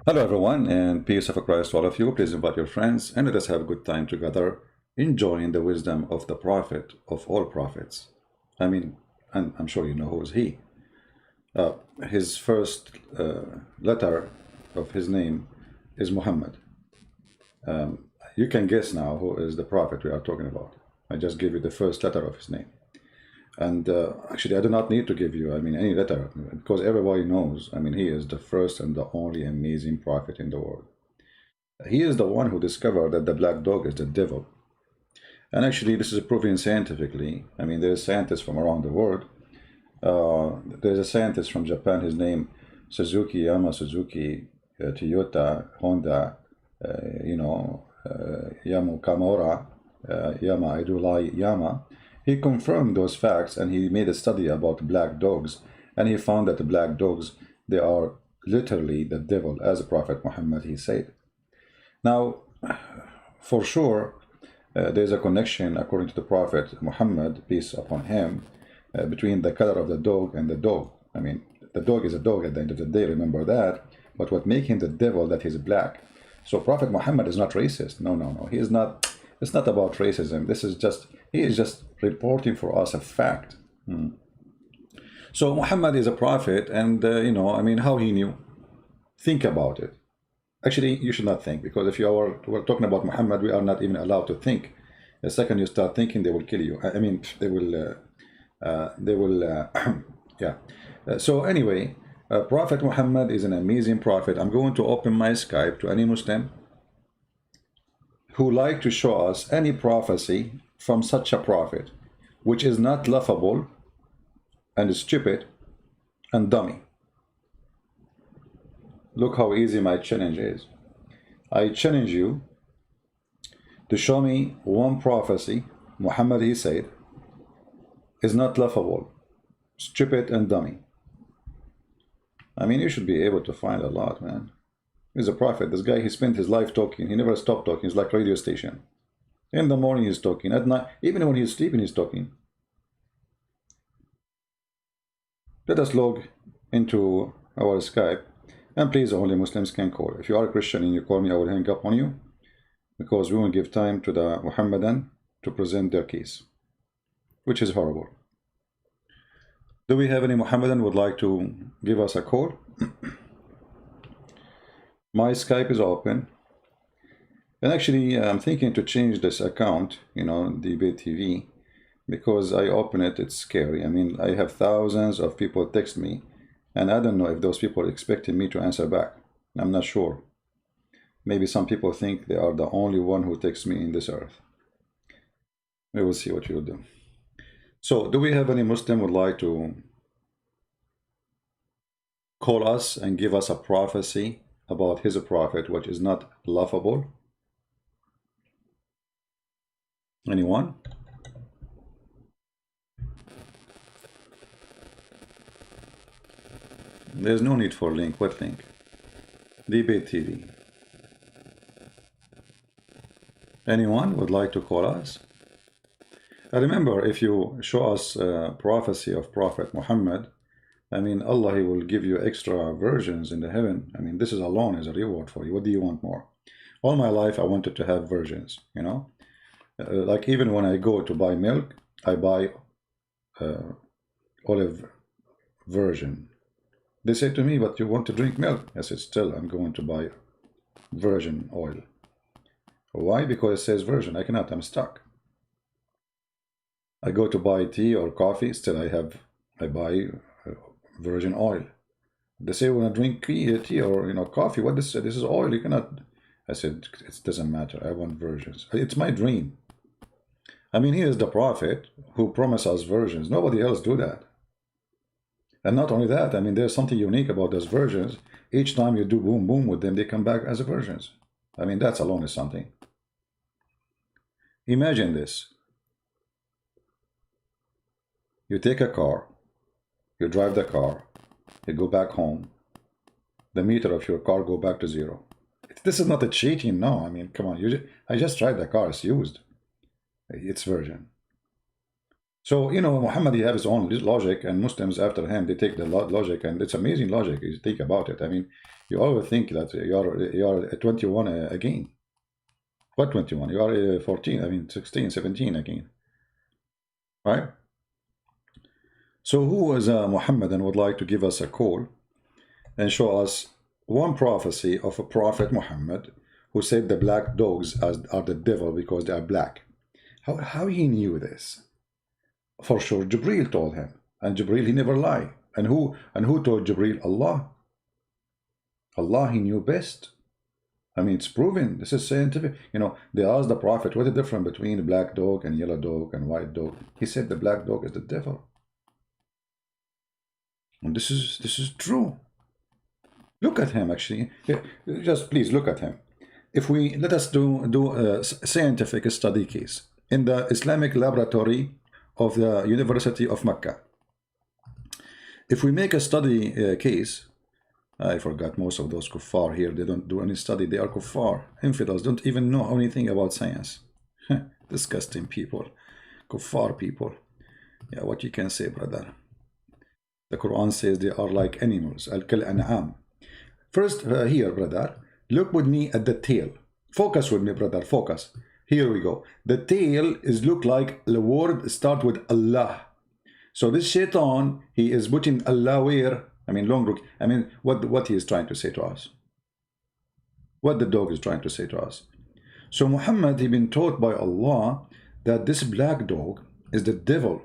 Hello, everyone, and peace of Christ to all of you. Please invite your friends and let us have a good time together, enjoying the wisdom of the prophet of all prophets. I mean, and I'm sure you know who is he. Uh, his first letter of his name is Muhammad. You can guess now who is the prophet we are talking about. I just gave you the first letter of his name. And actually, I do not need to give you, any letter, because everybody knows, he is the first and the only amazing prophet in the world. He is the one who discovered that the black dog is the devil. And actually, this is proven scientifically. There's scientists from around the world. There's a scientist from Japan, his name Suzuki, Yama Suzuki, Toyota, Honda, Yamu Kamura, Yama Idulai Yama. He confirmed those facts and he made a study about black dogs. And he found that the black dogs, they are literally the devil, as Prophet Muhammad, he said. Now, for sure, there's a connection, according to the Prophet Muhammad, peace upon him, between the color of the dog and the dog. The dog is a dog at the end of the day, remember that. But what makes him the devil, that he's black. So Prophet Muhammad is not racist. No, no, no. He is not. It's not about racism. He is just reporting for us a fact. So Muhammad is a prophet, and how he knew? Think about it. Actually, you should not think, because if we're talking about Muhammad, we are not even allowed to think. The second you start thinking, they will kill you. They will, yeah. So anyway, Prophet Muhammad is an amazing prophet. I'm going to open my Skype to any Muslim who like to show us any prophecy from such a prophet, which is not laughable and stupid and dummy. Look how easy my challenge is. I challenge you to show me one prophecy Muhammad, he said, is not laughable, stupid, and dummy. You should be able to find a lot, man. He's a prophet. This guy, he spent his life talking. He never stopped talking. He's like a radio station. In the morning, he's talking. At night, even when he's sleeping, he's talking. Let us log into our Skype. And please, only Muslims can call. If you are a Christian and you call me, I will hang up on you, because we won't give time to the Muhammadan to present their case, which is horrible. Do we have any Muhammadan who would like to give us a call? My Skype is open. And actually, I'm thinking to change this account, Debate TV, because I open it, it's scary. I have thousands of people text me, and I don't know if those people are expecting me to answer back. I'm not sure. Maybe some people think they are the only one who texts me in this earth. We will see what you'll do. So, do we have any Muslim who would like to call us and give us a prophecy about his prophet, which is not laughable? Anyone? There's no need for link. What link? Debate TV. Anyone would like to call us? Remember, if you show us prophecy of Prophet Muhammad, Allah, he will give you extra versions in the heaven. This is alone is a reward for you. What do you want more? All my life, I wanted to have versions, like even when I go to buy milk, I buy olive version. They say to me, but you want to drink milk? I said, still, I'm going to buy virgin oil. Why? Because it says virgin. I cannot, I'm stuck. I go to buy tea or coffee, still I buy virgin oil. They say when I drink tea or coffee, what this is oil, you cannot. I said, it doesn't matter, I want virgins. It's my dream. He is the prophet who promised us virgins. Nobody else do that. And not only that, there's something unique about those virgins. Each time you do boom boom with them, they come back as virgins. That's alone is something. Imagine this. You take a car, you drive the car, you go back home, the meter of your car go back to zero. This is not a cheating, no. Come on, I just tried the car, it's used. It's virgin. So, you know, Muhammad, he has his own logic, and Muslims after him, they take the logic, and it's amazing logic. You think about it. I mean, you always think that you're 21 again. What 21? You are 14, I mean, 16, 17 again, right? So who is Muhammad and would like to give us a call and show us one prophecy of a prophet Muhammad who said the black dogs are the devil because they are black? How he knew this? For sure, Jibril told him, and Jibril he never lie. And who told Jibril? Allah. Allah, he knew best. I mean, it's proven. This is scientific. You know, they asked the prophet, what is the difference between a black dog and yellow dog and white dog? He said the black dog is the devil. And this is true. Look at him, actually. Just please look at him. If we let us do a scientific study case in the Islamic laboratory of the University of Mecca. If we make a study case, I forgot most of those kuffar here. They don't do any study. They are kuffar. Infidels don't even know anything about science. Disgusting people. Kuffar people. Yeah, what you can say, brother. The Quran says they are like animals. Al-kal an'am. First, here, brother, look with me at the tail. Focus with me, brother. Focus. Here we go. The tail is look like the word start with Allah. So this shaitan, he is putting Allah where? I mean, long look. I mean, what he is trying to say to us. What the dog is trying to say to us. So Muhammad, he been taught by Allah that this black dog is the devil.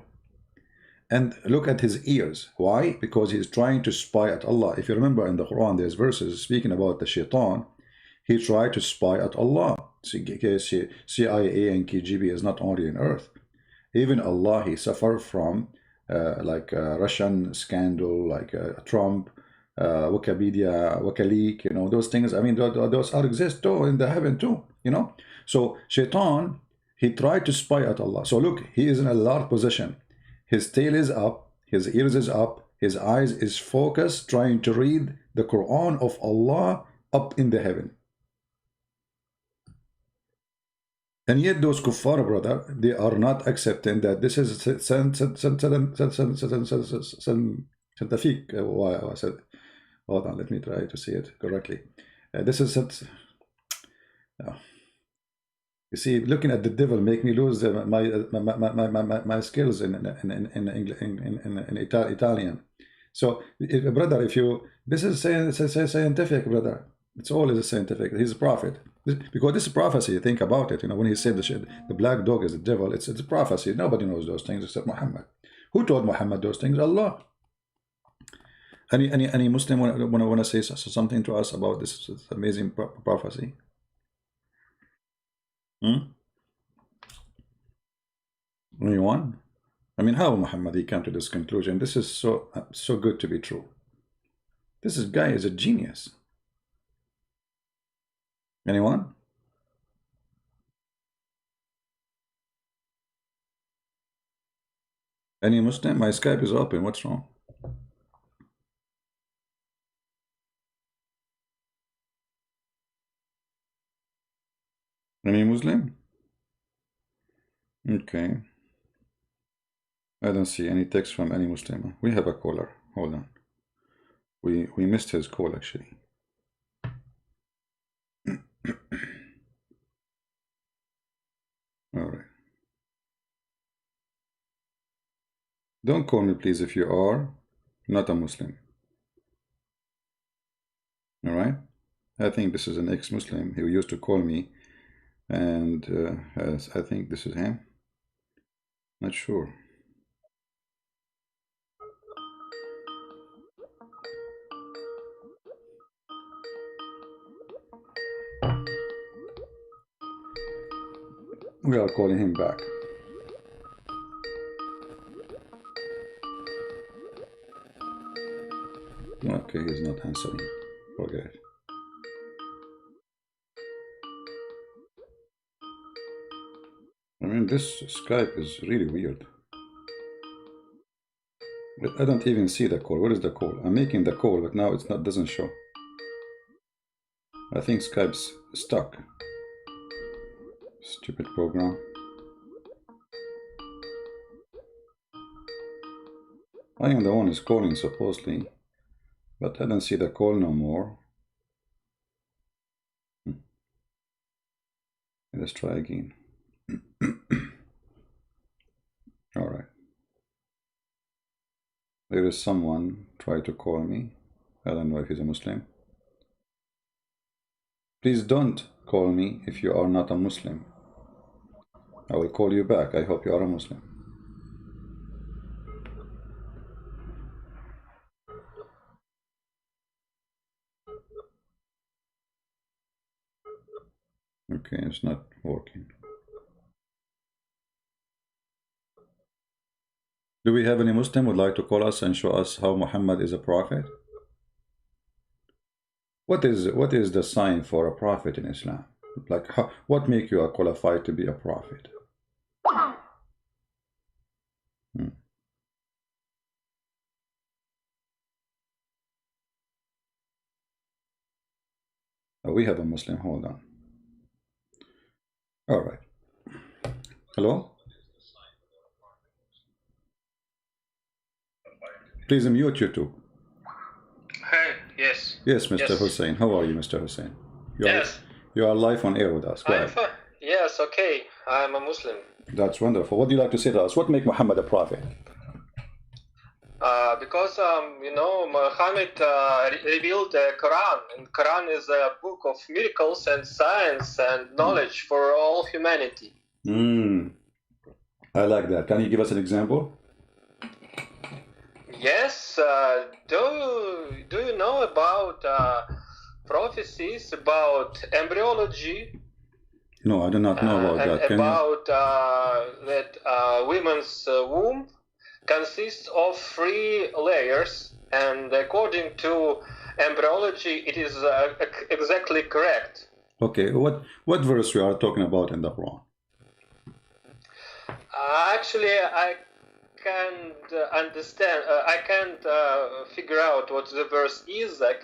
And look at his ears. Why? Because he's trying to spy at Allah. If you remember in the Quran, there's verses speaking about the shaitan. He tried to spy at Allah. CIA and KGB is not only on earth. Even Allah, he suffered from like Russian scandal, like Trump, Wikipedia, WikiLeaks, you know, those things. I mean, those are exist too in the heaven too, you know. So shaitan, he tried to spy at Allah. So look, he is in a large position. His tail is up, his ears is up, his eyes is focused, trying to read the Quran of Allah up in the heaven. And yet those kuffar, brother, they are not accepting that this is scientific. I said, hold on, let me try to say it correctly. This is you see, looking at the devil make me lose my skills in Italian. So, brother, if you this is scientific, brother. It's all is scientific. He's a prophet. Because this is prophecy, think about it. You know, when he said the black dog is the devil, it's a prophecy. Nobody knows those things except Muhammad. Who told Muhammad those things? Allah. Any Muslim want to say something to us about this amazing prophecy? Anyone? I mean, how Muhammad he came to this conclusion? This is so good to be true. This guy is a genius. Anyone? Any Muslim? My Skype is open. What's wrong? Any Muslim? Okay. I don't see any text from any Muslim. We have a caller. Hold on. We missed his call actually. All right. Don't call me, please, if you are not a Muslim. All right? I think this is an ex-Muslim who used to call me, and I think this is him. Not sure. We are calling him back. Okay, he's not answering. Forget it. I mean, this Skype is really weird. I don't even see the call. Where is the call? I'm making the call, but now it's not doesn't show. I think Skype's stuck. Stupid program. I am the one who's calling supposedly, but I don't see the call no more. Let's try again. All right. There is someone try to call me. I don't know if he's a Muslim. Please don't call me if you are not a Muslim. I will call you back. I hope you are a Muslim. Okay, it's not working. Do we have any Muslim who would like to call us and show us how Muhammad is a prophet? What is the sign for a prophet in Islam? Like, what make you qualified to be a prophet? Oh, we have a Muslim. Hold on. All right. Hello? Please mute YouTube. Hey, yes. Yes, Mr. Yes. Hussein. How are you, Mr. Hussein? Yes. You are live on air with us. Go I'm ahead. fine. Yes, okay. I'm a Muslim. That's wonderful. What do you like to say to us? What make Muhammad a prophet? Because you know, Muhammad revealed the Quran, and Quran is a book of miracles and science and knowledge for all humanity. I like that. Can you give us an example? Yes. Do you know about prophecies about embryology? No, I do not know about and that. Can about that women's womb consists of 3 layers, and according to embryology, it is exactly correct. Okay, what verse we are talking about in the Quran? Actually, I can't understand. I can't figure out what the verse is. I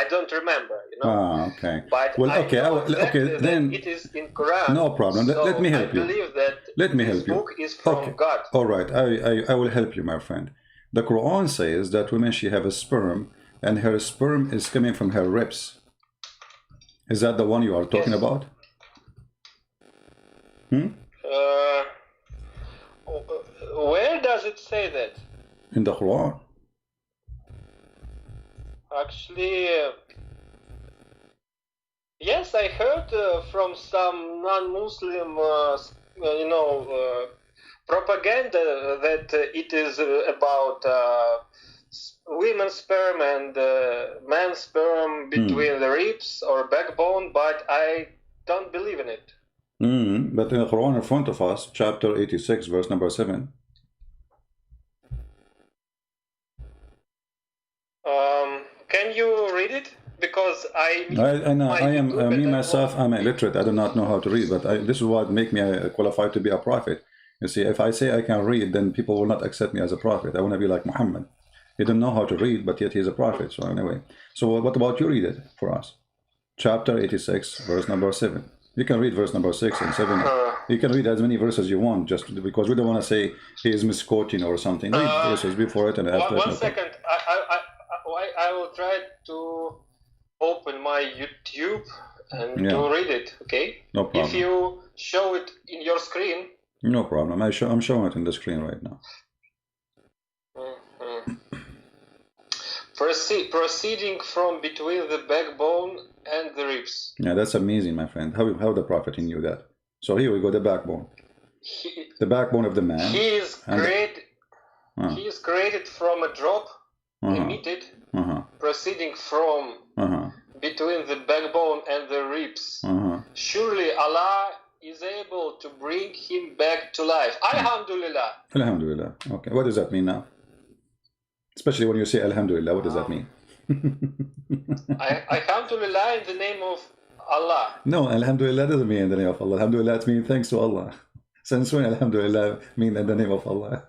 don't remember. You know. Ah, okay. But Well, I okay, know exactly okay. Then it is in Quran. no problem. So Let me help you. I believe that Let me this help you. book is from Okay. God. All right, I will help you, my friend. The Quran says that women, she have a sperm, and her sperm is coming from her ribs. Is that the one you are talking Yes. about? Where does it say that? In the Quran. Actually, yes, I heard from some non-Muslim, propaganda that it is about women's sperm and man's sperm between the ribs or backbone, but I don't believe in it. But in the Quran in front of us, chapter 86, verse number 7. Can you read it? Because I know, I am, me myself, I'm illiterate. I do not know how to read, but this is what make me qualified to be a prophet. You see, if I say I can read, then people will not accept me as a prophet. I want to be like Muhammad. He didn't know how to read, but yet he's a prophet. So anyway, so what about you read it for us? Chapter 86, verse number 7. You can read verse number 6 and 7. You can read as many verses you want, just because we don't want to say he is misquoting or something. Read verses before it and after it. One second. I will try to open my YouTube and to read it, okay? No problem. If you show it in your screen. No problem. I'm showing it in the screen right now. Proceeding from between the backbone and the ribs. Yeah, that's amazing, my friend. How the prophet knew that? So here we go, the backbone. The backbone of the man. He is created from a drop emitted, proceeding from between the backbone and the ribs. Surely Allah is able to bring him back to life. Alhamdulillah. Alhamdulillah. Okay, what does that mean now? Especially when you say Alhamdulillah, what does that mean? Alhamdulillah in the name of Allah. No, Alhamdulillah doesn't mean in the name of Allah. Alhamdulillah, it means thanks to Allah. Since when Alhamdulillah mean in the name of Allah?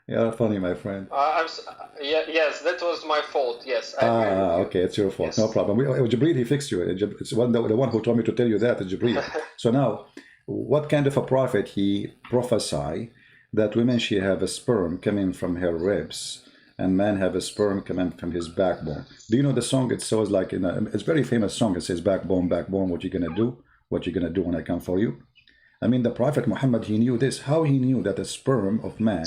You are funny, my friend. Yes, that was my fault. Yes. Okay, it's your fault. Yes. No problem. Jibreel, he fixed you. It's the one who told me to tell you that is Jibreel. So now, what kind of a prophet he prophesy that women, she have a sperm coming from her ribs, and man have a sperm coming from his backbone. Do you know the song? It says like it's a very famous song. It says, backbone, backbone, what you gonna do? What you gonna do when I come for you? I mean, the Prophet Muhammad, he knew this. How he knew that the sperm of man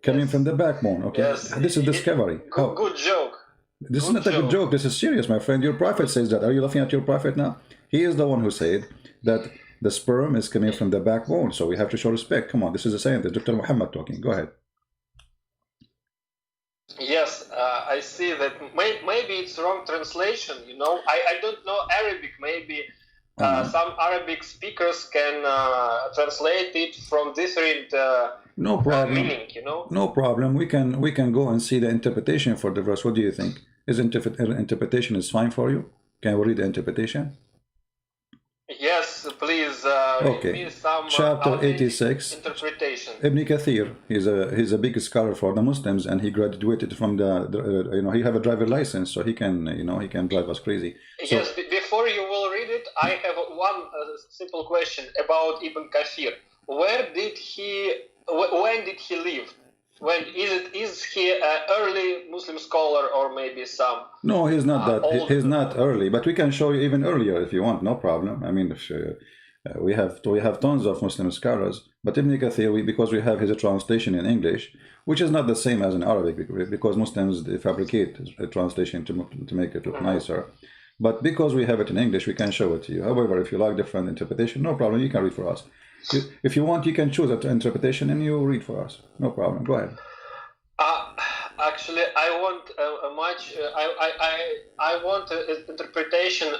coming from the backbone? Okay, this is discovery. Good joke. This is not a good joke. This is serious, my friend. Your Prophet says that. Are you laughing at your Prophet now? He is the one who said that the sperm is coming from the backbone, so we have to show respect. Come on, this is a scientist, Dr. Muhammad talking. Go ahead. Yes, I see that. Maybe it's wrong translation. You know, I don't know Arabic. Maybe some Arabic speakers can translate it from different no problem. Meaning. You know, no problem. We can go and see the interpretation for the verse. What do you think? Is interpretation is fine for you? Can we read the interpretation? Yes, please. Okay. Read me some Chapter 86. Interpretation. Ibn Kathir. He's a big scholar for the Muslims, and he graduated from the he have a driver license, so he can he can drive us crazy. So, yes. Before you will read it, I have one simple question about Ibn Kathir. When did he live? When is he an early Muslim scholar or maybe some? No, he's not that. He's not early, but we can show you even earlier if you want. No problem. I mean, we have tons of Muslim scholars, but Ibn Kathir, because we have his translation in English, which is not the same as in Arabic, because Muslims they fabricate a translation to make it look nicer. But because we have it in English, we can show it to you. However, if you like different interpretation, no problem. You can read for us. If you want, you can choose an interpretation and you read for us. No problem. Go ahead. Actually, I want I want interpretation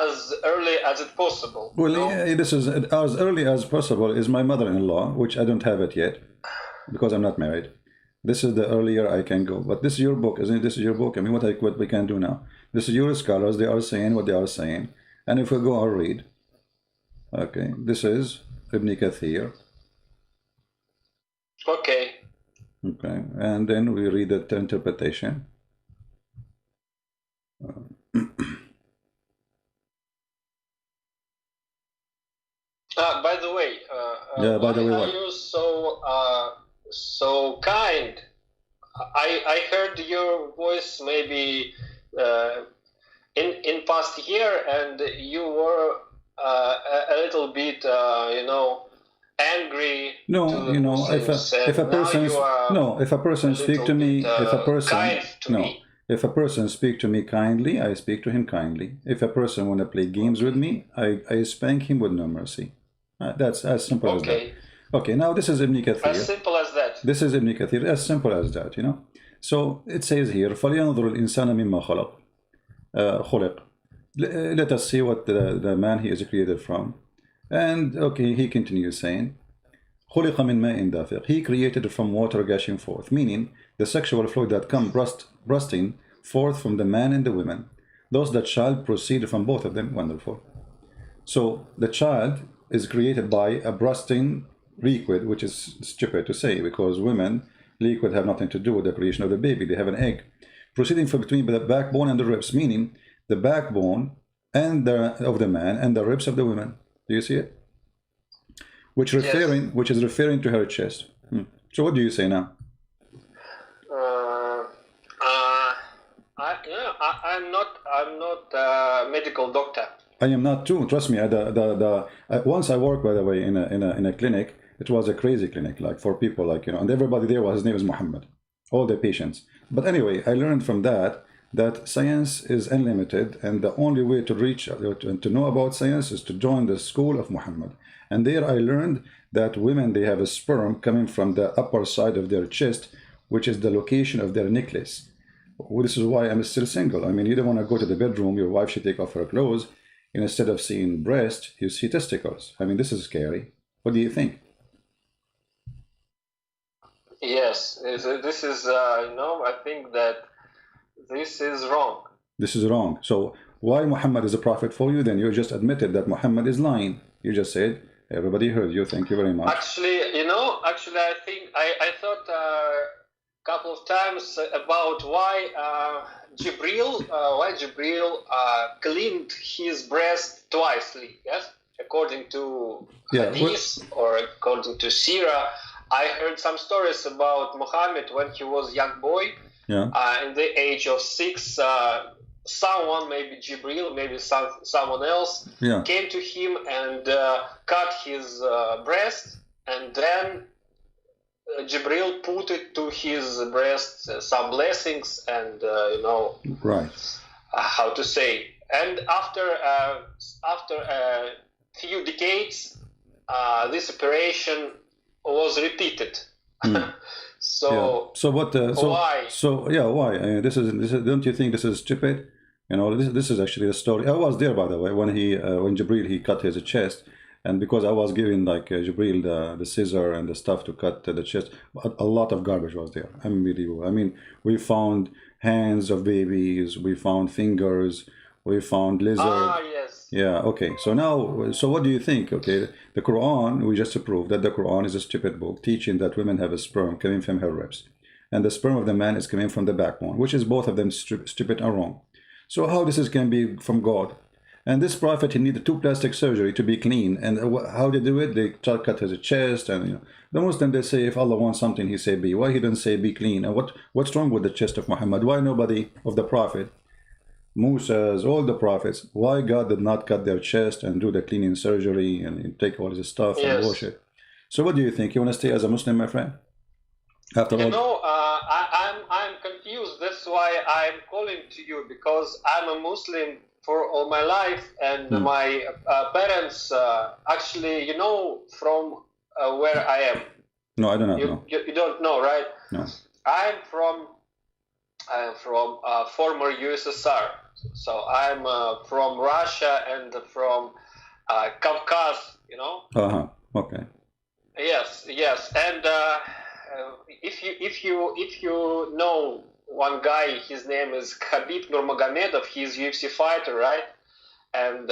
as early as it possible. Well, yeah, this is as early as possible. Is my mother-in-law, which I don't have it yet because I'm not married. This is the earlier I can go. But this is your book, isn't it? This is your book. I mean, what we can do now. This is your scholars. They are saying what they are saying, and if we go, I'll read. Okay, this is Ibn Kathir. Okay. Okay, and then we read the interpretation. By the way, by the way, are you so kind? I heard your voice maybe in past year, and you were a little bit, angry. No, if a person speak to me, if a person speak to me kindly, I speak to him kindly. If a person want to play games with me, I spank him with no mercy. That's as simple as that. Okay, now this is Ibn Kathir. As simple as that. This is Ibn Kathir, as simple as that, So it says here, فَلْيَنْظُرُ الْإِنسَانَ مِمَّا خُلِقَ. Let us see what the man he is created from. And okay, he continues saying, خُلِقَ مِنْ مَاءٍ دَافِقٍ. He created from water gushing forth, meaning the sexual fluid that come bursting forth from the man and the women. Thus the child proceeded from both of them. Wonderful. So the child is created by a bursting liquid, which is stupid to say because women liquid have nothing to do with the creation of the baby. They have an egg proceeding from between the backbone and the ribs, meaning the backbone and of the man and the ribs of the woman. Do you see it? Which is referring to her chest. So what do you say now? I'm not a medical doctor. I am not too. Trust me. Once I worked, by the way, in a clinic. It was a crazy clinic, like for people, and everybody there his name is Muhammad, all the patients. But anyway, I learned from that science is unlimited, and the only way to reach to know about science is to join the school of Muhammad. And there I learned that women, they have a sperm coming from the upper side of their chest, which is the location of their necklace. This is why I'm still single. I mean, you don't want to go to the bedroom, your wife should take off her clothes, and instead of seeing breast, you see testicles. I mean, this is scary. What do you think? Yes, this is, I think that this is wrong. This is wrong. So why Muhammad is a prophet for you? Then you just admitted that Muhammad is lying. You just said, everybody heard you. Thank you very much. Actually, I think I thought a couple of times about why Jibril cleaned his breast twice. Yes, according to Hadith or according to Sirah. I heard some stories about Muhammad when he was young boy. Yeah. In the age of 6, someone, maybe Jibril, maybe someone else, came to him and cut his breast, and then Jibril put it to his breast some blessings and right. How to say. And after a few decades, this operation was repeated. So what? Why? Why? This is. Don't you think this is stupid? This is actually the story. I was there, by the way, when Jibril he cut his chest, and because I was giving like Jibril the scissor and the stuff to cut the chest, a lot of garbage was there. Unbelievable. I mean, we found hands of babies, we found fingers, we found lizard. Yes. Yeah. Okay. So now, what do you think? Okay, the Quran. We just proved that the Quran is a stupid book teaching that women have a sperm coming from her ribs, and the sperm of the man is coming from the backbone, which is both of them stupid and wrong. So how this can be from God? And this prophet, he needed 2 plastic surgery to be clean. And how they do it? They cut his chest. And the Muslim, they say if Allah wants something, he say be. Why he didn't say be clean? And what's wrong with the chest of Muhammad? Why nobody of the prophet, Musa's, all the prophets, why God did not cut their chest and do the cleaning surgery and take all this stuff and wash it? So what do you think? You want to stay as a Muslim, my friend? After all, I'm confused. That's why I'm calling to you, because I'm a Muslim for all my life, and my parents actually, from where I am. No, I do not know. You don't know, right? No. I'm from former USSR. So I'm from Russia and from Caucasus, Okay. Yes. And if you know one guy, his name is Khabib Nurmagomedov. He's UFC fighter, right? And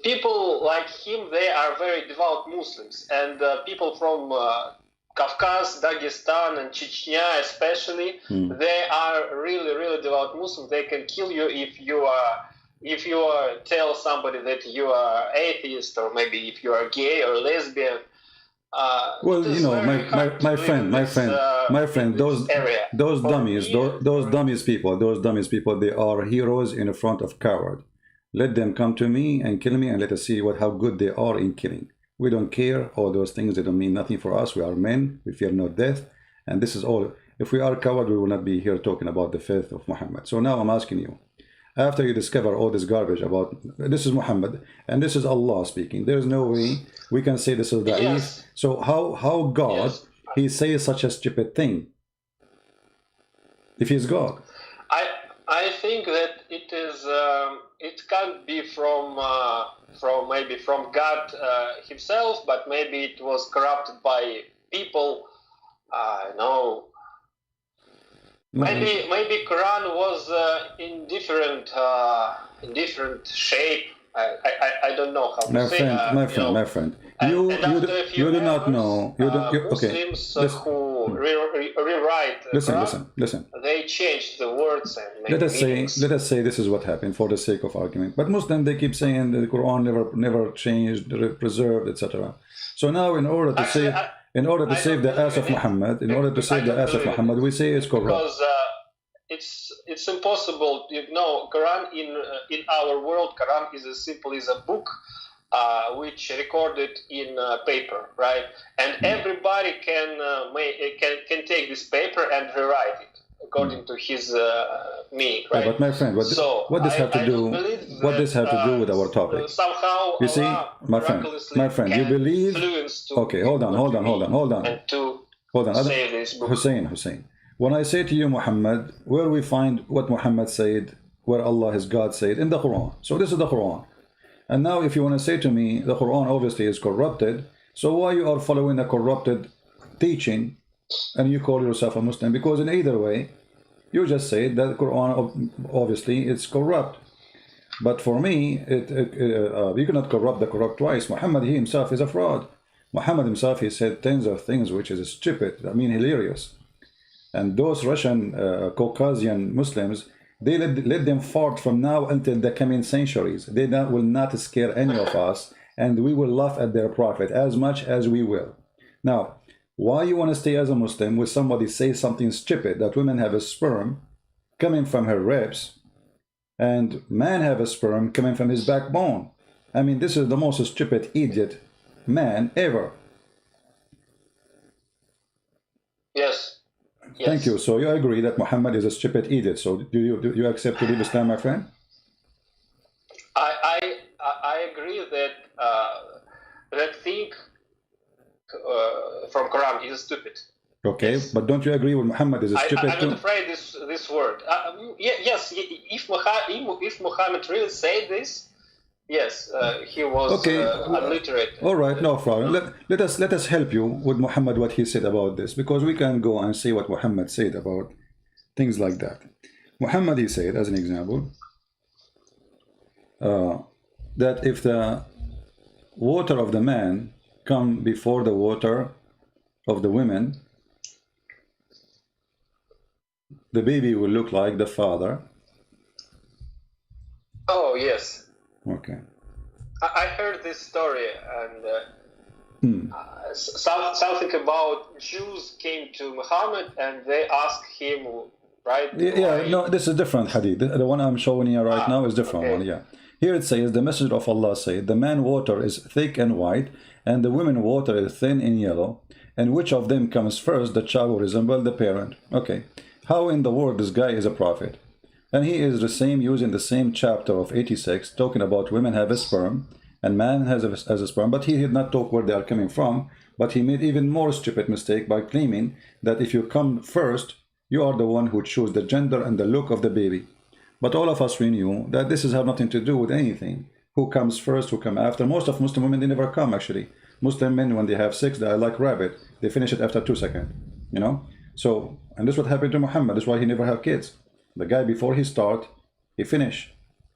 people like him, they are very devout Muslims. And people from Caucasus, Dagestan, and Chechnya especially, they are really, really devout Muslims. They can kill you if you tell somebody that you are atheist, or maybe if you are gay or lesbian. Well, my friend, those dummies people, they are heroes in front of coward. Let them come to me and kill me, and let us see how good they are in killing. We don't care. All those things, they don't mean nothing for us. We are men. We fear no death. And this is all. If we are coward, we will not be here talking about the faith of Muhammad. So now I'm asking you, after you discover all this garbage about this is Muhammad and this is Allah speaking, there's no way we can say this is da'if. Yes. So how God, he says such a stupid thing if he's God? I think that it is it can't be from maybe from God himself, but maybe it was corrupted by people. No. Maybe Quran was in different shape. I don't know how to say. My friend. You do not know. Muslims who rewrite listen. They change the words and make let us say this is what happened for the sake of argument. But Muslims, they keep saying the Quran never changed, preserved, etc. So now, in order to save the ass of Muhammad, we say it's corrupt. Because it's impossible. Quran in our world, Quran is as simple as a book, which recorded in paper, right? And everybody can take this paper and rewrite it according to his meaning, right? But my friend, what this have to do with our topic? Somehow, you see, my friend, you believe? Okay, hold on. Save this book. Hussein. When I say to you Muhammad, where we find what Muhammad said, where Allah, his God, said in the Quran. So this is the Quran. And now if you want to say to me, the Quran obviously is corrupted, so why you are following a corrupted teaching and you call yourself a Muslim? Because in either way, you just say that the Quran obviously it's corrupt. But for me, you cannot corrupt the corrupt twice. Muhammad, he himself is a fraud. Muhammad himself, he said tens of things which is stupid, hilarious. And those Russian Caucasian Muslims, they let them fart from now until the coming centuries. They will not scare any of us, and we will laugh at their prophet as much as we will. Now, Why you want to stay as a Muslim with somebody say something stupid, that women have a sperm coming from her ribs and man have a sperm coming from his backbone? I mean, this is the most stupid idiot man ever. Yes. Thank you. So you agree that Muhammad is a stupid idiot. So do you accept to leave Islam, my friend? I agree that that thing from Quran is stupid. Okay, yes. But don't you agree with Muhammad is a stupid I'm not afraid this word. Yes, if Muhammad really said this, yes, he was illiterate. All right, no problem. Let us help you with Muhammad, what he said about this, because we can go and see what Muhammad said about things like that. Muhammad, he said, as an example, that if the water of the man come before the water of the women, the baby will look like the father. Oh, yes. Okay. I heard this story, and something about Jews came to Muhammad and they asked him, right? Yeah, no, this is different hadith. The one I'm showing you right now is different one, yeah. Here it says, the Messenger of Allah said, the man water is thick and white, and the women water is thin and yellow, and which of them comes first, the child will resemble the parent. Okay. How in the world this guy is a prophet? And he is the same, using the same chapter of 86, talking about women have a sperm, and man has a sperm, but he did not talk where they are coming from, but he made even more stupid mistake by claiming that if you come first, you are the one who choose the gender and the look of the baby. But all of us, we knew that this has nothing to do with anything. Who comes first, who come after? Most of Muslim women, they never come, actually. Muslim men, when they have sex, they are like rabbit. They finish it after 2 seconds, you know? So, and this is what happened to Muhammad. That's why he never have kids. The guy, before he start, he finish.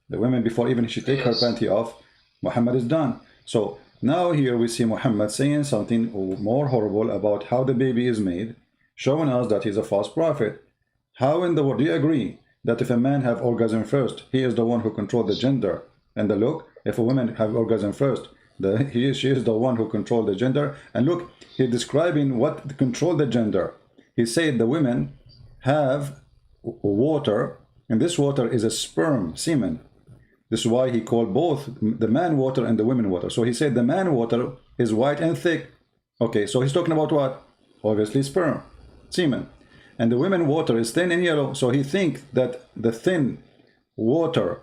The women, before even she take her panty off, Muhammad is done. So now here we see Muhammad saying something more horrible about how the baby is made, showing us that he's a false prophet. How in the world do you agree that if a man have orgasm first, he is the one who control the gender and the look? If a woman have orgasm first, she is the one who control the gender. And look, he's describing what control the gender. He said the women have water, and this water is a sperm, semen. This is why he called both the man water and the women water. So he said the man water is white and thick. Okay, so he's talking about what? Obviously sperm, semen. And the women water is thin and yellow. So he thinks that the thin water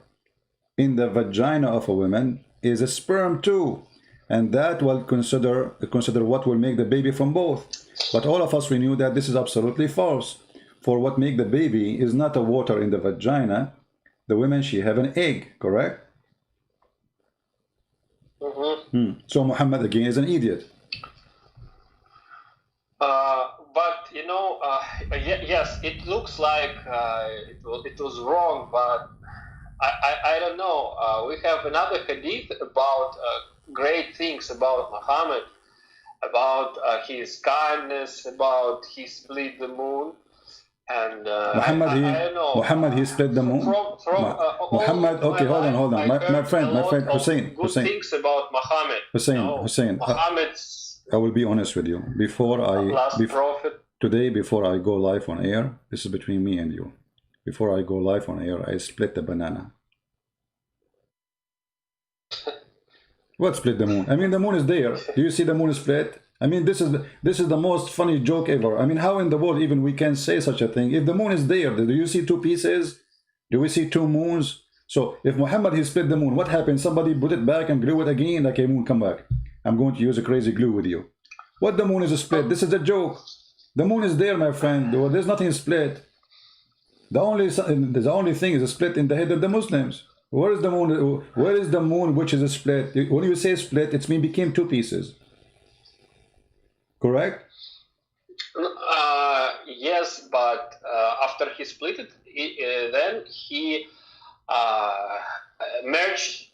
in the vagina of a woman is a sperm too. And that will consider what will make the baby from both. But all of us, we knew that this is absolutely false. For what make the baby is not a water in the vagina. The women, she have an egg, correct? So Muhammad again is an idiot. But you know, yes, it looks like it was wrong, but I don't know. We have another hadith about great things about Muhammad, about his kindness, about he split the moon. And Muhammad, he split the moon. Muhammad, okay, hold on. My friend Hussein. Things about Muhammad. Hussein. I will be honest with you. Before I go live on air, this is between me and you. Before I go live on air, I split the banana. What split the moon? I mean, the moon is there. Do you see the moon is split? I mean, this is the most funny joke ever. I mean, how in the world even we can say such a thing? If the moon is there, do you see two pieces? Do we see two moons? So if Muhammad, he split the moon, what happened? Somebody put it back and glue it again, like a moon come back. I'm going to use a crazy glue with you. What the moon is a split? This is a joke. The moon is there, my friend. There's nothing split. The only thing is a split in the head of the Muslims. Where is the moon? Where is the moon which is a split? When you say split, it means became two pieces. Correct? Yes, but after he split it, then he merged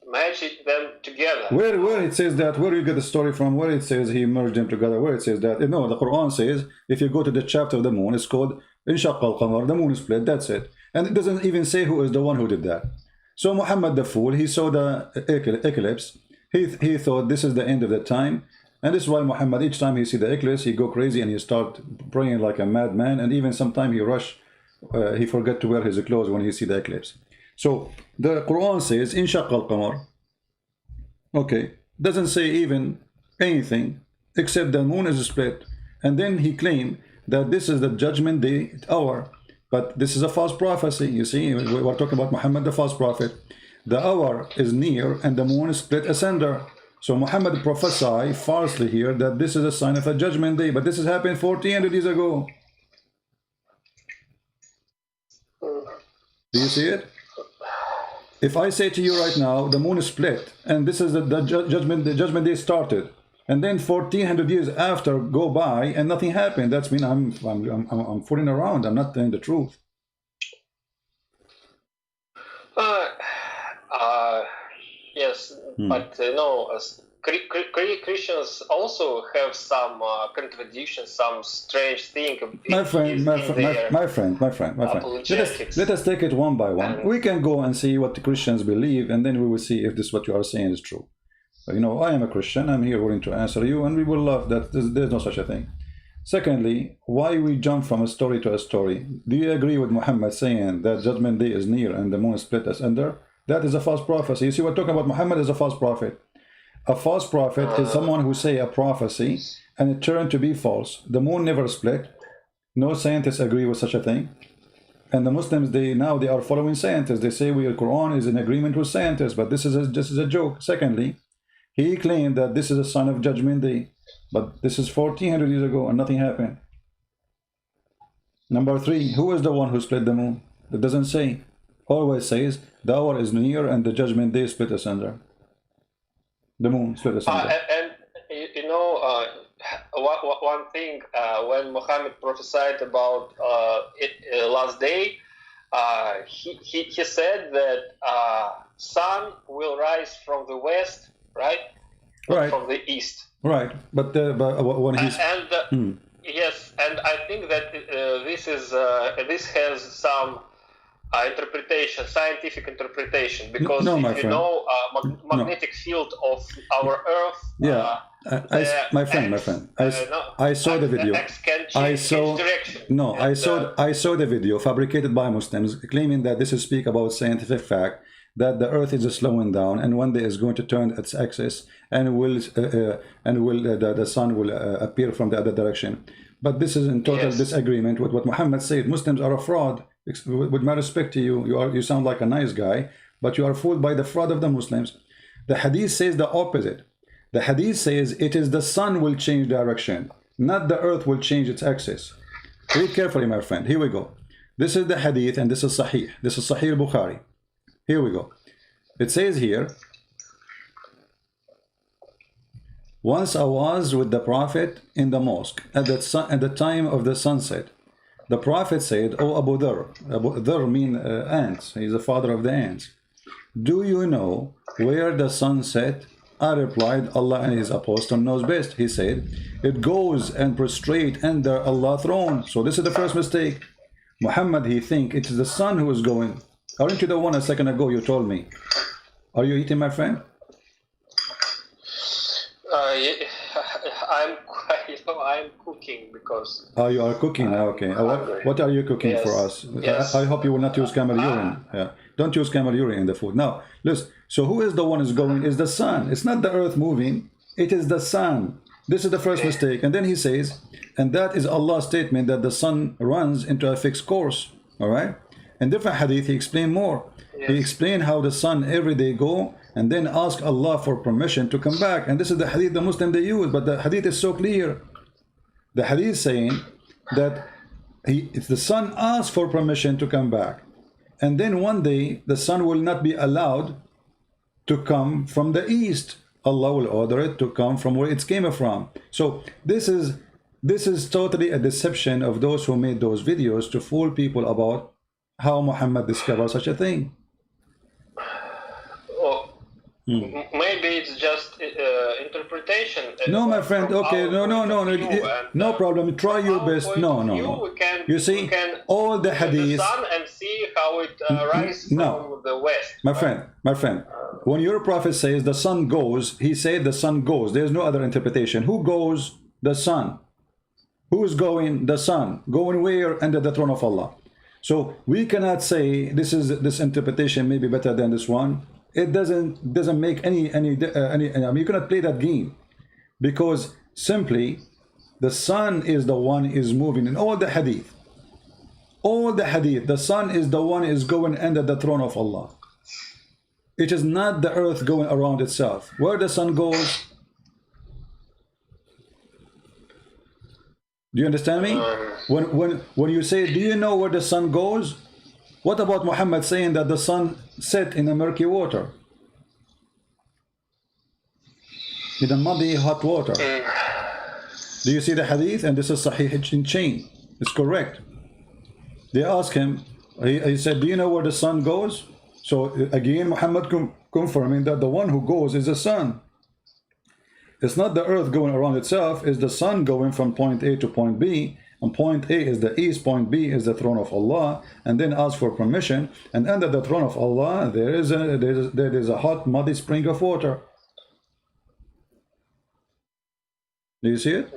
them together. Where it says that? Where you get the story from? Where it says he merged them together? Where it says that? No, the Quran says if you go to the chapter of the moon, it's called Inshaq al-Qamar. The moon is split. That's it. And it doesn't even say who is the one who did that. So Muhammad the fool, he saw the eclipse. He thought this is the end of the time. And this is why Muhammad, each time he see the eclipse, he go crazy and he start praying like a madman. And even sometimes he forget to wear his clothes when he see the eclipse. So the Quran says, "Inshaq al-qamar." Okay, doesn't say even anything except the moon is split. And then he claimed that this is the judgment day hour. But this is a false prophecy. You see, we're talking about Muhammad, the false prophet. The hour is near and the moon is split asunder. So Muhammad prophesied falsely here that this is a sign of a judgment day. But this has happened 1400 years ago. Do you see it? If I say to you right now, the moon is split, and this is the judgment day started, and then 1400 years after go by and nothing happened, that's mean I'm fooling around. I'm not telling the truth. Yes, but no, Christians also have some contradictions, some strange thing. My friend. Let us take it one by one. We can go and see what the Christians believe, and then we will see if this what you are saying is true. You know, I am a Christian. I'm here willing to answer you, and we will love that. There's no such a thing. Secondly, why we jump from a story to a story? Do you agree with Muhammad saying that judgment day is near and the moon is split asunder? That is a false prophecy. You see, we're talking about Muhammad as a false prophet. A false prophet is someone who say a prophecy and it turned to be false. The moon never split. No scientists agree with such a thing. And the Muslims, they are following scientists. They say the Quran is in agreement with scientists, but this is a joke. Secondly, he claimed that this is a sign of judgment day, but this is 1400 years ago and nothing happened. Number three, who is the one who split the moon? It doesn't say. Always says the hour is near and the judgment day split asunder. The moon split asunder. And you know, one thing, when Muhammad prophesied about last day, he said that sun will rise from the west, right? Right. From the east. Right. But when he's yes, and I think that this has some interpretation, scientific interpretation, because if you know magnetic field of our Earth. Yeah, I saw the video. I saw the video fabricated by Muslims claiming that this is speak about scientific fact that the Earth is slowing down and one day is going to turn its axis and the sun will appear from the other direction. But this is in total disagreement with what Muhammad said. Muslims are a fraud. With my respect to you, you sound like a nice guy, but you are fooled by the fraud of the Muslims. The hadith says the opposite. The hadith says it is the sun will change direction, not the earth will change its axis. Read carefully, my friend. Here we go. This is the hadith and this is Sahih. This is Sahih Bukhari. Here we go. It says here, once I was with the Prophet in the mosque at the time of the sunset. The Prophet said, "Oh Abu Dharr," Abu Dharr means ants. He's the father of the ants. "Do you know where the sun set?" I replied, "Allah and His Apostle knows best." He said, "It goes and prostrate under Allah's throne." So this is the first mistake. Muhammad, he think it is the sun who is going. Aren't you the one a second ago you told me? Are you eating, my friend? I'm cooking because. Oh, you are cooking. Okay. What are you cooking for us? Yes. I hope you will not use camel urine. Yeah. Don't use camel urine in the food. Now, listen. So who is the one who's going? Is the sun. It's not the earth moving. It is the sun. This is the first mistake. And then he says, and that is Allah's statement that the sun runs into a fixed course. All right. In different hadith, he explained more. Yes. He explained how the sun every day go and then ask Allah for permission to come back. And this is the hadith the Muslim they use, but the hadith is so clear. The hadith saying that if the sun asks for permission to come back, and then one day the sun will not be allowed to come from the east. Allah will order it to come from where it came from. So this is totally a deception of those who made those videos to fool people about how Muhammad discovered such a thing. Maybe it's just interpretation. No, my friend. Okay, no problem. Try your best. No. You see, all the hadith. The sun and see how it rises from the west. My friend. when your prophet says the sun goes, he said the sun goes. There's no other interpretation. Who goes? The sun. Who's going? The sun. Going where? Under the throne of Allah. So we cannot say this interpretation may be better than this one. It doesn't make any I mean, you cannot play that game, because simply the sun is the one is moving in all the hadith. All the hadith, the sun is the one is going under the throne of Allah. It is not the earth going around itself. Where the sun goes, do you understand me? When you say, do you know where the sun goes? What about Muhammad saying that the sun set in the murky water, in the muddy hot water? Do you see the hadith? And this is Sahih in chain. It's correct. They asked him, he said, do you know where the sun goes? So again, Muhammad confirming that the one who goes is the sun. It's not the earth going around itself, it's the sun going from point A to point B, and point A is the east, point B is the throne of Allah, and then ask for permission, and under the throne of Allah there is a hot muddy spring of water. Do you see it?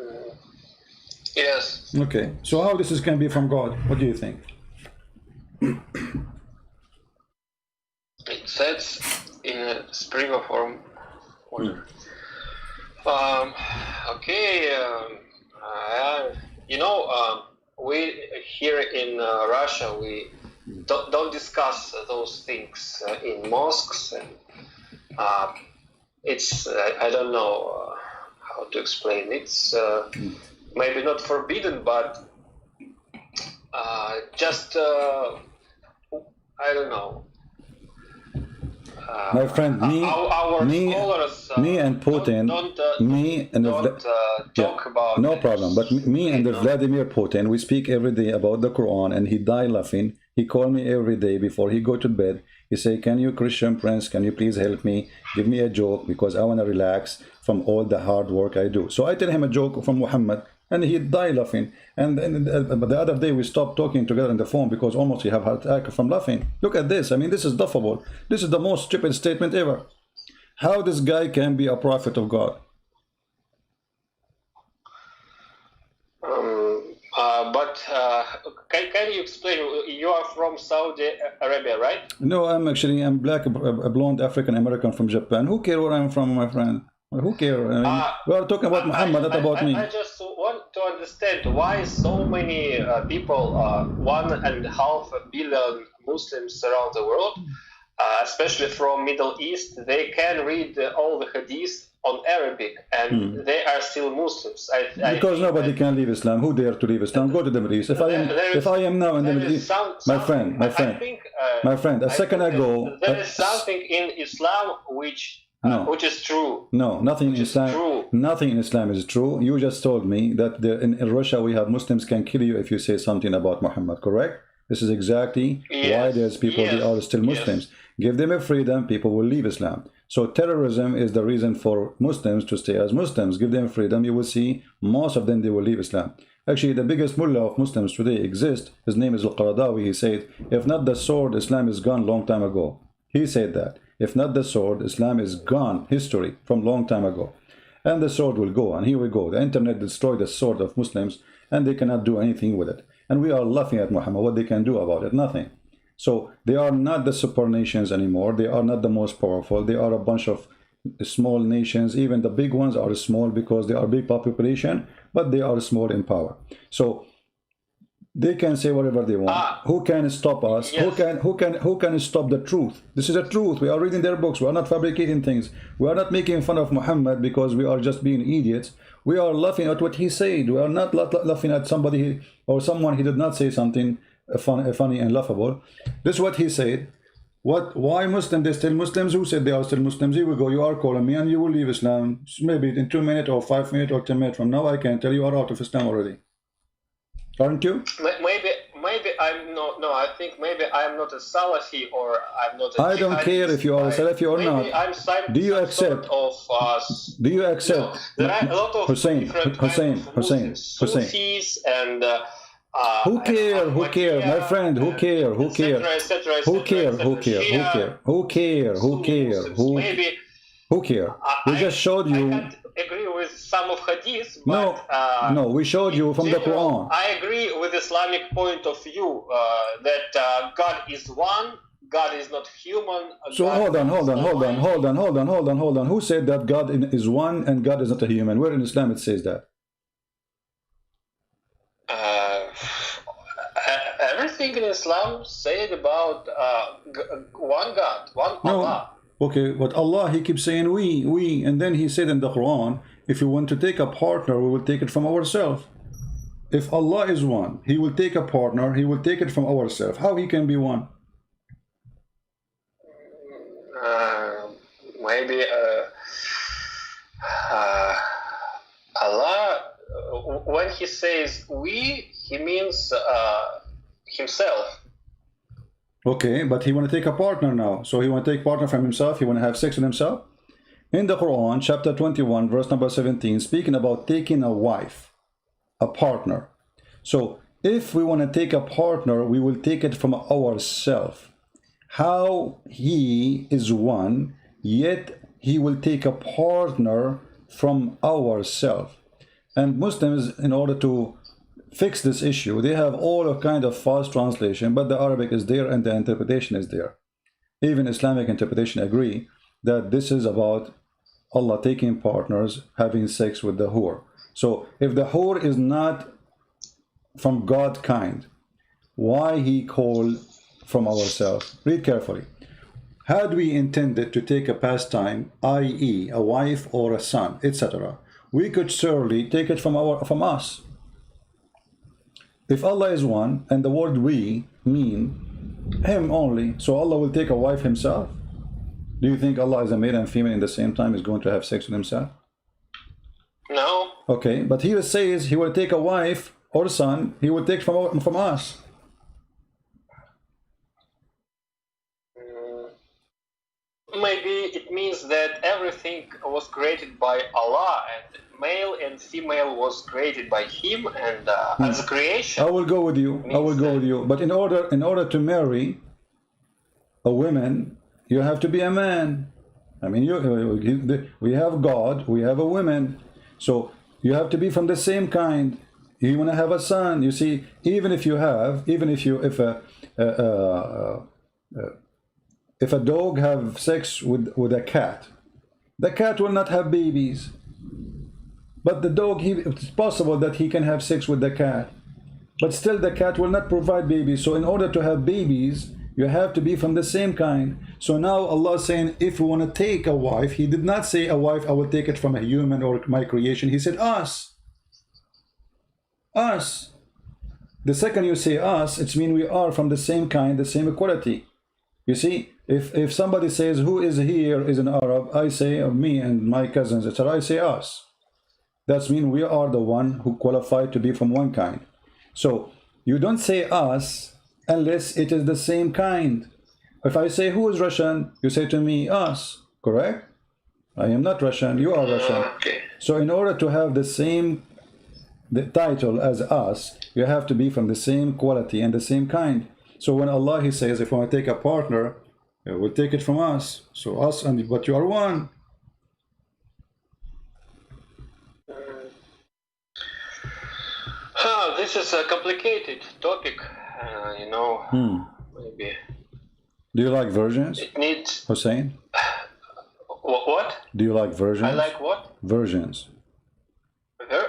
Yes. Okay, so how this can be from God? What do you think? It sets in a spring of water. Okay, you know, we here in Russia, we don't discuss those things in mosques, and it's I don't know how to explain. It's maybe not forbidden, but just I don't know. My friend, me and Putin, talk about no problem. But me and Vladimir Putin, we speak every day about the Quran, and he die laughing. He call me every day before he go to bed. He say, "Can you, Christian Prince? Can you please help me? Give me a joke because I want to relax from all the hard work I do." So I tell him a joke from Muhammad, and he die laughing. And but the other day we stopped talking together on the phone because almost he have heart attack from laughing. Look at this. I mean, this is laughable. This is the most stupid statement ever. How this guy can be a prophet of God? Can you explain? You are from Saudi Arabia, right? No, I'm black, a blonde African American from Japan. Who cares where I'm from, my friend? Who cares? I mean, we are talking about Muhammad, not about me. I just want to understand why so many people, 1.5 billion Muslims around the world, especially from Middle East, they can read all the hadith on Arabic, and they are still Muslims. Because nobody can leave Islam. Who dare to leave Islam? Go to the Middle East. If I am now in the Middle East, my friend, a second ago, there is something in Islam which is true. No, nothing in Islam. Nothing in Islam is true. You just told me that in Russia we have Muslims can kill you if you say something about Muhammad. Correct? This is exactly why there's people that are still Muslims. Give them a freedom, people will leave Islam. So terrorism is the reason for Muslims to stay as Muslims. Give them freedom, you will see most of them, they will leave Islam. Actually, the biggest mullah of Muslims today exists. His name is Al-Qaradawi. He said, if not the sword, Islam is gone long time ago. He said that. If not the sword, Islam is gone, history, from long time ago. And the sword will go, and here we go. The internet destroyed the sword of Muslims, and they cannot do anything with it. And we are laughing at Muhammad. What they can do about it? Nothing. So they are not the super nations anymore. They are not the most powerful. They are a bunch of small nations. Even the big ones are small because they are big population, but they are small in power. So they can say whatever they want. Who can stop us? Who can stop the truth? This is the truth. We are reading their books. We are not fabricating things. We are not making fun of Muhammad because we are just being idiots. We are laughing at what he said. We are not laughing at somebody or someone he did not say something funny and laughable. This is what he said. Why Muslims? They're still Muslims. Who said they are still Muslims? Here we go. You are calling me and you will leave Islam. Maybe in 2 minutes or 5 minutes or 10 minutes from now, I can tell you are out of Islam already. Aren't you? Maybe I'm not. No, I think maybe I'm not a Salafi or I'm not. I don't care if you are a Salafi or not. Do you accept? Do you accept? There are a lot of Hussein. Sufis and Who care? Who care, my friend? Who care? Who care? Who care? Who care? Who care? Who care? Who care? Who care? We just showed you. I can't agree with some of hadith, but no, we showed you from the Quran. I agree with Islamic point of view that God is one. God is not human. So hold on. Who said that God is one and God is not a human? Where in Islam it says that? Everything in Islam said about one God, one Allah. Okay, but Allah, he keeps saying we, and then he said in the Quran, if you want to take a partner, we will take it from ourselves. If Allah is one, he will take a partner, he will take it from ourselves. How he can be one? Maybe Allah, when he says we, he means himself. Okay, but he want to take a partner now. So he want to take partner from himself, he want to have sex with himself. In the Quran, chapter 21, verse number 17, speaking about taking a wife, a partner. So if we want to take a partner, we will take it from ourselves. How he is one, yet he will take a partner from ourselves. And Muslims, in order to fix this issue, they have all a kind of false translation, but the Arabic is there and the interpretation is there. Even Islamic interpretation agree that this is about Allah taking partners, having sex with the whore. So if the whore is not from God kind, why he called from ourselves? Read carefully. Had we intended to take a pastime, i.e. a wife or a son, etc., we could surely take it from us. If Allah is one and the word we mean him only, so Allah will take a wife himself? Do you think Allah is a male and female in the same time is going to have sex with himself? No. Okay, but he says he will take a wife or son, he will take from us. Maybe it means that everything was created by Allah and male and female was created by him, and as a creation. I will go with you. But in order to marry a woman, you have to be a man. I mean, we have God, we have a woman, so you have to be from the same kind. You want to have a son. You see, if a dog have sex with a cat, the cat will not have babies. But the dog, it's possible that he can have sex with the cat. But still the cat will not provide babies. So in order to have babies, you have to be from the same kind. So now Allah is saying, if you want to take a wife, he did not say a wife, I will take it from a human or my creation. He said us. Us. The second you say us, it means we are from the same kind, the same equality. You see, if somebody says, who is here is an Arab, I say me and my cousins, etc. I say us. That means we are the one who qualify to be from one kind. So you don't say us unless it is the same kind. If I say who is Russian, you say to me us, correct? I am not Russian, you are Russian. Okay. So in order to have the title as us, you have to be from the same quality and the same kind. So when Allah, he says, if I want to take a partner, we'll take it from us. So us and but you are one. This is a complicated topic, maybe. Do you like versions? It needs... Hussein? What? Do you like versions? I like what? Versions.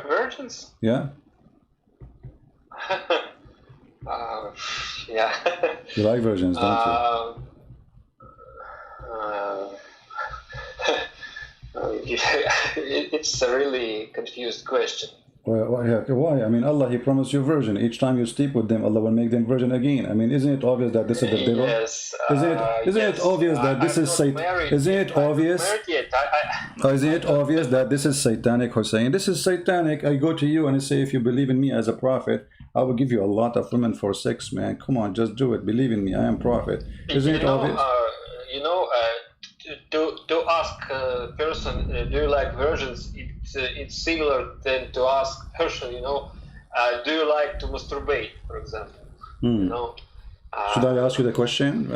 Versions? Yeah. Yeah. You like versions, don't you? It's a really confused question. Why? I mean, Allah, he promised you virgin. Each time you sleep with them, Allah will make them virgin again. I mean, isn't it obvious that this is the devil? Yes. Isn't it obvious that this is Satan? Isn't it obvious? Isn't it obvious that this is satanic, Hussein? This is satanic. I go to you and I say, if you believe in me as a prophet, I will give you a lot of women for sex, man. Come on, just do it. Believe in me, I am prophet. Isn't it obvious? To ask a person, do you like virgins? It's similar than to ask person, do you like to masturbate, for example? You know. Should I ask you the question?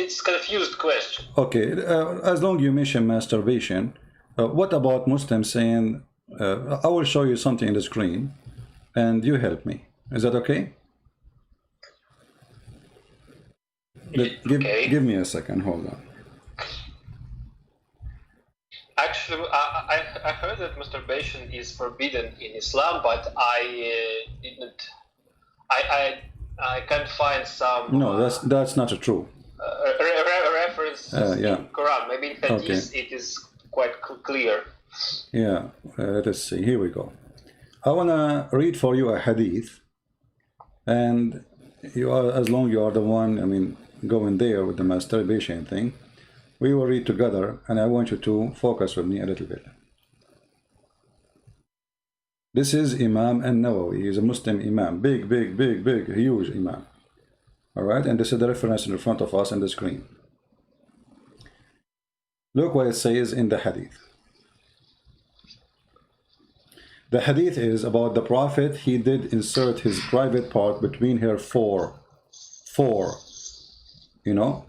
It's confused question. Okay, as long you mention masturbation, what about Muslims saying, I will show you something in the screen, and you help me. Is that okay? Okay. Give me a second, hold on. Actually, I heard that masturbation is forbidden in Islam, but I can't find some. No, that's not true. Reference in Quran. Maybe in Hadith it is quite clear. Yeah, let's see. Here we go. I wanna read for you a Hadith, and you are, as long you are the one, I mean, going there with the masturbation thing, we will read together, and I want you to focus with me a little bit. This is Imam An-Nawawi. He's a Muslim Imam, big, huge Imam. All right, and this is the reference in front of us on the screen. Look what it says in the Hadith. The Hadith is about the Prophet. He did insert his private part between her four, you know.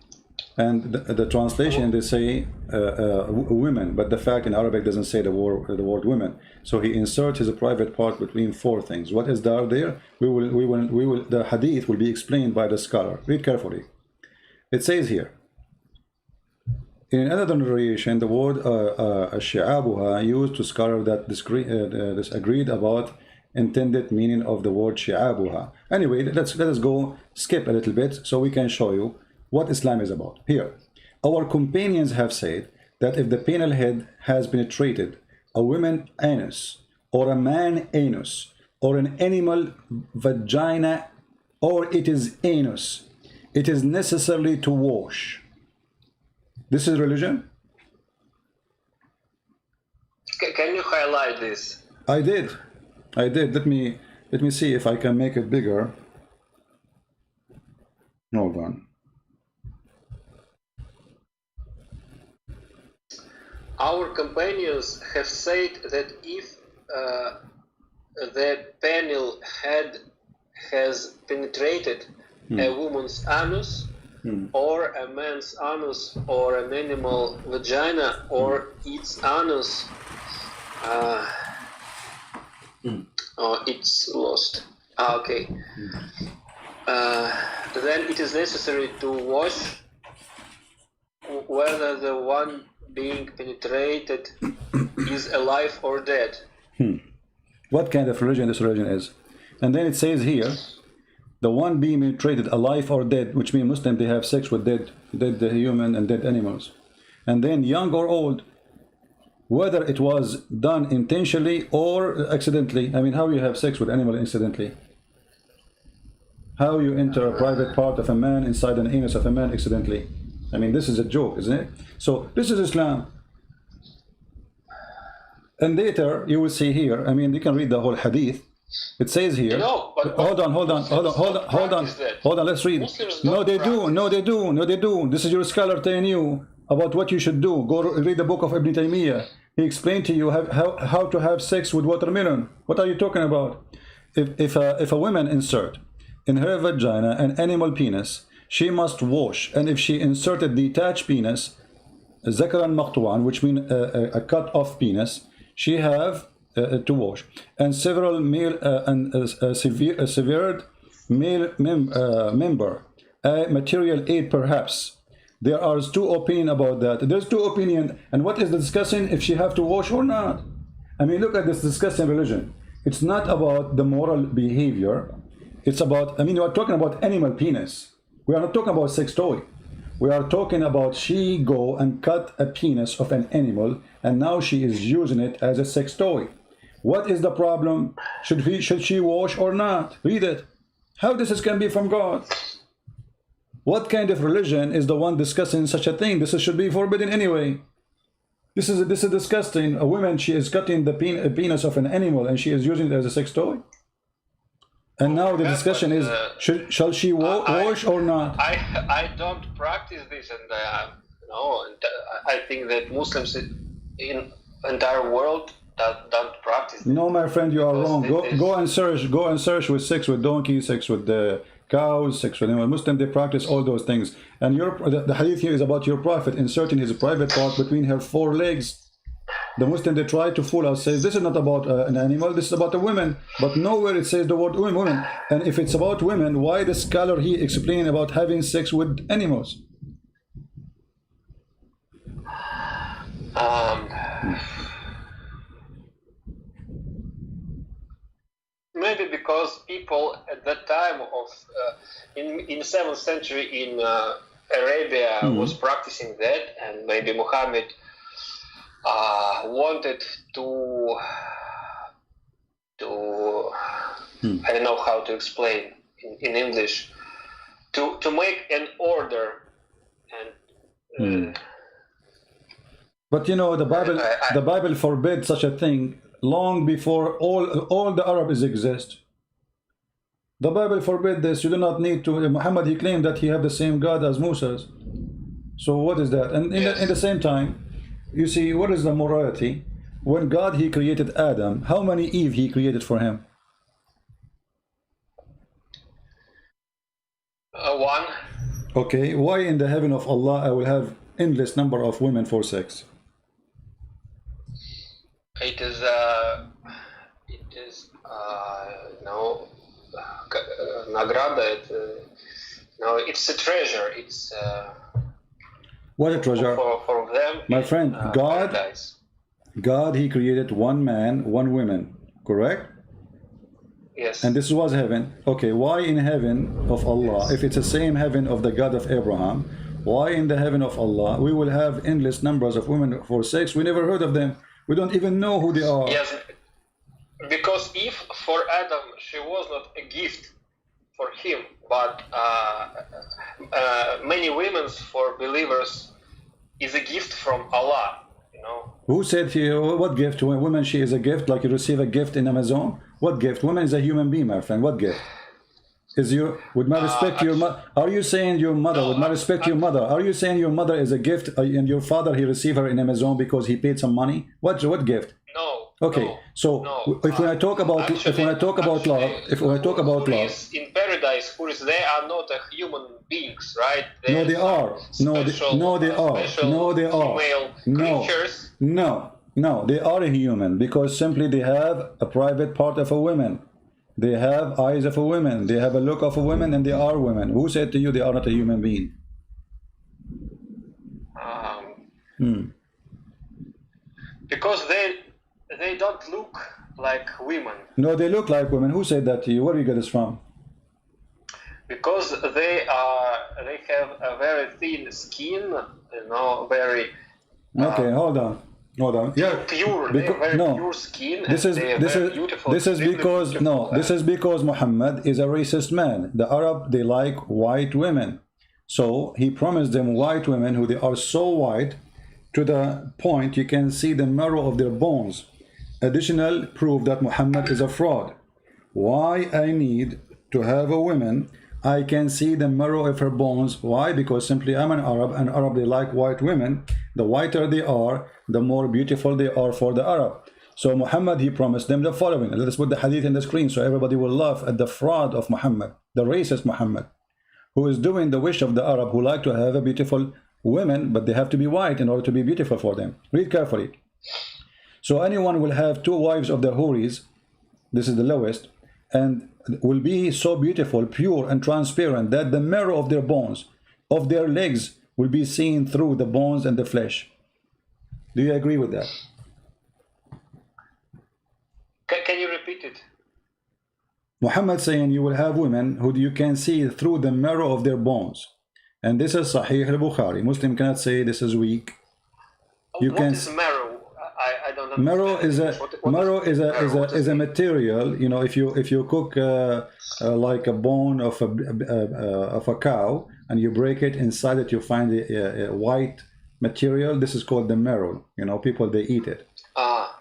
And the translation, they say women, but the fact in Arabic doesn't say the word women. So he inserts his private part between four things. What is there? We will. The Hadith will be explained by the scholar. Read carefully. It says here. In another narration, the word shi'abuha used to scholar that disagreed about intended meaning of the word shi'abuha. Anyway, let us go skip a little bit so we can show you what Islam is about. Here, our companions have said that if the penal head has penetrated a woman anus, or a man anus, or an animal vagina, or it is anus, it is necessary to wash. This is religion? Can you highlight this? I did. Let me see if I can make it bigger. Hold on. Our companions have said that if the penal head has penetrated a woman's anus, or a man's anus, or an animal vagina, or its anus, oh, it's lost. Okay. Then it is necessary to wash, whether the one being penetrated is alive or dead. What kind of religion this religion is? And then it says here, the one being penetrated, alive or dead, which means Muslims, they have sex with dead human and dead animals. And then young or old, whether it was done intentionally or accidentally. I mean, how you have sex with animal incidentally? How you enter a private part of a man inside an anus of a man accidentally? I mean, this is a joke, isn't it? So this is Islam. And later you will see here, I mean, you can read the whole hadith. It says here, no, but hold on, let's read. No, they do. This is your scholar telling you about what you should do. Go read the book of Ibn Taymiyyah. He explained to you how to have sex with watermelon. What are you talking about? If a woman insert in her vagina an animal penis, she must wash. And if she inserted detached penis, zakaran maqtu'an, which means a cut off penis, she have to wash. And several male severed male member, a material aid perhaps. There are two opinions about that. There's two opinions. And what is the discussion if she have to wash or not? I mean, look at this discussion religion. It's not about the moral behavior. It's about, I mean, we are talking about animal penis. We are not talking about sex toy. We are talking about she go and cut a penis of an animal, and now she is using it as a sex toy. What is the problem? Should she wash or not? Read it. How this can be from God? What kind of religion is the one discussing such a thing? This should be forbidden anyway. This is disgusting. A woman, she is cutting the penis of an animal and she is using it as a sex toy. And now the discussion is, shall she wash or not? I don't practice this, and I think that Muslims in entire world don't practice. No, my friend, you are wrong. Go and search with sex with donkeys, sex with the cows, sex with Muslim. They practice all those things. And the hadith here is about your prophet inserting his private part between her four legs. The Muslim, they try to fool us, says this is not about an animal, this is about a woman. But nowhere it says the word women. And if it's about women, why the scholar here explain about having sex with animals? Maybe because people at that time of in 7th century in Arabia was practicing that, and maybe Muhammad wanted to I don't know how to explain in English, to make an order, and but you know, the Bible forbids such a thing long before all the Arabs exist. The Bible forbid this. You do not need to. Muhammad, he claimed that he had the same God as Moses. So what is that? And in the same time, you see, what is the morality? When God, he created Adam, how many Eve he created for him? One. Okay, why in the heaven of Allah I will have endless number of women for sex? It is no nagrada. No, it's a treasure. It's what a treasure for them. My friend, Paradise. God, he created one man, one woman, correct? Yes. And this was heaven. Okay, why in heaven of Allah, if it's the same heaven of the God of Abraham, why in the heaven of Allah we will have endless numbers of women for sex? We never heard of them. We don't even know who they are. Yes, because if for Adam she was not a gift for him, but many women for believers is a gift from Allah. You know. Who said here, what gift? Women, she is a gift, like you receive a gift in Amazon? What gift? Woman is a human being, my friend. What gift? Is your, with my respect, your mother? Are you saying your mother? With my respect, your mother? Are you saying your mother is a gift, and your father he received her in Amazon because he paid some money? What gift? No. Okay, no, so no. if when I talk about love, if when I talk about love, in paradise, they are not human beings, right? No, they are. No, they are. No, they are. Creatures. No, they are human because simply they have a private part of a woman. They have eyes of a woman. They have a look of a woman, and they are women. Who said to you they are not a human being? Because they don't look like women. No, they look like women. Who said that to you? Where do you get this from? Because they have a very thin skin, you know, very. Okay, hold on. Yeah, pure. Pure skin. This is because Muhammad is a racist man. The Arab, they like white women, so he promised them white women who they are so white to the point you can see the marrow of their bones. Additional proof that Muhammad is a fraud. Why I need to have a woman? I can see the marrow of her bones. Why? Because simply I'm an Arab, and Arab, they like white women. The whiter they are, the more beautiful they are for the Arab. So Muhammad, he promised them the following. Let us put the hadith in the screen so everybody will laugh at the fraud of Muhammad, the racist Muhammad, who is doing the wish of the Arab who like to have a beautiful women, but they have to be white in order to be beautiful for them. Read carefully. So anyone will have two wives of the Houris, this is the lowest, and will be so beautiful, pure and transparent that the marrow of their bones, of their legs, will be seen through the bones and the flesh. Do you agree with that? Can you repeat it? Muhammad saying you will have women who you can see through the marrow of their bones. And this is Sahih al-Bukhari. Muslim cannot say this is weak. You what is marrow? I don't know. Marrow is a material. You know, if you cook like a bone of a cow and you break it, inside it you find a white material. This is called the marrow. You know, people they eat it.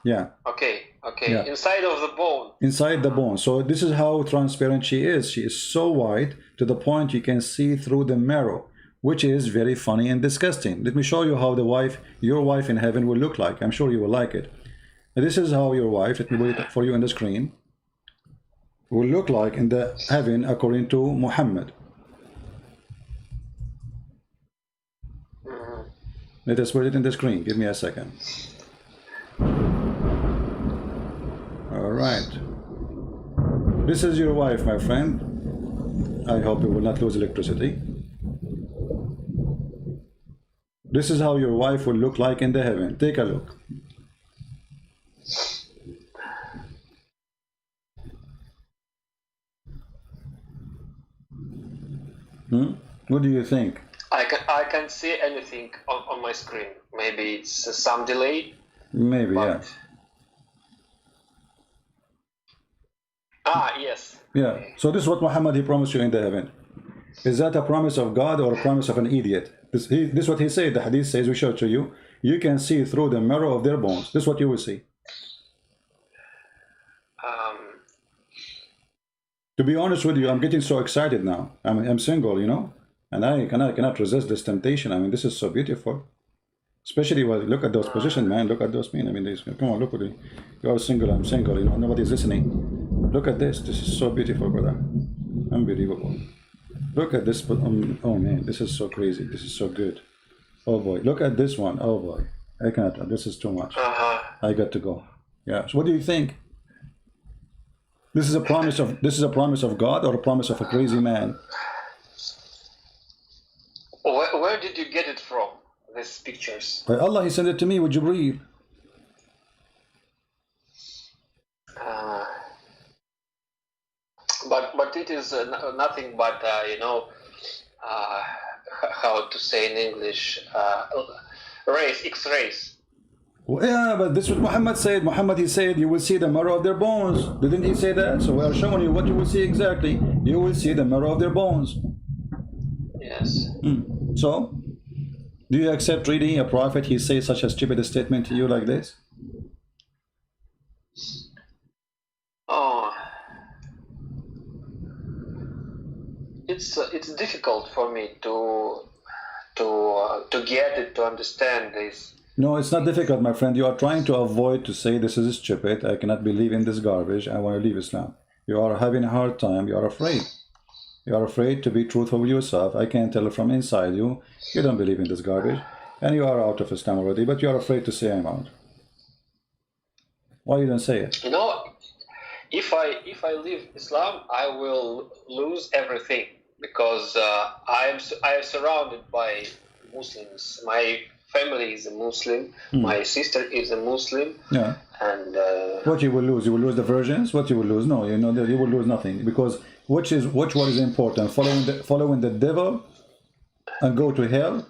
Yeah. Okay. Yeah. Inside of the bone. Inside the bone. So this is how transparent she is. She is so white to the point you can see through the marrow, which is very funny and disgusting. Let me show you how your wife in heaven will look like. I'm sure you will like it. This is how your wife, let me put it for you on the screen, will look like in the heaven according to Muhammad. Let us put it in the screen. Give me a second. All right. This is your wife, my friend. I hope you will not lose electricity. This is how your wife will look like in the heaven. Take a look. What do you think? I can see anything on my screen. Maybe it's some delay. Maybe, yeah. Yes. Yeah. So this is what Muhammad, he promised you in the heaven. Is that a promise of God or a promise of an idiot? This is what he said. The hadith says, we show it to you. You can see through the marrow of their bones. This is what you will see. To be honest with you, I'm getting so excited now. I'm single, you know, and I cannot resist this temptation. I mean, this is so beautiful. Especially when look at those positions, man. Look at those men. I mean, come on, look at it. You are single. I'm single. You know, nobody's listening. Look at this. This is so beautiful, brother. Unbelievable. Look at this. Oh man, this is so crazy. This is so good. Oh boy, look at this one. Oh boy, I cannot. This is too much. I got to go. Yeah. So what do you think? This is a promise of God or a promise of a crazy man? Where did you get it from? These pictures? By Allah, He sent it to me with Jibreel. But it is nothing but you know, how to say in English, X-rays. Well, yeah, but this is what Muhammad said. Muhammad, he said, you will see the marrow of their bones. Didn't he say that? So we are showing you what you will see exactly. You will see the marrow of their bones. Yes. So, do you accept reading a prophet? He says such a stupid statement to you like this? Oh, it's difficult for me to get it, to understand this. No, it's not difficult, my friend. You are trying to avoid to say this is stupid. I cannot believe in this garbage. I want to leave Islam. You are having a hard time. You are afraid. You are afraid to be truthful with yourself. I can tell from inside you, you don't believe in this garbage. And you are out of Islam already, but you are afraid to say I'm out. Why you don't say it? You know, if I leave Islam, I will lose everything because I am surrounded by Muslims. My family is a Muslim. My sister is a Muslim. Yeah. And what you will lose? You will lose the virgins. What you will lose? No, you know you will lose nothing because which one is important? Following the devil and go to hell,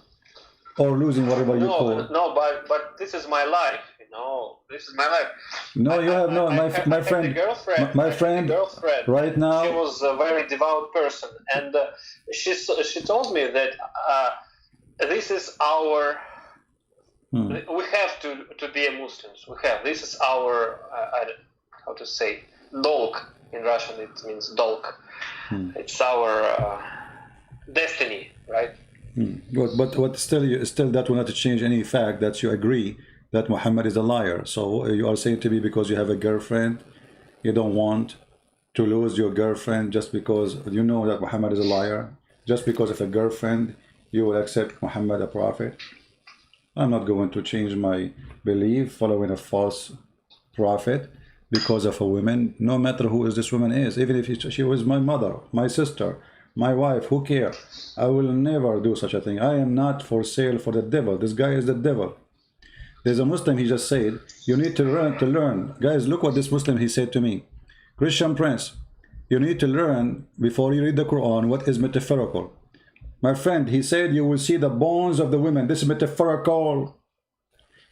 or losing whatever you call. No, but this is my life. You know, this is my life. No, you have no. My friend, my friend, right now. She was a very devout person, and she told me that this is our. We have to be a Muslims. We have. This is our how to say dolg in Russian. It means dolg. It's our destiny, right? Good, but still that will not change any fact that you agree that Muhammad is a liar. So you are saying to me because you have a girlfriend, you don't want to lose your girlfriend just because you know that Muhammad is a liar. Just because of a girlfriend, you will accept Muhammad a prophet. I'm not going to change my belief following a false prophet because of a woman, no matter who this woman is. Even if she was my mother, my sister, my wife, who cares? I will never do such a thing. I am not for sale for the devil. This guy is the devil. There's a Muslim, he just said, you need to learn. Guys, look what this Muslim, he said to me. Christian Prince, you need to learn before you read the Quran what is metaphorical. My friend, he said you will see the bones of the women. This is metaphorical.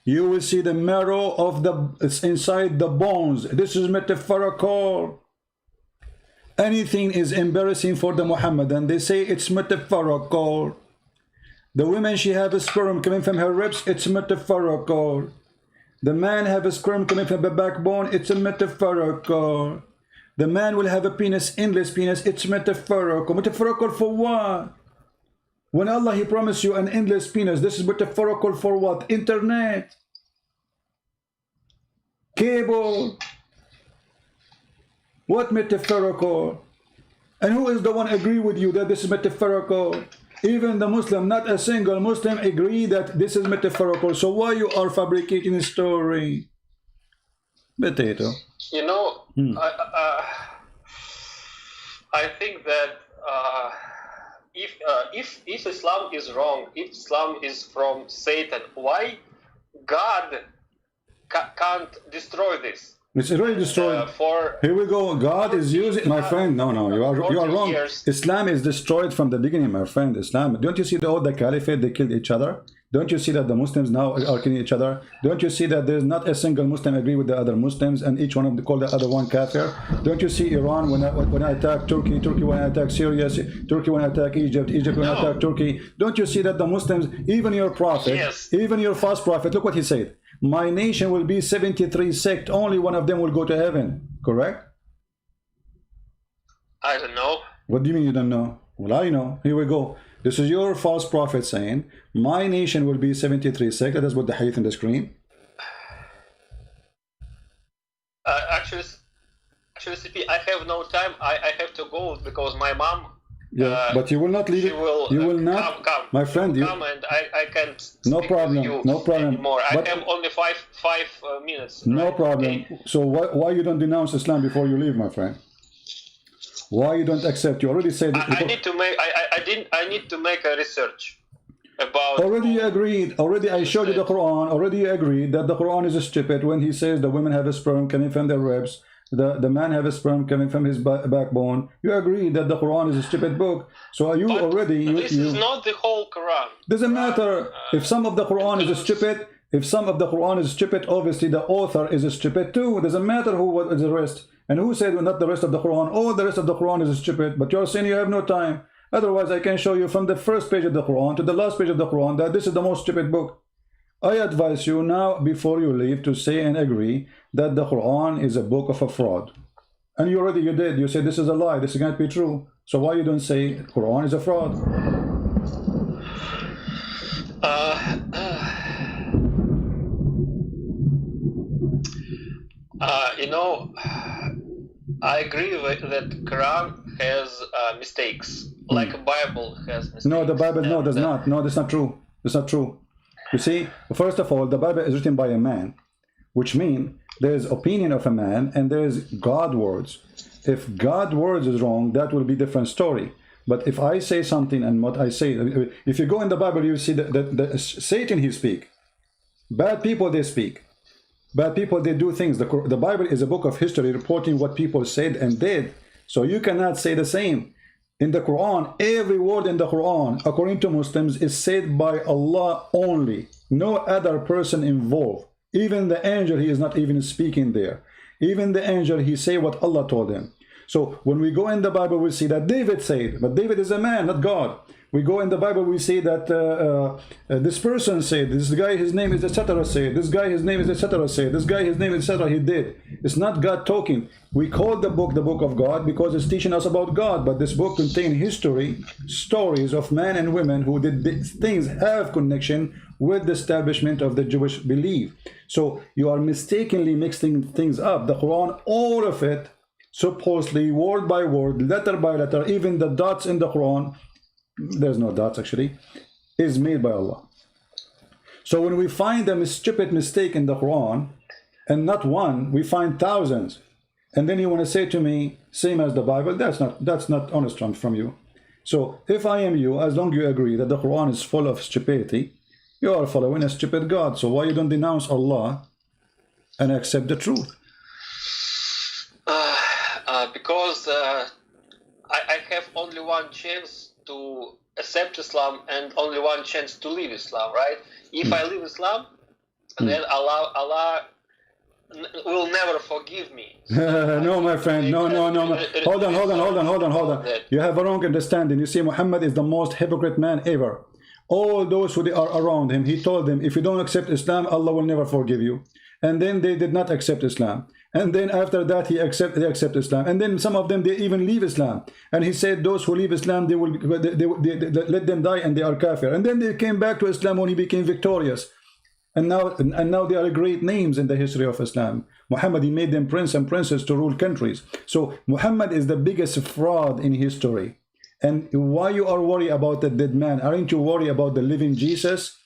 You will see the marrow of it's inside the bones. This is metaphorical. Anything is embarrassing for the Muhammadan. They say it's metaphorical. The woman, she have a sperm coming from her ribs. It's metaphorical. The man have a sperm coming from the backbone. It's a metaphorical. The man will have a penis, endless penis. It's metaphorical. Metaphorical for what? When Allah, He promised you an endless penis, this is metaphorical for what? Internet. Cable. What metaphorical? And who is the one agree with you that this is metaphorical? Even the Muslim, not a single Muslim agree that this is metaphorical. So why you are fabricating a story? Potato. You know, I think that if Islam is wrong, if Islam is from Satan, why God can't destroy this? It's already destroyed. Here we go. God is using, my friend. No, you are wrong. Islam is destroyed from the beginning, my friend. Islam. Don't you see all the caliphate? They killed each other. Don't you see that the Muslims now are killing each other? Don't you see that there's not a single Muslim agree with the other Muslims, and each one of them call the other one kafir? Don't you see Iran when I attack Turkey, Turkey when I attack Syria, Turkey when I attack Egypt, Egypt when I attack Turkey? Don't you see that the Muslims, even your prophet, even your false prophet, look what he said. My nation will be 73 sects, only one of them will go to heaven. Correct? I don't know. What do you mean you don't know? Well, I know. Here we go. This is your false prophet saying, my nation will be 73 sects. That's what the hadith on the screen. Actually, CP, I have no time. I have to go because my mom. Yeah, but you will not leave it. You will not, come, my friend. Come and I can't. No speak problem. With you no problem. Anymore. But, I have only five minutes. No right? problem. Okay. So why you don't denounce Islam before you leave, my friend? Why you don't accept? You already said. I need to make. I need to make a research about. Already you agreed. Already I showed you the Quran. Already you agreed that the Quran is stupid when he says the women have a sperm coming from their ribs. The man have a sperm coming from his backbone. You agree that the Quran is a stupid book. So are you but already? This is not the whole Quran. Doesn't matter if some of the Quran is stupid. If some of the Quran is stupid, obviously the author is stupid too. It doesn't matter what is the rest. And who said not the rest of the Quran? All the rest of the Quran is stupid. But you're saying you have no time. Otherwise, I can show you from the first page of the Quran to the last page of the Quran that this is the most stupid book. I advise you now, before you leave, to say and agree that the Quran is a book of a fraud. And you did. You said this is a lie. This can't be true. So why you don't say Quran is a fraud? You know, I agree that Quran has mistakes, like a Bible has mistakes. No, the Bible, no, does not. No, that's not true. That's not true. You see, first of all, the Bible is written by a man, which means there is opinion of a man and there is God words. If God words is wrong, that will be a different story. But if I say something and what I say, if you go in the Bible, you see that Satan, he speak. Bad people, they speak. Bad people, they do things. The Bible is a book of history reporting what people said and did. So you cannot say the same. In the Quran, every word in the Quran, according to Muslims, is said by Allah only. No other person involved. Even the angel, he is not even speaking there. Even the angel, he say what Allah told him. So when we go in the Bible, we see that David said, but David is a man, not God. We go in the Bible, we see that this person said, this guy, his name is etc. said, this guy, his name is etc. said, this guy, his name is etc. he did. It's not God talking. We call the book of God because it's teaching us about God, but this book contains history, stories of men and women who did things have connection with the establishment of the Jewish belief. So you are mistakenly mixing things up. The Quran, all of it, supposedly word by word, letter by letter, even the dots in the Quran, there's no dots actually, is made by Allah. So when we find a stupid mistake in the Quran, and not one, we find thousands, and then you want to say to me, same as the Bible, that's not honest from you. So if I am you, as long as you agree that the Quran is full of stupidity, you are following a stupid God. So why you don't denounce Allah and accept the truth? Because I have only one chance to accept Islam and only one chance to leave Islam, right? If I leave Islam, then Allah will never forgive me. No, my friend, no. Hold on. You have a wrong understanding. You see, Muhammad is the most hypocrite man ever. All those who are around him, he told them, if you don't accept Islam, Allah will never forgive you. And then they did not accept Islam. And then after that, they accept Islam. And then some of them, they even leave Islam. And he said, those who leave Islam, they let them die and they are kafir. And then they came back to Islam when he became victorious. And now they are great names in the history of Islam. Muhammad, he made them prince and princess to rule countries. So Muhammad is the biggest fraud in history. And why you are worried about the dead man? Aren't you worried about the living Jesus?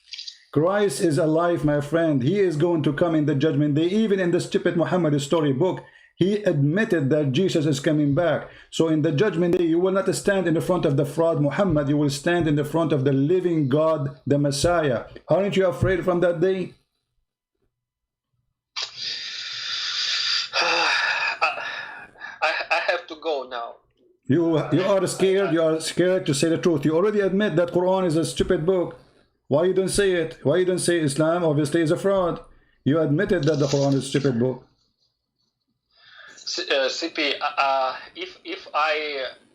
Christ is alive, my friend. He is going to come in the judgment day. Even in the stupid Muhammad storybook, he admitted that Jesus is coming back. So in the judgment day, you will not stand in the front of the fraud Muhammad. You will stand in the front of the living God, the Messiah. Aren't you afraid from that day? I have to go now. You are scared. You are scared to say the truth. You already admit that Quran is a stupid book. Why you don't say it? Why you don't say Islam obviously is a fraud? You admitted that the Quran is a stupid book. CP,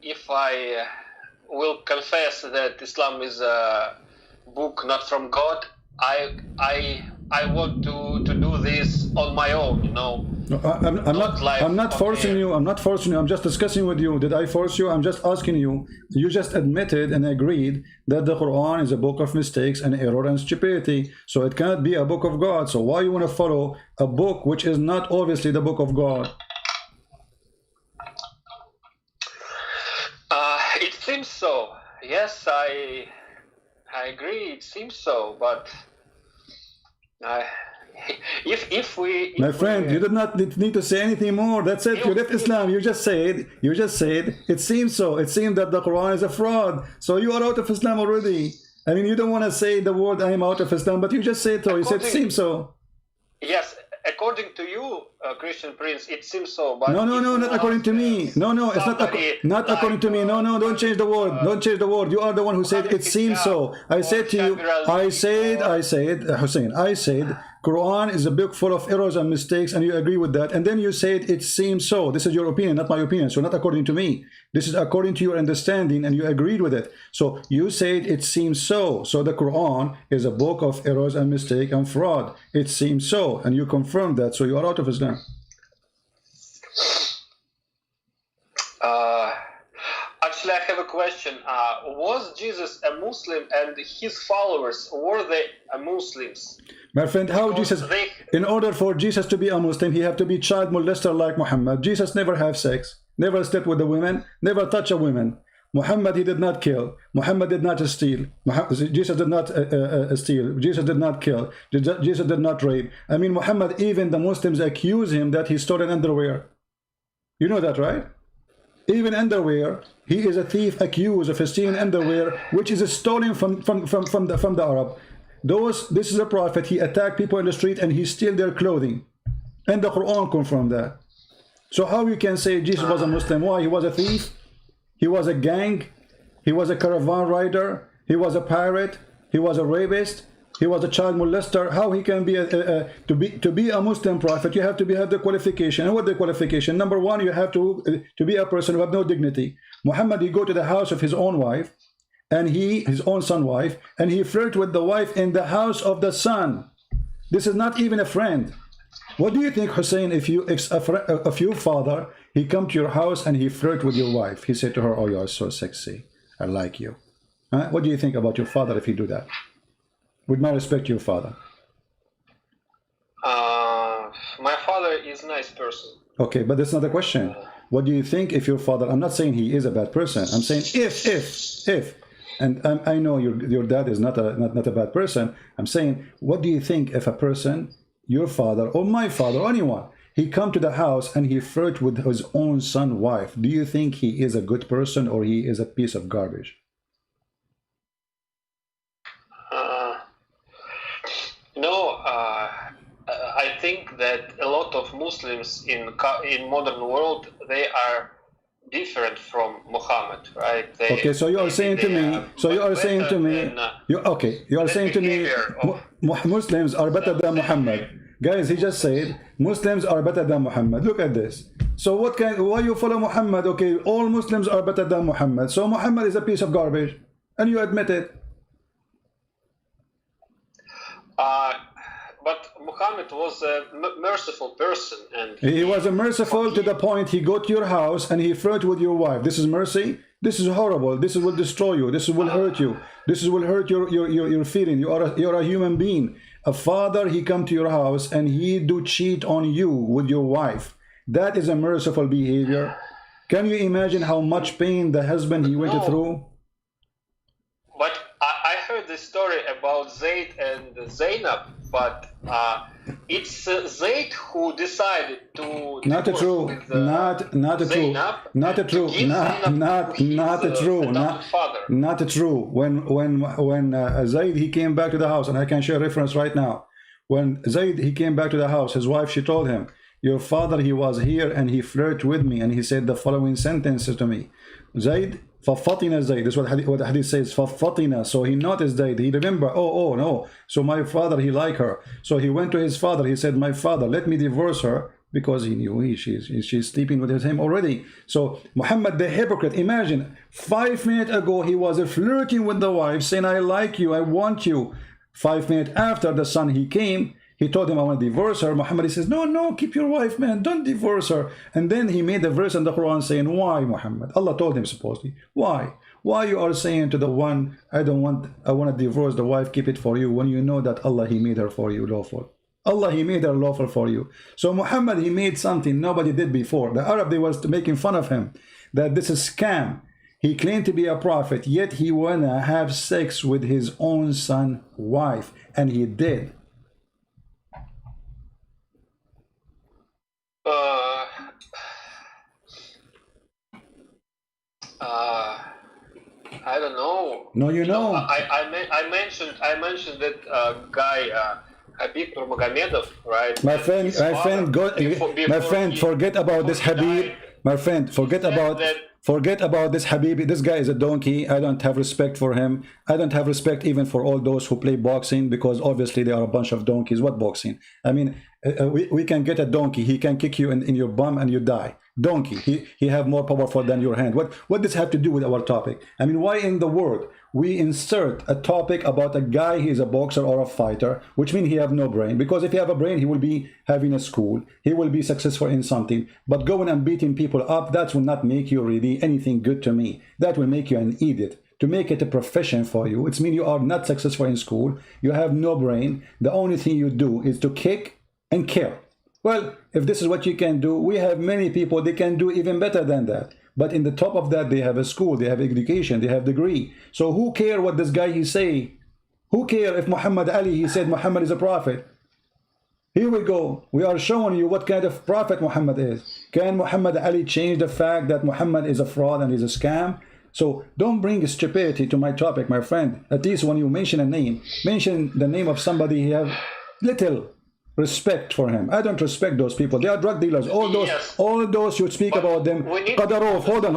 if I will confess that Islam is a book not from God, I want to do this on my own, you know. No, I'm not forcing you. I'm not forcing you. I'm just discussing with you. Did I force you? I'm just asking you. You just admitted and agreed that the Quran is a book of mistakes and error and stupidity. So it cannot be a book of God. So why you want to follow a book which is not obviously the book of God? It seems so. Yes, I agree. It seems so, but if we, my friend, you did not need to say anything more. That's it. You left Islam. You just said. It seems so. It seems that the Quran is a fraud. So you are out of Islam already. I mean, you don't want to say the word "I am out of Islam," but you just said so. You said it seems so. Yes, according to you, Christian Prince, it seems so. But no, not according to me. No, it's not according to me. No, don't change the word. Don't change the word. You are the one who said it seems so. I said to you, I said, Hussein, I said, Quran is a book full of errors and mistakes, and you agree with that. And then you said it seems so. This is your opinion, not my opinion. So not according to me. This is according to your understanding, and you agreed with it. So you said it seems so. So the Quran is a book of errors and mistake and fraud. It seems so, and you confirmed that. So you are out of Islam. Actually, I have a question. Was Jesus a Muslim, and his followers, were they Muslims? My friend, how Jesus, in order for Jesus to be a Muslim, he have to be child molester like Muhammad. Jesus never have sex, never slept with a woman, never touch a woman. Muhammad, he did not kill. Muhammad did not steal. Jesus did not steal. Jesus did not kill. Jesus did not rape. I mean, Muhammad, even the Muslims accuse him that he stole an underwear. You know that, right? Even underwear, he is a thief accused of stealing underwear, which is stolen from the Arab. This is a prophet. He attacked people in the street and he steal their clothing, and the Quran confirmed that. So how you can say Jesus was a Muslim? Why? He was a thief, he was a gang, he was a caravan rider, he was a pirate, he was a rapist, he was a child molester. How he can be to be a Muslim prophet? You have to have the qualification. And what the qualification? Number one, you have to be a person who have no dignity. Muhammad, he go to the house of his own wife, and his own son wife, and he flirt with the wife in the house of the son. This is not even a friend. What do you think, Hussein, if your father, he come to your house and he flirt with your wife? He said to her, "Oh, you are so sexy. I like you." Huh? What do you think about your father if he do that? With my respect to your father. My father is a nice person. Okay, but that's not the question. What do you think if your father, I'm not saying he is a bad person. I'm saying if. And I know your dad is not a bad person. I'm saying, what do you think if a person, your father or my father or anyone, he come to the house and he flirt with his own son wife? Do you think he is a good person or he is a piece of garbage? No, I think that a lot of Muslims in modern world, they are different from Muhammad, right? Okay, so you are saying to me, Muslims are better than Muhammad. Guys, he just said Muslims are better than Muhammad. Look at this. So why you follow Muhammad? Okay, all Muslims are better than Muhammad. So Muhammad is a piece of garbage, and you admit it. But Muhammad was a merciful person, and he was a merciful to the point he go to your house and he flirted with your wife. This is mercy. This is horrible. This will destroy you. This will hurt you. This will hurt your feeling. You are a human being. a father, he come to your house and he do cheat on you with your wife. That is a merciful behavior. Can you imagine how much pain the husband he went through? But I heard the story about Zayd and Zainab, but it's Zayd who decided to not true, not true, not true, not true. When Zayd he came back to the house, and I can share reference right now. When Zayd he came back to the house, his wife, she told him, your father, he was here and he flirted with me and he said the following sentences to me. Zayd, فَفَطِنَ Zayd. This is what the hadith says, فَفَطِنَ. So he noticed Zayd. He remember, oh no. So my father, he like her. So he went to his father. He said, my father, let me divorce her, because he knew she's sleeping with him already. So Muhammad the hypocrite, imagine, 5 minutes ago he was flirting with the wife, saying, I like you, I want you. 5 minutes after the son he came, he told him, I want to divorce her. Muhammad, he says, no, keep your wife, man. Don't divorce her. And then he made a verse in the Quran saying, why, Muhammad? Allah told him supposedly, why? Why you are saying to the one, I want to divorce the wife, keep it for you, when you know that Allah, he made her for you lawful. Allah, he made her lawful for you. So Muhammad, he made something nobody did before. The Arab, they was making fun of him, that this is scam. He claimed to be a prophet, yet he wanna have sex with his own son, wife, and he did. I don't know. No, you know. I mentioned that guy Habib Nurmagomedov, right? My friend, forget about this Habib. My friend, forget about this Habib. This guy is a donkey. I don't have respect for him. I don't have respect even for all those who play boxing, because obviously they are a bunch of donkeys. What boxing? I mean, we can get a donkey. He can kick you in your bum and you die. Donkey. He have more powerful than your hand. What does have to do with our topic? I mean, why in the world we insert a topic about a guy, he is a boxer or a fighter, which means he have no brain? Because if he have a brain, he will be having a school, he will be successful in something. But going and beating people up, that will not make you really anything good to me. That will make you an idiot. To make it a profession for you, it means you are not successful in school, you have no brain, the only thing you do is to kick and kill. Well, if this is what you can do, we have many people, they can do even better than that. But in the top of that, they have a school, they have education, they have degree. So who care what this guy he say? Who care if Muhammad Ali, he said Muhammad is a prophet? Here we go. We are showing you what kind of prophet Muhammad is. Can Muhammad Ali change the fact that Muhammad is a fraud and is a scam? So don't bring stupidity to my topic, my friend. At least when you mention a name, mention the name of somebody you have little respect for him. I don't respect those people. They are drug dealers. All those you speak about them. Qadarov, hold on.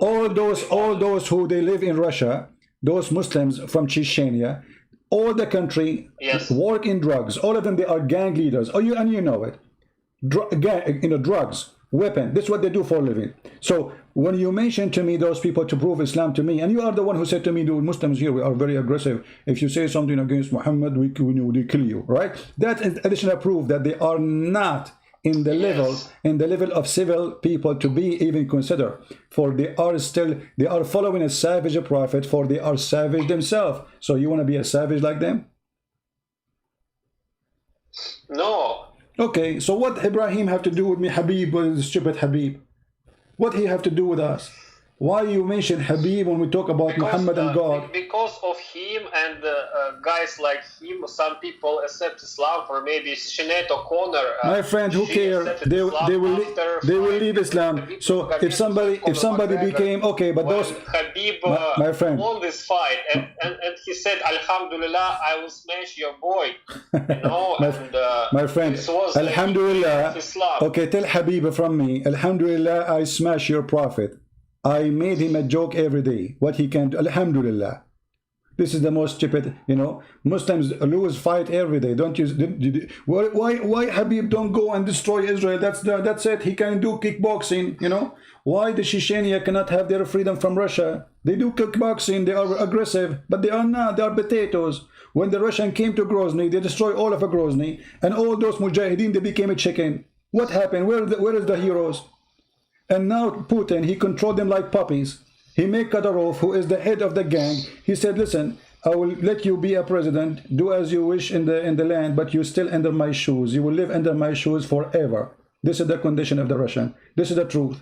All those who they live in Russia, those Muslims from Chechnya, all the country work in drugs. All of them, they are gang leaders. Oh, you know it. Drugs, weapon. This is what they do for a living. So when you mention to me those people to prove Islam to me, and you are the one who said to me, the Muslims here, we are very aggressive. If you say something against Muhammad, we kill you, right? That is additional proof that they are not in the level of civil people to be even considered. For they are following a savage prophet, for they are savage themselves. So you want to be a savage like them? No. Okay, so what Ibrahim have to do with me, Habib, with stupid Habib? What he have to do with us? Why you mention Habib when we talk about Muhammad and God? Because of him and guys like him, some people accept Islam for maybe Sinead O'Connor. My friend, who care? They will leave Islam. So if somebody became okay, but those Habib my friend won this fight, and he said, Alhamdulillah, I will smash your boy. You know, my friend, Alhamdulillah. Okay, tell Habib from me, Alhamdulillah, I smash your prophet. I made him a joke every day. What he can do, Alhamdulillah. This is the most stupid, Muslims lose fight every day. Don't you? Why Habib don't go and destroy Israel? That's it. He can do kickboxing. Why the Chechnya cannot have their freedom from Russia? They do kickboxing. They are aggressive, but they are not. They are potatoes. When the Russian came to Grozny, they destroyed all of Grozny, and all those mujahideen, they became a chicken. What happened? Where is the heroes? And now Putin, he controlled them like puppies. He made Kadyrov, who is the head of the gang, he said, listen, I will let you be a president, do as you wish in the land, but you still under my shoes. You will live under my shoes forever. This is the condition of the Russian. This is the truth.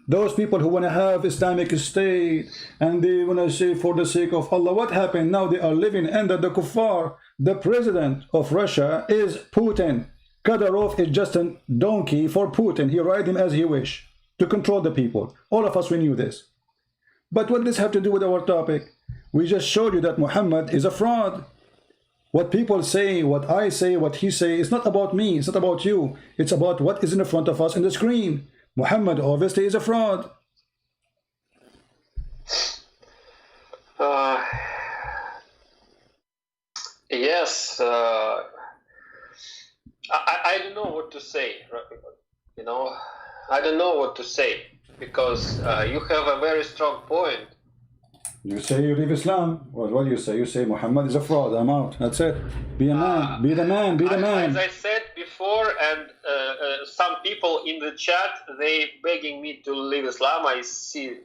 Those people who want to have Islamic State and they want to say for the sake of Allah, what happened? Now they are living under the kuffar. The president of Russia is Putin. Kadyrov is just a donkey for Putin. He ride him as he wish to control the people. All of us, we knew this. But what does this have to do with our topic? We just showed you that Muhammad is a fraud. What people say, what I say, what he say, it's not about me, it's not about you. It's about what is in front of us in the screen. Muhammad obviously is a fraud. Yes, I don't know what to say. You know, I don't know what to say because you have a very strong point. You say you leave Islam. What do you say? You say Muhammad is a fraud. I'm out. That's it. Be a man. Be the man. Be the man. As I said before, and some people in the chat, they begging me to leave Islam. I see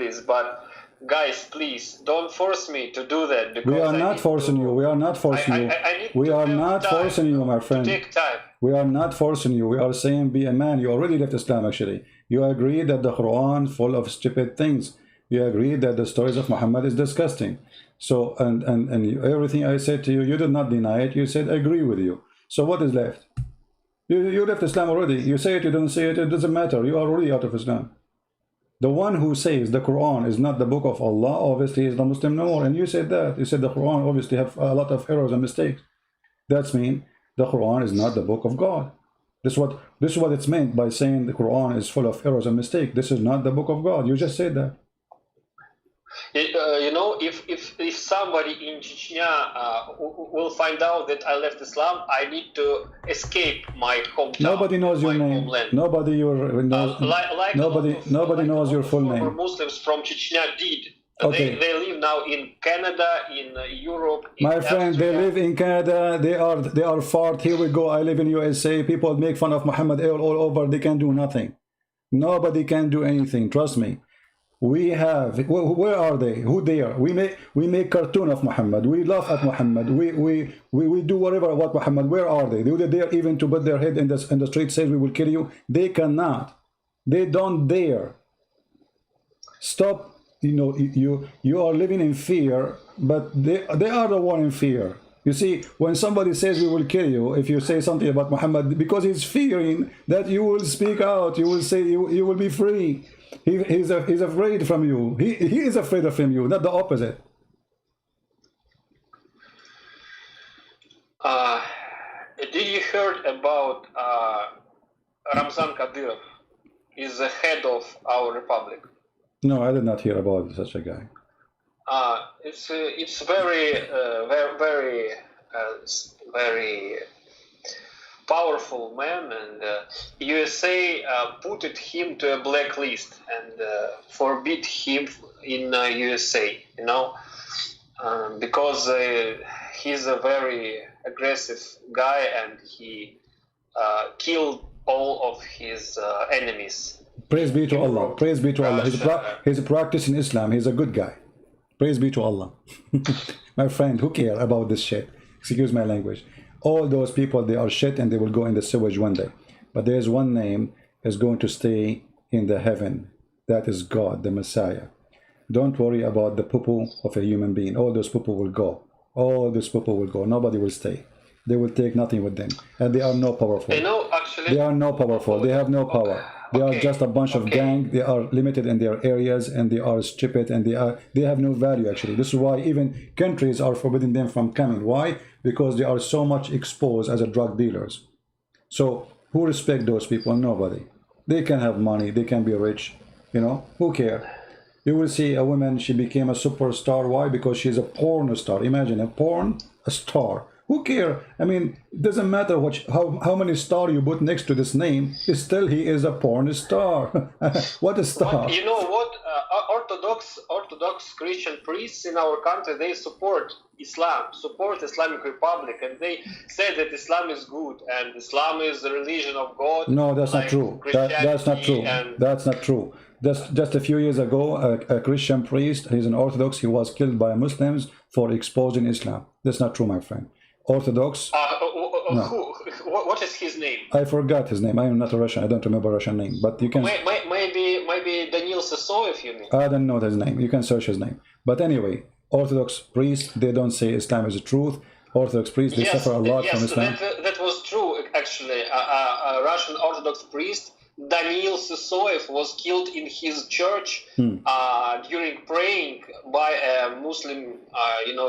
this, but guys, please don't force me to do that. Because we are not forcing you. We are not forcing you. We are not forcing you, my friend. Take time. We are not forcing you. We are saying be a man. You already left Islam. Actually, you agree that the Quran full of stupid things. You agree that the stories of Muhammad is disgusting. So, and everything I said to you, you did not deny it. You said, I agree with you. So what is left? You left Islam already. You say it, you don't say it, it doesn't matter. You are already out of Islam. The one who says the Quran is not the book of Allah, obviously is the Muslim no more. And you said that. You said the Quran obviously have a lot of errors and mistakes. That's mean the Quran is not the book of God. This is what it's meant by saying the Quran is full of errors and mistakes. This is not the book of God. You just said that. You know, if somebody in Chechnya will find out that I left Islam, I need to escape my hometown. Nobody knows your name. Homeland. Nobody knows your full name. Muslims from Chechnya did. Okay. They live now in Canada, in Europe. My friend, they live in Canada. They are far. Here we go. I live in USA. People make fun of Muhammad all over. They can do nothing. Nobody can do anything. Trust me. We have, where are they? Who they are? We make cartoon of Muhammad. We laugh at Muhammad. We do whatever about Muhammad. Where are they? They dare even to put their head in the street, says we will kill you. They cannot. They don't dare. Stop. You know, you are living in fear, but they are the one in fear. You see, when somebody says we will kill you, if you say something about Muhammad, because he's fearing that you will speak out, you will say you will be free. He's afraid from you. He is afraid from you, not the opposite. Did you heard about Ramzan Kadyrov? Is the head of our republic. No, I did not hear about such a guy. It's very powerful man, and USA put him to a blacklist and forbid him in USA. You know, because he's a very aggressive guy and he killed all of his enemies. Praise be to Allah. Praise be to Allah. He's practicing Islam. He's a good guy. Praise be to Allah. My friend, who care about this shit? Excuse my language. All those people, they are shit and they will go in the sewage one day. But there's one name is going to stay in the heaven. That is God, the Messiah. Don't worry about the poo-poo of a human being. All those poo-poo will go. All this poo-poo will go. Nobody will stay. They will take nothing with them. And they are no powerful. You know, actually, they are no powerful. They have no power. They are just a bunch of gang. They are limited in their areas and they are stupid and they have no value actually. This is why even countries are forbidding them from coming. Why? Because they are so much exposed as a drug dealers. So who respect those people? Nobody. They can have money. They can be rich. You know, who care? You will see a woman, she became a superstar. Why? Because she's a porn star. Imagine a star. Who care? I mean, it doesn't matter how many stars you put next to this name. Still, he is a porn star. What a star! You know what? Orthodox Christian priests in our country, they support Islam, support Islamic Republic, and they say that Islam is good and Islam is the religion of God. No, that's not true. That's not true. That's not true. Just a few years ago, a Christian priest, he's an Orthodox, he was killed by Muslims for exposing Islam. That's not true, my friend. Orthodox. No. What is his name? I forgot his name. I am not a Russian. I don't remember Russian name. But you can. Maybe Daniil Sisoyev, you mean? I don't know his name. You can search his name. But anyway, Orthodox priests, they don't say Islam is the truth. Orthodox priests, they suffer a lot from Islam. That was true, actually. A Russian Orthodox priest, Daniil Sisoyev, was killed in his church during praying by a Muslim,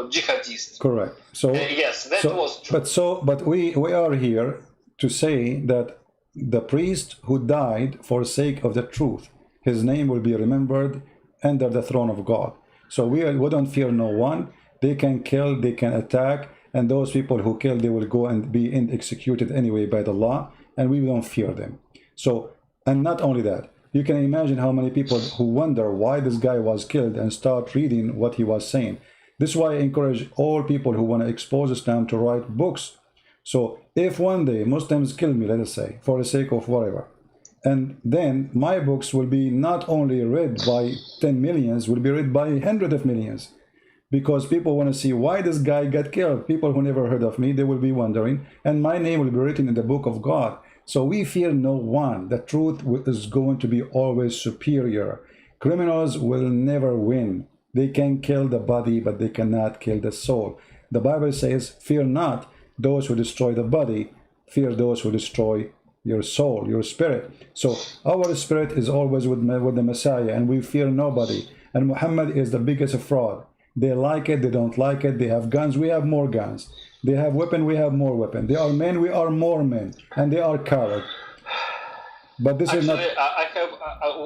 jihadist. Correct. So yes, that was true. But we are here to say that the priest who died for sake of the truth, his name will be remembered under the throne of God. So we don't fear no one. They can kill, they can attack, and those people who kill, they will go and be executed anyway by the law, and we don't fear them. So, and not only that, you can imagine how many people who wonder why this guy was killed and start reading what he was saying. This is why I encourage all people who want to expose Islam to write books. So if one day Muslims kill me, let us say, for the sake of whatever, and then my books will be not only read by 10 millions, will be read by hundreds of millions. Because people want to see why this guy got killed. People who never heard of me, they will be wondering, and my name will be written in the book of God. So we fear no one. The truth is going to be always superior. Criminals will never win. They can kill the body, but they cannot kill the soul. The Bible says, fear not those who destroy the body, fear those who destroy your soul, your spirit. So our spirit is always with the Messiah, and we fear nobody. And Muhammad is the biggest fraud. They like it, they don't like it. They have guns, we have more guns. They have weapon, we have more weapon. They are men, we are more men. And they are cowards. But this is not. I have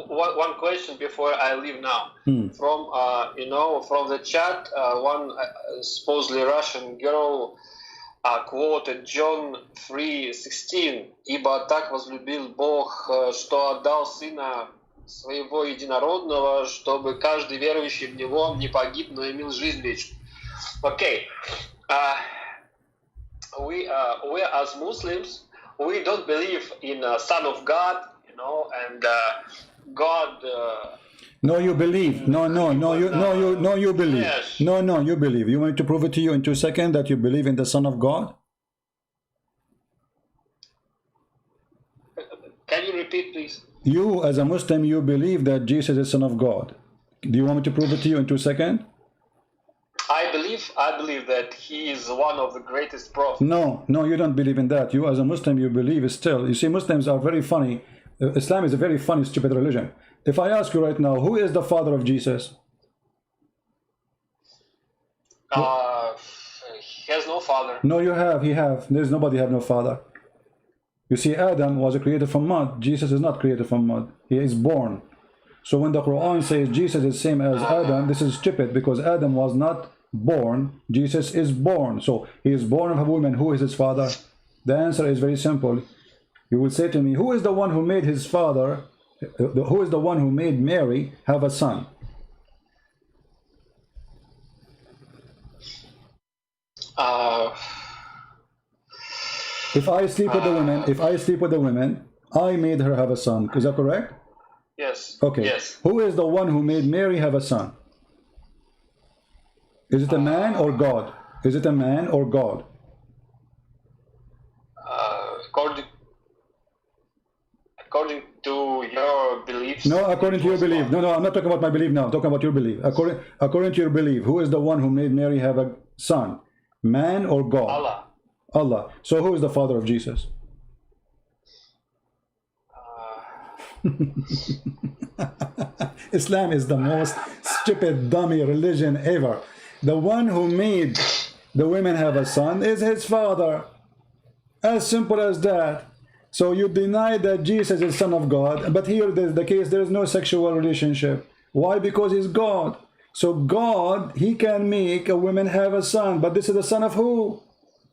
one question before I leave now. From the chat, one supposedly Russian girl quoted John 3:16, «Ибо так возлюбил Бог, что отдал Сына Своего Единородного, чтобы каждый верующий в Него не погиб, но имел жизнь вечную». Okay, we as Muslims, we don't believe in Son of God, and God. No, you believe. No, you believe. Yes. No, you believe. You want me to prove it to you in 2 seconds that you believe in the Son of God? Can you repeat, please? You, as a Muslim, you believe that Jesus is Son of God. Do you want me to prove it to you in 2 seconds? I believe that he is one of the greatest prophets. No, you don't believe in that. You, as a Muslim, you believe still. You see, Muslims are very funny. Islam is a very funny, stupid religion. If I ask you right now, who is the father of Jesus? He has no father. No, you have. He have. There's nobody have no father. You see, Adam was created from mud. Jesus is not created from mud. He is born. So when the Quran says Jesus is same as Adam, this is stupid, because Adam was not born. Jesus is born. So he is born of a woman. Who is his father? The answer is very simple. You will say to me, who is the one who made his father, who is the one who made Mary have a son? If I sleep with the women, I made her have a son. Is that correct? Yes. Okay. Yes. Who is the one who made Mary have a son? Is it a man or God? Is it a man or God? According to your beliefs. No, according to your belief. No, I'm not talking about my belief now. I'm talking about your belief. According to your belief, who is the one who made Mary have a son? Man or God? Allah. Allah. So who is the father of Jesus? Islam is the most stupid, dummy religion ever. The one who made the women have a son is his father. As simple as that. So you deny that Jesus is Son of God, but here there's the case, there is no sexual relationship. Why? Because he's God. So God, he can make a woman have a son, but this is the son of who?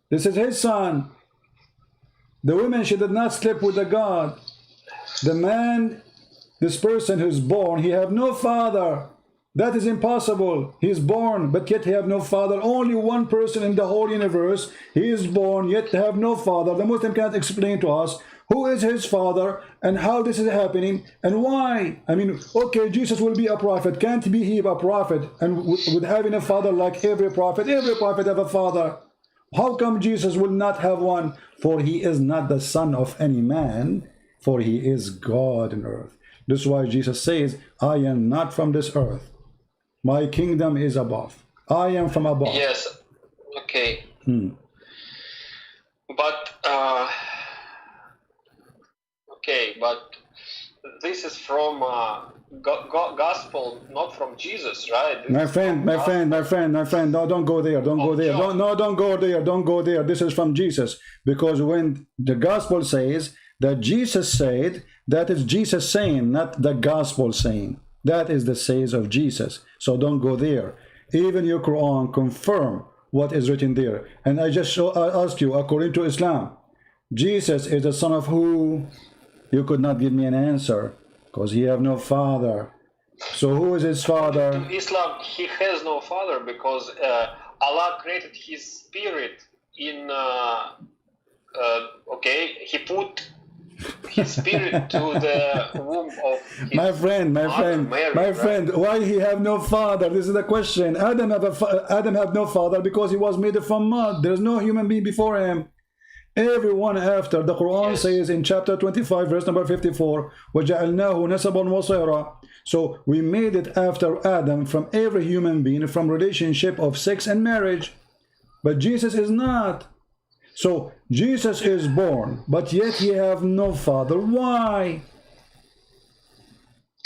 This is his son. The woman, she did not sleep with the God. The man, this person who's born, he have no father. That is impossible. He is born, but yet he have no father. Only one person in the whole universe, he is born, yet have no father. The Muslim cannot explain to us who is his father, and how this is happening, and why. I mean, okay, Jesus will be a prophet. Can't be he a prophet and with having a father like every prophet? Every prophet have a father. How come Jesus will not have one? For he is not the son of any man, for he is God on earth. This is why Jesus says, I am not from this earth. My kingdom is above. I am from above. Yes. Okay. But okay, but this is from gospel, not from Jesus, right? This my friend, no, don't go there, don't go there. Don't go there, don't go there. This is from Jesus. Because when the gospel says that Jesus said, that is Jesus saying, not the gospel saying. That is the says of Jesus. So don't go there. Even your Quran confirm what is written there. And I just ask you, according to Islam, Jesus is the son of who? You could not give me an answer because he have no father. So who is his father? In Islam, he has no father because Allah created his spirit in okay, he put his spirit to the womb of his my friend, Mary, friend, why he have no father? This is the question. Adam have no father because he was made from mud. There's no human being before him. Everyone after. The Quran says in chapter 25 verse number 54, وَجَعَلْنَاهُ نَسَبًا وَصِيرًا. So we made it after Adam from every human being, from relationship of sex and marriage. But Jesus is not. So Jesus is born, but yet he have no father. Why?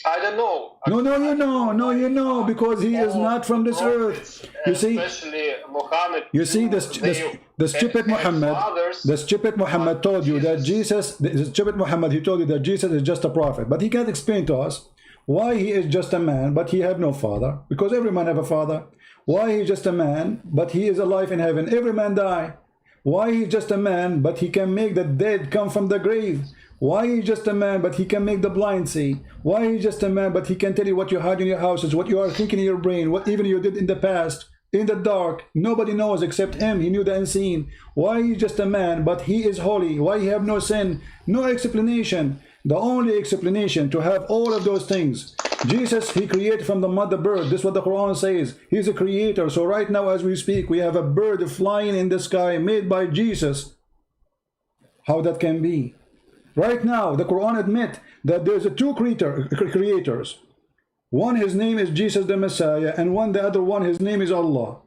I don't know. No, you know, because he is not from this earth. You see, especially Muhammad. You see, the stupid Muhammad told you that Jesus, the stupid Muhammad, he told you that Jesus is just a prophet, but he can't explain to us why he is just a man, but he have no father, because every man have a father. Why he just a man, but he is alive in heaven. Every man die. Why he just a man, but he can make the dead come from the grave. Why he just a man, but he can make the blind see. Why he just a man, but he can tell you what you had in your houses, what you are thinking in your brain, what even you did in the past, in the dark. Nobody knows except him. He knew the unseen. Why he just a man, but he is holy. Why he have no sin? No explanation. The only explanation to have all of those things. Jesus, he created from the mother bird. This is what the Quran says. He's a creator. So right now as we speak, we have a bird flying in the sky made by Jesus. How that can be? Right now, the Quran admit that there's two creators. One, his name is Jesus the Messiah, and the other one, his name is Allah.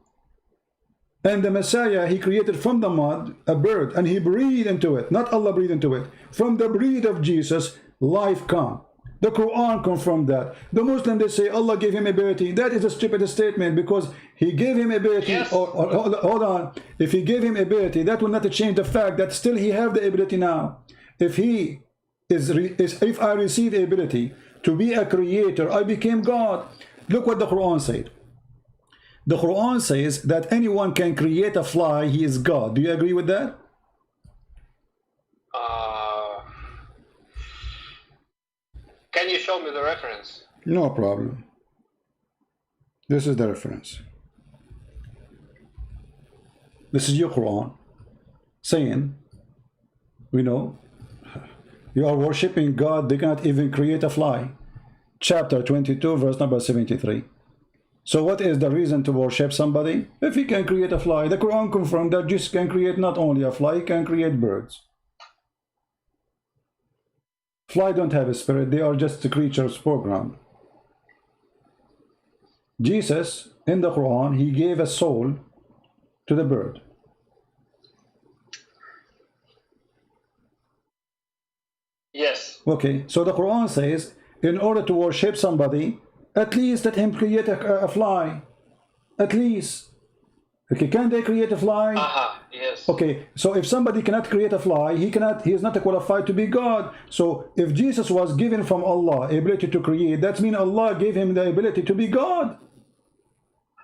And the Messiah, he created from the mud a bird, and he breathed into it. Not Allah breathed into it. From the breath of Jesus, life come. The Quran confirmed that. The Muslim, they say Allah gave him ability. That is a stupid statement, because he gave him ability. Yes. Hold on. If he gave him ability, that will not change the fact that still he have the ability now. If if I receive the ability to be a creator, I became God. Look what the Quran said. The Quran says that anyone can create a fly, he is God. Do you agree with that? Can you show me the reference? No problem. This is the reference. This is your Quran saying, you are worshipping God, they cannot even create a fly. Chapter 22, verse number 73. So what is the reason to worship somebody? If he can create a fly. The Quran confirmed that Jesus can create not only a fly, he can create birds. Fly don't have a spirit, they are just the creatures programmed. Jesus, in the Quran, he gave a soul to the bird. Yes. Okay, so the Quran says, in order to worship somebody, at least let him create a fly. At least. Okay, can they create a fly? Yes. Okay, so if somebody cannot create a fly, he is not qualified to be God. So if Jesus was given from Allah ability to create, that means Allah gave him the ability to be God.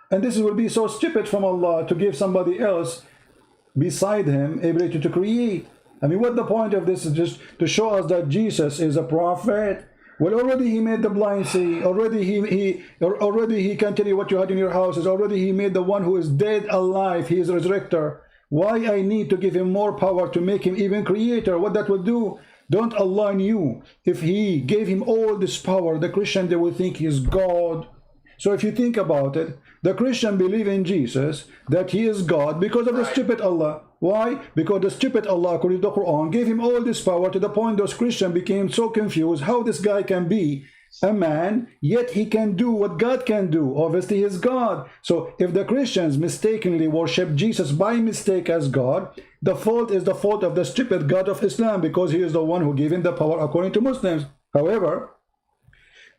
And this will be so stupid from Allah to give somebody else beside him ability to create. I mean, what the point of this is just to show us that Jesus is a prophet. Well, already he made the blind see. Already he can tell you what you had in your houses. Already he made the one who is dead alive. He is a resurrector. Why I need to give him more power to make him even creator? What that will do? Don't Allah knew if he gave him all this power, the Christian, they will think he is God. So if you think about it, the Christian believe in Jesus, that he is God, because of the stupid Allah. Why? Because the stupid Allah, according to the Quran, gave him all this power, to the point those Christians became so confused how this guy can be a man, yet he can do what God can do. Obviously he is God. So if the Christians mistakenly worship Jesus by mistake as God, the fault is the fault of the stupid God of Islam, because he is the one who gave him the power according to Muslims. However,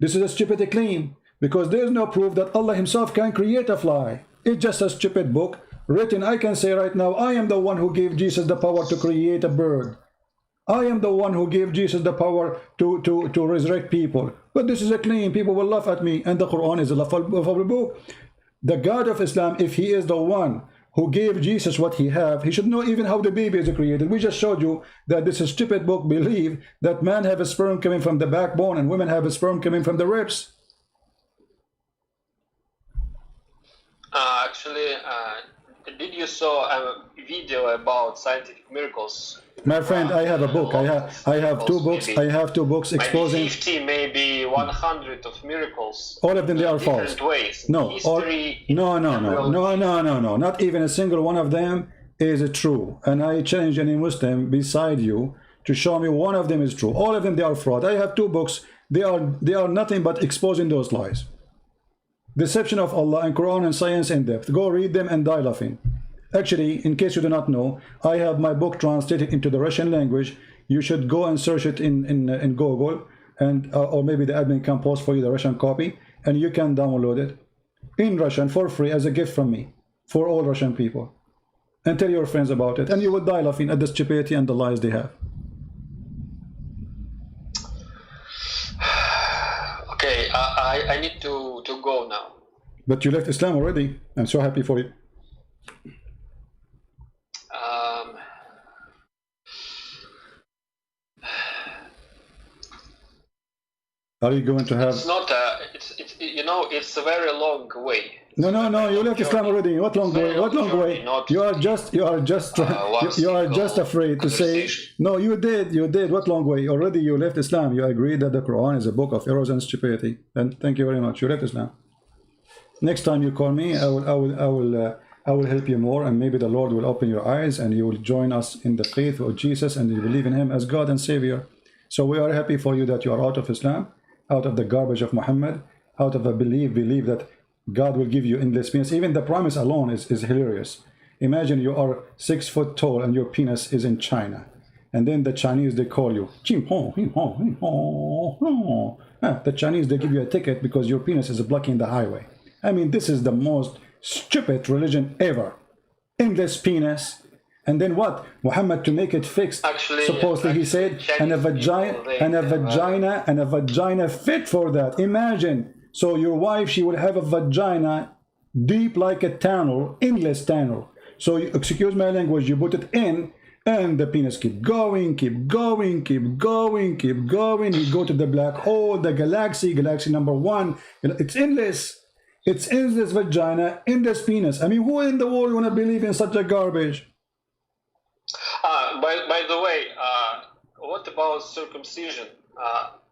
this is a stupid claim, because there is no proof that Allah himself can create a fly. It's just a stupid book written. I can say right now, I am the one who gave Jesus the power to create a bird. I am the one who gave Jesus the power to resurrect people. But this is a claim. People will laugh at me, and the Quran is a laughable book. The God of Islam, if he is the one who gave Jesus what he have, he should know even how the baby is created. We just showed you that this stupid book believe that men have a sperm coming from the backbone and women have a sperm coming from the ribs. Actually, did you saw a video about scientific miracles? My friend, I have a book. I have two books. I have two books exposing 50, maybe 100 of miracles. All of them, they are false. Ways. No, History, no. Not even a single one of them is true. And I challenge any Muslim beside you to show me one of them is true. All of them, they are fraud. I have two books. They are nothing but exposing those lies. Deception of Allah and Quran and Science in Depth. Go read them and die laughing. Actually, in case you do not know, I have my book translated into the Russian language. You should go and search it in Google, and or maybe the admin can post for you the Russian copy, and you can download it in Russian for free as a gift from me for all Russian people. And tell your friends about it, and you will die laughing at the stupidity and the lies they have. Okay, I need to go now. But you left Islam already. I'm so happy for you. Are you going to have? It's not it's you know, it's a very long way. No, you left Islam already. What long way? What long way? You are just afraid to say. No, you did. What long way? Already you left Islam. You agreed that the Quran is a book of errors and stupidity. And thank you very much. You left Islam. Next time you call me, I will help you more, and maybe the Lord will open your eyes, and you will join us in the faith of Jesus, and you believe in Him as God and Savior. So we are happy for you that you are out of Islam, out of the garbage of Muhammad, out of a belief that God will give you endless penis. Even the promise alone is hilarious. Imagine you are 6 foot tall and your penis is in China, and then the Chinese, they call you the Chinese, they give you a ticket because your penis is blocking the highway. I mean, this is the most stupid religion ever. Endless penis. And then what? Muhammad, to make it fixed, actually, supposedly he said, and a vagina fit for that. Imagine. So your wife, she will have a vagina deep like a tunnel, endless tunnel. So you, excuse my language, you put it in, and the penis keep going. He go to the black hole, the galaxy number 1. It's endless. It's endless vagina, endless penis. I mean, who in the world want to believe in such a garbage? By the way, what about circumcision?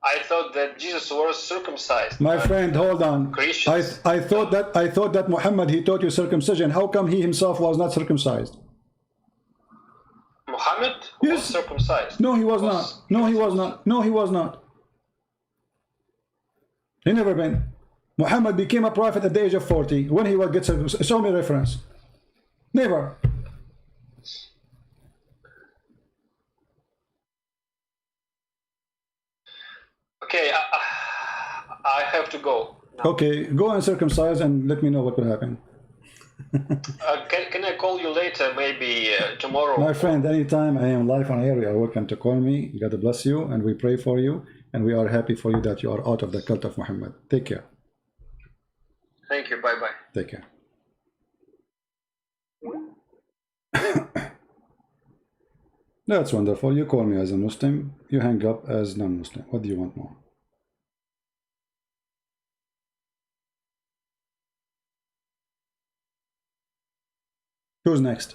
I thought that Jesus was circumcised. My friend, hold on. I thought that Muhammad, he taught you circumcision. How come he himself was not circumcised? Muhammad was circumcised. No, he was not. No, he was not. No, he was not. He never been. Muhammad became a prophet at the age of 40. When he would get circumcised? Show me reference. Never. Okay, I have to go now. Okay, go and circumcise and let me know what will happen. Can I call you later, maybe tomorrow? My friend, anytime I am live on air, you are welcome to call me. God bless you, and we pray for you, and we are happy for you that you are out of the cult of Muhammad. Take care. Thank you. Bye-bye. Take care. That's wonderful. You call me as a Muslim, you hang up as non-Muslim. What do you want more? Who's next?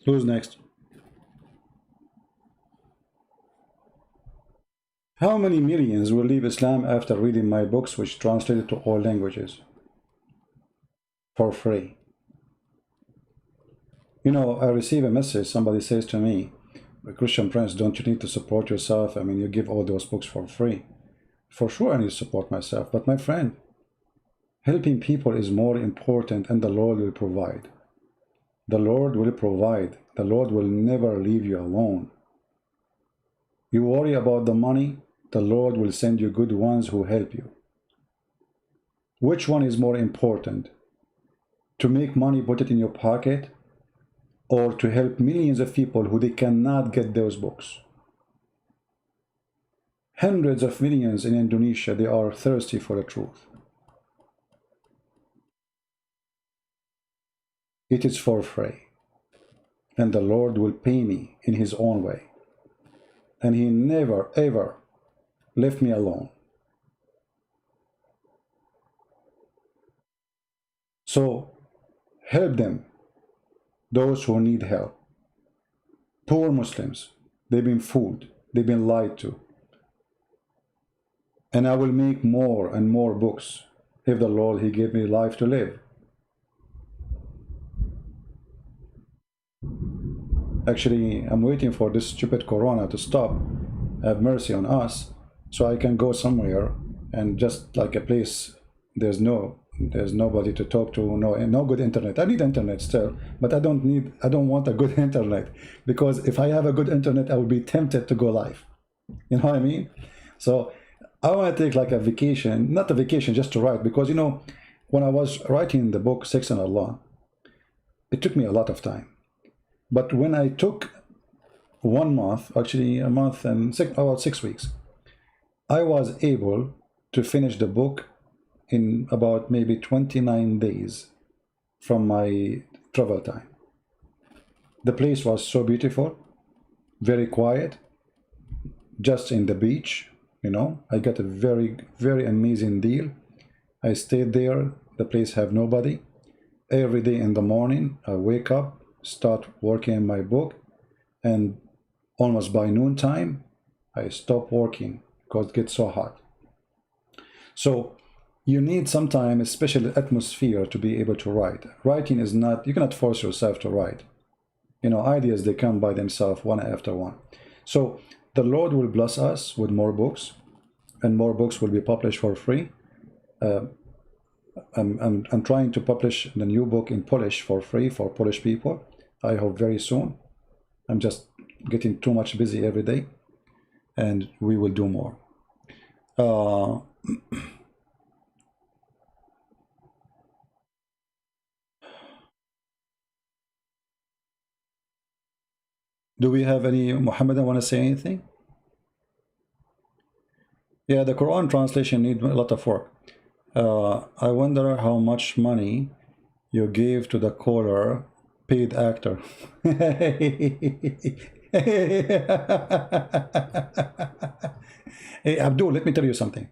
Who's next? How many millions will leave Islam after reading my books, which translated to all languages for free? You know, I receive a message, somebody says to me, Christian Prince, don't you need to support yourself? I mean, you give all those books for free. For sure I need to support myself, but my friend, helping people is more important, and the Lord will provide. The Lord will provide. The Lord will never leave you alone. You worry about the money, the Lord will send you good ones who help you. Which one is more important? To make money, put it in your pocket, or to help millions of people who they cannot get those books? Hundreds of millions in Indonesia, they are thirsty for the truth. It is for free, and the Lord will pay me in his own way. And he never ever left me alone. So help them, those who need help. Poor Muslims, they've been fooled, they've been lied to. And I will make more and more books if the Lord, he gave me life to live. Actually, I'm waiting for this stupid corona to stop, have mercy on us, so I can go somewhere and just like a place there's nobody to talk to, no good internet. I need internet still, but I don't want a good internet, because if I have a good internet, I will be tempted to go live. You know what I mean? So I want to take like a vacation, not a vacation, just to write, because you know, when I was writing the book Sex and Allah, it took me a lot of time. But when I took 1 month, actually a month and about 6 weeks, I was able to finish the book in about maybe 29 days from my travel time. The place was so beautiful, very quiet, just in the beach, you know. I got a very, very amazing deal. I stayed there, the place have nobody. Every day in the morning, I wake up, start working on my book, and almost by noontime, I stop working because it gets so hot. So you need sometimes a special atmosphere to be able to write. Writing is not, you cannot force yourself to write. You know, ideas, they come by themselves one after one. So the Lord will bless us with more books, and more books will be published for free. I'm trying to publish the new book in Polish for free for Polish people. I hope very soon. I'm just getting too much busy every day, and we will do more. Do we have any Muhammadan want to say anything? Yeah, the Quran translation needs a lot of work. I wonder how much money you gave to the caller, paid actor. Hey, Abdul, let me tell you something.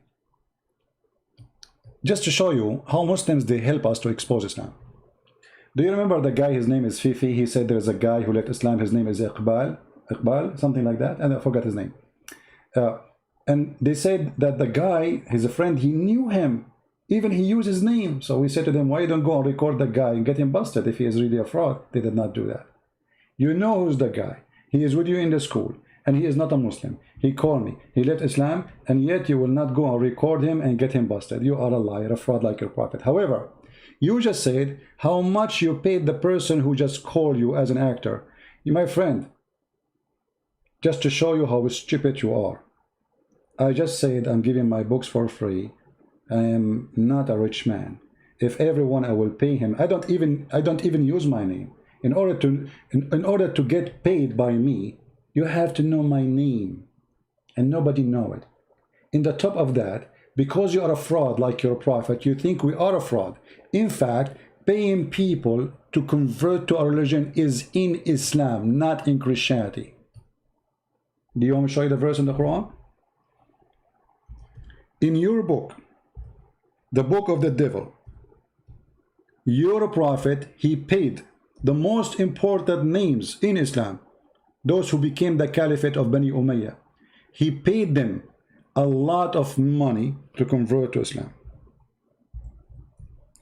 Just to show you how Muslims, they help us to expose Islam. Do you remember the guy, his name is Fifi? He said there's a guy who left Islam, his name is Iqbal, something like that, and I forgot his name. And they said that the guy, his friend, he knew him. Even he used his name. So we said to them, why you don't go and record the guy and get him busted if he is really a fraud? They did not do that. You know who's the guy. He is with you in the school, and he is not a Muslim. He called me. He left Islam, and yet you will not go and record him and get him busted. You are a liar, a fraud like your prophet. However, you just said how much you paid the person who just called you as an actor. My friend, just to show you how stupid you are, I just said I'm giving my books for free. I am not a rich man. If everyone, I will pay him. I don't even use my name. In order to get paid by me, you have to know my name, and nobody know it. In the top of that, because you are a fraud like your prophet, you think we are a fraud. In fact, paying people to convert to our religion is in Islam, not in Christianity. Do you want me to show you the verse in the Quran? In your book, the book of the devil, your prophet, he paid the most important names in Islam, those who became the caliphate of Bani Umayyah, he paid them a lot of money to convert to Islam.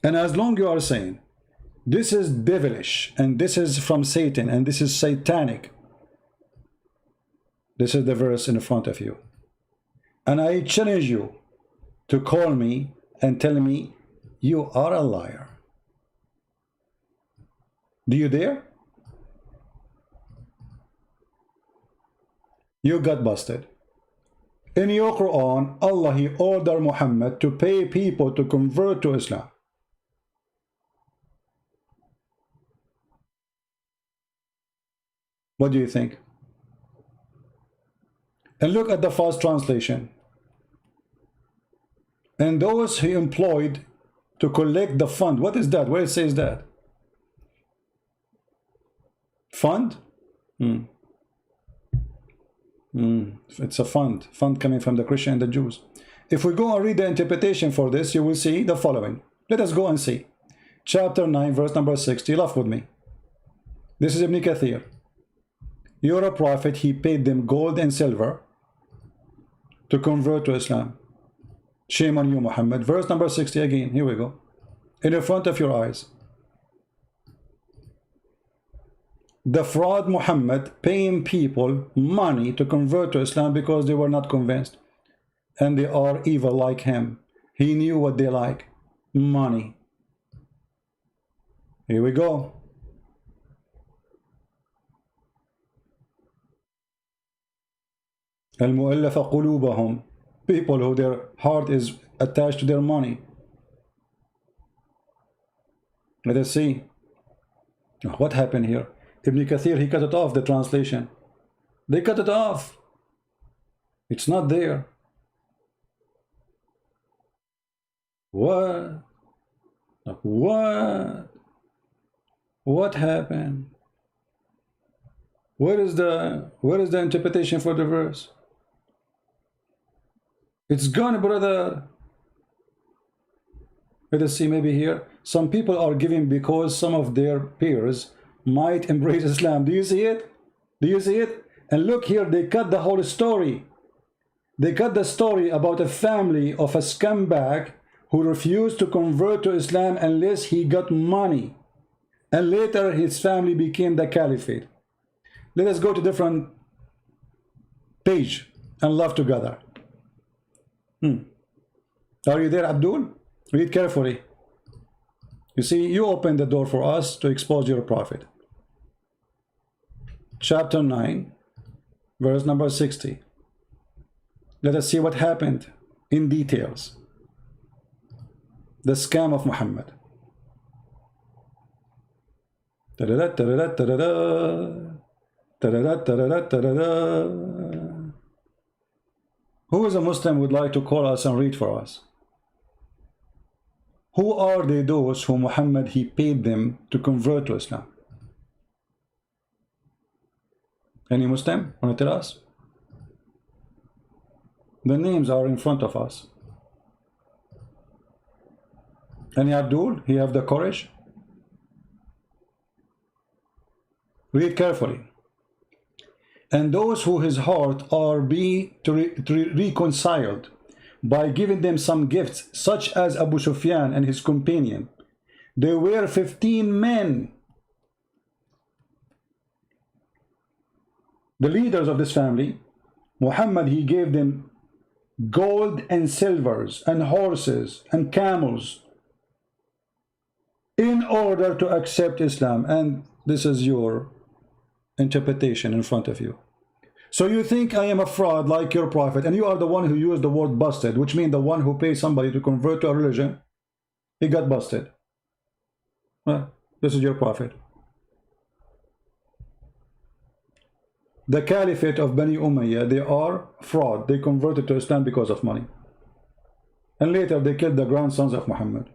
And as long you are saying this is devilish and this is from Satan and this is satanic, this is the verse in front of you, and I challenge you to call me and tell me you are a liar. Do you dare? You got busted. In your Quran, Allah, he ordered Muhammad to pay people to convert to Islam. What do you think? And look at the first translation. And those he employed to collect the fund. What is that? Where it says that? Fund? It's a fund coming from the Christian and the Jews. If we go and read the interpretation for this, you will see the following. Let us go and see. Chapter 9, verse number 60. Laugh with me. This is Ibn Kathir. You're a prophet, he paid them gold and silver to convert to Islam. Shame on you, Muhammad. Verse number 60 again. Here we go. In front of your eyes. The fraud Muhammad paying people money to convert to Islam because they were not convinced. And they are evil like him. He knew what they like. Money. Here we go. المؤلفة قلوبهم, people who their heart is attached to their money. Let us see what happened here. Ibn Kathir, he cut it off, the translation. They cut it off. It's not there. What? What happened? Where is the interpretation for the verse? It's gone, brother. Let us see, maybe here. Some people are giving because some of their peers might embrace Islam. Do you see it? Do you see it? And look here, they cut the whole story. They cut the story about a family of a scumbag who refused to convert to Islam unless he got money. And later his family became the caliphate. Let us go to different page and laugh together. Are you there, Abdul? Read carefully. You see, you opened the door for us to expose your prophet. Chapter 9, verse number 60. Let us see what happened in details. The scam of Muhammad. Ta-da-da, ta-da-da, ta-da-da. Ta-da-da, ta-da-da, ta-da-da. Who is a Muslim would like to call us and read for us? Who are they, those who Muhammad he paid them to convert to Islam? Any Muslim want to tell us? The names are in front of us. Any Abdul? He have the courage? Read carefully. And those who his heart are reconciled by giving them some gifts, such as Abu Sufyan and his companion. There were 15 men. The leaders of this family, Muhammad, he gave them gold and silvers and horses and camels in order to accept Islam. And this is your interpretation in front of you. So you think I am a fraud like your prophet, and you are the one who used the word busted, which means the one who paid somebody to convert to a religion, he got busted. Well, this is your prophet. The caliphate of Bani Umayyah, they are fraud. They converted to Islam because of money. And later they killed the grandsons of Muhammad.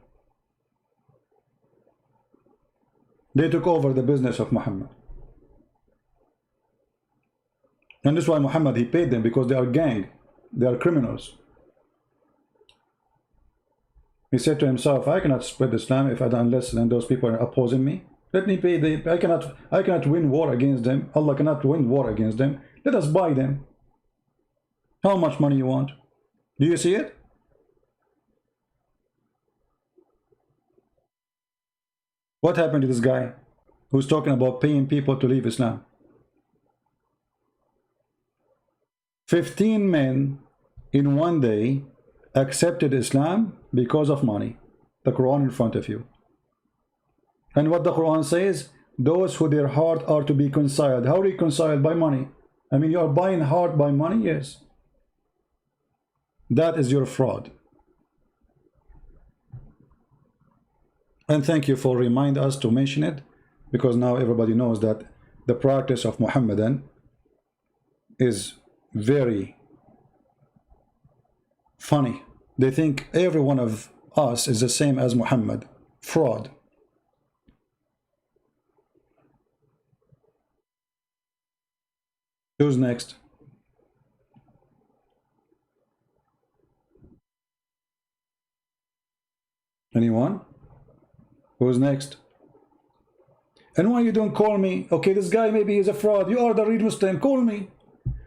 They took over the business of Muhammad. And that's why Muhammad, he paid them, because they are gang. They are criminals. He said to himself, I cannot spread Islam if I don't listen, and those people are opposing me. Let me pay the. I cannot win war against them. Allah cannot win war against them. Let us buy them. How much money you want? Do you see it? What happened to this guy who's talking about paying people to leave Islam? 15 men in one day accepted Islam because of money. The Quran in front of you. And what the Quran says, those who their heart are to be reconciled. How reconciled? By money. I mean, you are buying heart by money? Yes. That is your fraud. And thank you for reminding us to mention it, because now everybody knows that the practice of Muhammadan is very funny. They think every one of us is the same as Muhammad. Fraud. Who's next? Anyone? Who's next? And why you don't call me? Okay, this guy maybe is a fraud. You are the real Muslim. Call me.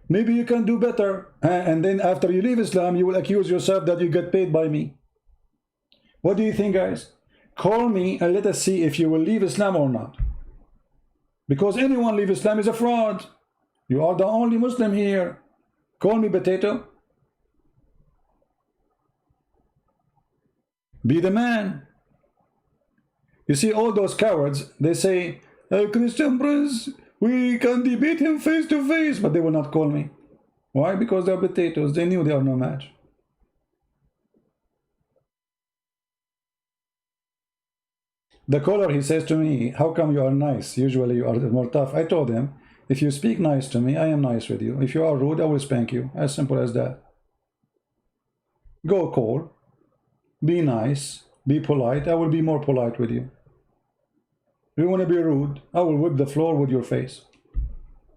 Maybe you can do better. And then after you leave Islam, you will accuse yourself that you get paid by me. What do you think, guys? Call me and let us see if you will leave Islam or not. Because anyone leave Islam is a fraud. You are the only Muslim here. Call me, potato. Be the man. You see, all those cowards, they say, hey, Christian Prince, we can debate him face to face, but they will not call me. Why? Because they're potatoes. They knew they are no match. The caller, he says to me, how come you are nice? Usually you are more tough. I told him, if you speak nice to me, I am nice with you. If you are rude, I will spank you. As simple as that. Go call. Be nice. Be polite. I will be more polite with you. If you want to be rude, I will whip the floor with your face.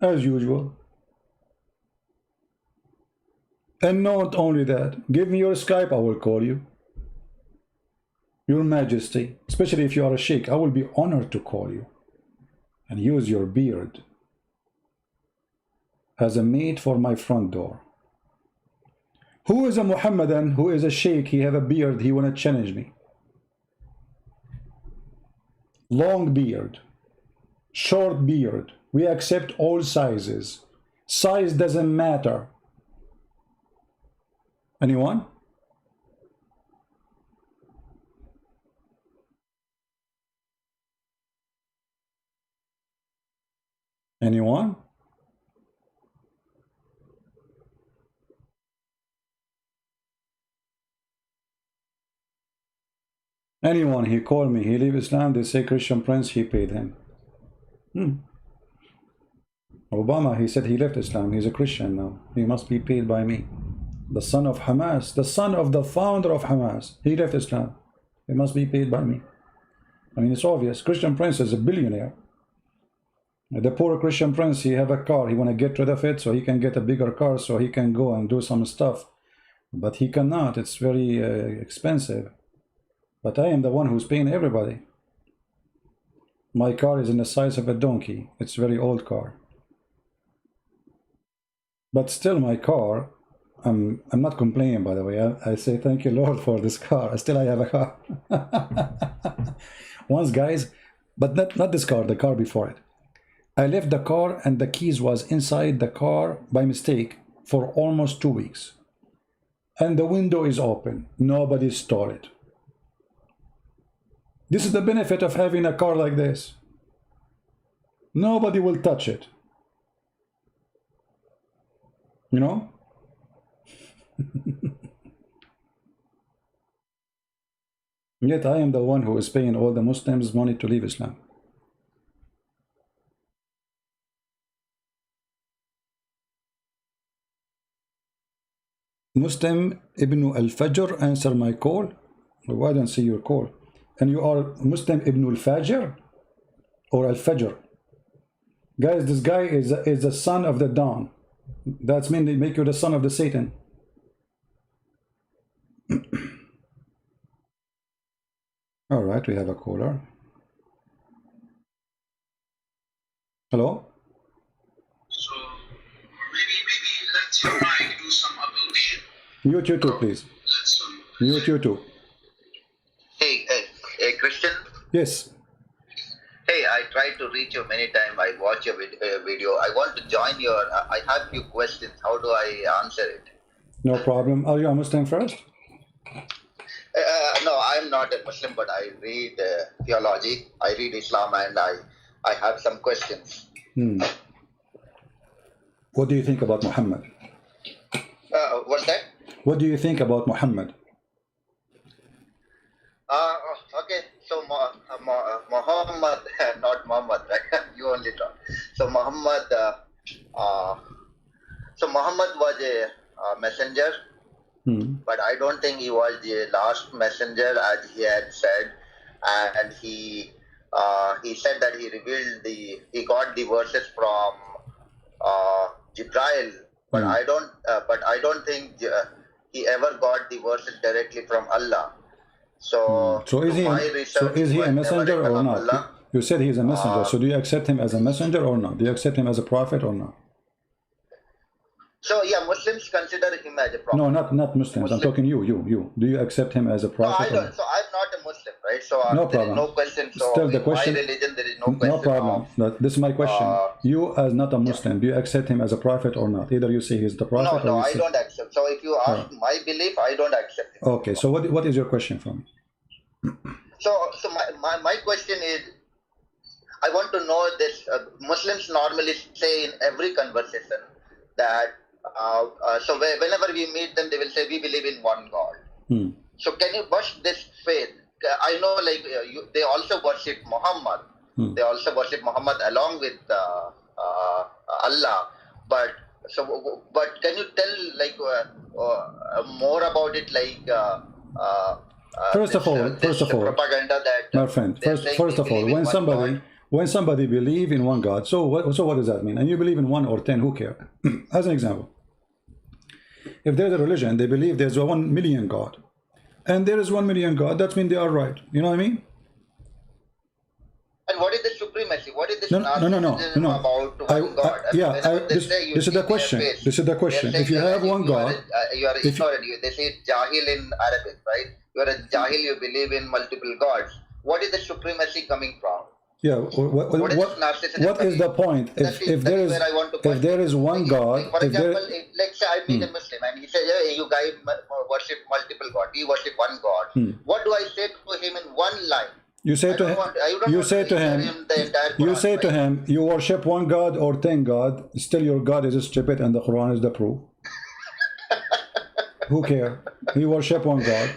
As usual. And not only that, give me your Skype, I will call you. Your Majesty, especially if you are a sheikh, I will be honored to call you. And use your beard as a mate for my front door. Who is a Muhammadan, who is a sheikh, he have a beard, he want to challenge me? Long beard, short beard, we accept all sizes. Size doesn't matter. Anyone? Anyone? Anyone, he called me, he leave Islam, they say Christian Prince, he paid him. Obama, he said he left Islam, he's a Christian now, he must be paid by me. The son of Hamas, the son of the founder of Hamas, he left Islam, he must be paid by me. I mean, it's obvious, Christian Prince is a billionaire. The poor Christian Prince, he have a car, he want to get rid of it so he can get a bigger car so he can go and do some stuff. But he cannot, it's very expensive. But I am the one who's paying everybody. My car is in the size of a donkey. It's a very old car. But still my car, I'm not complaining, by the way. I say thank you, Lord, for this car. Still I have a car. Once, guys, but not this car, the car before it. I left the car and the keys was inside the car by mistake for almost 2 weeks. And the window is open. Nobody stole it. This is the benefit of having a car like this. Nobody will touch it. You know? Yet I am the one who is paying all the Muslims money to leave Islam. Muslim Ibn al-Fajr, answer my call. Oh, I don't see your call. And you are Muslim Ibn al-Fajr or al-Fajr. Guys, this guy is the son of the dawn. That's mean they make you the son of the Satan. All right, we have a caller. Hello? So maybe let your mic do some evolution. Mute you too, please. Mute you too. Hey, Christian. Yes. Hey, I tried to reach you many times. I watch your video. I want to join your. I have few questions. How do I answer it? No problem. Are you a Muslim first? No, I'm not a Muslim, but I read theology. I read Islam, and I have some questions. What do you think about Muhammad? What's that? What do you think about Muhammad? Okay, so Muhammad, not Muhammad, right? You only talk. So Muhammad, Muhammad was a messenger, but I don't think he was the last messenger, as he had said. And he said that he got the verses from Jibril, but I don't think he ever got the verses directly from Allah. So is he a messenger or not? Allah. You said he is a messenger. So do you accept him as a messenger or not? Do you accept him as a prophet or not? So yeah, Muslims consider him as a prophet. No, not Muslims. I'm talking you. Do you accept him as a prophet? No, I don't. So I'm not a Muslim, right? So no there problem. is no question. So Still the in question. my religion, there is no question. No problem. This is my question. You as not a Muslim, do you accept him as a prophet or not? Either you say he's the prophet No, or I don't accept. So if you ask my belief, I don't accept it. Okay, so what is your question for me? So my question is, I want to know this. Muslims normally say in every conversation that so whenever we meet them, they will say we believe in one God. So can you bust this faith? I know, like they also worship Muhammad. They also worship Muhammad along with Allah. But can you tell like more about it? Like First of all, propaganda that my friend. First of all, when somebody believe in one God, so what does that mean? And you believe in 1 or 10, who cares? As an example, if there's a religion, they believe there's 1 million God, and there is 1 million God, that means they are right. You know what I mean? And what is the supremacy? What is this no. about one God? This is the question. This is the question. If you have one God, you are ignorant. They say jahil in Arabic, right? You are a jahil. You believe in multiple gods. What is the supremacy coming from? Yeah. What is the point? If there is one God, for example, let's say I meet a Muslim and he says, "Hey, you guys worship multiple gods. We worship one God." What do I say to him in one line? You say to him, you worship one God or 10 God, still your God is stupid and the Quran is the proof. Who cares? You worship one God.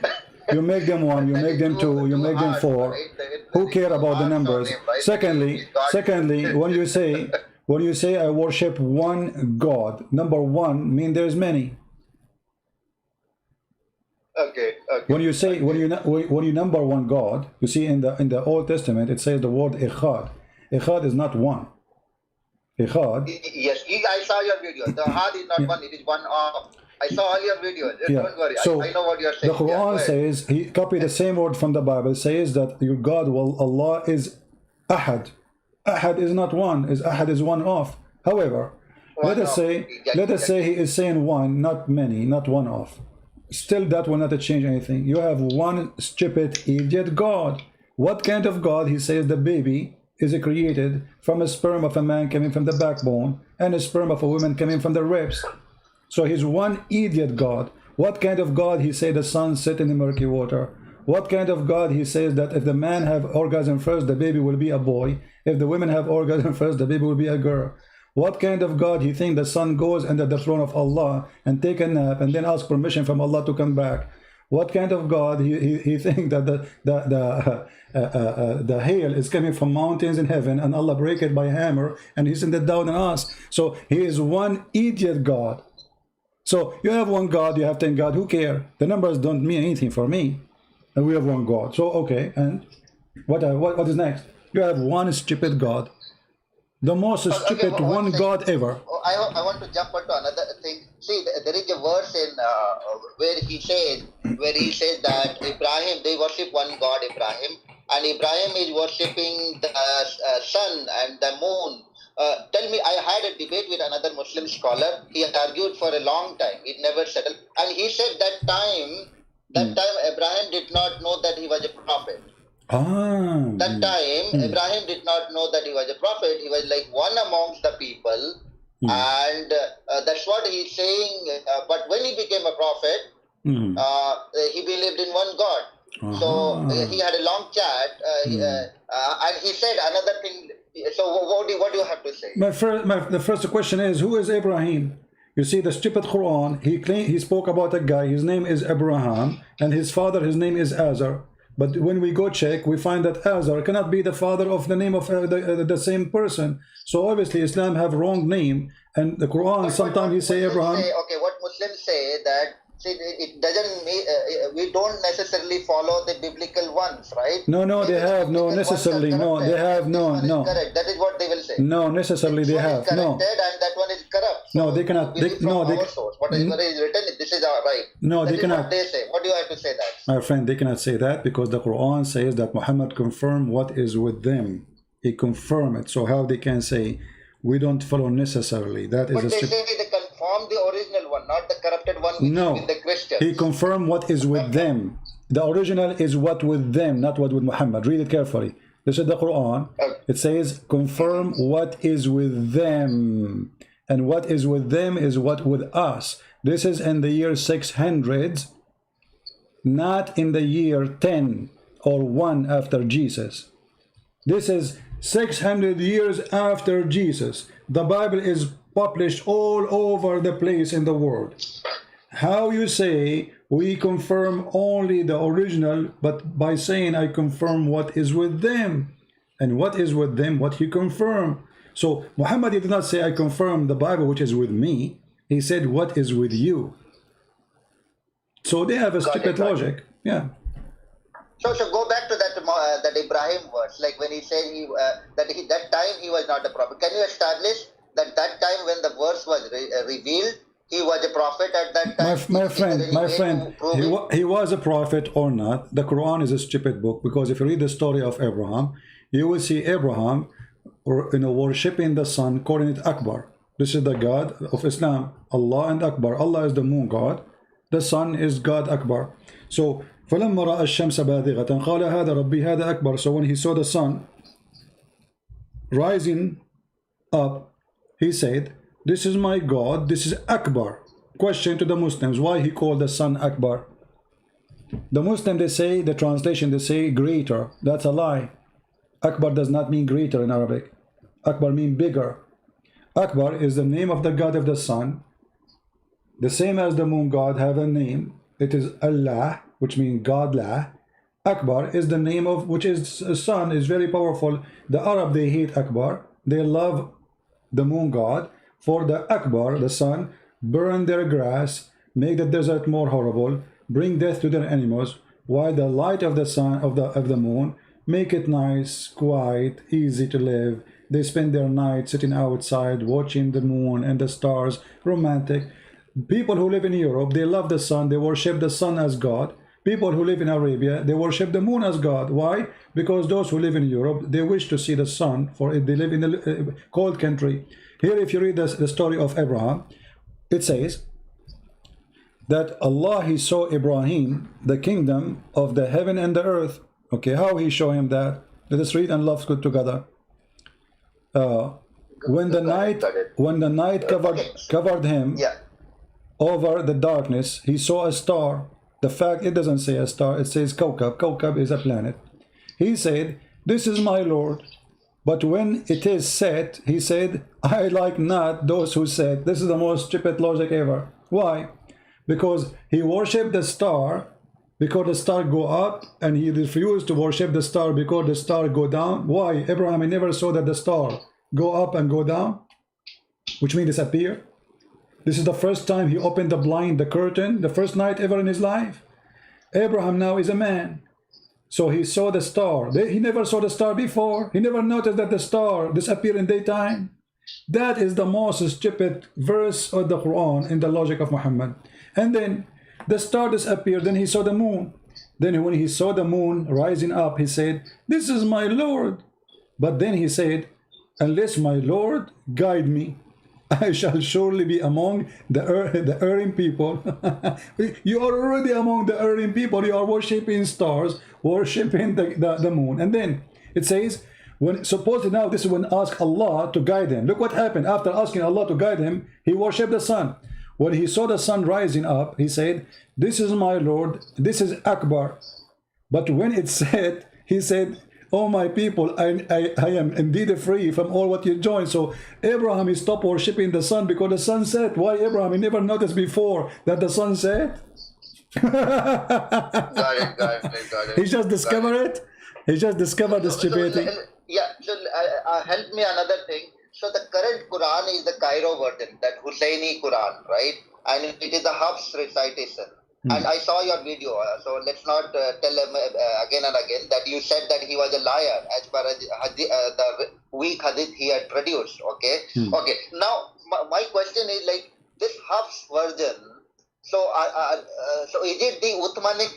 You make them 1, you make them 2, you make them 4. Who care about the numbers? Secondly, when you say I worship one God, number 1 mean there's many. Okay. When you number one God, you see in the Old Testament it says the word echad. Echad is not one. Echad. Yes, I saw your video. The Echad is not one; it is one of. I saw all your videos. Don't worry. So I know what you are saying. The Quran says, he copied the same word from the Bible, says that your God, Allah is Ahad. Ahad is not one. Ahad is one of. However, let us say he is saying one, not many, not one of. Still, that will not change anything. You have one stupid idiot God. What kind of God? He says the baby is created from a sperm of a man coming from the backbone and a sperm of a woman coming from the ribs. So he's one idiot God. What kind of God? He says the sun set in the murky water. What kind of God? He says that if the man have orgasm first, the baby will be a boy. If the women have orgasm first, the baby will be a girl. What kind of God? He thinks the son goes under the throne of Allah and take a nap and then ask permission from Allah to come back. What kind of God? He thinks that the hail is coming from mountains in heaven and Allah break it by hammer and he send it down on us. So he is one idiot God. So you have one God, you have 10 God. Who care? The numbers don't mean anything for me. And we have one God. So okay, and what is next? You have one stupid God. The most stupid one God ever. I want to jump onto another thing. See, there is a verse in where he says that Ibrahim, they worship one God, Ibrahim, and Ibrahim is worshipping the sun and the moon tell me, I had a debate with another Muslim scholar. He argued for a long time. It never settled. And he said that time Abraham did not know that he was a prophet. That time, Abraham did not know that he was a prophet. He was like one amongst the people. And that's what he's saying. But when he became a prophet, he believed in one God. So he had a long chat. And he said another thing. So what do you have to say? The first question is, who is Abraham? You see, the stupid Quran, he spoke about a guy, his name is Abraham, and his father, his name is Azar. But when we go check, we find that Azar cannot be the father of the name of the same person. So obviously Islam have wrong name, and the Quran sometimes he say Abraham. Okay, what Muslims say that it doesn't mean we don't necessarily follow the biblical ones, right? No, they have no necessarily. No, they have no. Correct. That is what they will say. No, necessarily they have no. And that one is corrupt. So no, they cannot. What is written, this is right. No, they cannot. What they say. What do you have to say that? My friend, they cannot say that because the Quran says that Muhammad confirmed what is with them. He confirmed it. So how they can say we don't follow necessarily? That is. But they say they confirm the original one, not the corrupted one. Which no, is in the Christians. He confirmed what is with them. The original is what with them, not what with Muhammad. Read it carefully. This is the Quran. It says confirm what is with them, and what is with them is what with us. This is in the year 600, not in the year 10 or 1 after Jesus. This is 600 years after Jesus. The Bible is published all over the place in the world. How you say we confirm only the original, but by saying I confirm what is with them, and what is with them, what he confirmed. So Muhammad did not say I confirm the Bible which is with me. He said what is with you. So they have a stupid logic. Yeah. So go back to that Ibrahim verse, like when he said that time he was not a prophet. Can you establish that time when the verse was revealed, he was a prophet at that time? My friend, he was a prophet or not. The Quran is a stupid book, because if you read the story of Abraham, you will see Abraham worshipping the sun, calling it Akbar. This is the God of Islam, Allah and Akbar. Allah is the moon God, the sun is God Akbar. So فلما رأى الشمس باذغة قال هذا ربي هذا أكبر. So when he saw the sun rising up, he said, this is my God, this is Akbar. Question to the Muslims, why he called the sun Akbar? The Muslim, they say, the translation, they say greater. That's a lie. Akbar does not mean greater in Arabic. Akbar means bigger. Akbar is the name of the God of the sun. The same as the moon God have a name. It is Allah, which means God-la. Akbar is the name of, which is sun, is very powerful. The Arab, they hate Akbar. They love the moon God. For the Akbar, the sun, burn their grass, make the desert more horrible, bring death to their animals, while the light of the sun, of the moon, make it nice, quiet, easy to live. They spend their night sitting outside, watching the moon and the stars, romantic. People who live in Europe, they love the sun, they worship the sun as God. People who live in Arabia, they worship the moon as God. Why? Because those who live in Europe, they wish to see the sun, for they live in a cold country. Here, if you read the story of Abraham, it says that Allah, he saw Ibrahim, the kingdom of the heaven and the earth. Okay, how he show him that? Let us read and love together. When the night covered him over the darkness, he saw a star. The fact, it doesn't say a star, it says Kawkab. Kawkab is a planet. He said, this is my Lord. But when it is set, he said, I like not those who said. This is the most stupid logic ever. Why? Because he worshipped the star because the star go up, and he refused to worship the star because the star go down. Why? Abraham, he never saw that the star go up and go down, which means disappear. This is the first time he opened the blind, the curtain, the first night ever in his life. Abraham now is a man. So he saw the star. He never saw the star before. He never noticed that the star disappeared in daytime. That is the most stupid verse of the Quran in the logic of Muhammad. And then the star disappeared. Then he saw the moon. Then when he saw the moon rising up, he said, this is my Lord. But then he said, unless my Lord guide me, I shall surely be among the erring people. You are already among the erring people. You are worshipping stars, worshipping the moon. And then it says, when supposedly now this is when ask Allah to guide him. Look what happened after asking Allah to guide him. He worshipped the sun. When he saw the sun rising up, he said, this is my Lord, this is Akbar. But when it said, he said, oh my people, I am indeed free from all what you join. So Abraham, he stopped worshipping the sun because the sun set. Why Abraham? He never noticed before that the sun set. Got it. He just discovered it. He just discovered the stupidity. Yeah, so help me another thing. So the current Quran is the Cairo version, that Husseini Quran, right? And it is the Hafs recitation. And I saw your video, so let's not tell him again and again that you said that he was a liar as far as the weak hadith he had produced. Okay. Okay. Now my question is like this Hafs version. So so is it the Uthmanic?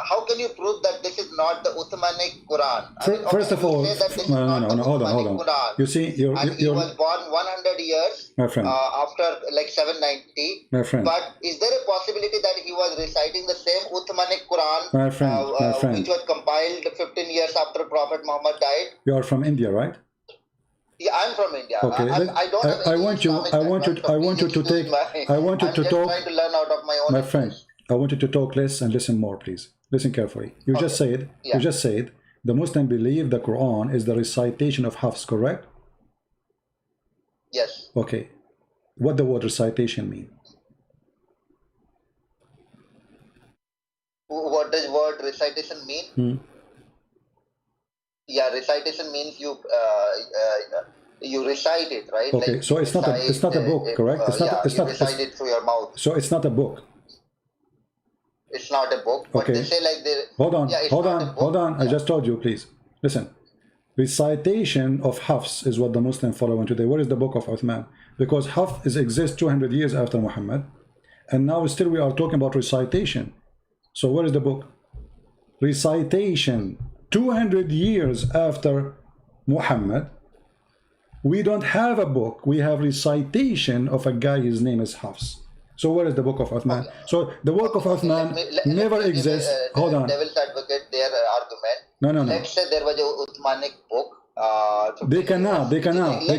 How can you prove that this is not the Uthmanic Quran? First of all, no, hold on. Quran. You see, he was born 100 years my friend. After like 790. My friend. But is there a possibility that he was reciting the same Uthmanic Quran, my friend, which was compiled 15 years after Prophet Muhammad died? You are from India, right? Yeah, I'm from India. Okay, I want you to talk. Trying to learn out of my own. My friend, I want you to talk less and listen more, please. Listen carefully. You just said, the Muslim believe the Quran is the recitation of Hafs, correct? Yes. Okay. What the word recitation mean? What does word recitation mean? Yeah, recitation means you recite it, right? Okay, like so it's not a book, correct? It's not recite it through your mouth. So it's not a book. It's not a book. But okay. They say like they. Hold on. Yeah. I just told you, please listen. Recitation of Hafs is what the Muslim follow today. What is the book of Uthman? Because Hafs exists 200 years after Muhammad, and now still we are talking about recitation. So what is the book? Recitation. 200 years after Muhammad, we don't have a book. We have recitation of a guy, his name is Hafs. So where is the book of Uthman? Okay. So the work of Uthman never exists. Hold on. Devil's advocate their argument. No. Let's say there was a Uthmanic book. They cannot. Let's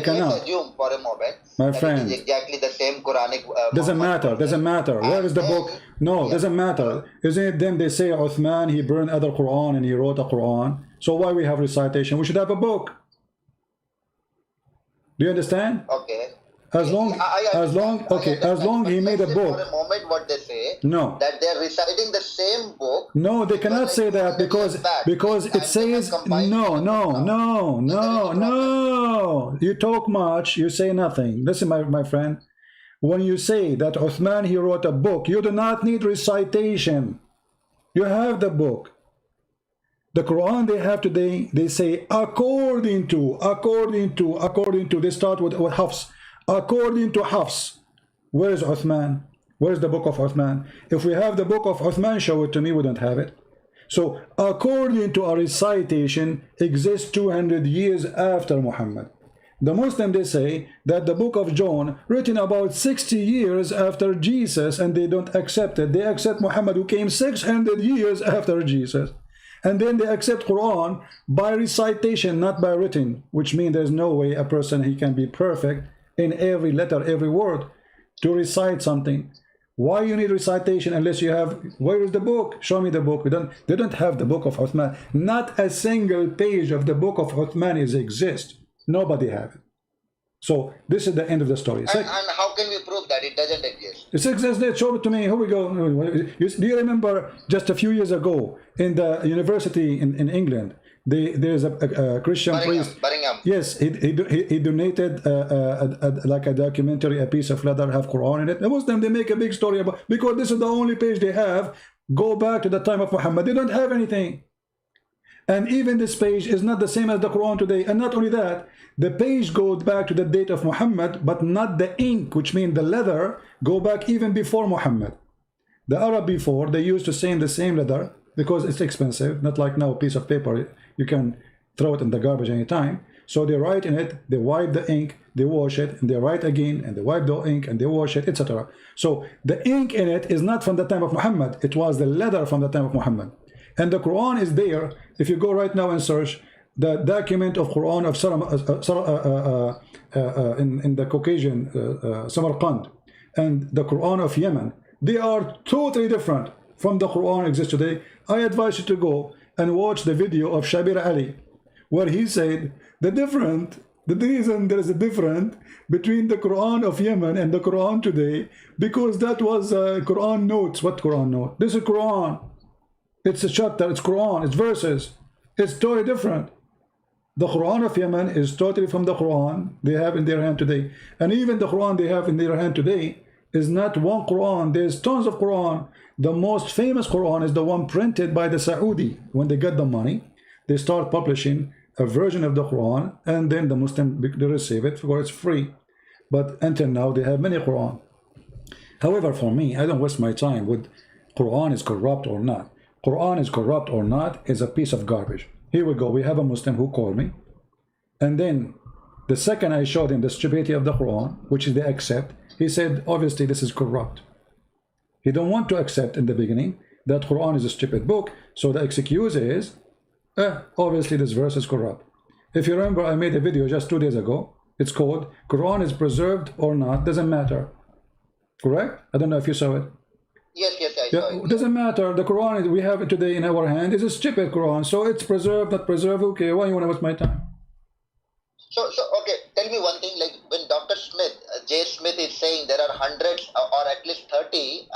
assume for a moment. My friend. It is exactly the same Quranic. Doesn't matter. Where is the book? No, doesn't matter. Isn't it then they say Uthman, he burned other Quran and he wrote a Quran. So why we have recitation? We should have a book. Do you understand? Okay. As long he made a book. For a moment, what they say? No. That they are reciting the same book. No, they cannot say that because it says no. You talk much, you say nothing. Listen, my friend. When you say that Uthman, he wrote a book, you do not need recitation. You have the book. The Quran they have today, they say according to. They start with Hafs. According to Hafs. Where is Uthman? Where is the book of Uthman? If we have the book of Uthman, show it to me. We don't have it. So according to a recitation exists 200 years after Muhammad. The Muslim, they say that the book of John written about 60 years after Jesus, and they don't accept it. They accept Muhammad, who came 600 years after Jesus. And then they accept Quran by recitation, not by written, which means there's no way a person, he can be perfect in every letter, every word, to recite something. Why you need recitation unless you have, where is the book? Show me the book. They don't have the book of Uthman. Not a single page of the book of Uthman exists. Nobody have it. So this is the end of the story. And how can we prove that it doesn't exist? It exists. Show it to me. Here we go. Do you remember just a few years ago in the university in England, there's a Christian priest. Birmingham. Yes, he donated like a documentary, a piece of leather, have Quran in it. The Muslim, they make a big story about, because this is the only page they have. Go back to the time of Muhammad. They don't have anything. And even this page is not the same as the Quran today. And not only that, the page goes back to the date of Muhammad, but not the ink, which means the leather, go back even before Muhammad. The Arab before, they used to stain the same leather because it's expensive, not like now a piece of paper, you can throw it in the garbage anytime. So they write in it, they wipe the ink, they wash it, and they write again, and they wipe the ink, and they wash it, etc. So the ink in it is not from the time of Muhammad. It was the leather from the time of Muhammad. And the Quran is there. If you go right now and search the document of Quran of in the Caucasian Samarkand and the Quran of Yemen, they are totally different from the Quran exists today. I advise you to go and watch the video of Shabir Ali, where he said the reason there is a difference between the Quran of Yemen and the Quran today, because that was Quran notes. What Quran note? This is Quran. It's a chapter, it's Quran, it's verses. It's totally different. The Quran of Yemen is totally from the Quran they have in their hand today. And even the Quran they have in their hand today is not one Quran. There's tons of Quran. The most famous Quran is the one printed by the Saudi. When they get the money, they start publishing a version of the Quran, and then the Muslim, they receive it for it's free. But until now, they have many Quran. However, for me, I don't waste my time with Quran is corrupt or not. Quran is corrupt or not is a piece of garbage. Here we go. We have a Muslim who called me, and then the second I showed him the stupidity of the Quran, which is they accept, he said, obviously this is corrupt. He don't want to accept in the beginning that Quran is a stupid book, so the excuse is, obviously this verse is corrupt. If you remember, I made a video just 2 days ago. It's called Quran is preserved or not, doesn't matter. Correct? I don't know if you saw it. Yes, I saw it. It doesn't matter. The Quran we have it today in our hand is a stupid Quran, so it's preserved, not preserved. Okay, why you want to waste my time? So okay, tell me one thing, like when Dr. Smith, J. Smith is saying there are hundreds or at least 30,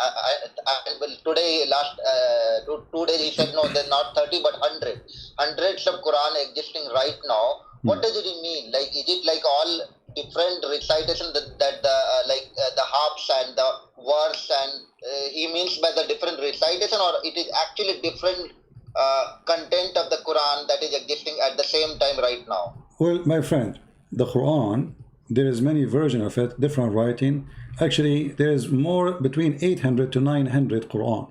well, today, last 2 days he said no, they're not 30 but 100. Hundreds of Quran existing right now. What does it mean? Like, is it like all different recitation that the harps and the verse and he means by the different recitation, or it is actually different content of the Quran that is existing at the same time right now? Well, my friend, the Quran, there is many versions of it, different writing. Actually, there is more between 800 to 900 Quran.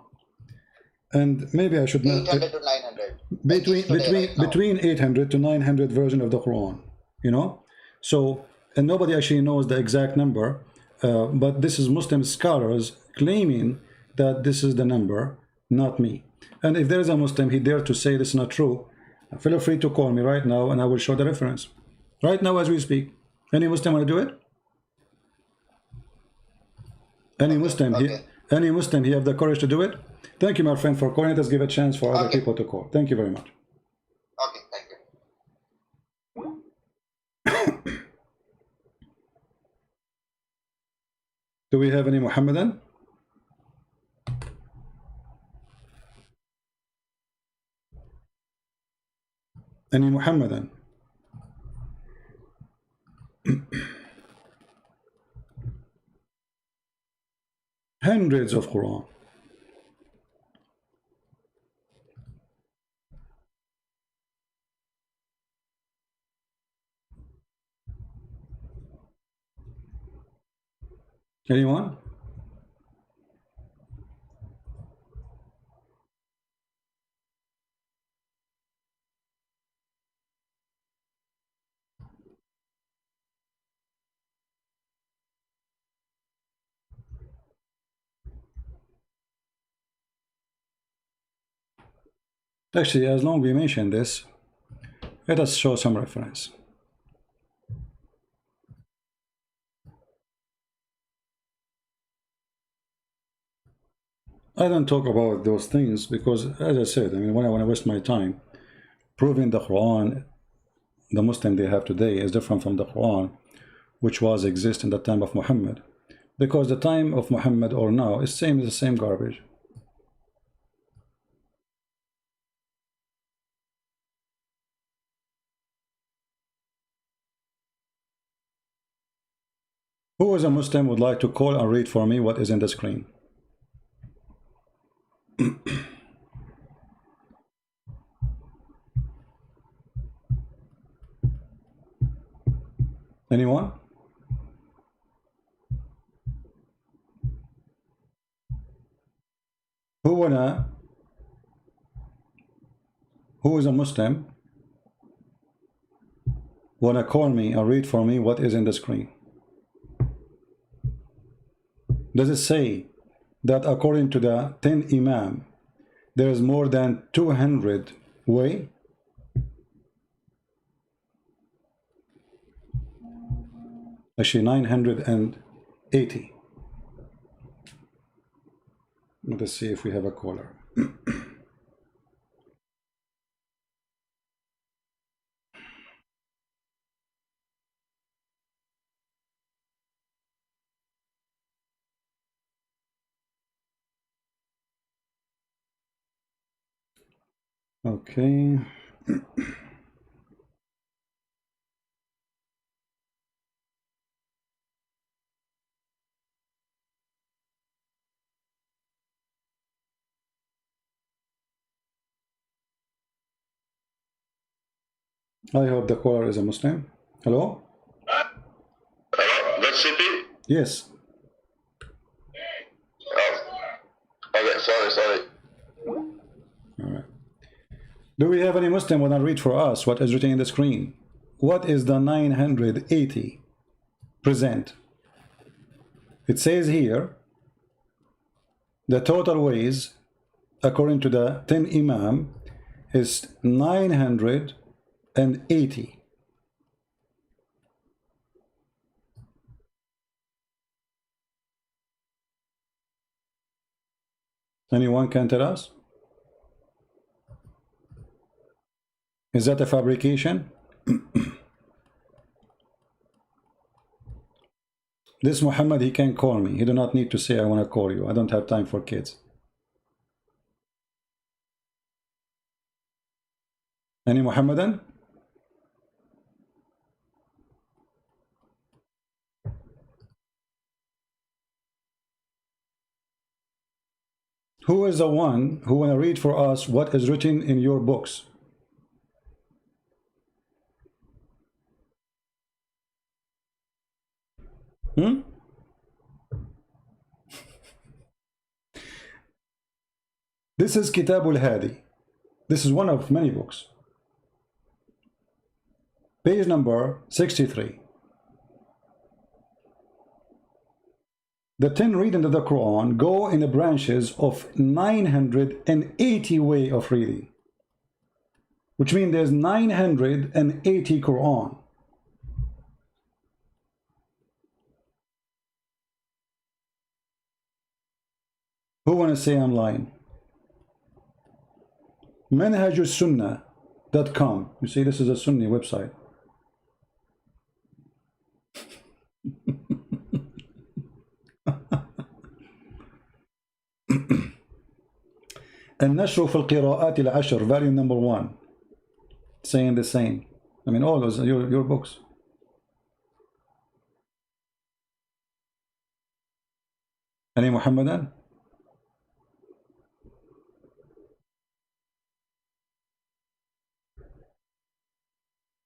And maybe I should not... 800 to 900. Between 800 to 900 version of the Quran, you know? So, and nobody actually knows the exact number, but this is Muslim scholars claiming that this is the number, not me. And if there is a Muslim, he dare to say this is not true, feel free to call me right now and I will show the reference. Right now as we speak. Any Muslim want to do it? Any Muslim, any Muslim, he have the courage to do it? Thank you, my friend, for calling. Let's give a chance for other people to call. Thank you very much. Okay, thank you. Do we have any Muhammadan? Any Muhammadan? Hundreds of Quran. Anyone? Actually, as long as we mention this, let us show some reference. I don't talk about those things because, as I said, I mean, when I want to waste my time proving the Quran, the Muslim they have today is different from the Quran, which was exist in the time of Muhammad, because the time of Muhammad or now is same as the same garbage. Who is a Muslim would like to call and read for me what is in the screen? Anyone? Who is a Muslim wanna call me and read for me what is in the screen? Does it say that according to the 10 Imam, there is more than 200 way? Actually, 980. Let us see if we have a caller. Okay. I hope the caller is a Muslim. Hello? That's CP? Yes. Oh. Okay, sorry. All right. Do we have any Muslim who will read for us what is written in the screen? What is the 980 present? It says here, the total ways, according to the 10 Imam, is 980. Anyone can tell us? Is that a fabrication? This Muhammad, he can call me. He do not need to say, I want to call you. I don't have time for kids. Any Muhammadan? Who is the one who want to read for us what is written in your books? This is Kitab al-Hadi. This is one of many books. Page number 63. The 10 readings of the Quran go in the branches of 980 way of reading, which means there's 980 Quran. Who want to say I'm lying? manhajussunnah.com. You see, this is a Sunni website. النشر في القراءات العشر, volume number 1, saying the same. I mean, all those your books. Any Muhammadan?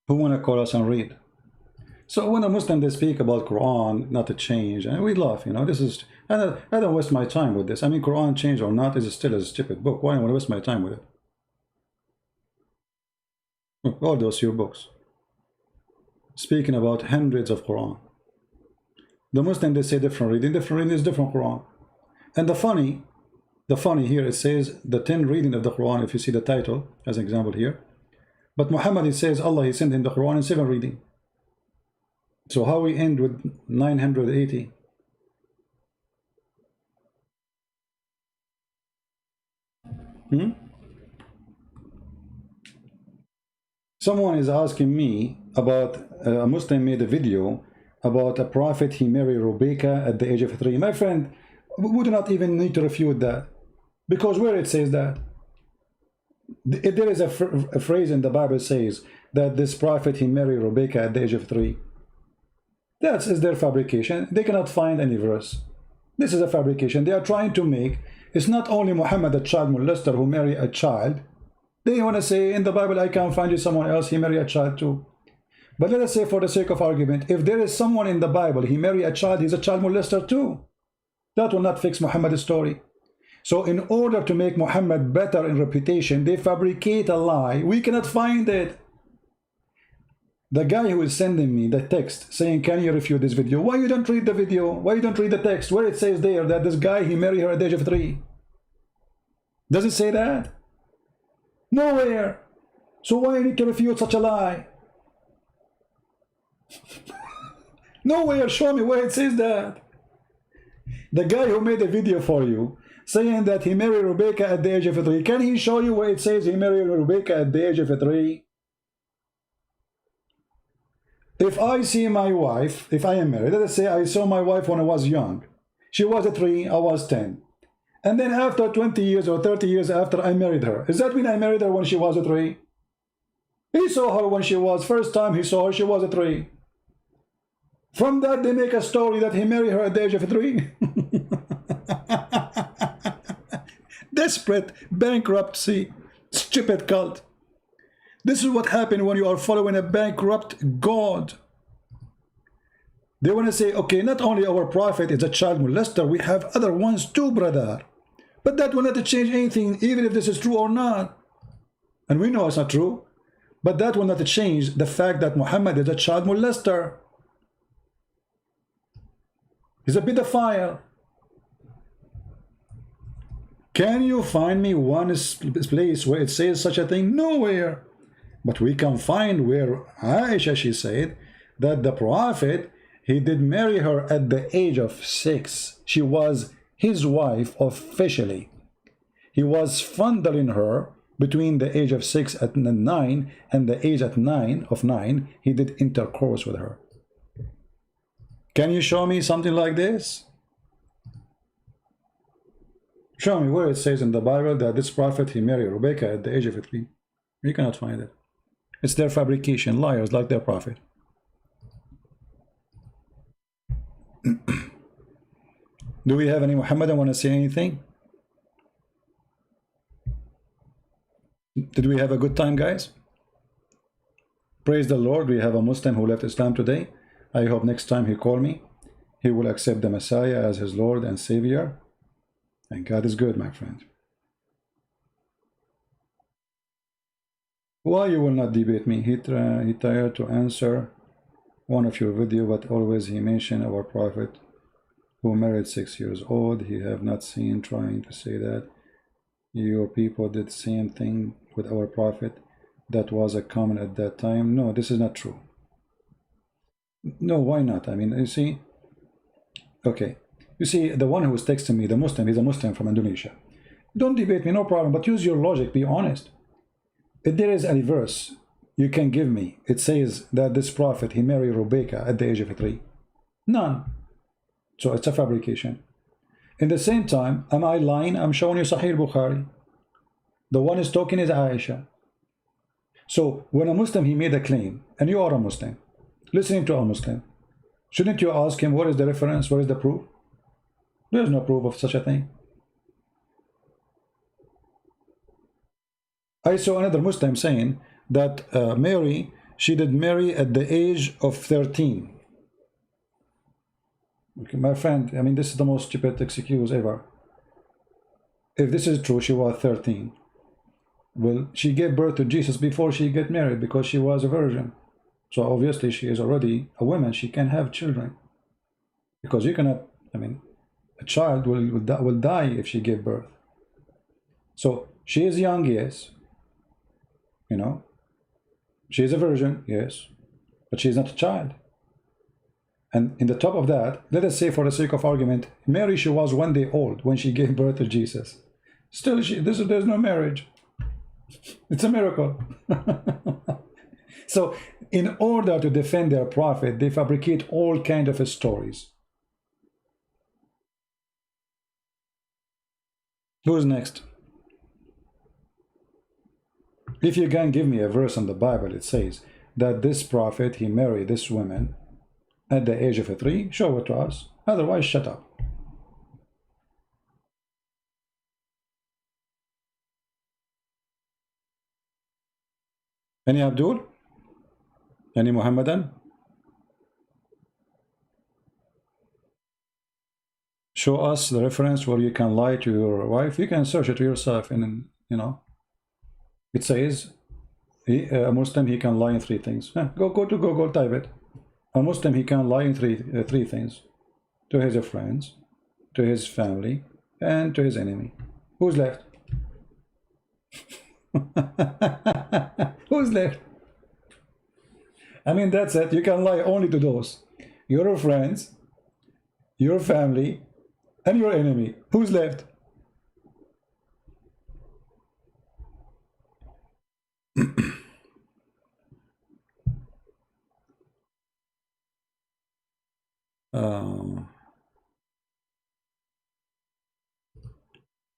Who want to call us and read? So when a Muslim, they speak about Quran, not to change, and we laugh, you know, this is, I don't waste my time with this. I mean, Quran change or not is still a stupid book. Why do I want to waste my time with it? All those your books. Speaking about hundreds of Quran. The Muslim, they say different reading is different Quran. And the funny here, it says the 10 reading of the Quran, if you see the title, as an example here. But Muhammad, he says Allah, he sent him the Quran in 7 reading. So how we end with 980? Someone is asking me about a Muslim made a video about a prophet, he married Rebecca at the age of 3. My friend, we do not even need to refute that, because where it says that, there is a phrase in the Bible says that this prophet, he married Rebecca at the age of 3. That is their fabrication. They cannot find any verse. This is a fabrication. They are trying to make, it's not only Muhammad, a child molester, who married a child. They want to say in the Bible, I can't find you someone else, he married a child too. But let us say, for the sake of argument, if there is someone in the Bible, he married a child, he's a child molester too. That will not fix Muhammad's story. So in order to make Muhammad better in reputation, they fabricate a lie. We cannot find it. The guy who is sending me the text saying, can you refute this video? Why you don't read the video? Why you don't read the text where it says there that this guy, he married her at the age of 3? Does it say that? Nowhere. So why you need to refute such a lie? Nowhere. Show me where it says that. The guy who made a video for you saying that he married Rebecca at the age of 3, can he show you where it says he married Rebecca at the age of 3? If I see my wife, if I am married, let us say I saw my wife when I was young. She was a 3, I was 10. And then after 20 years or 30 years after I married her, does that mean I married her when she was a 3? He saw her when she was, first time he saw her, she was a 3. From that they make a story that he married her at the age of 3. Desperate, bankruptcy, stupid cult. This is what happened when you are following a bankrupt God. They want to say, okay, not only our prophet is a child molester, we have other ones too, brother. But that will not change anything, even if this is true or not. And we know it's not true. But that will not change the fact that Muhammad is a child molester. He's a pedophile. Can you find me one place where it says such a thing? Nowhere. But we can find where Aisha, she said that the prophet, he did marry her at the age of 6. She was his wife officially. He was fondling her between the age of 6 and 9 and the age of 9, he did intercourse with her. Can you show me something like this? Show me where it says in the Bible that this prophet, he married Rebecca at the age of 3. You cannot find it. It's their fabrication, liars like their prophet. Do we have any Muhammadan want to say anything? Did we have a good time, guys? Praise the Lord. We have a Muslim who left Islam today. I hope next time he call me, he will accept the Messiah as his Lord and Savior. And God is good, my friend. Why you will not debate me? He tried to answer one of your video, but always he mentioned our prophet who married 6 years old. He have not seen trying to say that your people did the same thing with our prophet. That was a common at that time. No, this is not true. No, why not? I mean, you see, okay. You see, the one who was texting me, the Muslim, he's a Muslim from Indonesia. Don't debate me, no problem, but use your logic, be honest. If there is a verse you can give me, it says that this prophet, he married Rebecca at the age of 3. None. So it's a fabrication. In the same time, am I lying? I'm showing you Sahih Bukhari. The one is talking is Aisha. So when a Muslim, he made a claim, and you are a Muslim, listening to a Muslim, shouldn't you ask him, what is the reference, what is the proof? There is no proof of such a thing. I saw another Muslim saying that Mary, she did marry at the age of 13. Okay, my friend, I mean, this is the most stupid excuse ever. If this is true, she was 13. Well, she gave birth to Jesus before she got married because she was a virgin. So obviously she is already a woman. She can have children. Because you cannot, I mean, a child will die if she gave birth. So she is young, yes. You know, she is a virgin, yes, but she is not a child. And in the top of that, let us say for the sake of argument, Mary, she was 1 day old when she gave birth to Jesus. Still, there's no marriage. It's a miracle. So in order to defend their prophet, they fabricate all kinds of stories. Who's next? If you can give me a verse in the Bible, it says that this prophet, he married this woman at the age of 3, show it to us. Otherwise, shut up. Any Abdul? Any Muhammadan? Show us the reference where you can lie to your wife. You can search it yourself, and you know, it says A Muslim, he can lie in three things. Go to Google, type it. A Muslim, he can lie in three things: to his friends, to his family, and to his enemy. Who's left? Who's left? I mean, that's it. You can lie only to those: your friends, your family, and your enemy. Who's left?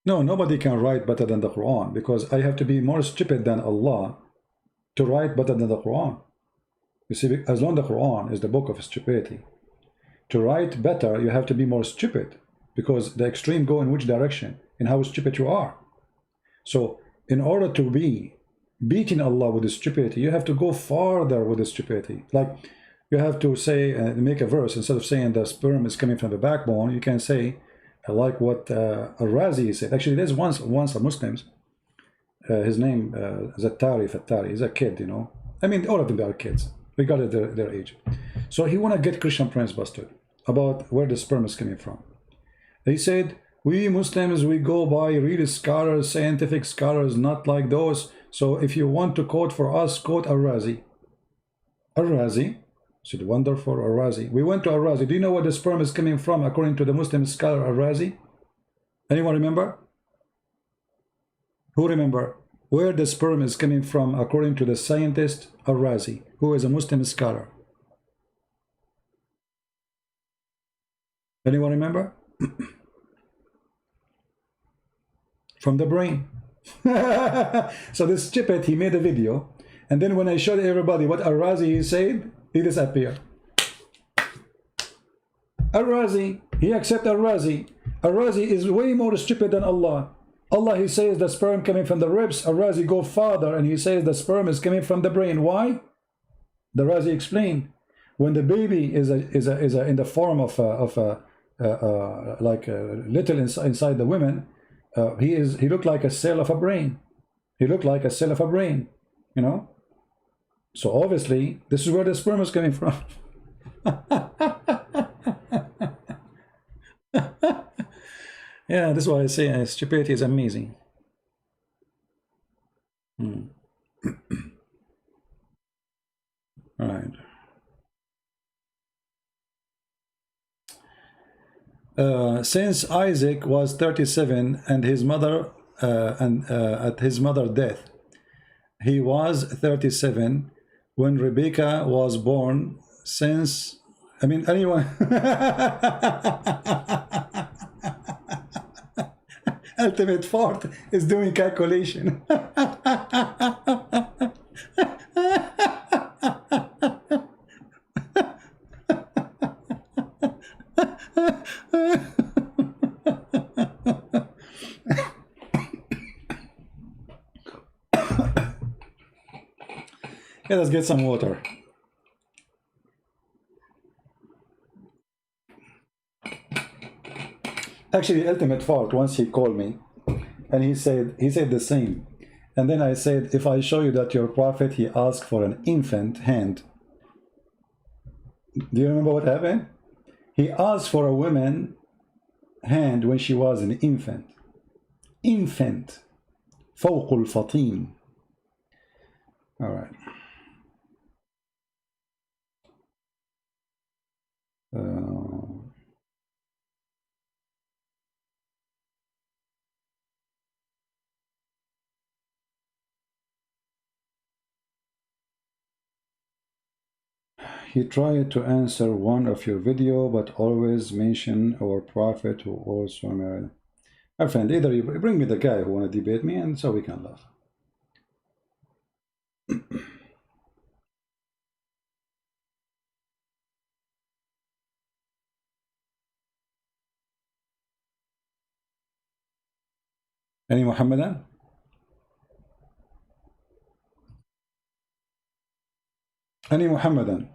No, nobody can write better than the Quran, because I have to be more stupid than Allah to write better than the Quran. You see, as long as the Quran is the book of stupidity, to write better, you have to be more stupid, because the extreme go in which direction, in how stupid you are. So, in order to be beating Allah with the stupidity, you have to go farther with the stupidity. Like, you have to say, make a verse, instead of saying the sperm is coming from the backbone, you can say, like what Al-Razi said. Actually, there's once a Muslim, his name Zattari Fattari, he's a kid, you know. I mean, all of them are kids, regardless of their age. So he want to get Christian Prince busted about where the sperm is coming from. He said, we Muslims, we go by real scholars, scientific scholars, not like those. So if you want to quote for us, quote Al-Razi. Al-Razi said, wonderful, Al-Razi. We went to Al-Razi. Do you know where the sperm is coming from according to the Muslim scholar Al-Razi? Anyone remember? Who remember where the sperm is coming from according to the scientist Al-Razi, who is a Muslim scholar? Anyone remember? From the brain. So this stupid, he made a video, and then when I showed everybody what Al-Razi said, he disappeared. Al-Razi, he accepts Al-Razi. Al-Razi is way more stupid than Allah. Allah, he says the sperm coming from the ribs. Al-Razi go farther and he says the sperm is coming from the brain. Why? The Razi explained, when the baby is in the form of like a little inside the woman, he looked like a cell of a brain. He looked like a cell of a brain, you know. So obviously, this is where the sperm is coming from. Yeah, this is why I say stupidity is amazing. All right. Since Isaac was 37 and his mother at his mother's death, he was 37 when Rebecca was born. Since, I mean, anyone ultimate fart is doing calculation. Yeah, let's get some water. Actually, ultimate fart, once he called me and he said the same. And then I said, if I show you that your prophet, he asked for an infant hand. Do you remember what happened? He asked for a woman hand when she was an infant. Infant. فوق الفطيم. All right. He tried to answer one of your video, but always mention our prophet who also married. My friend, either you bring me the guy who want to debate me, and so we can laugh. Any Muhammadan? Any Muhammadan?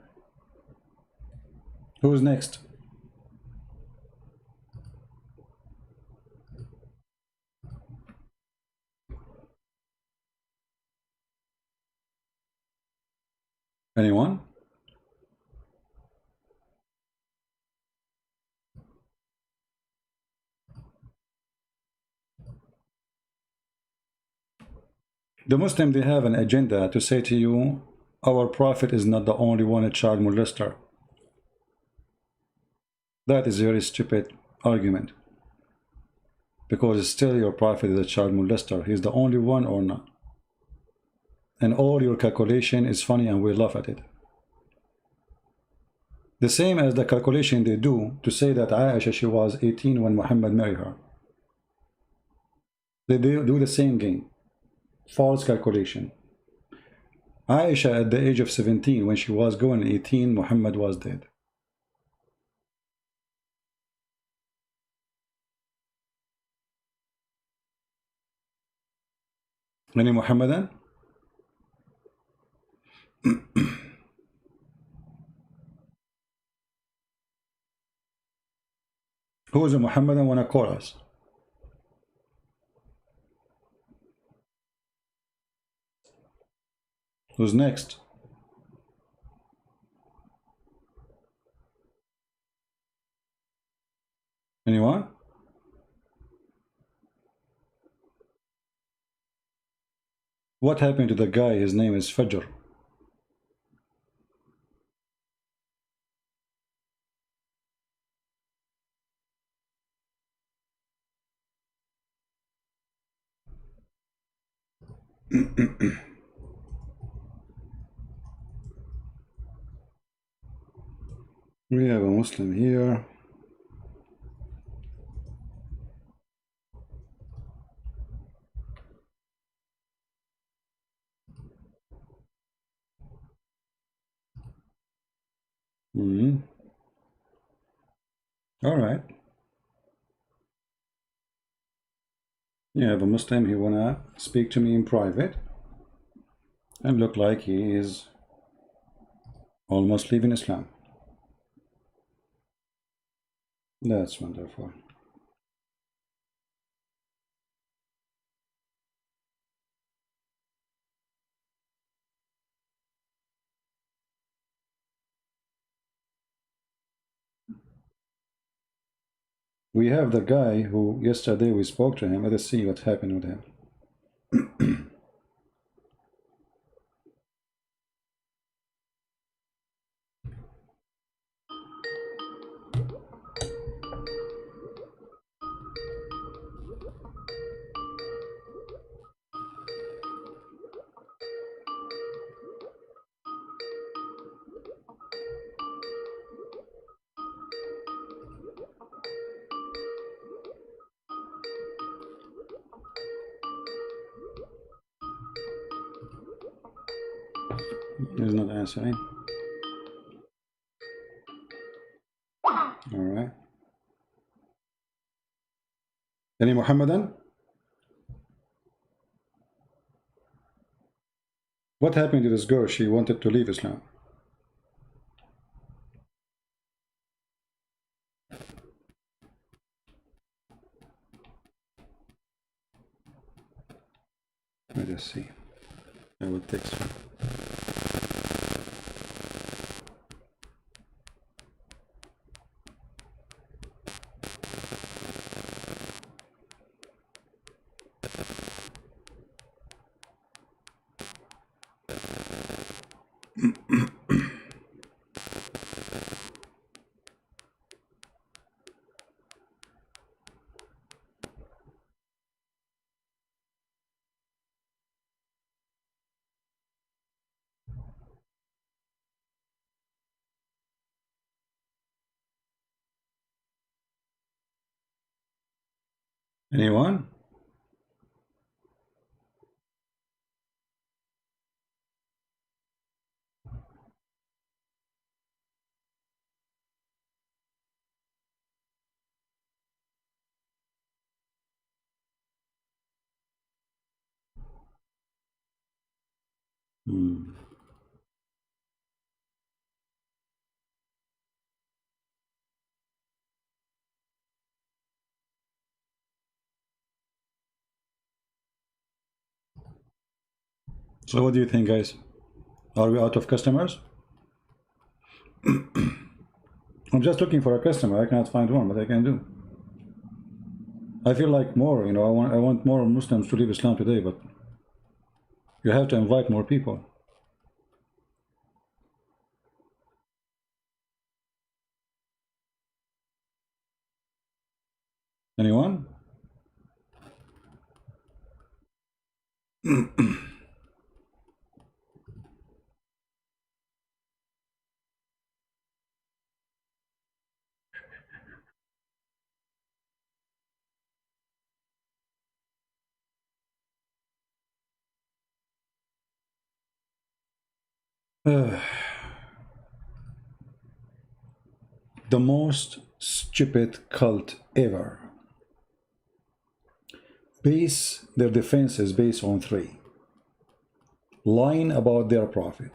Who's next? Anyone? The Muslim, they have an agenda to say to you, our prophet is not the only one a child molester. That is a very stupid argument. Because still your prophet is a child molester. He's the only one or not. And all your calculation is funny and we laugh at it. The same as the calculation they do to say that Aisha, she was 18 when Muhammad married her. They do the same game. False calculation. Aisha at the age of 17, when she was going 18, Muhammad was dead. Any Muhammadan? Who is a Muhammadan wanna call us? Who's next? Anyone? What happened to the guy? His name is Fajr. We have a Muslim here. All right. You have a Muslim, he wanna speak to me in private and look like he is almost leaving Islam. That's wonderful. We have the guy who yesterday we spoke to him. Let us see what happened with him. He's not answering. All right. Any Muhammadan? What happened to this girl? She wanted to leave Islam. Let us see. I will text her. Anyone? So what do you think, guys? Are we out of customers? I'm just looking for a customer. I cannot find one, but I can do. I feel like more, you know, I want more Muslims to leave Islam today, but you have to invite more people. Anyone? The most stupid cult ever. Base their defenses based on three: lying about their prophet,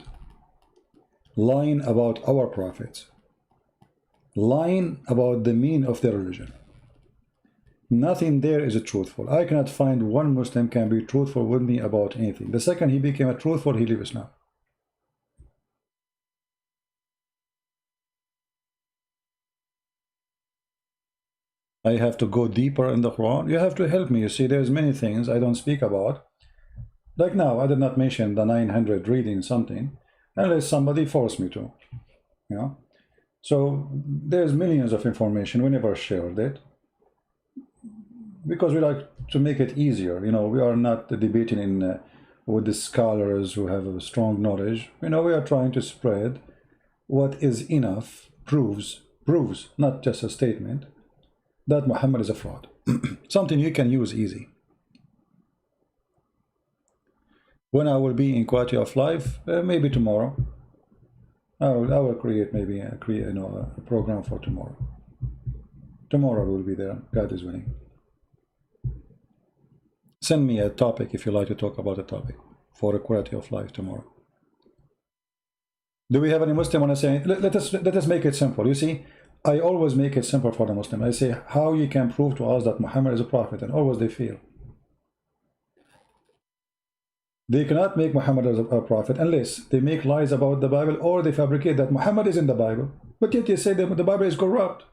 lying about our prophets, lying about the meaning of their religion. Nothing there is truthful. I cannot find one Muslim can be truthful with me about anything. The second he became a truthful, he leaves Islam. I have to go deeper in the Quran. You have to help me. You see, there's many things I don't speak about. Like now, I did not mention the 900 reading something unless somebody forced me to, you know. So there's millions of information. We never shared it because we like to make it easier. You know, we are not debating in with the scholars who have a strong knowledge. You know, we are trying to spread what is enough, proves, not just a statement, that Muhammad is a fraud. Something you can use easy. When I will be in quality of life, maybe tomorrow, I will create maybe a program for tomorrow. Tomorrow we will be there. God is willing. Send me a topic if you like to talk about a topic for a quality of life tomorrow. Do we have any Muslim want to say? Let us make it simple. You see, I always make it simple for the Muslim. I say how you can prove to us that Muhammad is a prophet, and always they fail. They cannot make Muhammad as a prophet unless they make lies about the Bible or they fabricate that Muhammad is in the Bible. But yet they say that the Bible is corrupt.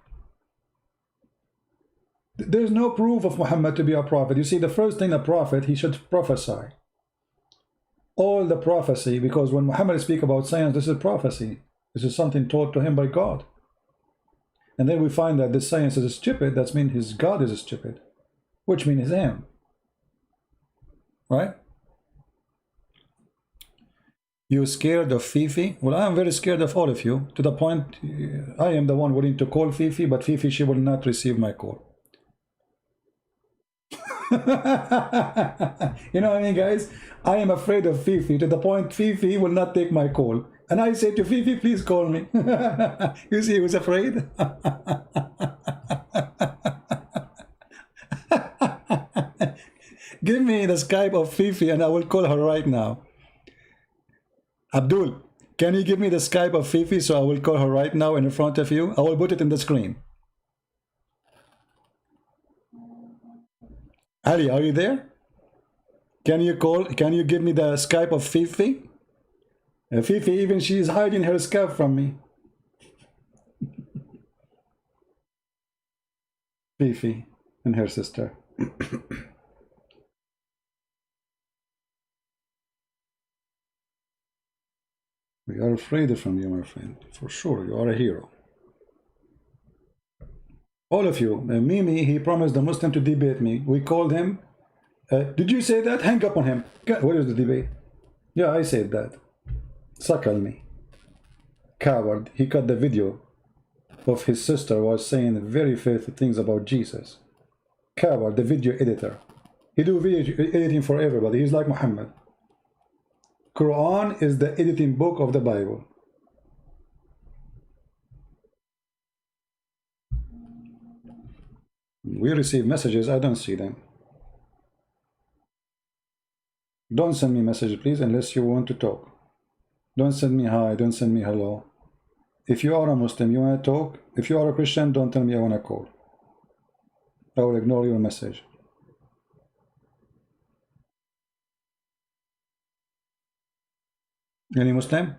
There is no proof of Muhammad to be a prophet. You see, the first thing a prophet, he should prophesy. All the prophecy, because when Muhammad speaks about science, this is prophecy. This is something taught to him by God. And then we find that this science is stupid. That means his God is stupid, which means him. Right? You scared of Fifi? Well, I am very scared of all of you, to the point I am the one willing to call Fifi, but Fifi, she will not receive my call. You know what I mean, guys? I am afraid of Fifi, to the point Fifi will not take my call. And I say to Fifi, please call me. You see, he was afraid. Give me the Skype of Fifi and I will call her right now. Abdul, can you give me the Skype of Fifi so I will call her right now in front of you? I will put it in the screen. Ali, are you there? Can you give me the Skype of Fifi? Fifi, even she is hiding her Skype from me. Fifi and her sister. We are afraid from you, my friend. For sure, you are a hero. All of you. Mimi, he promised the Muslim to debate me. We called him. Did you say that? Hang up on him. Where is the debate? Yeah, I said that. Suckle me. Coward. He cut the video of his sister was saying very filthy things about Jesus. Coward, the video editor. He do video editing for everybody. He's like Muhammad. Quran is the editing book of the Bible. We receive messages, I don't see them. Don't send me messages, please, unless you want to talk. Don't send me hi, don't send me hello. If you are a Muslim, you want to talk. If you are a Christian, don't tell me I want to call. I will ignore your message. Any Muslim?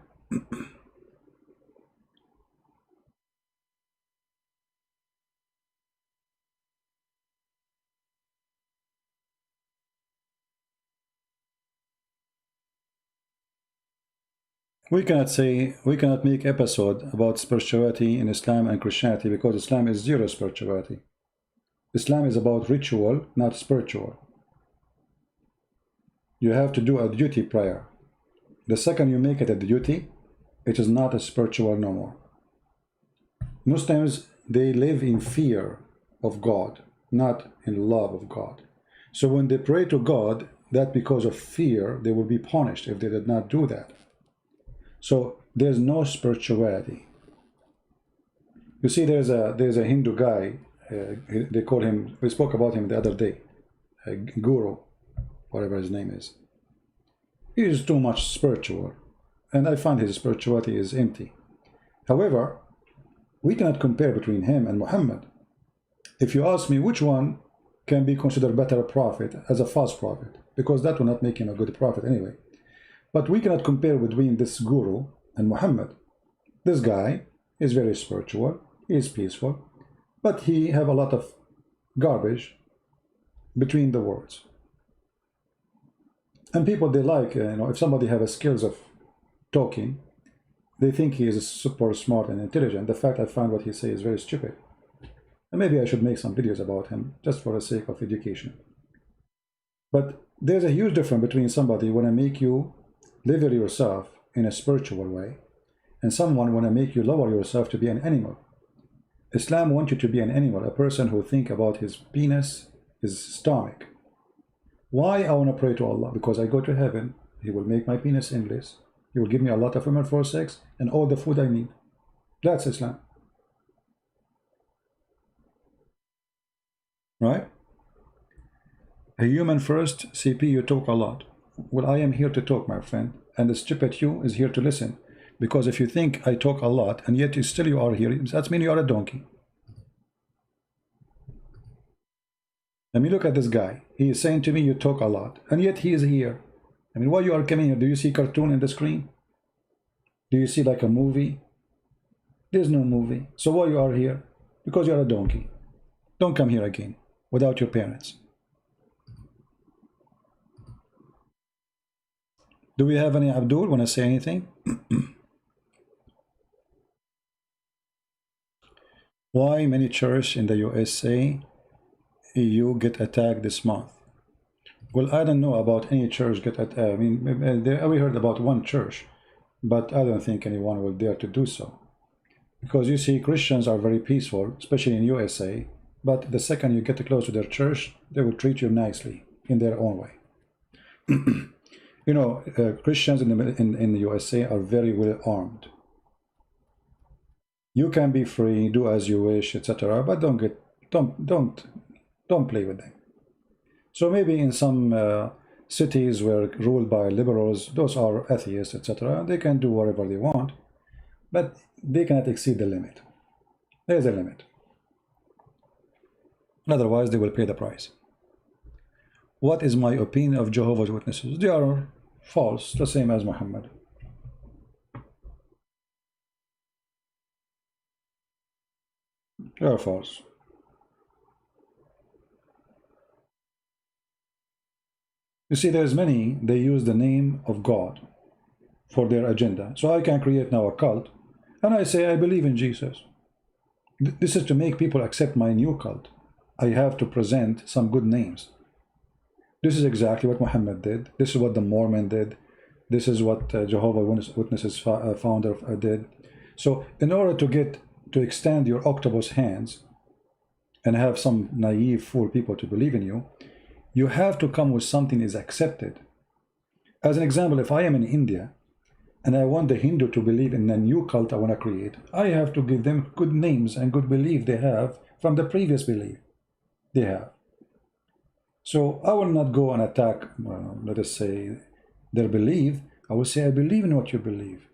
We cannot make episode about spirituality in Islam and Christianity because Islam is zero spirituality. Islam is about ritual, not spiritual. You have to do a duty prior. The second you make it a duty, it is not a spiritual no more. Muslims, they live in fear of God, not in love of God. So when they pray to God, that because of fear, they will be punished if they did not do that. So there's no spirituality. You see, there's a Hindu guy. They call him. We spoke about him the other day. Guru, whatever his name is. He is too much spiritual, and I find his spirituality is empty. However, we cannot compare between him and Muhammad. If you ask me which one can be considered better prophet as a false prophet, because that will not make him a good prophet anyway. But we cannot compare between this guru and Muhammad. This guy is very spiritual, he is peaceful, but he have a lot of garbage between the words. And people, they like, if somebody have a skills of talking, they think he is super smart and intelligent. The fact I find what he says is very stupid. And maybe I should make some videos about him just for the sake of education. But there's a huge difference between somebody want to make you level yourself in a spiritual way and someone want to make you lower yourself to be an animal. Islam wants you to be an animal, a person who think about his penis, his stomach. Why I want to pray to Allah? Because I go to heaven, He will make my penis endless. He will give me a lot of women for sex and all the food I need. That's Islam. Right? A human first, CP, you talk a lot. Well, I am here to talk, my friend, and the stupid you is here to listen. Because if you think I talk a lot, and yet you are here, that means you are a donkey. Let me look at this guy. He is saying to me, you talk a lot, and yet he is here. I mean, why you are coming here? Do you see cartoon in the screen? Do you see like a movie? There's no movie. So why you are here? Because you are a donkey. Don't come here again without your parents. Do we have any Abdul want to say anything? Why many churches in the USA, EU get attacked this month? Well, I don't know about any church get attacked. I mean, we heard about one church, but I don't think anyone will dare to do so. Because you see, Christians are very peaceful, especially in USA, but the second you get close to their church, they will treat you nicely in their own way. You know, Christians in the USA are very well armed. You can be free, do as you wish, etc., but don't play with them. So maybe in some cities where ruled by liberals, those are atheists, etc., they can do whatever they want, but they cannot exceed the limit. There's a limit. Otherwise, they will pay the price. What is my opinion of Jehovah's Witnesses? They are false, the same as Muhammad. They are false. You see, there's many, they use the name of God for their agenda. So I can create now a cult, and I say I believe in Jesus. This is to make people accept my new cult. I have to present some good names. This is exactly what Muhammad did. This is what the Mormon did. This is what Jehovah's Witnesses founder did. So in order to extend your octopus hands and have some naive fool people to believe in you, you have to come with something is accepted. As an example, if I am in India and I want the Hindu to believe in a new cult I want to create, I have to give them good names and good belief they have from the previous belief they have. So I will not go and attack, let us say, their belief. I will say, I believe in what you believe.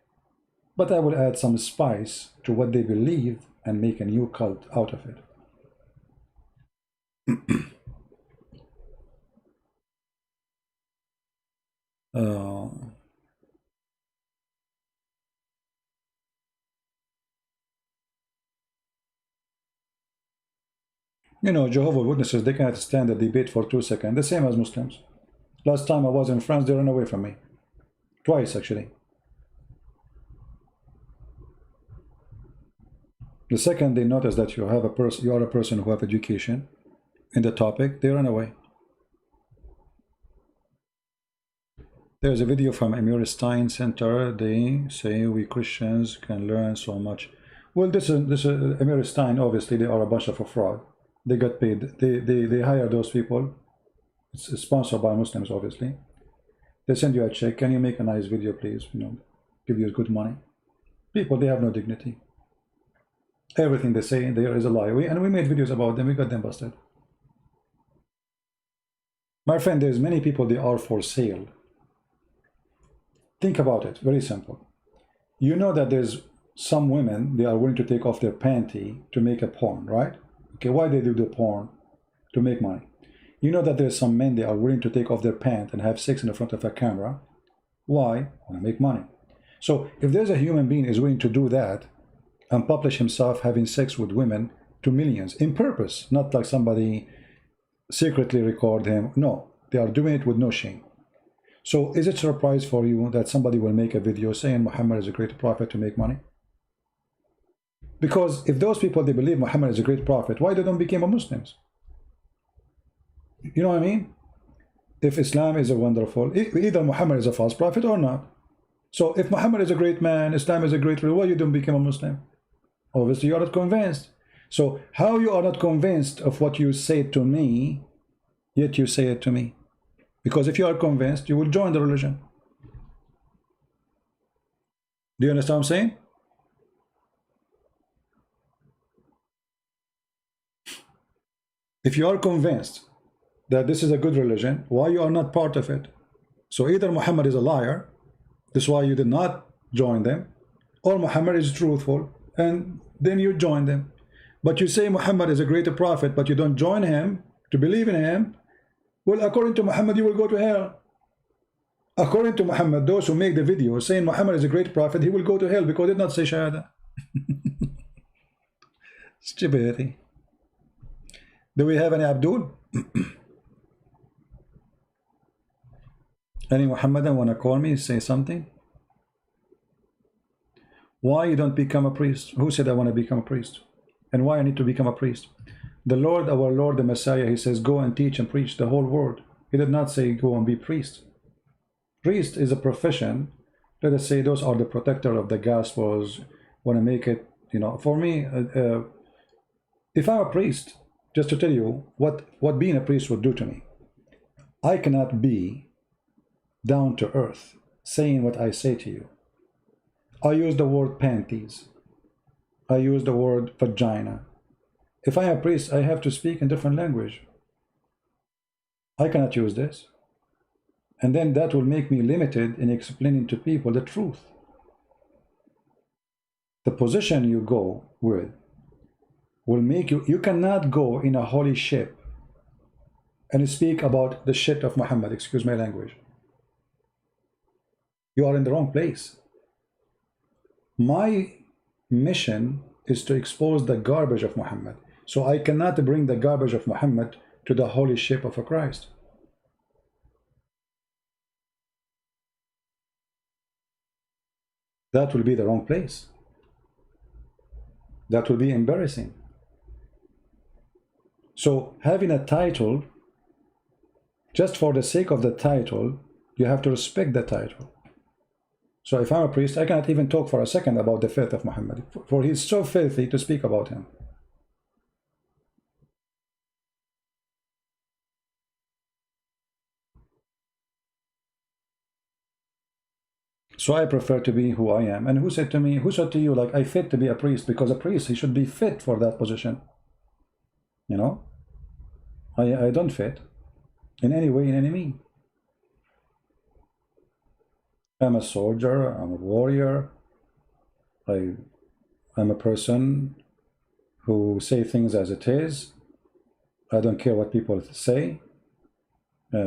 But I will add some spice to what they believe and make a new cult out of it. You know, Jehovah's Witnesses, they cannot stand a debate for 2 seconds. The same as Muslims. Last time I was in France, they ran away from me. Twice, actually. The second they notice that you have you are a person who have education in the topic, they run away. There's a video from Amir Stein Center. They say we Christians can learn so much. Well, this is Amir Stein. Obviously, they are a bunch of a fraud. They got paid. They hire those people. It's sponsored by Muslims, obviously. They send you a check. Can you make a nice video, please? You know, give you good money. People, they have no dignity. Everything they say there is a lie. And we made videos about them. We got them busted. My friend, there's many people, they are for sale. Think about it. Very simple. You know that there's some women, they are willing to take off their panty to make a porn, right? Okay, why they do the porn? To make money. You know that there's some men, they are willing to take off their pants and have sex in the front of a camera. Why? Want to make money. So if there's a human being is willing to do that and publish himself having sex with women to millions in purpose, not like somebody secretly record him. No, they are doing it with no shame. So is it a surprise for you that somebody will make a video saying Muhammad is a great prophet to make money? Because if those people, they believe Muhammad is a great prophet, why they don't become a Muslims? You know what I mean? If Islam is a wonderful, either Muhammad is a false prophet or not. So if Muhammad is a great man, Islam is a great religion, why you don't become a Muslim? Obviously you are not convinced. So how you are not convinced of what you say to me, yet you say it to me? Because if you are convinced, you will join the religion. Do you understand what I'm saying? If you are convinced that this is a good religion, why you are not part of it? So either Muhammad is a liar, this is why you did not join them, or Muhammad is truthful, and then you join them. But you say Muhammad is a greater prophet, but you don't join him to believe in him. Well, according to Muhammad, you will go to hell. According to Muhammad, those who make the video saying Muhammad is a great prophet, he will go to hell because he did not say Shahada. Stupidity. Do we have any Abdul? Any Muhammadan want to call me, say something? Why you don't become a priest? Who said I want to become a priest? And why I need to become a priest? The Lord, our Lord, the Messiah, he says, go and teach and preach the whole world. He did not say go and be priest. Priest is a profession. Let us say those are the protector of the gospels, want to make it, you know. For me, if I'm a priest, just to tell you what being a priest would do to me, I cannot be down to earth saying what I say to you. I use the word panties. I use the word vagina. If I am a priest, I have to speak in different language. I cannot use this. And then that will make me limited in explaining to people the truth. The position you go with will make you cannot go in a holy ship and speak about the shit of Muhammad, excuse my language. You are in the wrong place. My mission is to expose the garbage of Muhammad. So I cannot bring the garbage of Muhammad to the holy ship of a Christ. That will be the wrong place. That will be embarrassing. So having a title, just for the sake of the title, you have to respect the title. So if I'm a priest, I cannot even talk for a second about the faith of Muhammad, for he's so filthy to speak about him. So I prefer to be who I am. And who said to me, who said to you, like, I fit to be a priest? Because a priest, he should be fit for that position. You know? I don't fit in any way, in any mean. I'm a soldier, I'm a warrior. I'm a person who say things as it is. I don't care what people say.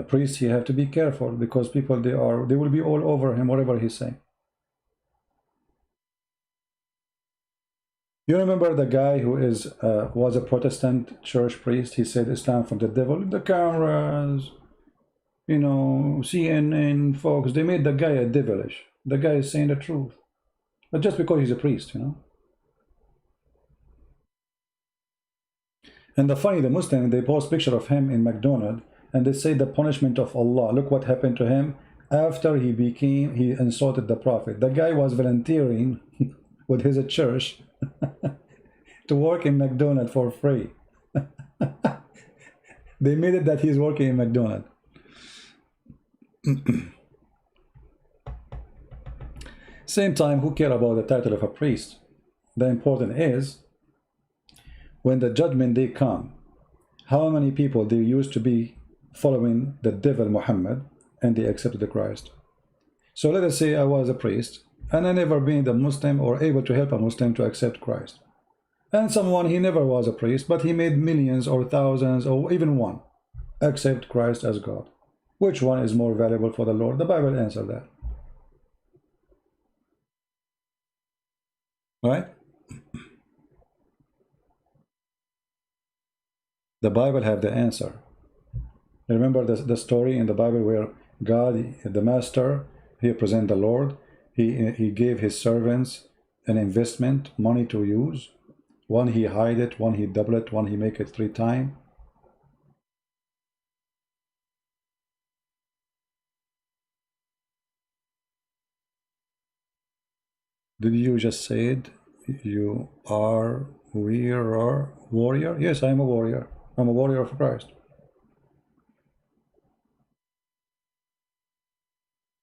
Priests, you have to be careful because people, they will be all over him, whatever he say. You remember the guy who was a Protestant church priest? He said Islam from the devil. The cameras, you know, CNN, Fox, they made the guy a devilish. The guy is saying the truth. But just because he's a priest, you know. And the funny, the Muslim, they post picture of him in McDonald's and they say the punishment of Allah. Look what happened to him after he insulted the Prophet. The guy was volunteering with his church to work in McDonald's for free. They made it that he's working in McDonald's. Same time, who care about the title of a priest? The important is when the judgment day come, how many people they used to be following the devil Muhammad and they accepted the Christ. So let us say I was a priest and I never been a Muslim or able to help a Muslim to accept Christ. And someone, he never was a priest, but he made millions or thousands or even one accept Christ as God. Which one is more valuable for the Lord? The Bible answers that. Right? The Bible have the answer. Remember the story in the Bible where God, the master, he represent the Lord. He gave his servants an investment, money to use. One he hide it, one he double it, one he make it 3 times. Did you just say it? You are, we are warrior? Yes, I am a warrior. I'm a warrior of Christ.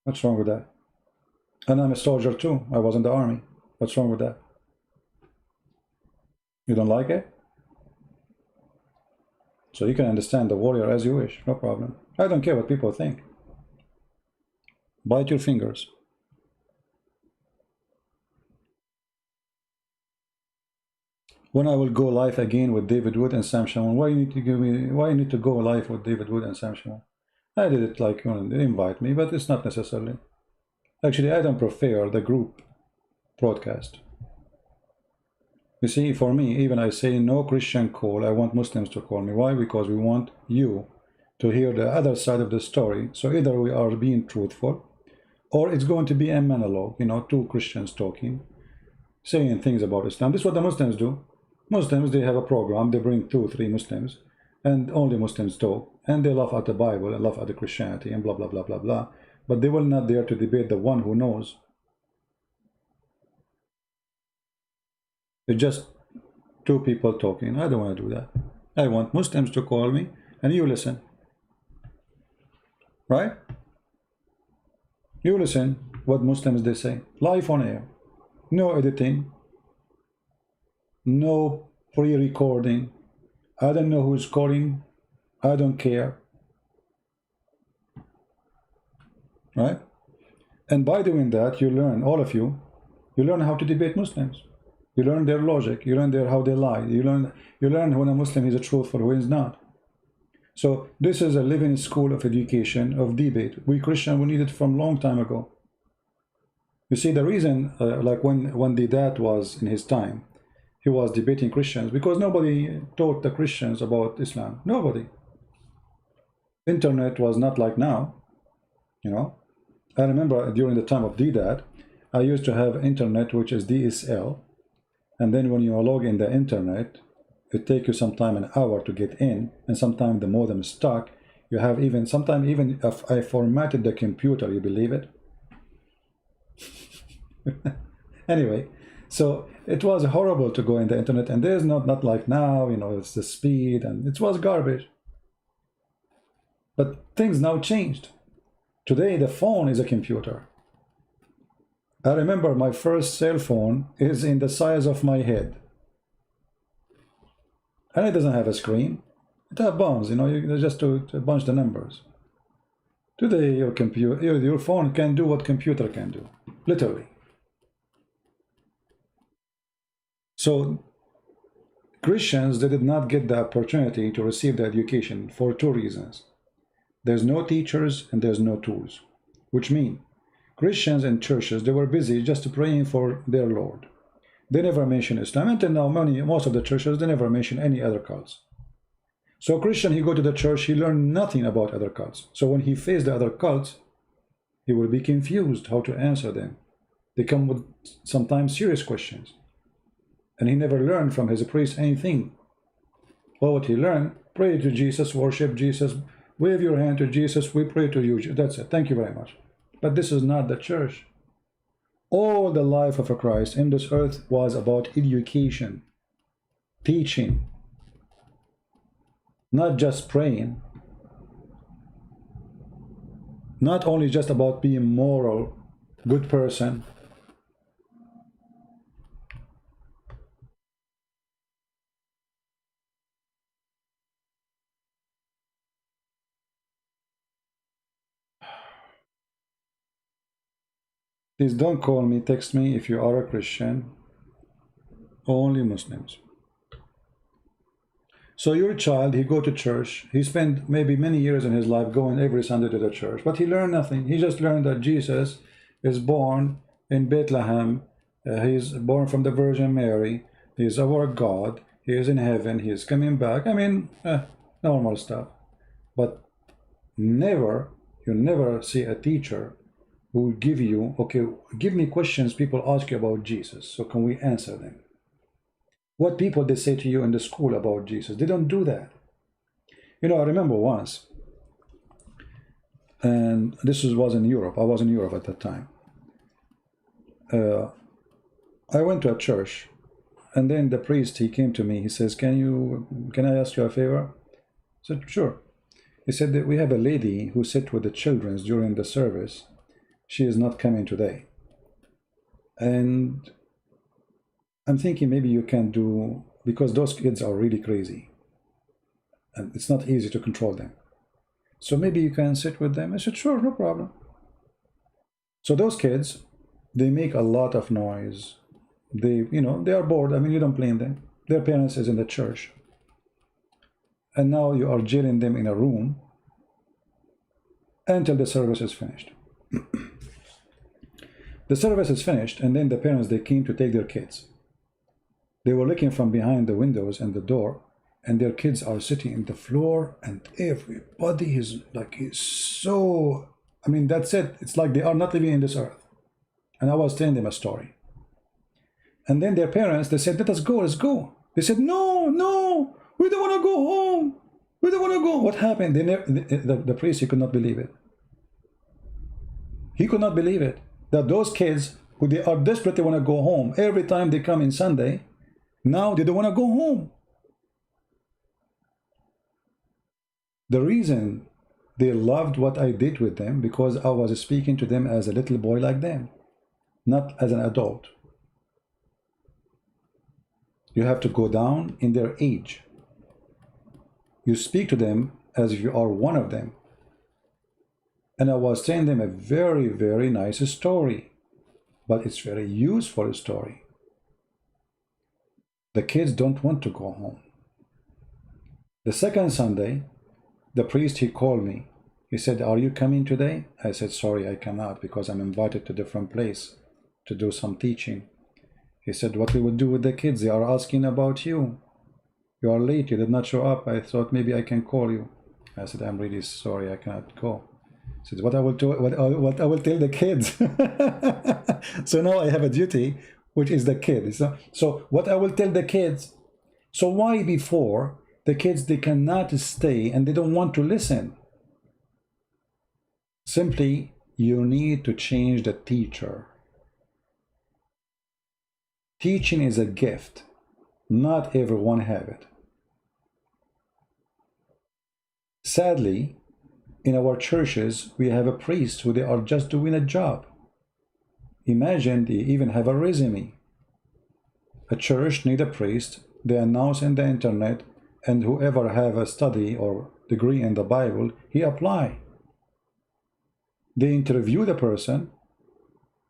What's wrong with that? And I'm a soldier too. I was in the army. What's wrong with that? You don't like it? So you can understand the warrior as you wish. No problem. I don't care what people think. Bite your fingers. When I will go live again with David Wood and Sam Shamoun, why you need to give me? Why you need to go live with David Wood and Sam Shamoun? I did it like, you know, they invite me, but it's not necessarily. Actually, I don't prefer the group broadcast. You see, for me, even I say no Christian call. I want Muslims to call me. Why? Because we want you to hear the other side of the story. So either we are being truthful, or it's going to be a monologue. You know, 2 Christians talking, saying things about Islam. This is what the Muslims do. Muslims, they have a program, they bring 2 or 3 Muslims, and only Muslims talk, and they laugh at the Bible and laugh at the Christianity and blah, blah, blah, blah, blah. But they will not dare to debate the one who knows. It's just 2 people talking. I don't want to do that. I want Muslims to call me, and you listen. Right? You listen what Muslims they say. Live on air. No editing. No pre-recording. I don't know who's calling. I don't care. Right? And by doing that, you learn, all of you, you learn how to debate Muslims. You learn their logic. You learn how they lie. You learn when a Muslim is a truthful, when he's not. So this is a living school of education, of debate. We Christian, we need it from long time ago. You see, the reason, like when Didat was in his time, he was debating Christians because nobody taught the Christians about Islam. Nobody. Internet was not like now, you know. I remember during the time of Didat, I used to have internet, which is DSL. And then when you log in the internet, it takes you sometime an hour to get in, and sometimes the modem is stuck. You have even, sometimes even if I formatted the computer, you believe it? Anyway, so it was horrible to go in the internet, and there's not like now, you know, it's the speed, and it was garbage. But things now changed. Today, the phone is a computer. I remember my first cell phone is in the size of my head. And it doesn't have a screen. It has buttons, you know, you just to bunch the numbers. Today, your phone can do what computer can do, literally. So Christians, they did not get the opportunity to receive the education for 2 reasons. There's no teachers and there's no tools, which mean Christians and churches, they were busy just praying for their Lord. They never mention Islam. Until now, most of the churches, they never mention any other cults. So Christian, he go to the church, he learned nothing about other cults. So when he faced the other cults, he will be confused how to answer them. They come with sometimes serious questions. And he never learned from his priest anything. Well, what he learned, pray to Jesus, worship Jesus, wave your hand to Jesus, we pray to you. That's it. Thank you very much. But this is not the church. All the life of a Christ in this earth was about education, teaching, not just praying, not only just about being moral, good person. Please don't call me, text me if you are a Christian. Only Muslims. So your child, he go to church, he spent maybe many years in his life going every Sunday to the church, but he learned nothing. He just learned that Jesus is born in Bethlehem, he's born from the Virgin Mary, he's our God, he is in heaven, he is coming back. I mean, normal stuff. But never, you never see a teacher who will give you, okay, give me questions people ask you about Jesus, so can we answer them? What people they say to you in the school about Jesus, they don't do that. You know, I remember once, and this was in Europe, I was in Europe at that time. I went to a church, and then the priest, he came to me, he says, can I ask you a favor? I said, sure. He said that we have a lady who sits with the children during the service. She is not coming today. And I'm thinking maybe you can do, because those kids are really crazy and it's not easy to control them. So maybe you can sit with them. I said, sure, no problem. So those kids, they make a lot of noise. They, you know, they are bored. I mean, you don't blame them. Their parents is in the church. And now you are jailing them in a room until the service is finished. The service is finished, and then the parents, they came to take their kids. They were looking from behind the windows and the door, and their kids are sitting in the floor, and everybody is like, so, I mean, that's it. It's like they are not living in this earth. And I was telling them a story. And then their parents, they said, let us go, let's go. They said, no, no, we don't want to go home. We don't want to go. What happened? The priest, he could not believe it. He could not believe it. That those kids, who they are desperate, they want to go home. Every time they come in Sunday, now they don't want to go home. The reason they loved what I did with them, because I was speaking to them as a little boy like them, not as an adult. You have to go down in their age. You speak to them as if you are one of them. And I was telling them a very, very nice story, but it's very useful story. The kids don't want to go home. The second Sunday, the priest, he called me. He said, are you coming today? I said, sorry, I cannot, because I'm invited to a different place to do some teaching. He said, what we will do with the kids? They are asking about you. You are late, you did not show up. I thought maybe I can call you. I said, I'm really sorry, I cannot go. He said, what I will tell the kids. So now I have a duty, which is the kids. So what I will tell the kids. So why before the kids, they cannot stay and they don't want to listen? Simply, you need to change the teacher. Teaching is a gift. Not everyone have it. Sadly, in our churches, we have a priest who they are just doing a job. Imagine they even have a resume. A church need a priest, they announce in the internet, and whoever have a study or degree in the Bible, he apply. They interview the person,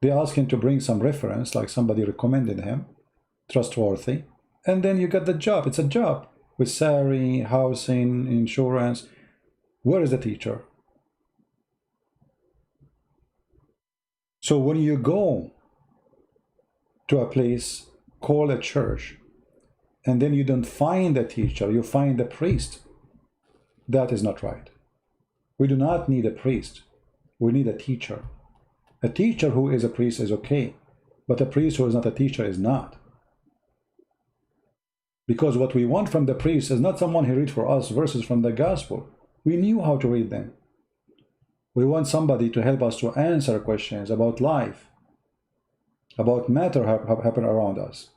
they ask him to bring some reference, like somebody recommended him, trustworthy, and then you get the job. It's a job with salary, housing, insurance. Where is the teacher? So when you go to a place call a church and then you don't find the teacher, you find the priest. That is not right. We do not need a priest. We need a teacher. A teacher who is a priest is okay, but a priest who is not a teacher is not. Because what we want from the priest is not someone who reads for us verses from the gospel. We knew how to read them. We want somebody to help us to answer questions about life, about matter happen around us.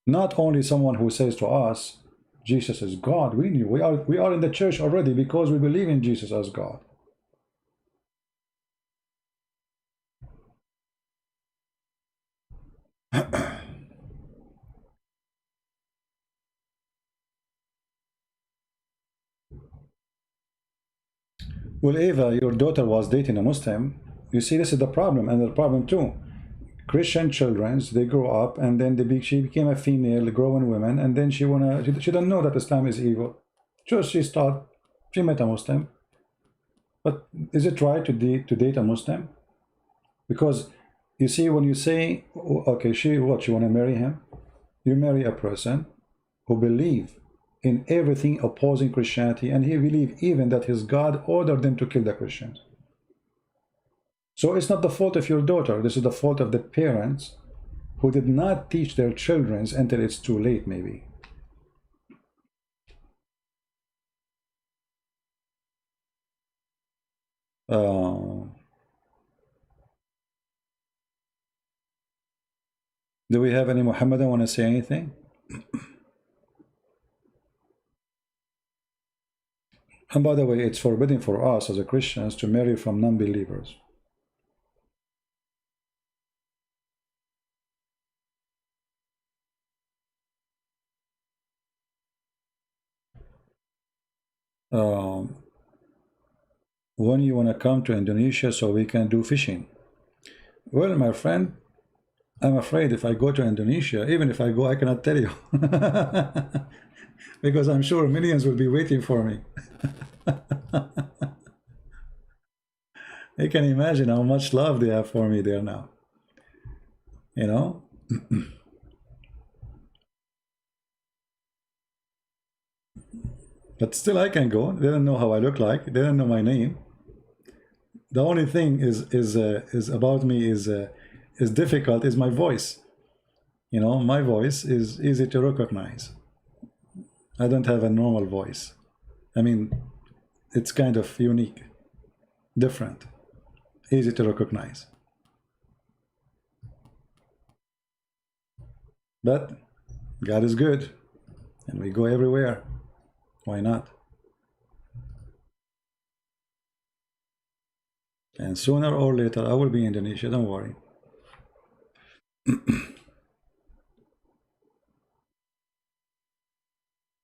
Not only someone who says to us, Jesus is God. We knew. We are in the church already because we believe in Jesus as God. Well, Eva, your daughter was dating a Muslim. You see, this is the problem, and the problem too. Christian children, they grow up, and then she became a female, growing woman, and then she don't know that Islam is evil. Just she met a Muslim. But is it right to date a Muslim? Because you see, when you say, okay, you want to marry him? You marry a person who believes in everything opposing Christianity, and he believes even that his God ordered them to kill the Christians. So it's not the fault of your daughter. This is the fault of the parents who did not teach their children until it's too late, maybe. Do we have any Muhammadan want to say anything? And by the way, it's forbidden for us as a Christians to marry from non-believers. When you want to come to Indonesia so we can do fishing? Well, my friend, I'm afraid if I go to Indonesia, even if I go, I cannot tell you. Because I'm sure millions will be waiting for me. You can imagine how much love they have for me there now. You know? But still I can go. They don't know how I look like. They don't know my name. The only thing is about me is difficult is my voice. You know, my voice is easy to recognize. I don't have a normal voice. I mean, it's kind of unique, different, easy to recognize. But God is good, and we go everywhere. Why not? And sooner or later, I will be in Indonesia, don't worry.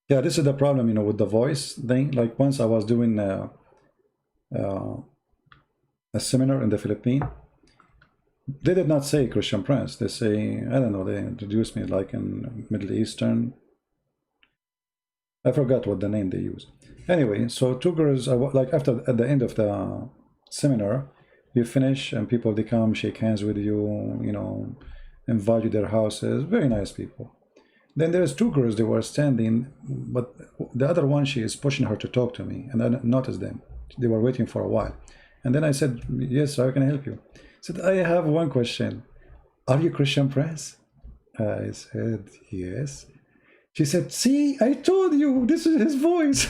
Yeah, this is the problem, you know, with the voice thing. Like once I was doing a seminar in the Philippines. They did not say Christian Prince. They say, I don't know, they introduced me like in Middle Eastern. I forgot what the name they used. Anyway, so two girls, like at the end of the seminar, you finish and people, they come, shake hands with you, you know, invite you to their houses. Very nice people. Then there's two girls, they were standing, but the other one, she is pushing her to talk to me, and I noticed them. They were waiting for a while. And then I said, yes, sir, can I help you? I said, I have one question. Are you Christian Prince? I said, yes. She said, see, I told you, this is his voice.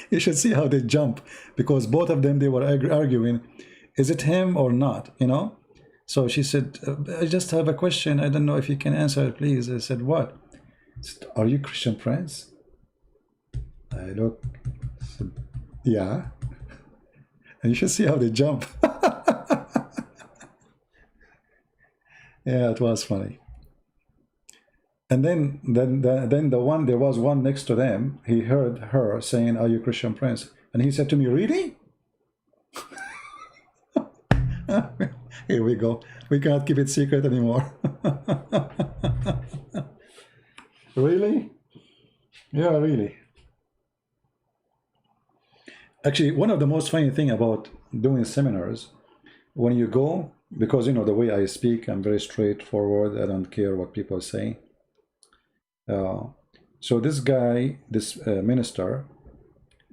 You should see how they jump, because both of them, they were arguing, is it him or not, you know? So she said, I just have a question. I don't know if you can answer it, please. I said, what? I said, are you Christian Prince? I look, said, yeah. And you should see how they jump. Yeah, it was funny. And then there was one next to them. He heard her saying, are you Christian Prince? And he said to me, really? Here we go. We can't keep it secret anymore. Really? Yeah, really. Actually, one of the most funny thing about doing seminars, when you go, because you know the way I speak, I'm very straightforward. I don't care what people say. So this guy, this minister,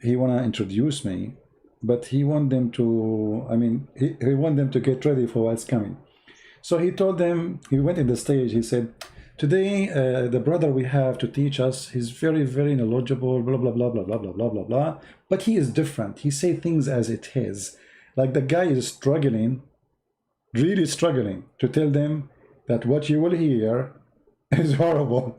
he wanna introduce me, but he want them to, I mean, he want them to get ready for what's coming. So he told them, he went in the stage, he said, today the brother we have to teach us, he's very, very knowledgeable, blah, blah, blah, blah, blah, blah, blah, blah, blah. But he is different. He say things as it is. Like the guy is struggling, really struggling to tell them that what you will hear is horrible.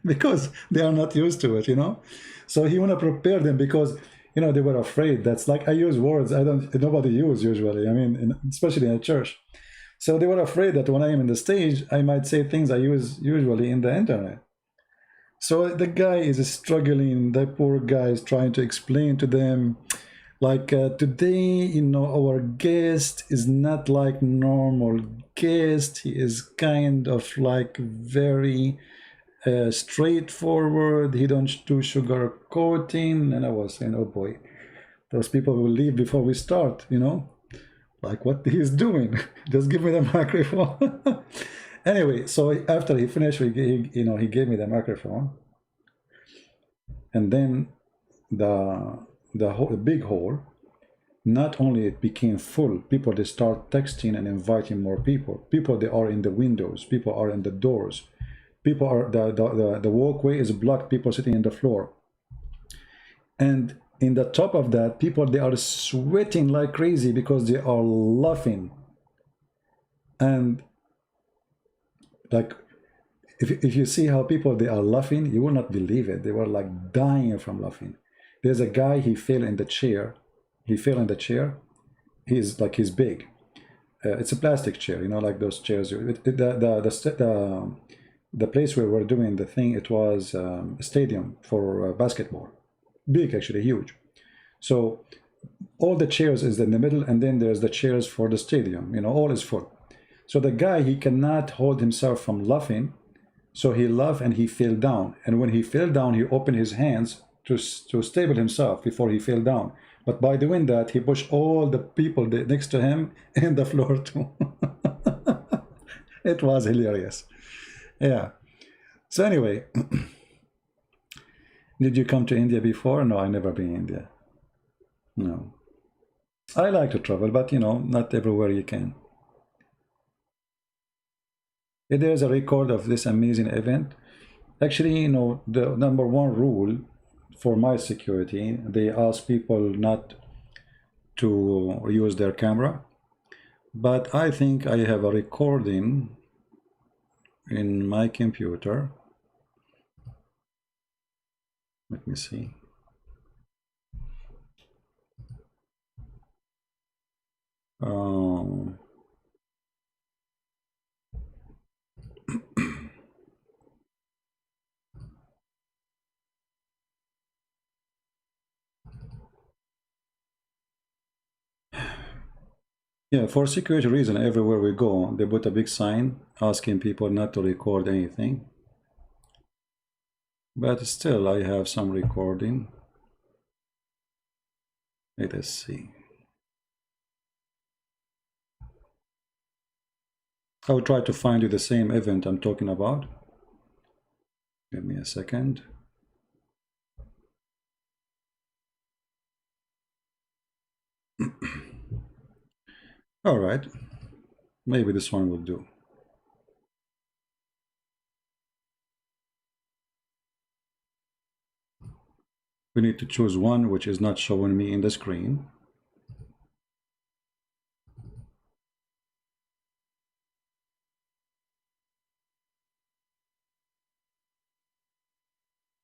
Because they are not used to it, you know. So he want to prepare them because, you know, they were afraid. That's like, I use words nobody use usually. I mean, especially in a church. So they were afraid that when I am in the stage, I might say things I use usually in the internet. So the guy is struggling. The poor guy is trying to explain to them, like today, you know, our guest is not like normal guest. He is kind of like very straightforward. He don't do sugar coating. And I was saying, oh boy, those people will leave before we start, you know, like what he's doing. Just give me the microphone. Anyway, so after he finished, he gave me the microphone, and then the big hall, not only it became full, people they start texting and inviting more people. People they are in the windows, people are in the doors. People are, the walkway is blocked, people sitting in the floor. And in the top of that, people, they are sweating like crazy because they are laughing. And like, if you see how people, they are laughing, you will not believe it. They were like dying from laughing. There's a guy, he fell in the chair. He fell in the chair. He's big. It's a plastic chair, you know, like those chairs. The place where we're doing the thing, it was a stadium for basketball. Big, actually, huge. So all the chairs is in the middle, and then there's the chairs for the stadium, you know, all is full. So the guy, he cannot hold himself from laughing. So he laughed and he fell down. And when he fell down, he opened his hands to stable himself before he fell down. But by doing that, he pushed all the people next to him in the floor too. It was hilarious. Yeah. So anyway, did you come to India before? No, I never been in India. No. I like to travel, but you know, not everywhere you can. If there's a record of this amazing event, actually, you know, the #1 rule for my security, they ask people not to use their camera. But I think I have a recording in my computer. Let me see. Yeah, for security reason, everywhere we go, they put a big sign asking people not to record anything. But still, I have some recording. Let us see. I'll try to find you the same event I'm talking about. Give me a second. All right, maybe this one will do. We need to choose one which is not showing me in the screen.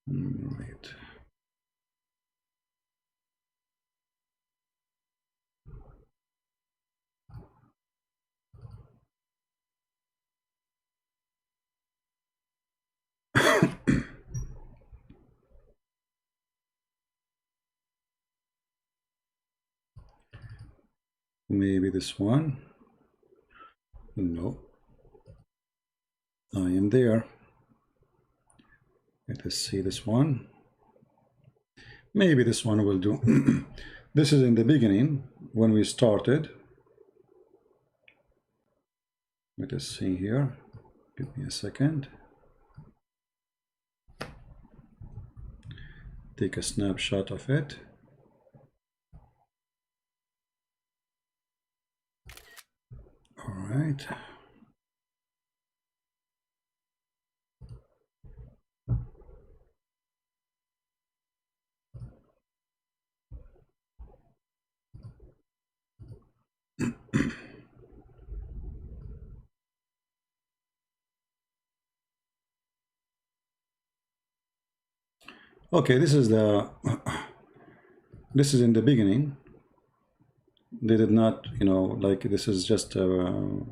Right. Maybe this one. No. I am there. Let us see this one. Maybe this one will do. This is in the beginning when we started. Let us see here. Give me a second. Take a snapshot of it. All right. Okay, this is the this is in the beginning. They did not, you know, like this is just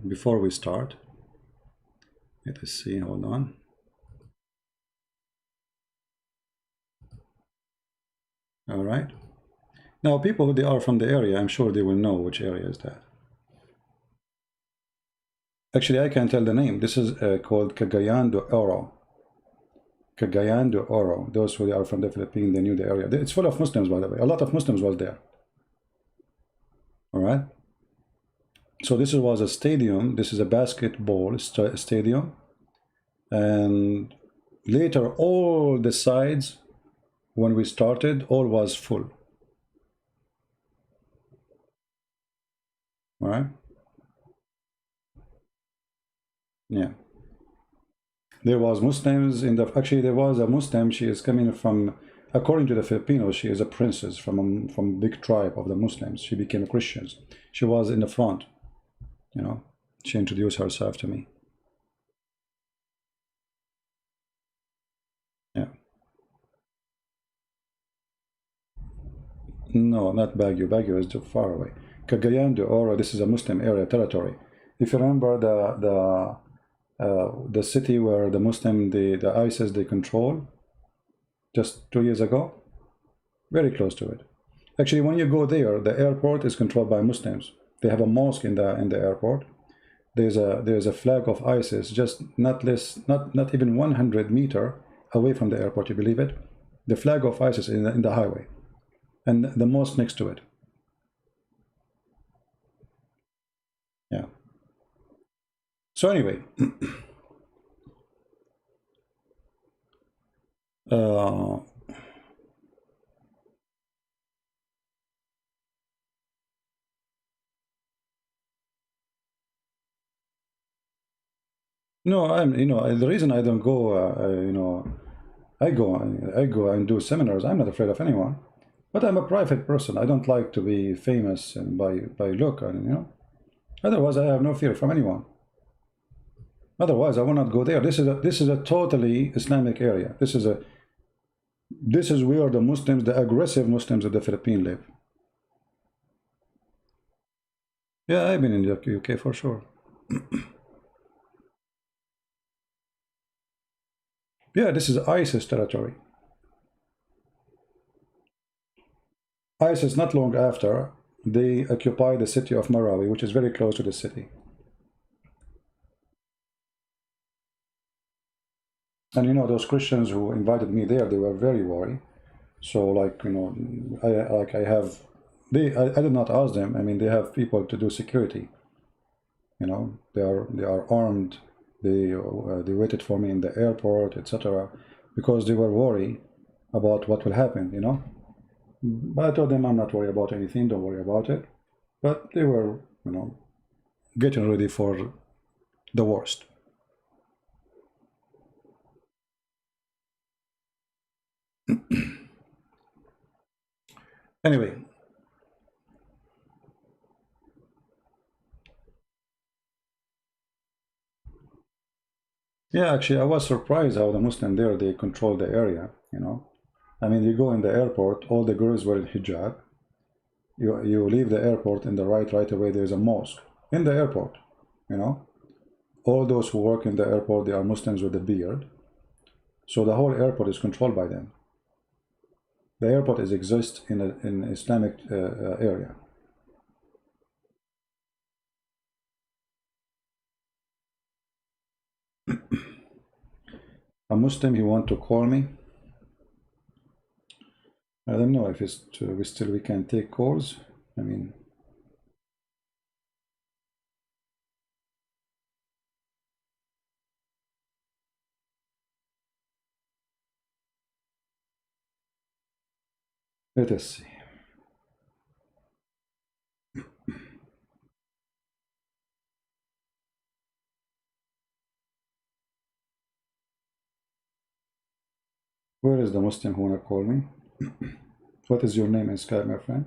before we start. Let us see, hold on. All right. Now people, they are from the area, I'm sure they will know which area is that. Actually, I can tell the name. This is called Cagayan de Oro. Cagayan de Oro. Those who are from the Philippines, they knew the area. It's full of Muslims, by the way. A lot of Muslims was there. All right. So this was a stadium. This is a basketball stadium. And later, all the sides, when we started, all was full. All right. Yeah. There was Muslims in the, actually there was a Muslim, she is coming from, according to the Filipinos, she is a princess from big tribe of the Muslims. She became Christians. She was in the front, you know, she introduced herself to me. Yeah. No, not Baguio. Baguio is too far away. Cagayan de Oro, this is a Muslim area territory. If you remember the city where the Muslim, the ISIS, they control just 2 years ago, very close to it. Actually, when you go there, the airport is controlled by Muslims. They have a mosque in the airport. There's a flag of ISIS just not even 100 meters away from the airport. You believe it? The flag of ISIS in the highway, and the mosque next to it. Yeah. So anyway, no, the reason I don't go, I go and do seminars. I'm not afraid of anyone, but I'm a private person. I don't like to be famous and by look, and Otherwise, I have no fear from anyone. Otherwise, I will not go there. This is a totally Islamic area. This is where the Muslims, the aggressive Muslims of the Philippines live. Yeah, I've been in the UK for sure. Yeah, this is ISIS territory. ISIS, not long after, they occupied the city of Marawi, which is very close to the city. And those Christians who invited me there, they were very worried. So I did not ask them. I mean, they have people to do security. They are armed. They waited for me in the airport, etc., because they were worried about what will happen. But I told them I'm not worried about anything. Don't worry about it. But they were, getting ready for the worst. Anyway. Yeah, actually, I was surprised how the Muslim there, they control the area, I mean, you go in the airport, all the girls wear hijab. You leave the airport, in the right away, there's a mosque. In the airport, All those who work in the airport, they are Muslims with a beard. So the whole airport is controlled by them. The airport exists in an Islamic area. A Muslim, he want to call me. I don't know if it's we can take calls. I mean, let us see. Where is the Muslim who wanna call me? What is your name in Skype, my friend?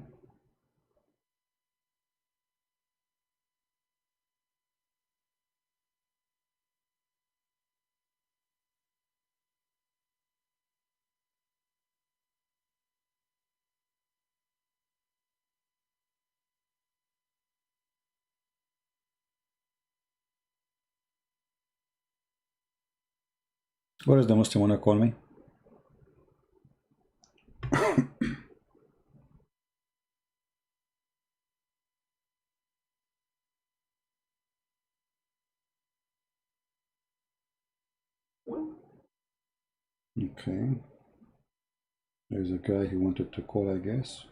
Where is the Muslim wanna call me? Okay. There's a guy who wanted to call, I guess.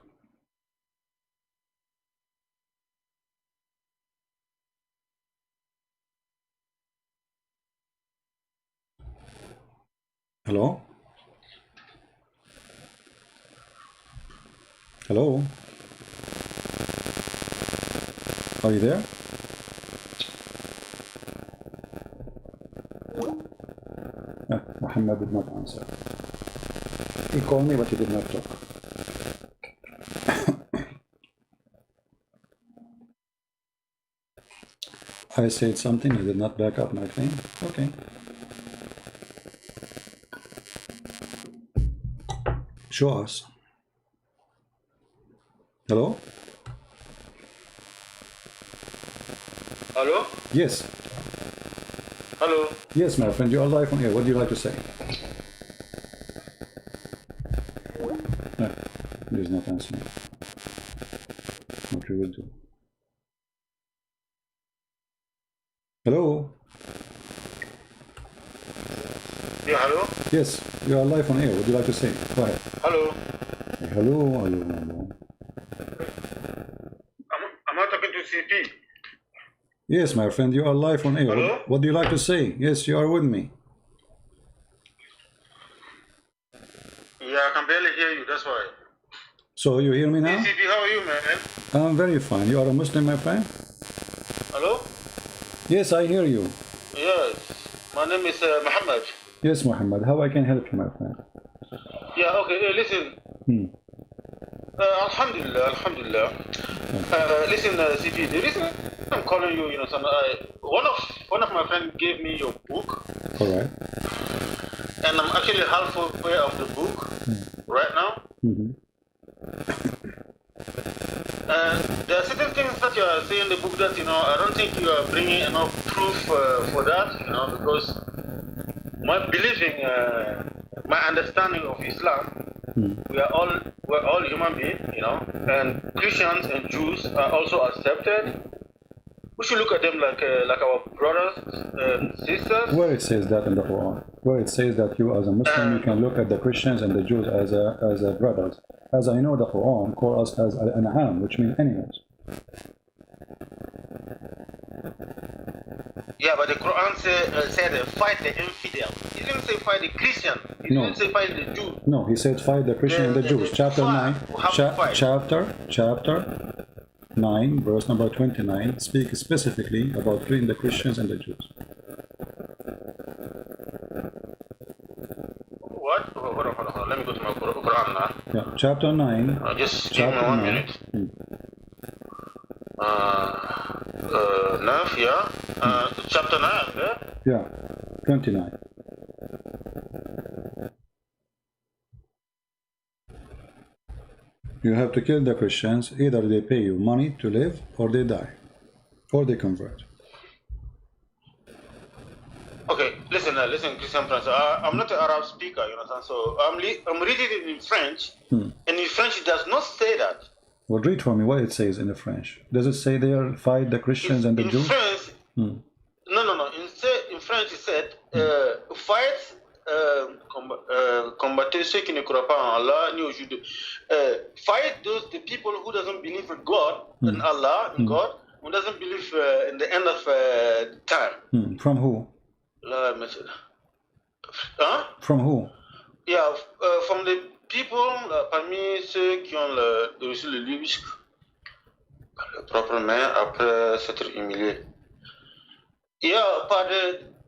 Hello? Hello? Are you there? Muhammad did not answer. He called me, but he did not talk. I said something, he did not back up my claim. Okay. Show us. Hello? Hello? Yes. Hello? Yes, my friend, you are live on air. What do you like to say? No, he is not answering. What we will do. Hello? Yeah, hello? Yes, you are live on air. What do you like to say? Go ahead. Hello? Hello, hello. Am I talking to CP? Yes, my friend, you are live on air. Hello? What do you like to say? Yes, you are with me. Yeah, I can barely hear you, that's why. So you hear me now? Hey, CP, how are you, man? I'm very fine. You are a Muslim, my friend? Hello? Yes, I hear you. Yes, my name is Muhammad. Yes, Muhammad. How I can help you, my friend? Yeah, okay, listen. Alhamdulillah, Alhamdulillah. Listen, CP, the reason I'm calling you, one of my friends gave me your book. All right. And I'm actually halfway of the book right now. There are certain things that you are saying in the book that, I don't think you are bringing enough proof for that, because my believing, my understanding of Islam, we're all human beings, and Christians and Jews are also accepted. We should look at them like our brothers and sisters. Where it says that in the Quran? Where it says that you as a Muslim, you can look at the Christians and the Jews as a brothers. As I know, the Quran calls us as al-an'am, which means animals. Yeah, but the Quran said fight the infidel. It didn't say fight the Christian. It didn't say fight the Jew. No, he said fight the Christian and the Jews. Chapter 9. Chapter 9, verse number 29, speaks specifically about freeing the Christians and the Jews. What? Hold on. Let me go to my Quran now. Yeah, chapter 9. Just give me 1 minute. 9, yeah? Chapter 9, yeah? Yeah, 29. You have to kill the Christians. Either they pay you money to live, or they die, or they convert. Okay, listen, Christian friends. I'm not an Arab speaker, you understand? So I'm reading it in French, and in French it does not say that. Well, read for me what it says in the French. Does it say there fight the Christians and the Jews? French, no. In French it said fight combattez ceux qui ne croient pas en Allah ni au Jude. Fight the people who doesn't believe in God, in Allah, in God, who doesn't believe in the end of time. From who? Huh? From who? Yeah, from the people parmi ceux qui ont reçu le livre proprement après s'être humilié. Yeah, but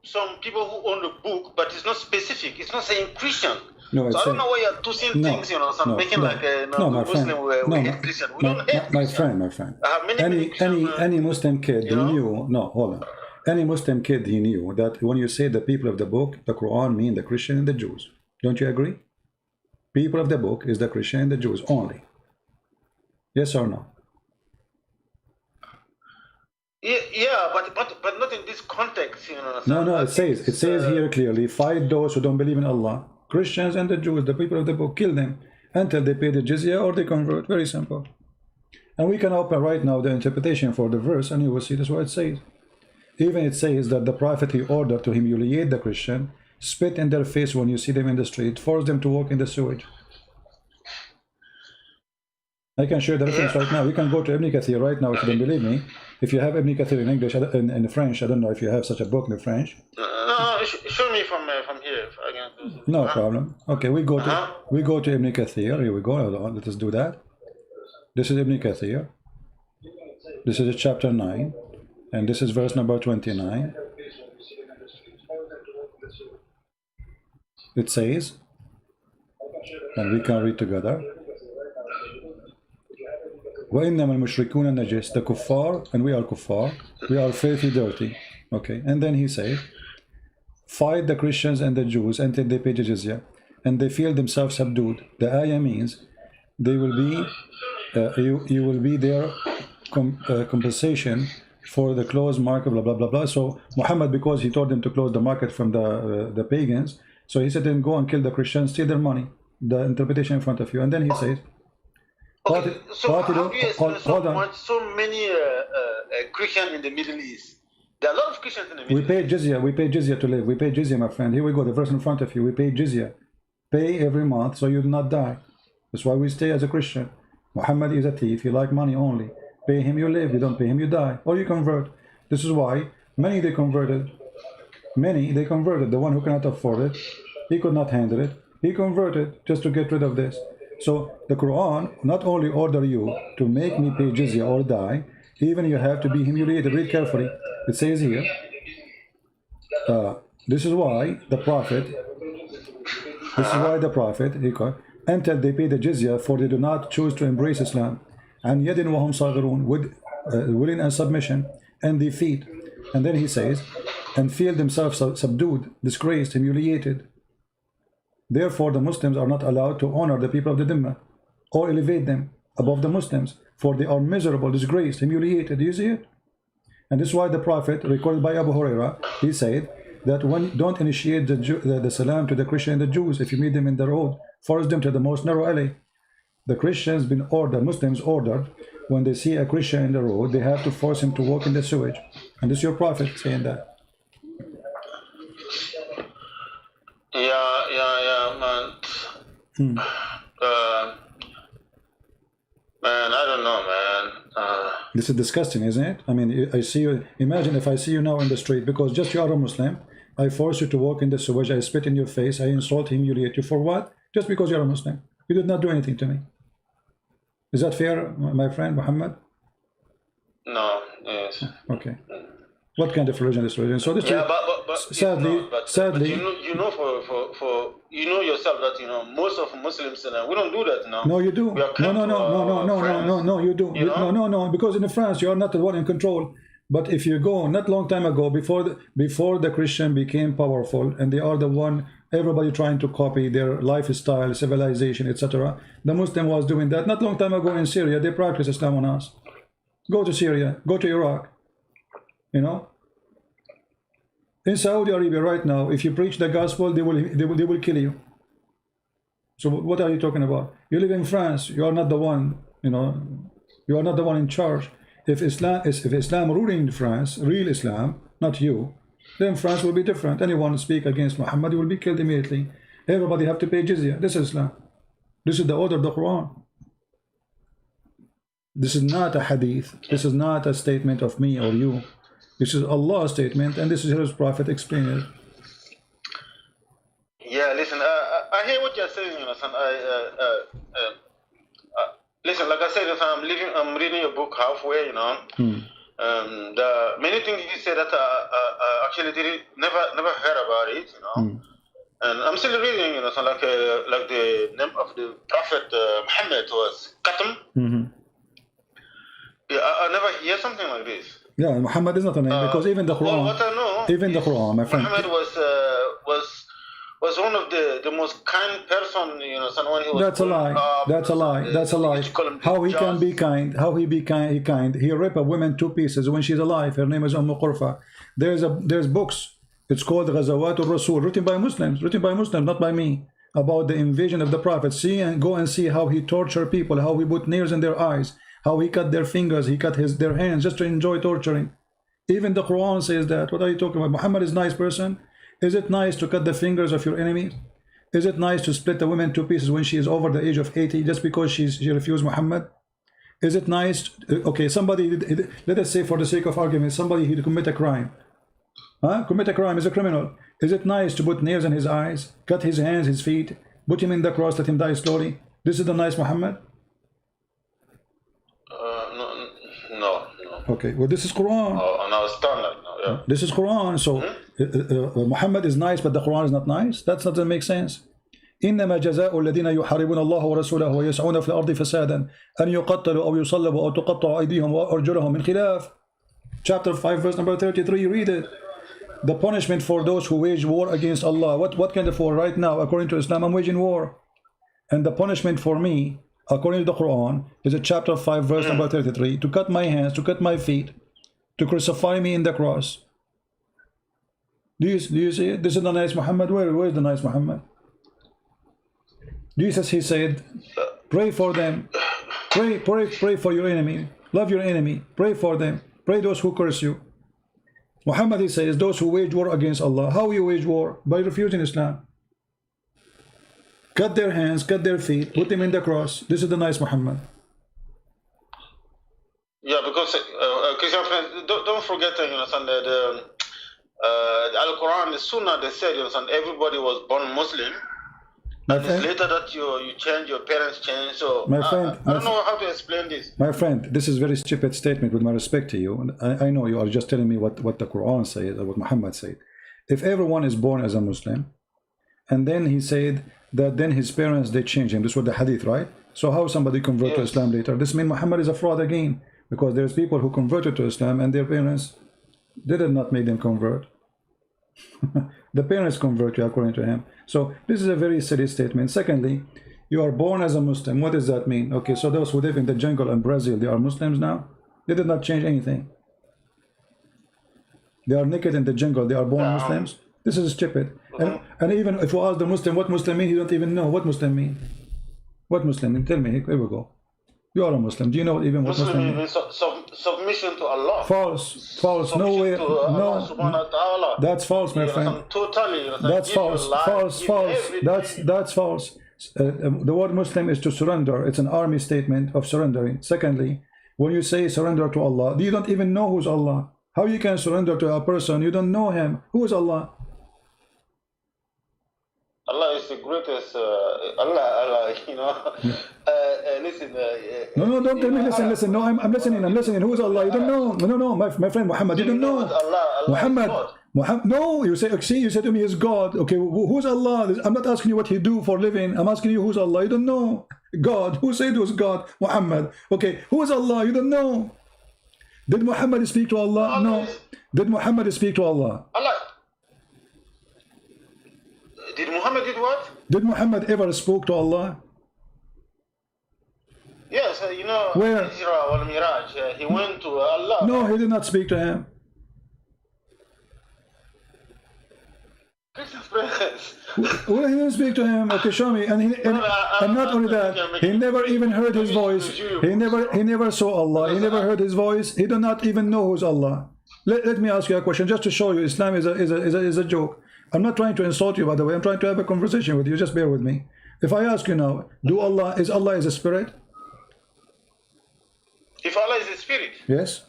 some people who own the book, but it's not specific. It's not saying Christian. No, so I don't know why you're twisting things, you know, some making like a my Muslim friend. we hate Christian. We don't hate Christian. My friend. Many Any Muslim kid he knew. No, hold on. Any Muslim kid he knew that when you say the people of the book, the Quran mean the Christian and the Jews. Don't you agree? People of the book is the Christian and the Jews only. Yes or no? Yeah, but not in this context, you know. No, it says here clearly, fight those who don't believe in Allah, Christians and the Jews, the people of the book, kill them until they pay the jizya or they convert. Very simple. And we can open right now the interpretation for the verse, and you will see this what it says. Even it says that the Prophet he ordered to humiliate the Christian, spit in their face when you see them in the street, force them to walk in the sewage. I can share the reference right now. You can go to Ibn Kathir right now if you don't believe me. If you have Ibn Kathir in English, in French, I don't know if you have such a book in French. No, show me from here. If I can. No problem. Okay, we go to Ibn Kathir. Here we go. Hold on, let us do that. This is Ibn Kathir. This is chapter 9, and this is verse number 29. It says, and we can read together. وَإِنَّمَا الْمُشْرِكُونَ النَّجِسِ. The kuffar, and we are kuffar, we are filthy dirty. Okay, and then he says, fight the Christians and the Jews until they pay the jizya, and they feel themselves subdued. The ayah means they will be, you will be their compensation for the closed market, blah blah blah blah. So Muhammad, because he told them to close the market from the pagans, so he said, then go and kill the Christians, steal their money. The interpretation in front of you, and then he says. Okay, so how do you explain so many Christians in the Middle East? There are a lot of Christians in the Middle East. We pay jizya to live. We pay jizya, my friend. Here we go, the verse in front of you. We pay jizya. Pay every month so you do not die. That's why we stay as a Christian. Muhammad is a thief. You like money only. Pay him, you live. You don't pay him, you die. Or you convert. This is why many they converted. The one who cannot afford it, he could not handle it. He converted just to get rid of this. So the Quran not only order you to make me pay jizya or die, even you have to be humiliated. Read carefully. It says here, this is why the Prophet, until they pay the jizya, for they do not choose to embrace Islam, and yadin wahum sagirun, with willing and submission and defeat. And then he says, and feel themselves subdued, disgraced, humiliated. Therefore, the Muslims are not allowed to honor the people of the Dhimma or elevate them above the Muslims, for they are miserable, disgraced, humiliated. Do you see it? And this is why the Prophet, recorded by Abu Huraira, he said that don't initiate the salam to the Christian and the Jews if you meet them in the road. Force them to the most narrow alley. The Christians been ordered, Muslims ordered, when they see a Christian in the road, they have to force him to walk in the sewage. And this is your Prophet saying that. Yeah, man. Man, I don't know, man. This is disgusting, isn't it? I mean, I see you. Imagine if I see you now in the street, because just you are a Muslim, I force you to walk in the sewage, I spit in your face, I insult, humiliate you. For what? Just because you're a Muslim. You did not do anything to me. Is that fair, my friend Muhammad? No, yes. Okay. What kind of religion is religion? So this but sadly, you know for you know yourself that most of Muslims we don't do that now. No, you do. No, you do. No, because in France you are not the one in control. But if you go not long time ago, before the Christian became powerful, and they are the one everybody trying to copy their lifestyle, civilization, etc. The Muslim was doing that not long time ago in Syria. They practice Islam on us. Go to Syria. Go to Iraq. In Saudi Arabia right now, if you preach the gospel, they will kill you. So what are you talking about? You live in France. You are not the one. You are not the one in charge. If Islam ruling in France, real Islam, not you, Then France will be different. Anyone who speak against Muhammad will be killed immediately. Everybody have to pay jizya. This is Islam. This is the order of the Quran. This is not a hadith. This is not a statement of me or you. This is Allah's statement, and this is His Prophet explaining it. Yeah, listen, I hear what you're saying, you know, son. Listen, like I said, I'm reading your book halfway, you know. The many things you said that I actually never heard about it, you know. And I'm still reading, you know, so like the name of the Prophet Muhammad was Qatam. Yeah, I never hear something like this. Yeah, Muhammad is not a name because even the Quran. Well, what I know, even the Quran, my friend. Muhammad was one of the most kind person, you know. So when he was that's a lie. That's a lie. That's a lie. How he can be kind? How he be kind? He kind. He rip a woman to pieces when she's alive. Her name is Qurfa. There's books. It's called Ghazawat al-Rasul, written by Muslims, not by me, about the invasion of the Prophet. See and go and see how he tortured people, how he put nails in their eyes, how he cut their fingers, he cut their hands just to enjoy torturing. Even the Quran says that. What are you talking about? Muhammad is a nice person. Is it nice to cut the fingers of your enemies? Is it nice to split the woman to pieces when she is over the age of 80 just because she refused Muhammad? Is it nice? Okay, somebody, let us say for the sake of argument, somebody who commit a crime. Commit a crime, is a criminal. Is it nice to put nails in his eyes, cut his hands, his feet, put him in the cross, let him die slowly? This is the nice Muhammad? No. Okay, well this is Quran. Oh, now it's done like now, yeah. This is Quran, so Muhammad is nice, but the Quran is not nice? That doesn't make sense. إنما جزاء الذين يحاربون الله ورسوله ويسعون في الأرض فسادا أن يقتلوا أو يصلبوا أو تقطع أيديهم وأرجلهم من خلاف. Chapter 5, verse number 33, read it. The punishment for those who wage war against Allah. What kind of war? Right now, according to Islam, I'm waging war. And the punishment for me, according to the Quran, is at chapter 5, verse number 33, to cut my hands, to cut my feet, to crucify me in the cross. Do you see it? This is the nice Muhammad. Where is the nice Muhammad? Jesus, he said, pray for them. Pray for your enemy. Love your enemy. Pray for them. Pray those who curse you. Muhammad, he says, those who wage war against Allah. How you wage war? By refusing Islam. Cut their hands, cut their feet, put them in the cross. This is the nice Muhammad. Yeah, because Christian friends, don't forget, you know, the Al-Quran, the Sunnah, they said, you know, everybody was born Muslim. My and friend, it's later that you change, your parents change. So my friend, I don't know how to explain this. My friend, this is a very stupid statement with my respect to you. I know you are just telling me what the Quran said or what Muhammad said. If everyone is born as a Muslim, and then he said that then his parents, they change him. This was the hadith, right? So how somebody convert to Islam later? This means Muhammad is a fraud again, because there's people who converted to Islam and their parents, they did not make them convert. The parents convert you according to him. So this is a very silly statement. Secondly, you are born as a Muslim. What does that mean? Okay, so those who live in the jungle in Brazil, they are Muslims now? They did not change anything. They are naked in the jungle. They are born Muslims. This is stupid. And even if you ask the Muslim what Muslim mean, he don't even know what Muslim mean. What Muslim mean? Tell me. Here we go. You are a Muslim. Do you know even what Muslim means? Submission to Allah. False. False. No way. No. That's false, my friend. Totally. That's false. False. That's false. The word Muslim is to surrender. It's an army statement of surrendering. Secondly, when you say surrender to Allah, you don't even know who's Allah. How you can surrender to a person you don't know him? Who is Allah? Allah is the greatest. Allah, you know. Listen. No, don't tell me. Listen. No, I'm listening. Who is Allah? You don't know. No, my friend Muhammad. You don't know. Muhammad. No, you say to me he's God. Okay, who's Allah? I'm not asking you what he do for living. I'm asking you who's Allah. You don't know. God. Who said was God? Muhammad. Okay, who is Allah? You don't know. Did Muhammad speak to Allah? No. Did Muhammad speak to Allah? Allah. Did Muhammad did what? Did Muhammad ever spoke to Allah? Yes, you know, where? Isra wal Miraj, he went to Allah. No, he did not speak to him. Well, he didn't speak to him. Okay, show me. And not only that, he never even heard his voice. He never saw Allah. He never heard his voice. He did not even know who's Allah. let me ask you a question just to show you Islam is a joke. I'm not trying to insult you, by the way. I'm trying to have a conversation with you. Just bear with me. If I ask you now, is Allah a spirit? If Allah is a spirit, Yes.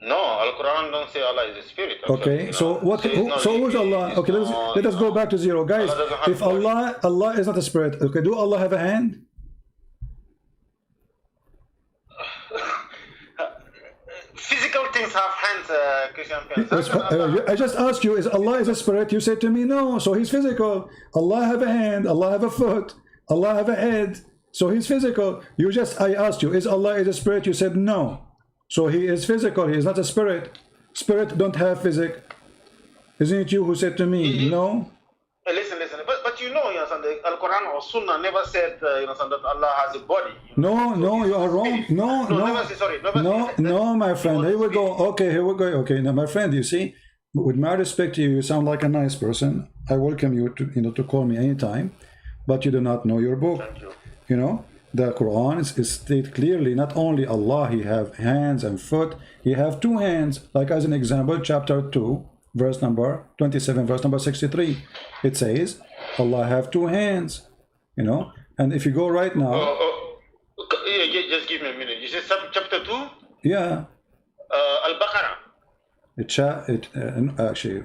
no, Al-Quran don't say Allah is a spirit. Okay, so what? Who's Allah? Okay, let us go back to zero, guys. If Allah is not a spirit, okay, do Allah have a hand? Physical things have hands, Christian. I just asked you, is Allah is a spirit? You said to me, no. So he's physical. Allah have a hand. Allah have a foot. Allah have a head. So he's physical. I asked you, is Allah is a spirit? You said no. So he is physical. He is not a spirit. Spirit don't have physics. Isn't it you who said to me, no? Listen. But you know, the Al-Quran or Sunnah never said, that Allah has a body. No, you are wrong. No, my friend. Here we go. Okay, here we go. Okay, now, my friend, you see, with my respect to you, you sound like a nice person. I welcome you to call me anytime, but you do not know your book. Thank you. You know, the Quran is stated clearly, not only Allah, he have hands and foot, he have two hands. Like as an example, chapter 2, verse number 27, verse number 63. It says, Allah have two hands, and if you go right now. Yeah, just give me a minute. You said chapter 2? Yeah. Al-Baqarah. Actually,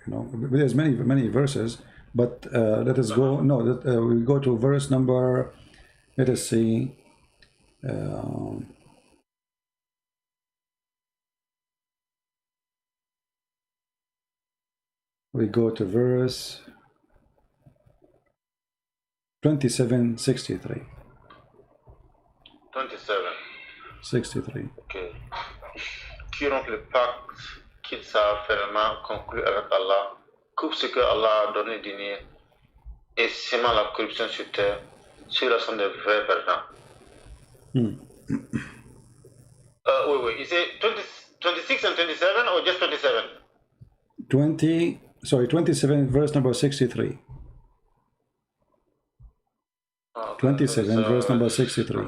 there's many verses, but let us go. No, we go to verse number. Let us see. We go to verse 27:63. 63. Ok. Qui rompt le pacte qu'il s'est fermement conclu avec Allah, coupe ce que Allah a donné d'unir et sème la corruption sur terre, ceux-là sont des vrais perdants. Wait. Is it 26 and 27 or just 27? 27, verse number 63. 27, verse number 63.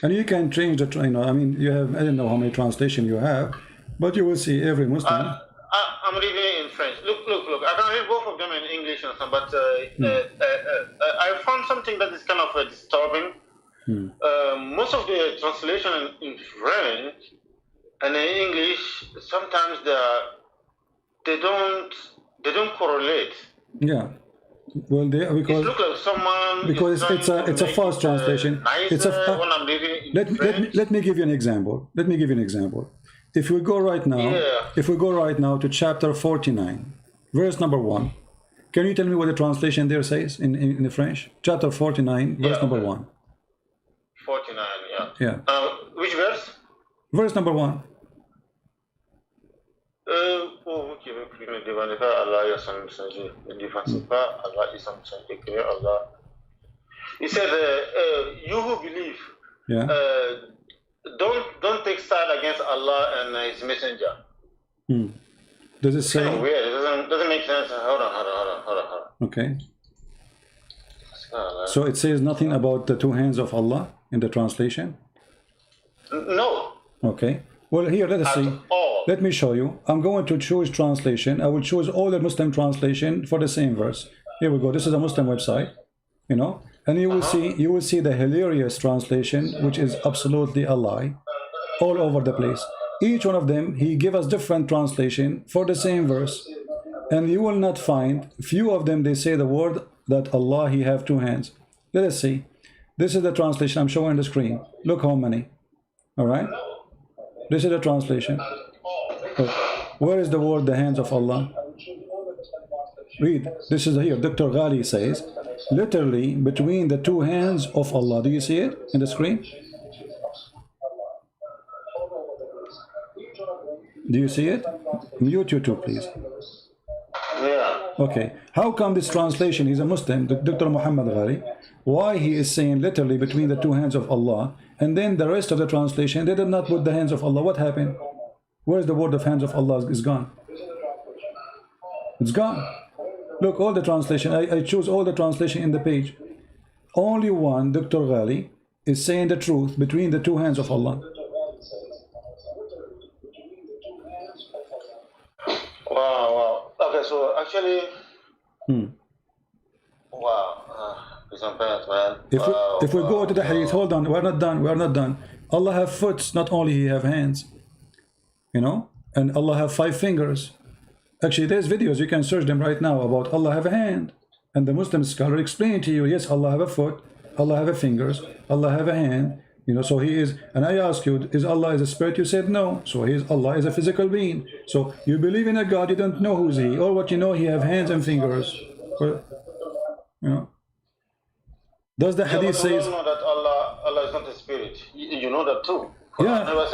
And you can change the, you have, I don't know how many translation you have, but you will see every Muslim. I'm reading it in French. Look. I can read both of them in English and some, but I found something that is kind of disturbing. Most of the translation in French and in English, sometimes they don't correlate. Yeah. Well, because it looks like someone because it's a false translation. It's a when I'm reading in French. Let me give you an example. If we go right now, to chapter 49, verse number 1, can you tell me what the translation there says in the French? Chapter 49, verse number 1. 49, yeah. Which verse? Verse number 1. He said, you who believe, yeah. Don't take side against Allah and His Messenger. Does it say? It's weird. It doesn't make sense. Hold on. Okay. So it says nothing about the two hands of Allah in the translation? No. Okay. Well, here, let us see. Let me show you. I'm going to choose translation. I will choose all the Muslim translation for the same verse. Here we go. This is a Muslim website, and you will see the hilarious translation, which is absolutely a lie, all over the place. Each one of them, he give us different translation for the same verse, and you will not find. Few of them, they say the word that Allah, he have two hands. Let us see. This is the translation I'm showing on the screen. Look how many. All right. This is the translation. Where is the word the hands of Allah? Read. This is here. Dr. Ghali says, literally between the two hands of Allah. Do you see it in the screen? Do you see it? Mute you too, please. Yeah. Okay. How come this translation? He's a Muslim, Dr. Muhammad Ghali. Why he is saying literally between the two hands of Allah, and then the rest of the translation they did not put the hands of Allah? What happened? Where's the word of hands of Allah? Is gone. It's gone. Look, all the translation. I choose all the translation in the page. Only one, Dr. Ghali, is saying the truth between the two hands of Allah. Wow. Okay, so actually, wow. It's unfair, man. If we go to the hadith, hold on, we're not done. Allah have foot, not only He have hands. You know, and Allah have 5 fingers. Actually, there's videos, you can search them right now about Allah have a hand. And the Muslim scholar explain to you, yes, Allah have a foot, Allah have a fingers, Allah have a hand. You know, so He is, and I ask you, is Allah is a spirit? You said no. So Allah is a physical being. So you believe in a God, you don't know who's He. Or what you know, He have hands and fingers. You know. Does the hadith say? We all know that Allah is not a spirit. You know that too. Yeah,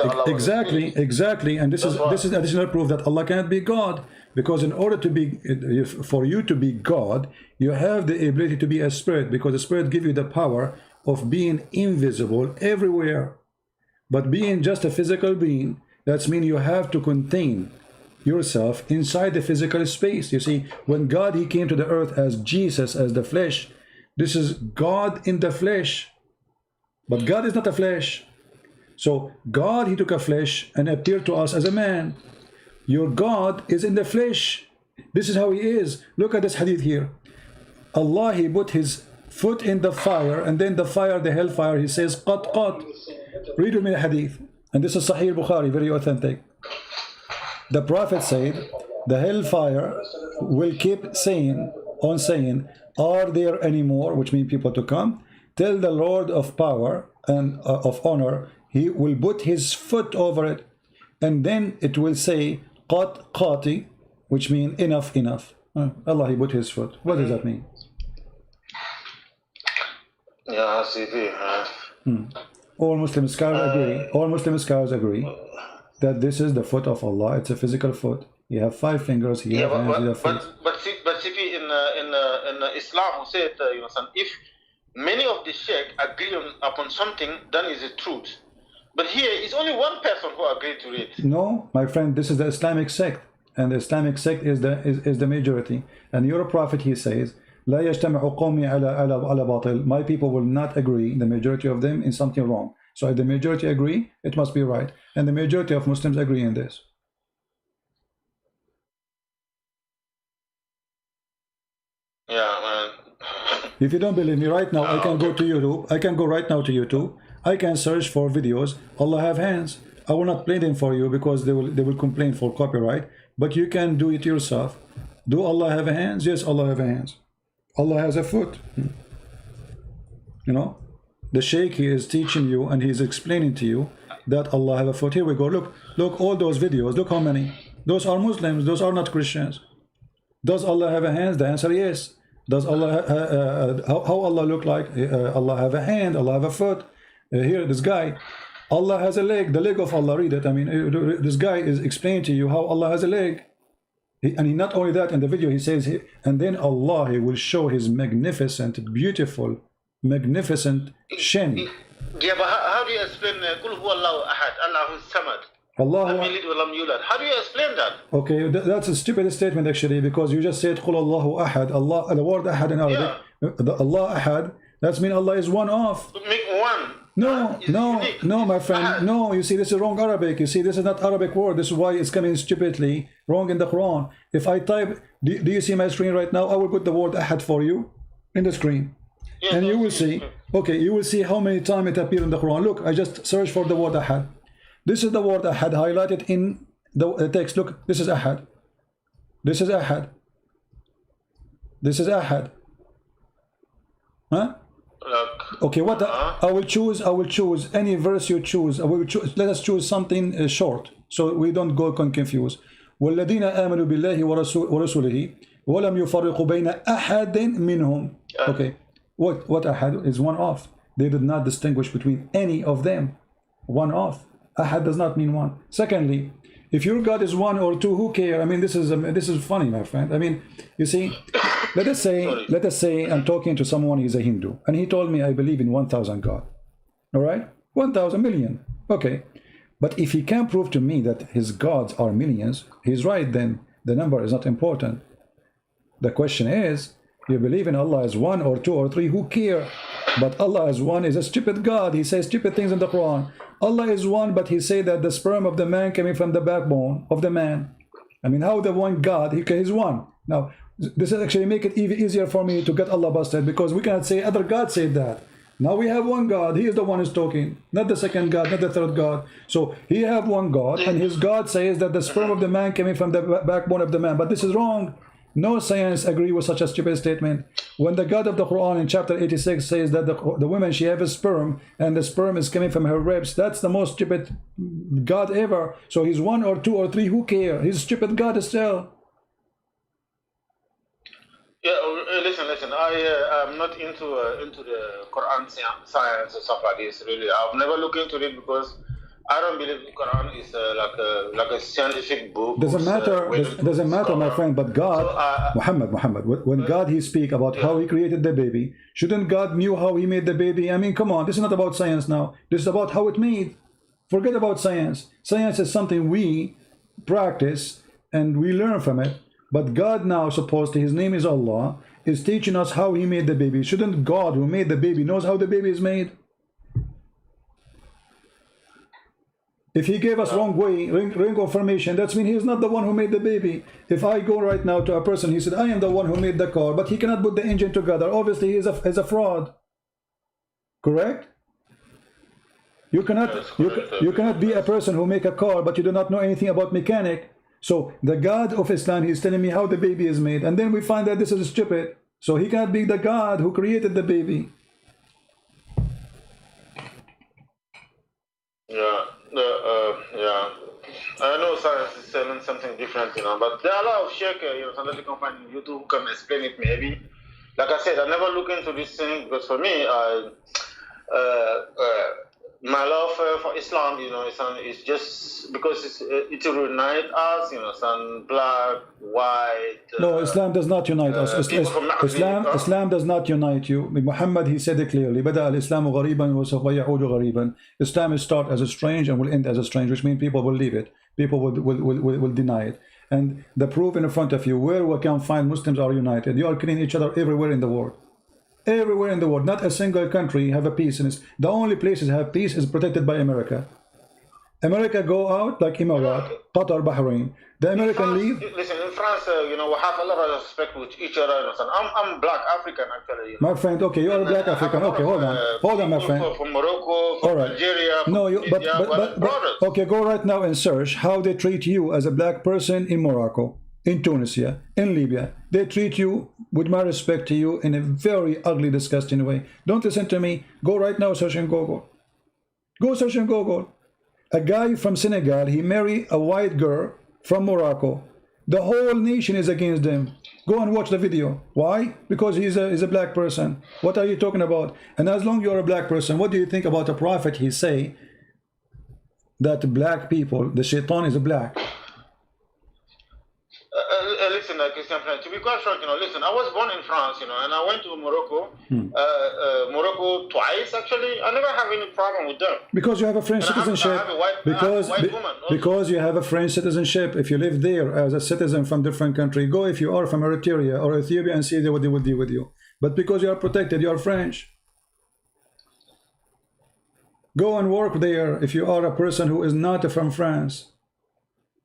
exactly. And this is additional proof that Allah cannot be God. Because in order to be, for you to be God, you have the ability to be a spirit, because the spirit gives you the power of being invisible everywhere. But being just a physical being, that means you have to contain yourself inside the physical space. You see, when God, He came to the earth as Jesus, as the flesh, this is God in the flesh. But God is not a flesh. So God, He took a flesh and appeared to us as a man. Your God is in the flesh. This is how He is. Look at this hadith here. Allah, He put His foot in the fire, and then the fire, the hellfire, He says, qat qat. Read with me the hadith. And this is Sahih Bukhari, very authentic. The Prophet said, the hellfire will keep saying, are there any more, which means people to come? Tell the Lord of power and of honor, He will put His foot over it, and then it will say, qat qati, which means enough. Allah, He put His foot. What does that mean? Yeah, CV. All Muslim scholars agree that this is the foot of Allah. It's a physical foot. He have 5 fingers. He have hands. He have feet. But CV in Islam, who said, if many of the sheikh agree upon something, then is the truth. But here is only one person who agreed to it. No, my friend, this is the Islamic sect, and the Islamic sect is the majority. And your Prophet, he says, لا يجتمع قومي على باطل. My people will not agree, the majority of them, in something wrong. So if the majority agree, it must be right. And the majority of Muslims agree in this. Yeah, man. If you don't believe me right now, I can go to YouTube. I can go right now to YouTube. I can search for videos. Allah have hands. I will not play them for you because they will complain for copyright. But you can do it yourself. Do Allah have hands? Yes, Allah have hands. Allah has a foot. You know, the Sheikh, he is teaching you and he is explaining to you that Allah have a foot. Here we go. Look, all those videos. Look how many. Those are Muslims. Those are not Christians. Does Allah have a hands? The answer is yes. Does Allah how Allah look like? Allah have a hand. Allah have a foot. Here, this guy, Allah has a leg. The leg of Allah. Read it. I mean, this guy is explaining to you how Allah has a leg. And he, not only that, in the video he says, and then Allah, He will show His magnificent, beautiful, magnificent shin. Yeah, but how do you explain Qul huwa Allahu ahad, Allahu samad? Allah. How do you explain that? Okay, that's a stupid statement actually, because you just said Qul Allahu ahad. Allah, the word ahad in Arabic, Allah ahad, that means Allah is one off. To make one. No, my friend. No, you see, this is wrong Arabic. You see, this is not Arabic word. This is why it's coming stupidly wrong in the Quran. If I type, do you see my screen right now? I will put the word ahad for you in the screen. Yes, and you will see, okay, you will see how many times it appears in the Quran. Look, I just searched for the word ahad. This is the word ahad highlighted in the text. Look, this is ahad. This is ahad. This is ahad. Huh? Okay, what I will choose any verse you choose. Let us choose something short, so we don't go confused. والذين آمنوا بالله ورسوله ولم يفرقوا بين أحد منهم. Okay, what ahad is one off. They did not distinguish between any of them. One off. Ahad does not mean one. Secondly, if your God is one or two, who care? I mean, this is funny, my friend. I mean, you see, let us say I'm talking to someone, he's a Hindu, and he told me, I believe in 1,000 God. All right, 1,000 million. Okay, but if he can prove to me that his gods are millions, he's right. Then the number is not important. The question is, You believe in Allah as one or two or three, who care? But Allah as one is a stupid God. He says stupid things in the Quran. Allah is one, but he said that the sperm of the man coming from the backbone of the man. I mean, how the one God, he's one. Now, this is actually make it even easier for me to get Allah busted, because we cannot say other God said that. Now we have one God. He is the one who's talking, not the second God, not the third God. So he have one God, and his God says that the sperm of the man coming from the backbone of the man. But this is wrong. No science agree with such a stupid statement. When the God of the Quran in chapter 86 says that the woman, she have a sperm, and the sperm is coming from her ribs, that's the most stupid God ever. So he's one or two or three, who care? He's a stupid God still. Yeah, listen. I'm not into the Quran science and stuff like this. Really, I've never looked into it because I don't believe the Quran is like a scientific book. Doesn't matter, my friend. But God, so, Muhammad, when God he speak about how he created the baby, shouldn't God knew how he made the baby? I mean, come on, this is not about science now. This is about how it made. Forget about science. Science is something we practice and we learn from it. But God now, supposedly, his name is Allah, is teaching us how he made the baby. Shouldn't God who made the baby knows how the baby is made? If he gave us wrong way, ring of formation, that means he is not the one who made the baby. If I go right now to a person, he said, I am the one who made the car, but he cannot put the engine together. Obviously, he is a fraud. Correct? You cannot be a person who make a car, but you do not know anything about mechanic. So the God of Islam, he's telling me how the baby is made, and then we find that this is stupid. So he cannot be the God who created the baby. Yeah. I know science is telling something different, but there are a lot of sheikh, some that you can find on YouTube who can explain it maybe. Like I said, I never look into this thing because for me, my love for Islam, is just because it will unite us, some black, white. No, Islam does not unite us. Islam does not unite you. Muhammad, he said it clearly. بدأ الإسلام غريبا وسوف يعود غريبا. Islam will start as a strange and will end as a strange, which means people will leave it. People will deny it. And the proof in front of you, where we can find Muslims are united. You are killing each other everywhere in the world. Everywhere in the world, not a single country have a peace. And the only places have peace is protected by America. America go out like Emirat, Qatar, Bahrain. The American leave. Listen, in France, we have a lot of respect with each other. I'm black African actually. My friend, okay, you are black African. Okay, hold on, my friend. From Morocco, from Algeria. No, but okay, go right now and search how they treat you as a black person in Morocco, in Tunisia, in Libya. They treat you, with my respect to you, in a very ugly, disgusting way. Don't listen to me. Go right now, search in Google. Go search in Google. A guy from Senegal, he married a white girl from Morocco. The whole nation is against them. Go and watch the video. Why? Because he's a black person. What are you talking about? And as long as you're a black person, what do you think about the prophet? He say that black people, the shaitan is black. Listen, Christian friend, to be quite frank, listen, I was born in France, and I went to Morocco, Morocco twice actually. I never have any problem with them. Because you have a French citizenship. Because you have a French citizenship. If you live there as a citizen from different country, go if you are from Eritrea or Ethiopia and see what they will do with you. But because you are protected, you are French. Go and work there if you are a person who is not from France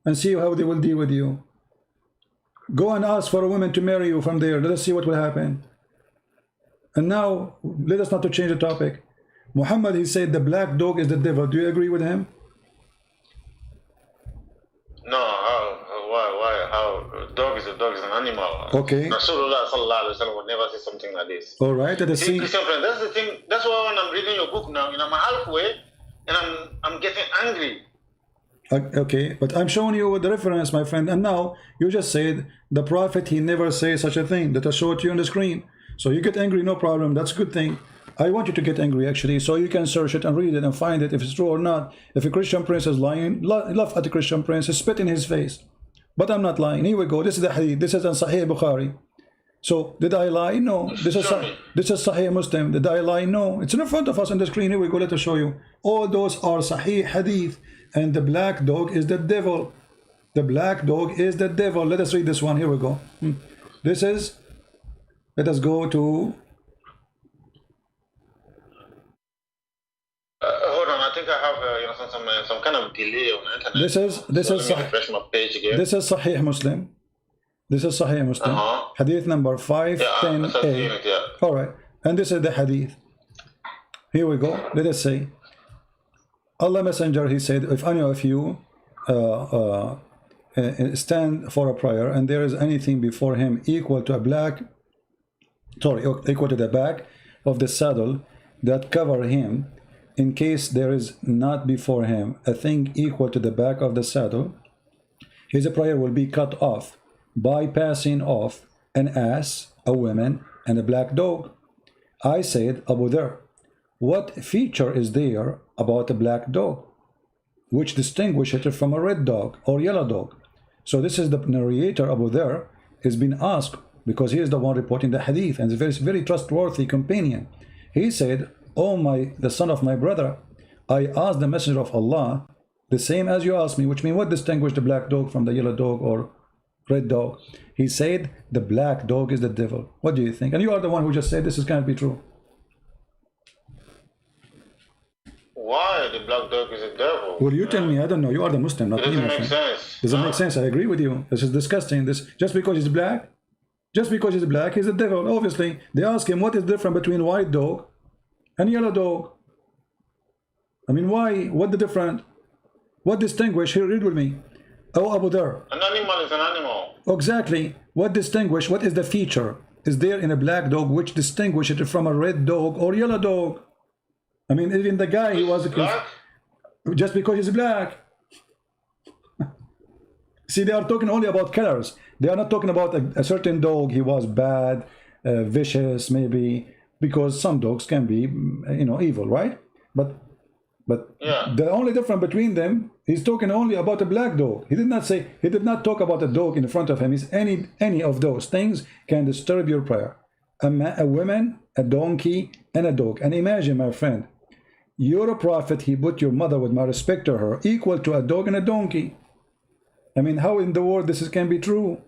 and see how they will deal with you. Go and ask for a woman to marry you from there. Let us see what will happen. And now, let us not to change the topic. Muhammad, he said the black dog is the devil. Do you agree with him? No, why? How? Dog is an animal. Okay. Rasulullah sallallahu alaihi wasallam would never say something like this. All right. See, Christian friend, that's the thing. That's why when I'm reading your book now, I'm halfway, and I'm getting angry. Okay, but I'm showing you the reference, my friend, and now you just said the prophet, he never says such a thing that I showed to you on the screen. So you get angry, no problem, that's a good thing. I want you to get angry actually, so you can search it and read it and find it if it's true or not. If a Christian prince is lying, laugh at the Christian prince, spit in his face. But I'm not lying. Here we go. This is the hadith. This is in Sahih Bukhari. So did I lie? No. This is Sahih Muslim. Did I lie? No. It's in front of us on the screen. Here we go. Let us show you. All those are Sahih hadith. And the black dog is the devil. The black dog is the devil. Let us read this one. Here we go. This is Let us go to. Hold on, I think I have some kind of delay on the internet. This is Let me refresh my page again. This is Sahih Muslim. This is Sahih Muslim. Hadith number 510A. Yeah. All right, and this is the hadith. Here we go. Let us say, Allah Messenger, he said, if any of you stand for a prayer and there is anything before him equal to equal to the back of the saddle that cover him, in case there is not before him a thing equal to the back of the saddle, his prayer will be cut off by passing off an ass, a woman, and a black dog. I said, Abu Dharr, what feature is there about a black dog which distinguishes it from a red dog or yellow dog? So this is the narrator, Abu Dharr, is being asked, because he is the one reporting the hadith and is a very, very trustworthy companion. He said, oh the son of my brother, I asked the messenger of Allah the same as you asked me, which means what distinguishes the black dog from the yellow dog or red dog? He said the black dog is the devil. What do you think? And you are the one who just said this can't be true. Why the black dog is a devil? Well, you tell me. I don't know. You are the Muslim, not me, my friend. Does it make sense? I agree with you. This is disgusting. This just because he's black, he's a devil. Obviously, they ask him what is different between white dog and yellow dog. I mean, why? What the different? What distinguish? Here, read with me. Oh, Abu Dharr. An animal is an animal. Exactly. What distinguish? What is the feature? Is there in a black dog which distinguishes it from a red dog or yellow dog? I mean, even the guy, he was black? Just because he's black. See, they are talking only about colors. They are not talking about a certain dog. He was bad, vicious, maybe, because some dogs can be, evil, right? But yeah. The only difference between them, he's talking only about a black dog. He did not talk about a dog in front of him. It's any of those things can disturb your prayer. A woman, a donkey, and a dog. And imagine, my friend, you're a prophet. He put your mother, with my respect to her, equal to a dog and a donkey. I mean, how in the world this can be true?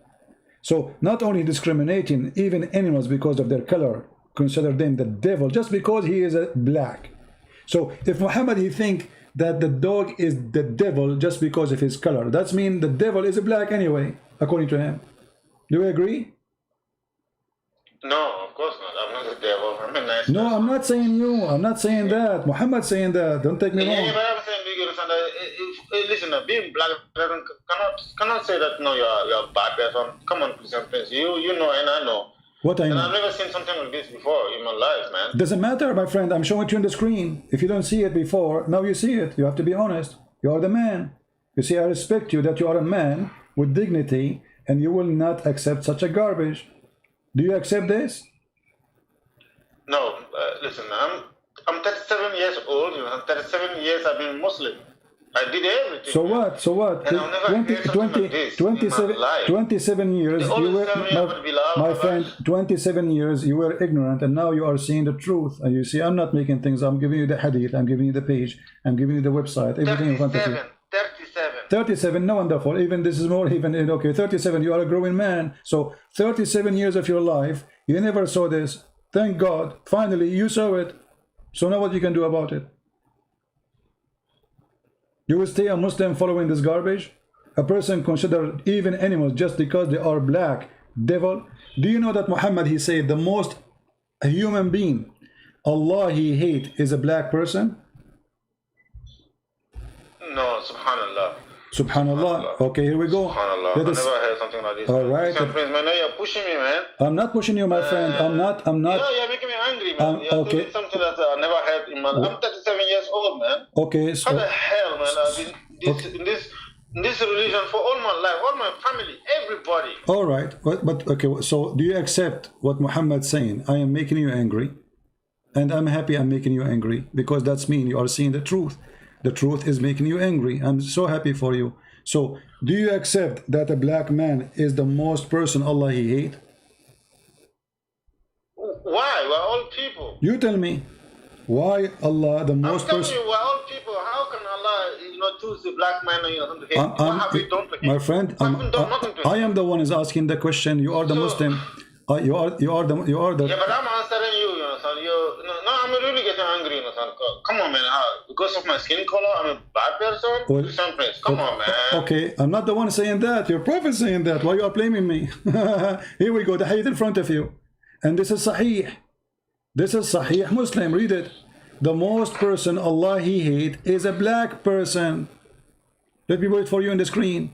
So not only discriminating even animals because of their color, consider them the devil just because he is a black. So if Muhammad he think that the dog is the devil just because of his color, that means the devil is a black anyway, according to him. Do you agree? No, of course not. I'm not the devil. I'm a nice No, I'm not saying you. I'm not saying that. Muhammad saying that. Don't take me wrong. Yeah, but I'm saying, you understand that listen, being black cannot say that no, you're a bad person. Come on, please. You know and I know. What I know. And I've never seen something like this before in my life, man. Doesn't matter, my friend. I'm showing it to you on the screen. If you don't see it before, now you see it. You have to be honest. You are the man. You see, I respect you that you are a man with dignity and you will not accept such a garbage. Do you accept this? No, listen, I'm 37 years old. 37 years I've been Muslim. I did everything. So what? So what? And I'll never hear something like this 27 years. You were, my friend, 27 years you were ignorant, and now you are seeing the truth. And you see, I'm not making things. I'm giving you the hadith. I'm giving you the page. I'm giving you the website. Everything in front of you. 37. No, wonderful. Even this is more. Even okay. 37. You are a growing man. So 37 years of your life, you never saw this. Thank God. Finally, you saw it. So now what you can do about it? You will stay a Muslim following this garbage? A person considered even animals just because they are black, devil. Do you know that Muhammad, he said the most human being Allah he hate is a black person? No, subhanallah. Subhanallah. Okay, here we go. Subhanallah. I never heard something like this. All right. Man, now you're pushing me, man. I'm not pushing you, my friend. I'm not. Yeah, you're making me angry, man. You're okay. doing something that I never heard in my life. I'm 37 years old, man. Okay, so how the hell, man? I've been in this religion for all my life, all my family, everybody. All right, but okay. So do you accept what Muhammad's saying? I am making you angry, and I'm happy I'm making you angry because that's mean you are seeing the truth. The truth is making you angry. I'm so happy for you. So do you accept that a black man is the most person Allah he hate? Why? We're all people. You tell me. Why Allah the most person? I'm telling you, we're all people. How can Allah, choose the black man and hate? What have we done to him? My friend, I haven't done nothing to him. I am the one is asking the question. You are the Muslim. You are the. Yeah, but I'm answering you, you know, son. No, I'm really getting angry, you know, son. Come on, man. Because of my skin color, I'm a bad person? Well, Someplace. Come on, man. Okay, I'm not the one saying that. Your prophet saying that. Why you are blaming me? Here we go. The hadith in front of you. And this is Sahih. This is Sahih Muslim. Read it. The most person Allah He hate is a black person. Let me wait for you on the screen.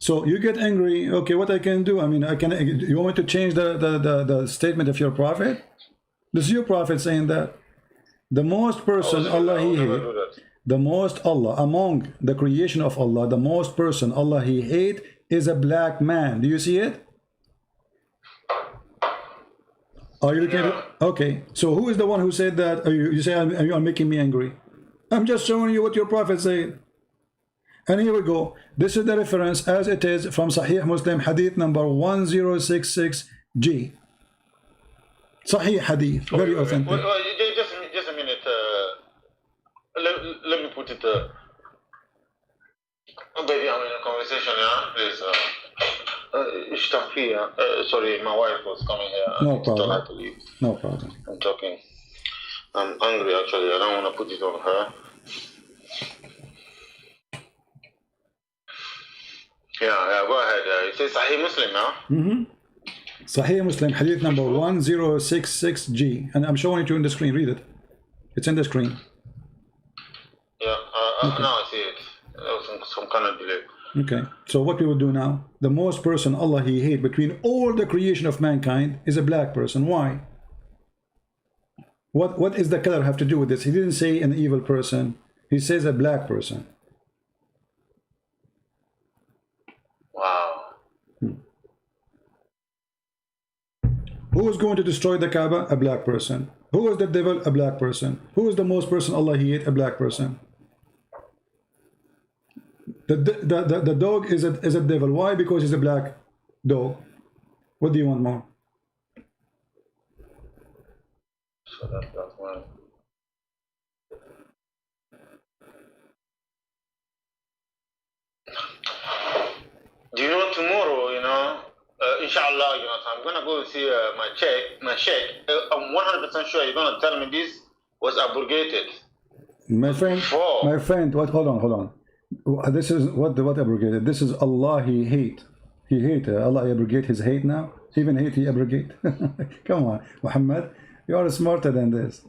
So you get angry. Okay, what I can do? I mean, you want me to change the statement of your prophet? This is your prophet saying that. The most person Allah He hate. The most Allah, among the creation of Allah, the most person Allah He hate is a black man. Do you see it? Are you looking at it? Okay. So who is the one who said that? You say you are making me angry. I'm just showing you what your prophet said. And here we go. This is the reference as it is from Sahih Muslim, hadith number 1066G. Sahih hadith, very authentic. Just a minute. Let me put it. Baby, I'm in a conversation, yeah? Please. Sorry, my wife was coming here. No problem. I to leave. No problem. I'm talking. I'm angry, actually. I don't want to put it on her. Yeah, go ahead. It says Sahih Muslim now. Sahih Muslim, hadith number 1066G. And I'm showing it to you on the screen. Read it. It's in the screen. Yeah, now I see it. There was some kind of delay. Okay, so what we will do now, the most person Allah He hate between all the creation of mankind is a black person. Why? What is the color have to do with this? He didn't say an evil person. He says a black person. Wow. Who is going to destroy the Kaaba? A black person. Who is the devil? A black person. Who is the most person Allah He hate? A black person. The dog is a devil. Why? Because he's a black dog. What do you want more? So that's one. Do you know tomorrow, inshallah, I'm going to go see my sheikh. I'm 100% sure you're going to tell me this was abrogated. My friend, what? Hold on. This is what abrogated. This is Allah He hate. He hate. Allah abrogate His hate now. Even hate He abrogate. Come on, Muhammad, you are smarter than this.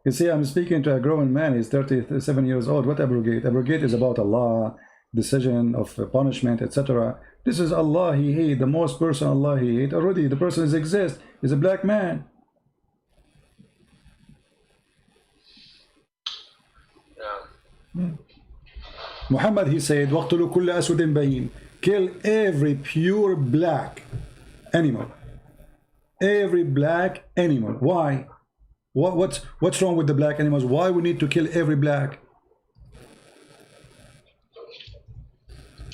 You see, I'm speaking to a grown man. He's 37 years old. What abrogate? Abrogate is about Allah, decision of punishment, etc. This is Allah He hate. The most person Allah He hate. Already the person exists. Is a black man. Yeah. Muhammad, he said, وَقْتُلُوا كُلَّ أَسْوَدٍ بَهِيمٍ. Kill every pure black animal. Every black animal. Why? What's wrong with the black animals? Why we need to kill every black?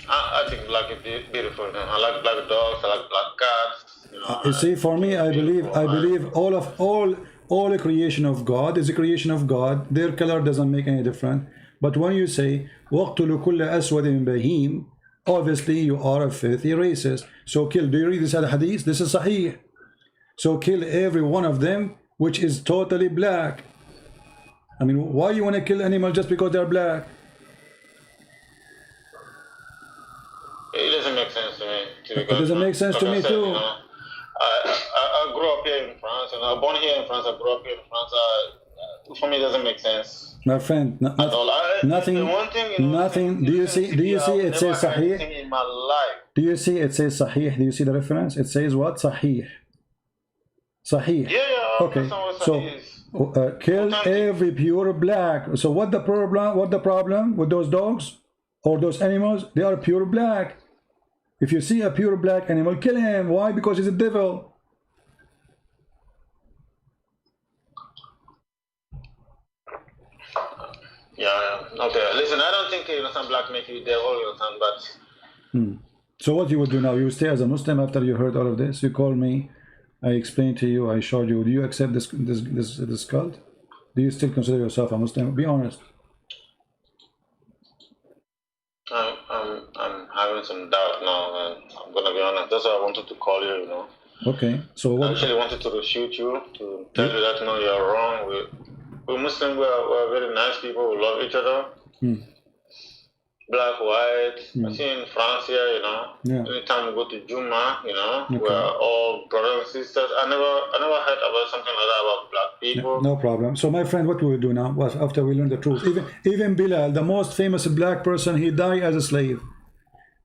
I think black is beautiful. I like black dogs. I like black cats. You see, for me, I believe all the creation of God is a creation of God. Their color doesn't make any difference. But when you say وَقْتُلُوا كُلَّ أَسْوَدٍ بَهِيمٍ, obviously you are a filthy racist. So kill. Do you read this hadith? This is Sahih. So kill every one of them which is totally black. I mean, why you want to kill animals just because they're black? It doesn't make sense to me. It doesn't make sense to me too. I grew up here in France, and I was born here in France. I grew up here in France. For me, it doesn't make sense. My friend, nothing. Do you see? It says Sahih. In my life. Do you see? It says Sahih. Do you see the reference? It says what? Sahih. Sahih. Yeah. Okay. So kill every pure black. So what the problem? What the problem with those dogs or those animals? They are pure black. If you see a pure black animal, kill him. Why? Because he's a devil. Yeah. Okay. Listen, I don't think some black make you devil, but. So what you would do now? You stay as a Muslim after you heard all of this. You call me. I explained to you. I showed you. Do you accept this cult? Do you still consider yourself a Muslim? Be honest. I'm having some doubt now, and I'm gonna be honest. That's why I wanted to call you. Okay, so I what? actually wanted to refute you, to tell you that no, you're wrong. We're Muslim, we're very nice people, we love each other. Black, white. I see in France here, you know. Yeah. Anytime we go to Juma, you know, Okay. we're all brothers and sisters. I never heard about something like that about black people. No problem. So my friend, what we will do now was after we learn the truth, even Bilal, the most famous black person, he died as a slave.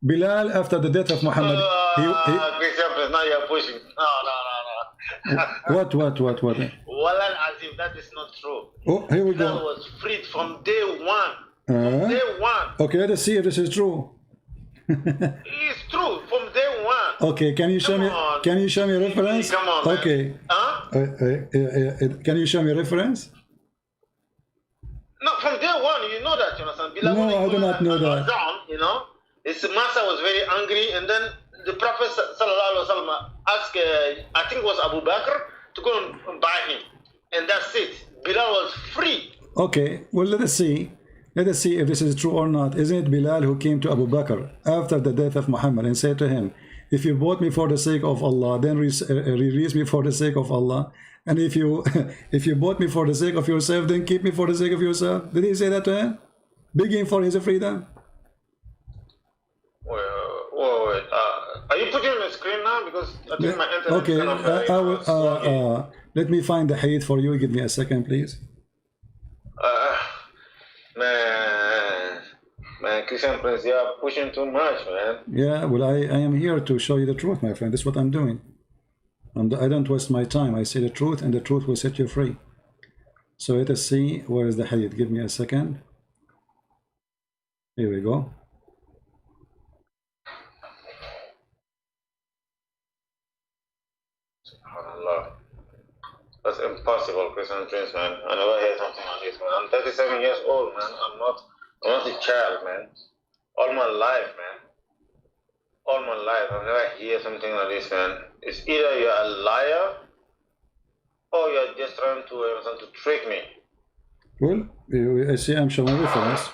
Bilal, after the death of Muhammad, Christian, now you're pushing. No. what? Wallah Azim, that is not true. Oh, here we Bilal go. was freed from day one. Day one. Okay, let us see if this is true. It's true from day one. Okay, can you show Come me? on. Can you show me a reference? Come on, man. Okay. Huh? Can you show me a reference? No, from day one, you know that, you understand? Bilal, No, when he I do was not know that. Azan, you know, his master was very angry, and then the Prophet sallallahu alaihi wasallam asked, I think it was Abu Bakr, to go and buy him, and that's it. Bilal was free. Okay, well, let us see. Let us see if this is true or not. Isn't it Bilal who came to Abu Bakr after the death of Muhammad and said to him, if you bought me for the sake of Allah, then release me for the sake of Allah. And if you if you bought me for the sake of yourself, then keep me for the sake of yourself. Did he say that to him? Begging for his freedom? Wait. Are you putting on the screen now? Because I think my internet Okay, is kind of sluggy. let me find the hadith for you. Give me a second, please. Man, Christian Prince, you are pushing too much, man. Yeah, well, I am here to show you the truth, my friend. That's what I'm doing. I don't waste my time. I say the truth, and the truth will set you free. So let us see, where is the hadith? Give me a second. Here we go. SubhanAllah. That's impossible, Christian Prince, man. I never heard something like this, man. I'm 37 years old, man. I'm not a child, man. All my life, man. All my life, I've never heard something like this, man. It's either you're a liar or you're just trying to trick me. Well, I see I'm showing reference.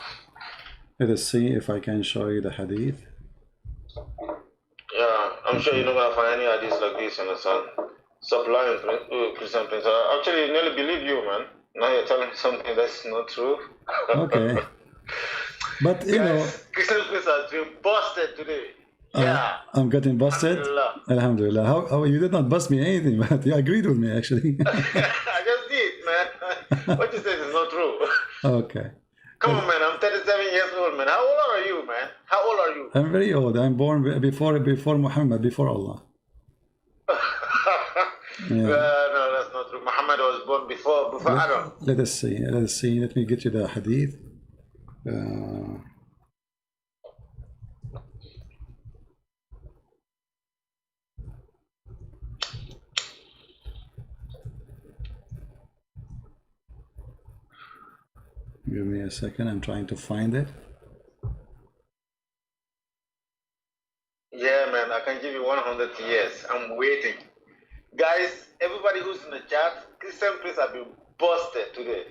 Let us see if I can show you the hadith. Yeah, I'm sure you're not gonna find any ideas like this, you understand? Stop lying, Christian Prince. I actually nearly believe you, man. Now you're telling me something that's not true. Okay. But you know, Christian Prince has been busted today. Yeah. I'm getting busted. Alhamdulillah. Alhamdulillah. How you did not bust me anything, but you agreed with me actually. I just did, man. What you said is not true. Okay. Come on, man. I'm 37 years old, man. How old are you, man? How old are you? I'm very old. I'm born before Muhammad, before Allah. No, that's not true. Muhammad was born before Adam. Let us see. Let me get you the hadith. Give me a second. I'm trying to find it. Yeah, man. I can give you 100 years. I'm waiting. Guys, everybody who's in the chat, Christian Prince have been busted today.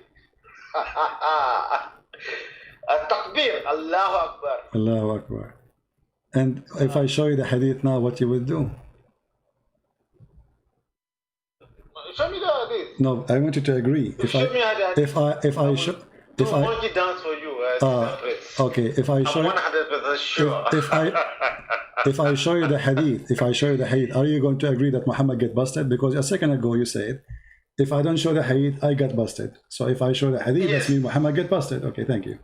Takbir, Allahu Akbar. Allahu Akbar. And if I show you the hadith now, what you will do? Show me the hadith. No, I want you to agree. Show me the hadith. If I monkey dance for you, okay, if I show I'm 100% sure. if I show you the hadith, are you going to agree that Muhammad get busted? Because a second ago you said, if I don't show the hadith, I got busted. So if I show the hadith, Yes. that means Muhammad get busted. Okay, thank you.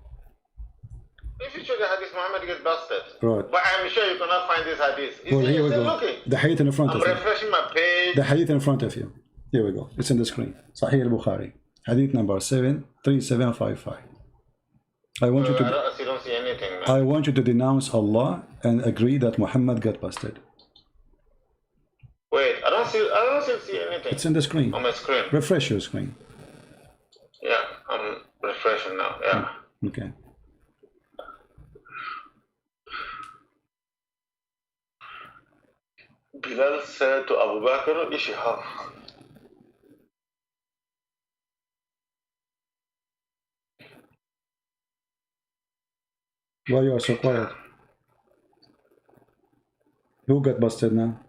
If you show the hadith, Muhammad gets busted. Right. But I'm sure you cannot find this hadith. Well, here we Still go. looking. The hadith in front I'm of you. refreshing my page. The hadith in front of you. Here we go. It's in the screen. Sahih al-Bukhari. Hadith number 73755. I want you I still don't see anything, man. I want you to denounce Allah and agree that Muhammad got busted. Wait, I don't still see anything. It's in the screen. On my screen. Refresh your screen. Yeah, I'm refreshing now. Yeah. Okay. Bilal said to Abu Bakr, Ishihaf. Why you are so quiet? Who got busted now?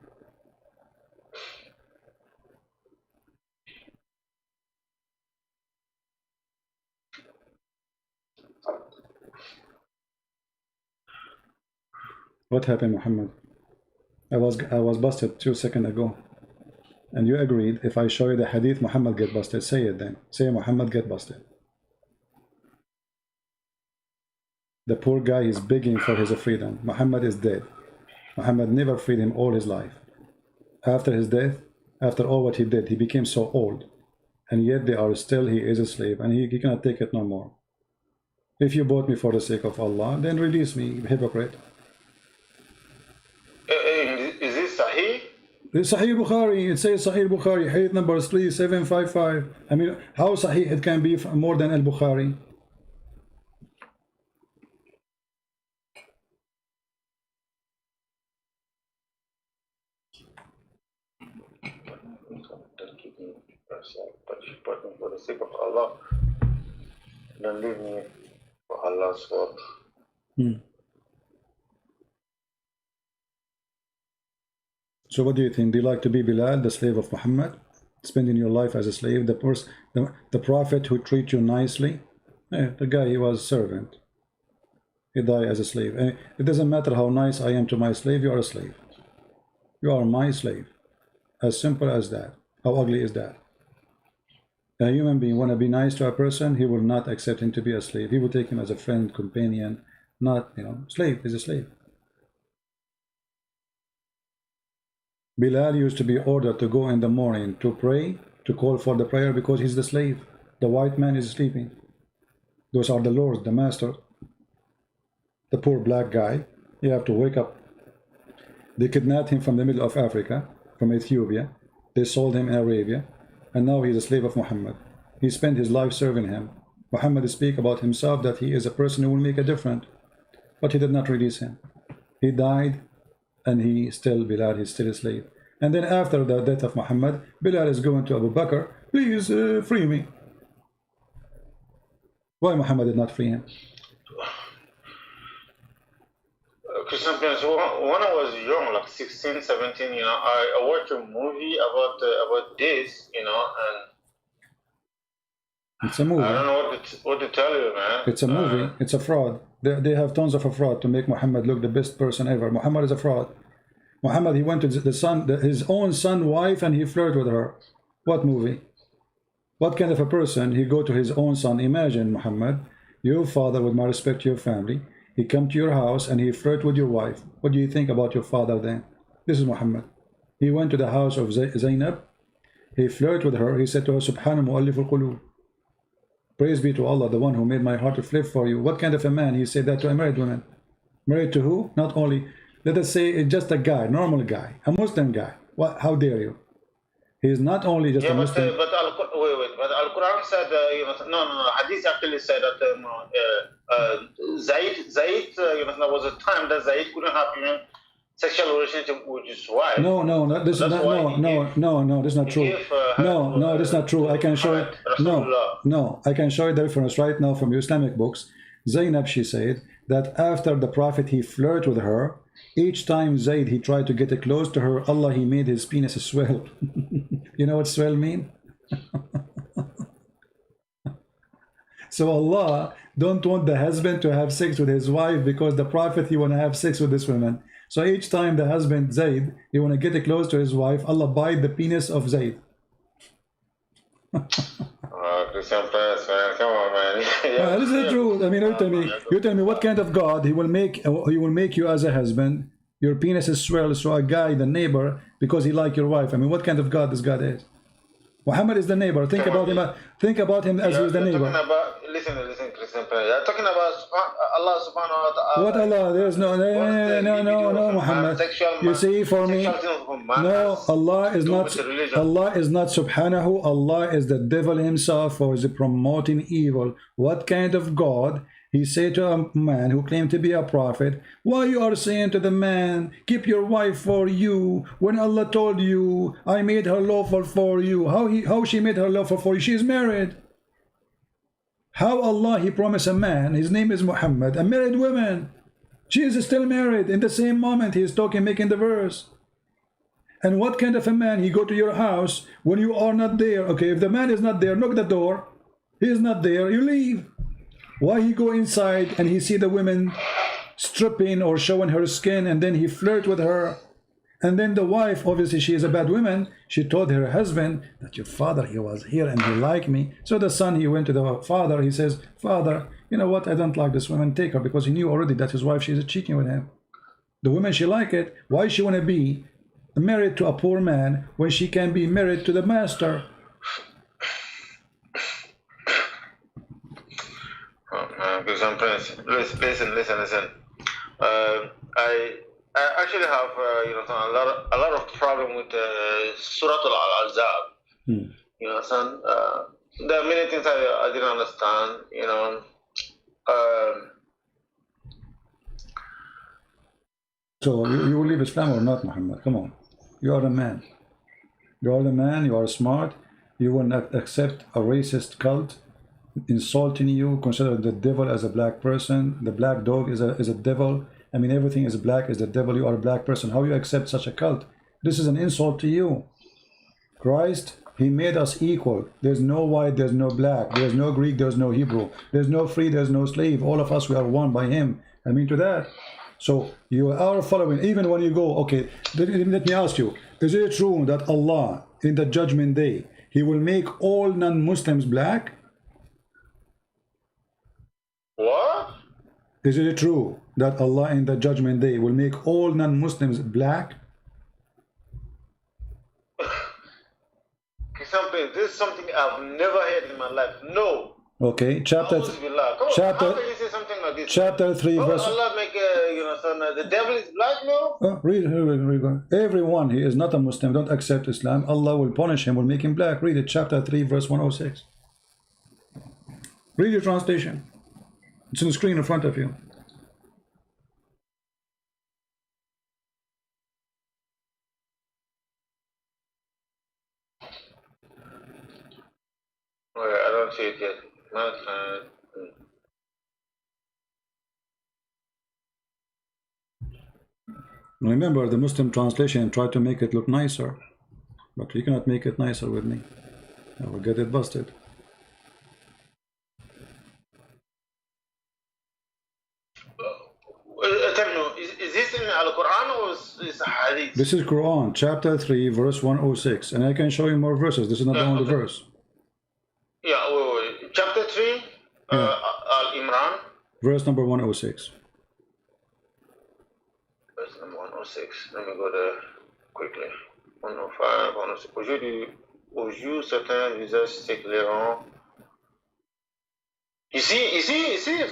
What happened, Muhammad? I was busted 2 seconds ago. And you agreed, if I show you the hadith, Muhammad get busted. Say it then. Say Muhammad get busted. The poor guy is begging for his freedom. Muhammad is dead. Muhammad never freed him all his life. After his death, after all what he did, he became so old. And yet they are still, he is a slave, and he cannot take it no more. If you bought me for the sake of Allah, then release me, hypocrite. Is this Sahih? It's Sahih Bukhari. It says Sahih Bukhari, hadith number 3755. I mean, how Sahih it can be more than Al-Bukhari? For the sake of Allah, don't leave me for Allah's work. So what do you think? Do you like to be Bilal, the slave of Muhammad? Spending your life as a slave? The prophet who treat you nicely? The guy, he was servant. He died as a slave. It doesn't matter how nice I am to my slave, you are a slave. You are my slave. As simple as that. How ugly is that? A human being want to be nice to a person, he will not accept him to be a slave. He will take him as a friend, companion, not, slave is a slave. Bilal used to be ordered to go in the morning to pray, to call for the prayer, because he's the slave. The white man is sleeping. Those are the lords, the master. The poor black guy, you have to wake up. They kidnapped him from the middle of Africa, from Ethiopia. They sold him in Arabia. And now he's a slave of Muhammad. He spent his life serving him. Muhammad speaks about himself that he is a person who will make a difference. But he did not release him. He died, and he still, Bilal, he's still a slave. And then after the death of Muhammad, Bilal is going to Abu Bakr, please free me. Why Muhammad did not free him? Christian parents, when I was young, like 16, 17, I watched a movie about this, and it's a movie. I don't know what to tell you, man. It's a movie. It's a fraud. They have tons of a fraud to make Muhammad look the best person ever. Muhammad is a fraud. Muhammad, he went to his own son's wife, and he flirted with her. What movie? What kind of a person? He go to his own son. Imagine, Muhammad, your father, with my respect to your family, he come to your house and he flirt with your wife. What do you think about your father then? This is Muhammad. He went to the house of Zainab. He flirted with her. He said to her, Subhanahu mu'allif al-qulub. Praise be to Allah, the one who made my heart to flip for you. What kind of a man? He said that to a married woman. Married to who? Not only, let us say, just a guy, normal guy, a Muslim guy. What? How dare you? He is not only just a Muslim. But Al-Quran said, no, Hadith actually said that Zayd, there was a time that Zayd couldn't have even sexual relationship with his wife. No, this is not, this is not true. No, this is not true. I can show it. No, I can show you the reference right now from your Islamic books. Zainab, she said that after the Prophet, he flirted with her. Each time Zayd, he tried to get close to her, Allah, he made his penis swell. You know what swell mean? So Allah don't want the husband to have sex with his wife, because the Prophet, he want to have sex with this woman. So each time the husband, Zayd, he want to get close to his wife, Allah bite the penis of Zayd. Christian parents, man, come on, man. This is the truth. I mean, you tell me what kind of God he will make you as a husband. Your penis is swelled, so a guy, the neighbor, because he like your wife. I mean, what kind of God this God is? Muhammad is the neighbor. Think about him as he's the neighbor. Listen, Christian parents. You're talking about Allah subhanahu wa ta'ala. What Allah? There's no, Muhammad. You see, for me, no, Allah is not subhanahu. Allah is the devil himself, for is promoting evil. What kind of God? He said to a man who claimed to be a prophet, why you are saying to the man, keep your wife for you, when Allah told you, I made her lawful for you. How she made her lawful for you? She is married. How Allah, he promised a man, his name is Muhammad, a married woman. She is still married. In the same moment he is talking, making the verse. And what kind of a man? He go to your house when you are not there. Okay, if the man is not there, knock the door. He is not there, you leave. Why he go inside and he see the women stripping or showing her skin, and then he flirt with her. And then the wife, obviously she is a bad woman, she told her husband that your father, he was here and he liked me. So the son, he went to the father, he says, father, you know what, I don't like this woman, take her, because he knew already that his wife, she's cheating with him. The woman, she like it. Why she want to be married to a poor man when she can be married to the master? Christian Prince, listen. I actually have a lot of problem with Surah Al-Ahzab. You know, son. There are many things I didn't understand. You know. So you will leave Islam or not, Muhammad? Come on, you are a man. You are the man. You are smart. You will not accept a racist cult insulting you, consider the devil as a black person. The black dog is a devil. I mean, everything is black, is the devil. You are a black person. How you accept such a cult? This is an insult to you. Christ, he made us equal. There's no white, there's no black, there's no Greek, there's no Hebrew, there's no free, there's no slave. All of us, we are one by him. I mean to that. So you are following, even when you go, okay, let me ask you, is it true that Allah, in the judgment day, he will make all non-Muslims black? What? Is it true that Allah in the judgment day will make all non-Muslims black? This is something I've never heard in my life. No. Okay, chapter 3 verse. Allah make the devil is black now? Read. Everyone, he is not a Muslim, don't accept Islam, Allah will punish him, will make him black. Read it, chapter 3 verse 106. Read your translation. It's on the screen in front of you. I don't see it yet. Remember, the Muslim translation tried to make it look nicer, but you cannot make it nicer with me. I will get it busted. Is this in Al-Quran or is Hadith? This is Quran, chapter 3, verse 106, and I can show you more verses. This is not the only verse. Yeah, wait. Chapter 3, Al-Imran. Verse number 106. Verse number 106. Let me go there quickly. 105, 106. Aujourd'hui, certains visages s'éclairant. You see,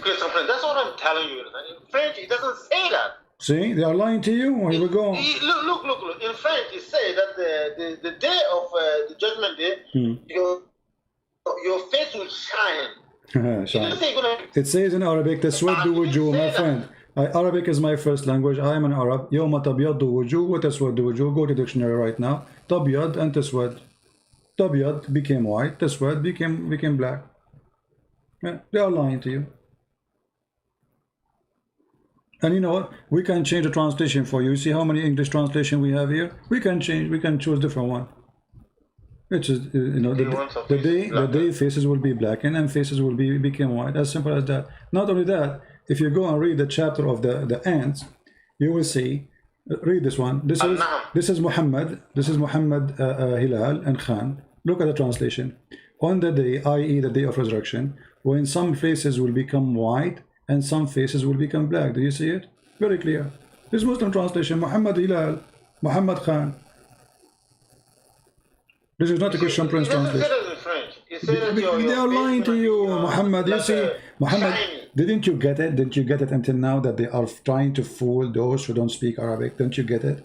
Christian friend, that's what I'm telling you. In French, it doesn't say that. See, they are lying to you. Here we go. Look. In French, it says that the day of the judgment day, your face will shine. Shine. It says in Arabic, taswaddu wujuh, my friend. Arabic is my first language. I am an Arab. Yawma tabyaddu wujuh wa taswaddu wujuh. Go to dictionary right now. Tabyad and taswad. Tabyad became white. Taswad became black. Yeah, they are lying to you. And you know what? We can change the translation for you. You see how many English translation we have here? We can change. We can choose different one. Which is, you know, the day faces will be blackened and faces will become white. As simple as that. Not only that, if you go and read the chapter of the ants, you will see. Read this one. This is Muhammad. This is Muhammad Hilal and Khan. Look at the translation. On the day, i.e., the day of resurrection, when some faces will become white and some faces will become black. Do you see it? Very clear. This Muslim translation, Muhammad Hilal, Muhammad Khan. This is not a Christian Prince translation. They are lying to you, Muhammad. You see, Muhammad, didn't you get it? Didn't you get it until now that they are trying to fool those who don't speak Arabic? Don't you get it?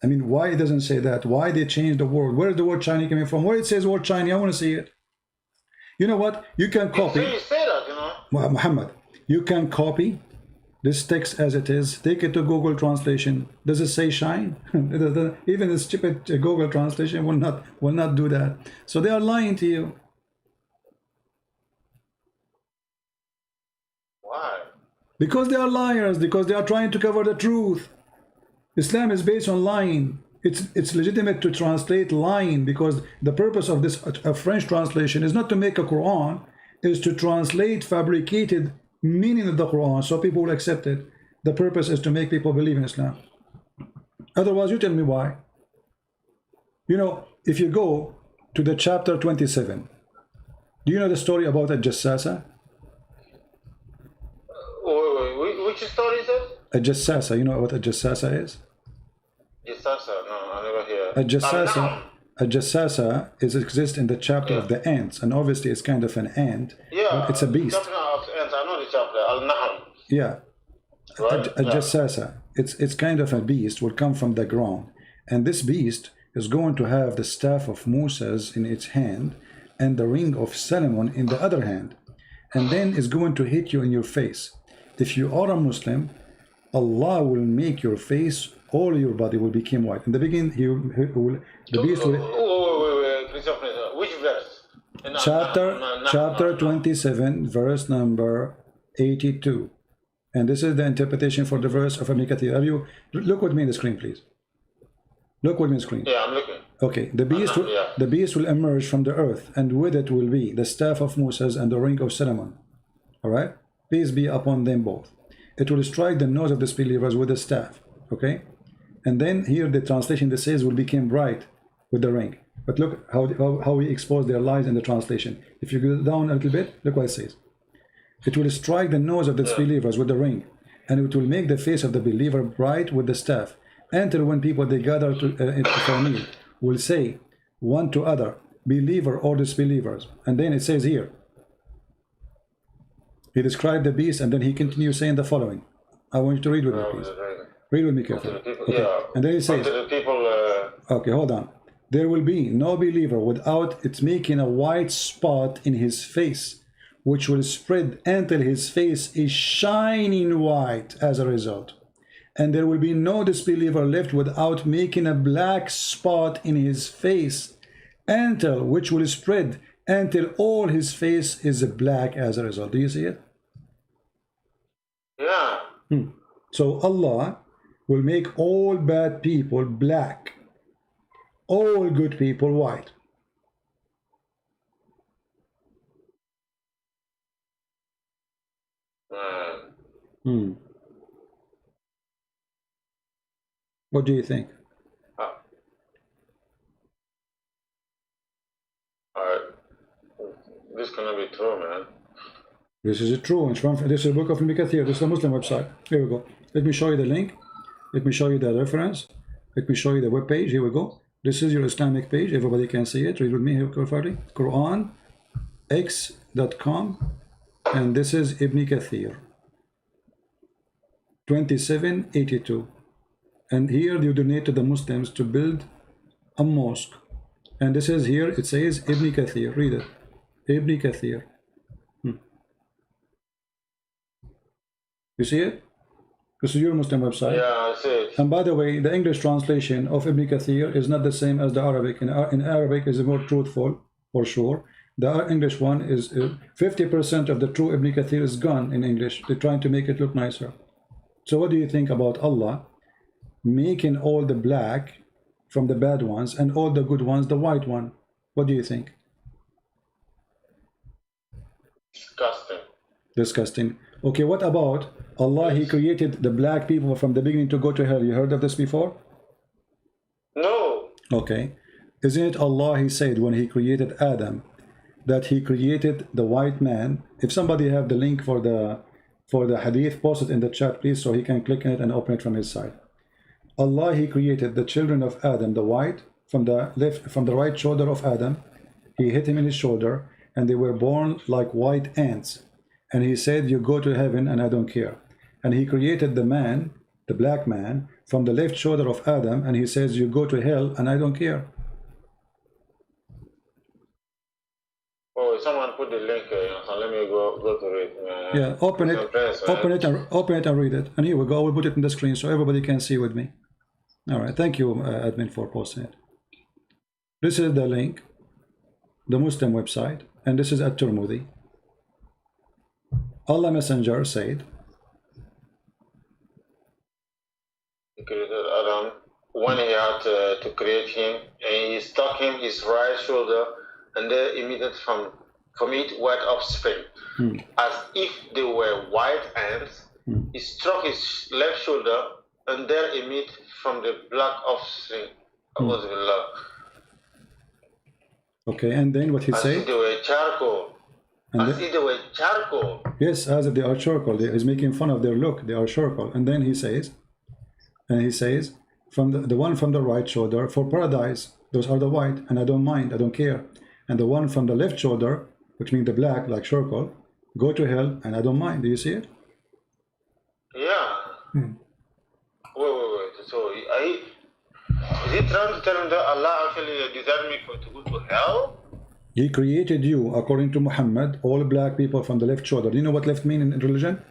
I mean, why it doesn't say that? Why they changed the word? Where is the word Chinese coming from? Where it says word Chinese? I want to see it. You know what? You can copy. You say that, you know. Muhammad, you can copy this text as it is. Take it to Google Translation. Does it say shine? Even the stupid Google Translation will not do that. So they are lying to you. Why? Because they are liars. Because they are trying to cover the truth. Islam is based on lying. It's legitimate to translate lying, because the purpose of this French translation is not to make a Quran, is to translate fabricated meaning of the Quran so people will accept it. The purpose is to make people believe in Islam. Otherwise, you tell me why. You know, if you go to the chapter 27, do you know the story about a Jassasa? Which story is it? A Jassasa, you know what a Jassasa is? Jassasa, no, I never hear. A Jassasa exists in the chapter of the ants, and obviously it's kind of an ant. Yeah, it's a beast. Chapter of ants, I know the chapter, Al-Nahl. Yeah, Right? a Jassasa. It's kind of a beast, will come from the ground, and this beast is going to have the staff of Moses in its hand and the ring of Solomon in the other hand, and then is going to hit you in your face. If you are a Muslim, Allah will make your face, all your body will become white. In the beginning, the beast will. Wait, Christopher, which verse? Chapter 27, verse number 82. And this is the interpretation for the verse of Ibn Kathir. Have you look with me on the screen, please? Look with me on the screen. Yeah, I'm looking. Okay, the beast will emerge from the earth, and with it will be the staff of Moses and the ring of Solomon. All right, peace be upon them both. It will strike the nose of disbelievers with the staff. Okay, and then here the translation that says will become bright with the ring. But look how we expose their lies in the translation. If you go down a little bit, look what it says. It will strike the nose of the disbelievers with the ring, and it will make the face of the believer bright with the staff, until when people they gather for a meal will say one to other, believer or disbelievers. And then it says here, he described the beast, and then he continues saying the following. I want you to read with me, please. Read with me carefully. Okay. And then he says, okay, hold on. There will be no believer without it making a white spot in his face, which will spread until his face is shining white as a result. And there will be no disbeliever left without making a black spot in his face, until which will spread until all his face is black as a result. Do you see it? Yeah. So Allah will make all bad people black, all good people white. What do you think? This cannot be true, man. This is true. It's from this is a book of Ibn Kathir. This is a Muslim website. Here we go. Let me show you the link. Let me show you the reference. Let me show you the web page. Here we go. This is your Islamic page. Everybody can see it. Read with me here carefully. QuranX.com, and this is Ibn Kathir 2782. And here you donate to the Muslims to build a mosque. And this is here, it says Ibn Kathir. Read it. Ibn Kathir. You see it? This is your Muslim website. Yeah, I see it. And by the way, the English translation of Ibn Kathir is not the same as the Arabic. In Arabic is more truthful, for sure. The English one is 50% of the true Ibn Kathir is gone in English. They're trying to make it look nicer. So what do you think about Allah making all the black from the bad ones and all the good ones the white one? What do you think? Disgusting. Disgusting. Okay, what about Allah? He created the black people from the beginning to go to hell. You heard of this before? No. Okay. Isn't it Allah, he said when he created Adam, that he created the white man? If somebody have the link for the hadith, post it in the chat, please, so he can click on it and open it from his side. Allah, he created the children of Adam, the white, from the right shoulder of Adam. He hit him in his shoulder, and they were born like white ants. And he said, you go to heaven and I don't care. And he created the man, the black man, from the left shoulder of Adam, and he says, you go to hell and I don't care. Oh, someone put the link here, so let me go to it. Yeah, open it and read it. And here we go, I will put it in the screen so everybody can see with me. All right, thank you, admin, for posting it. This is the link, the Muslim website, and this is At-Tirmidhi. Allah Messenger said, He created Adam when he had to create him, and he stuck him his right shoulder, and there emitted from commit white offspring, as if they were white ants. He struck his left shoulder, and there emit from the black offspring. Okay, and then what he As said? if they were charcoal. As if they were charcoal. Yes, as if they are charcoal. He's making fun of their look. They are charcoal. And then he says, from the one from the right shoulder, for paradise, those are the white, and I don't mind, I don't care. And the one from the left shoulder, which means the black, like charcoal, go to hell, and I don't mind. Do you see it? Yeah. Wait. So, is he trying to tell him that Allah actually designed me to go to hell? He created you, according to Muhammad, all black people from the left shoulder. Do you know what left mean in religion?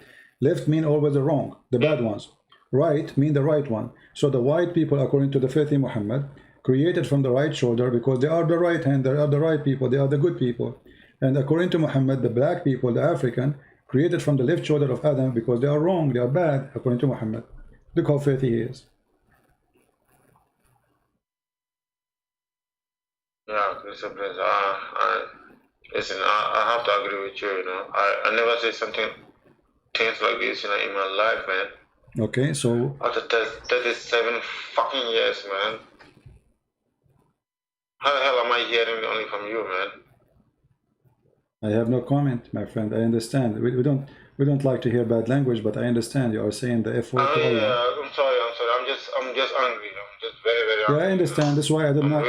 Left mean always the wrong, the bad ones. Right mean the right one. So the white people, according to the faith in Muhammad, created from the right shoulder because they are the right hand, they are the right people, they are the good people. And according to Muhammad, the black people, the African, created from the left shoulder of Adam because they are wrong, they are bad, according to Muhammad. Look how faith he is. Yeah, Mr. Prince, listen, I have to agree with you, you know. I never say things like this, you know, in my life, man. Okay, so... After 37 fucking years, man. How the hell am I hearing only from you, man? I have no comment, my friend. I understand. We don't like to hear bad language, but I understand you are saying the F word to Allah. Yeah, I'm sorry. I'm just angry. I'm just very, very angry. Yeah, I understand. That's why I did not.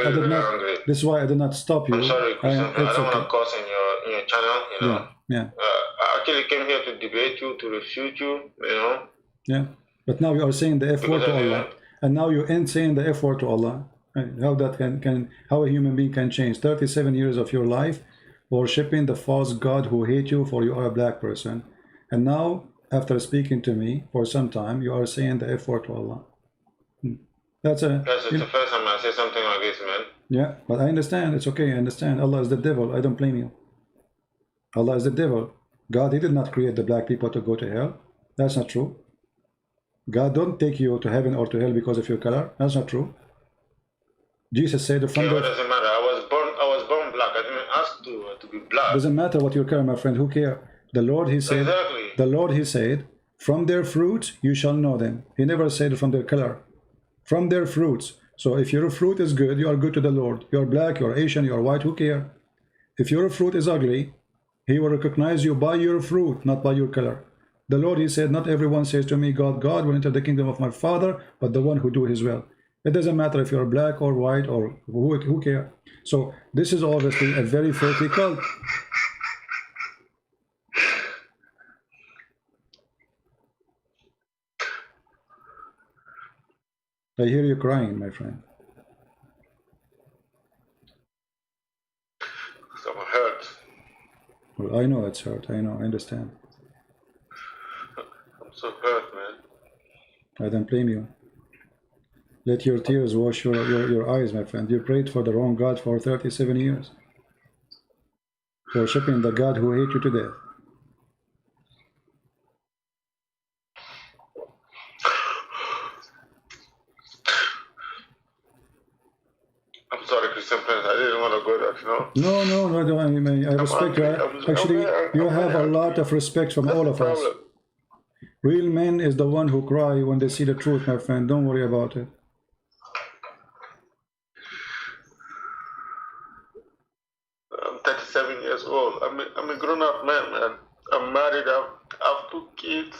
This is why I did not stop you. I'm sorry, Christian. I don't want to cause in your channel. You know. Yeah. I actually came here to debate you, to refute you. You know. Yeah, but now you are saying the F word to Allah, and now you end saying the F word to Allah. How that how a human being can change 37 years of your life worshipping the false God who hate you for you are a black person, and now after speaking to me for some time you are saying the F word to Allah. That's the first time I say something like this, man. Yeah, but I understand. It's okay. I understand. Allah is the devil. I don't blame you. Allah is the devil. God, he did not create the black people to go to hell. That's not true. God don't take you to heaven or to hell because of your color. That's not true. Jesus said from it doesn't matter. I was born black. I didn't ask to be black. Doesn't matter what your color, my friend. Who cares? The Lord, he said. Exactly. The Lord, he said, from their fruits you shall know them. He never said from their color. From their fruits. So if your fruit is good, you are good to the Lord. You are black, you are Asian, you are white. Who cares? If your fruit is ugly, he will recognize you by your fruit, not by your color. The Lord, he said, not everyone says to me, God will enter the kingdom of my Father, but the one who do his will. It doesn't matter if you're black or white or who cares. So this is obviously a very filthy cult. I hear you crying, my friend. I'm hurt. Well, I know it's hurt. I know. I understand. I'm so hurt, man. I don't blame you. Let your tears wash your eyes, my friend. You prayed for the wrong God for 37 years. Worshipping the God who hates you to death. I'm sorry, Christian Prince. I didn't want to go there, you know. No. I respect you. Actually, you have a lot of respect from all of us. Real men is the one who cry when they see the truth, my friend. Don't worry about it. I'm 37 years old. I'm a grown-up man. I'm married. I have 2 kids.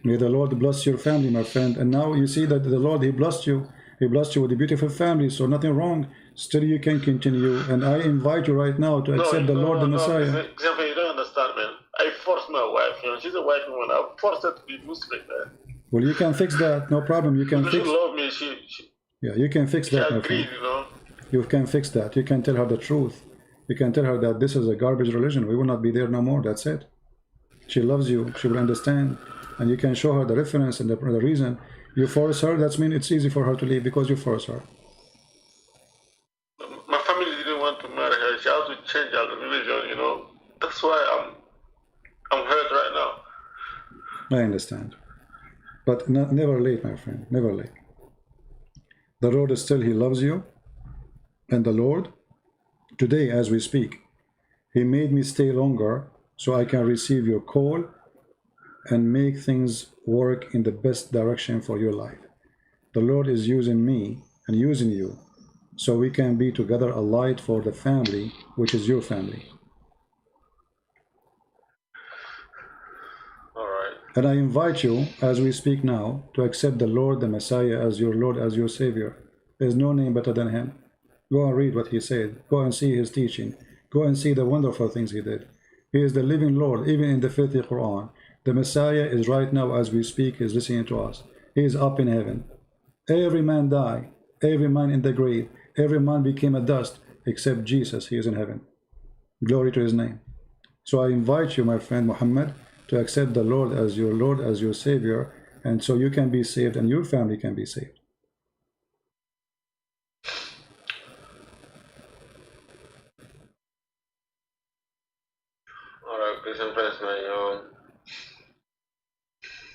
May the Lord bless your family, my friend. And now you see that the Lord, he blessed you. He blessed you with a beautiful family, so nothing wrong. Still you can continue. And I invite you right now to accept the Lord and Messiah. Example, you don't understand, man. I forced my wife, you know, she's a white woman. I forced her to be Muslim, man. Well, you can fix that. No problem. You can fix. She love me. Yeah, you can fix that, my friend. You know. You can fix that. You can tell her the truth. You can tell her that this is a garbage religion. We will not be there no more. That's it. She loves you. She will understand. And you can show her the reference and the reason. You force her, that means it's easy for her to leave because you force her. My family didn't want to marry her. She had to change her religion, you know. That's why I'm hurt right now. I understand. But never late, my friend. Never late. The Lord is still, he loves you. And the Lord, today as we speak, He made me stay longer so I can receive your call and make things work in the best direction for your life. The Lord is using me and using you so we can be together a light for the family, which is your family. All right. And I invite you, as we speak now, to accept the Lord, the Messiah, as your Lord, as your Savior. There's no name better than him. Go and read what he said. Go and see his teaching. Go and see the wonderful things he did. He is the living Lord, even in the filthy Quran. The Messiah is right now, as we speak, is listening to us. He is up in heaven. Every man died. Every man in the grave. Every man became a dust, except Jesus. He is in heaven. Glory to his name. So I invite you, my friend Muhammad, to accept the Lord, as your Savior, and so you can be saved and your family can be saved.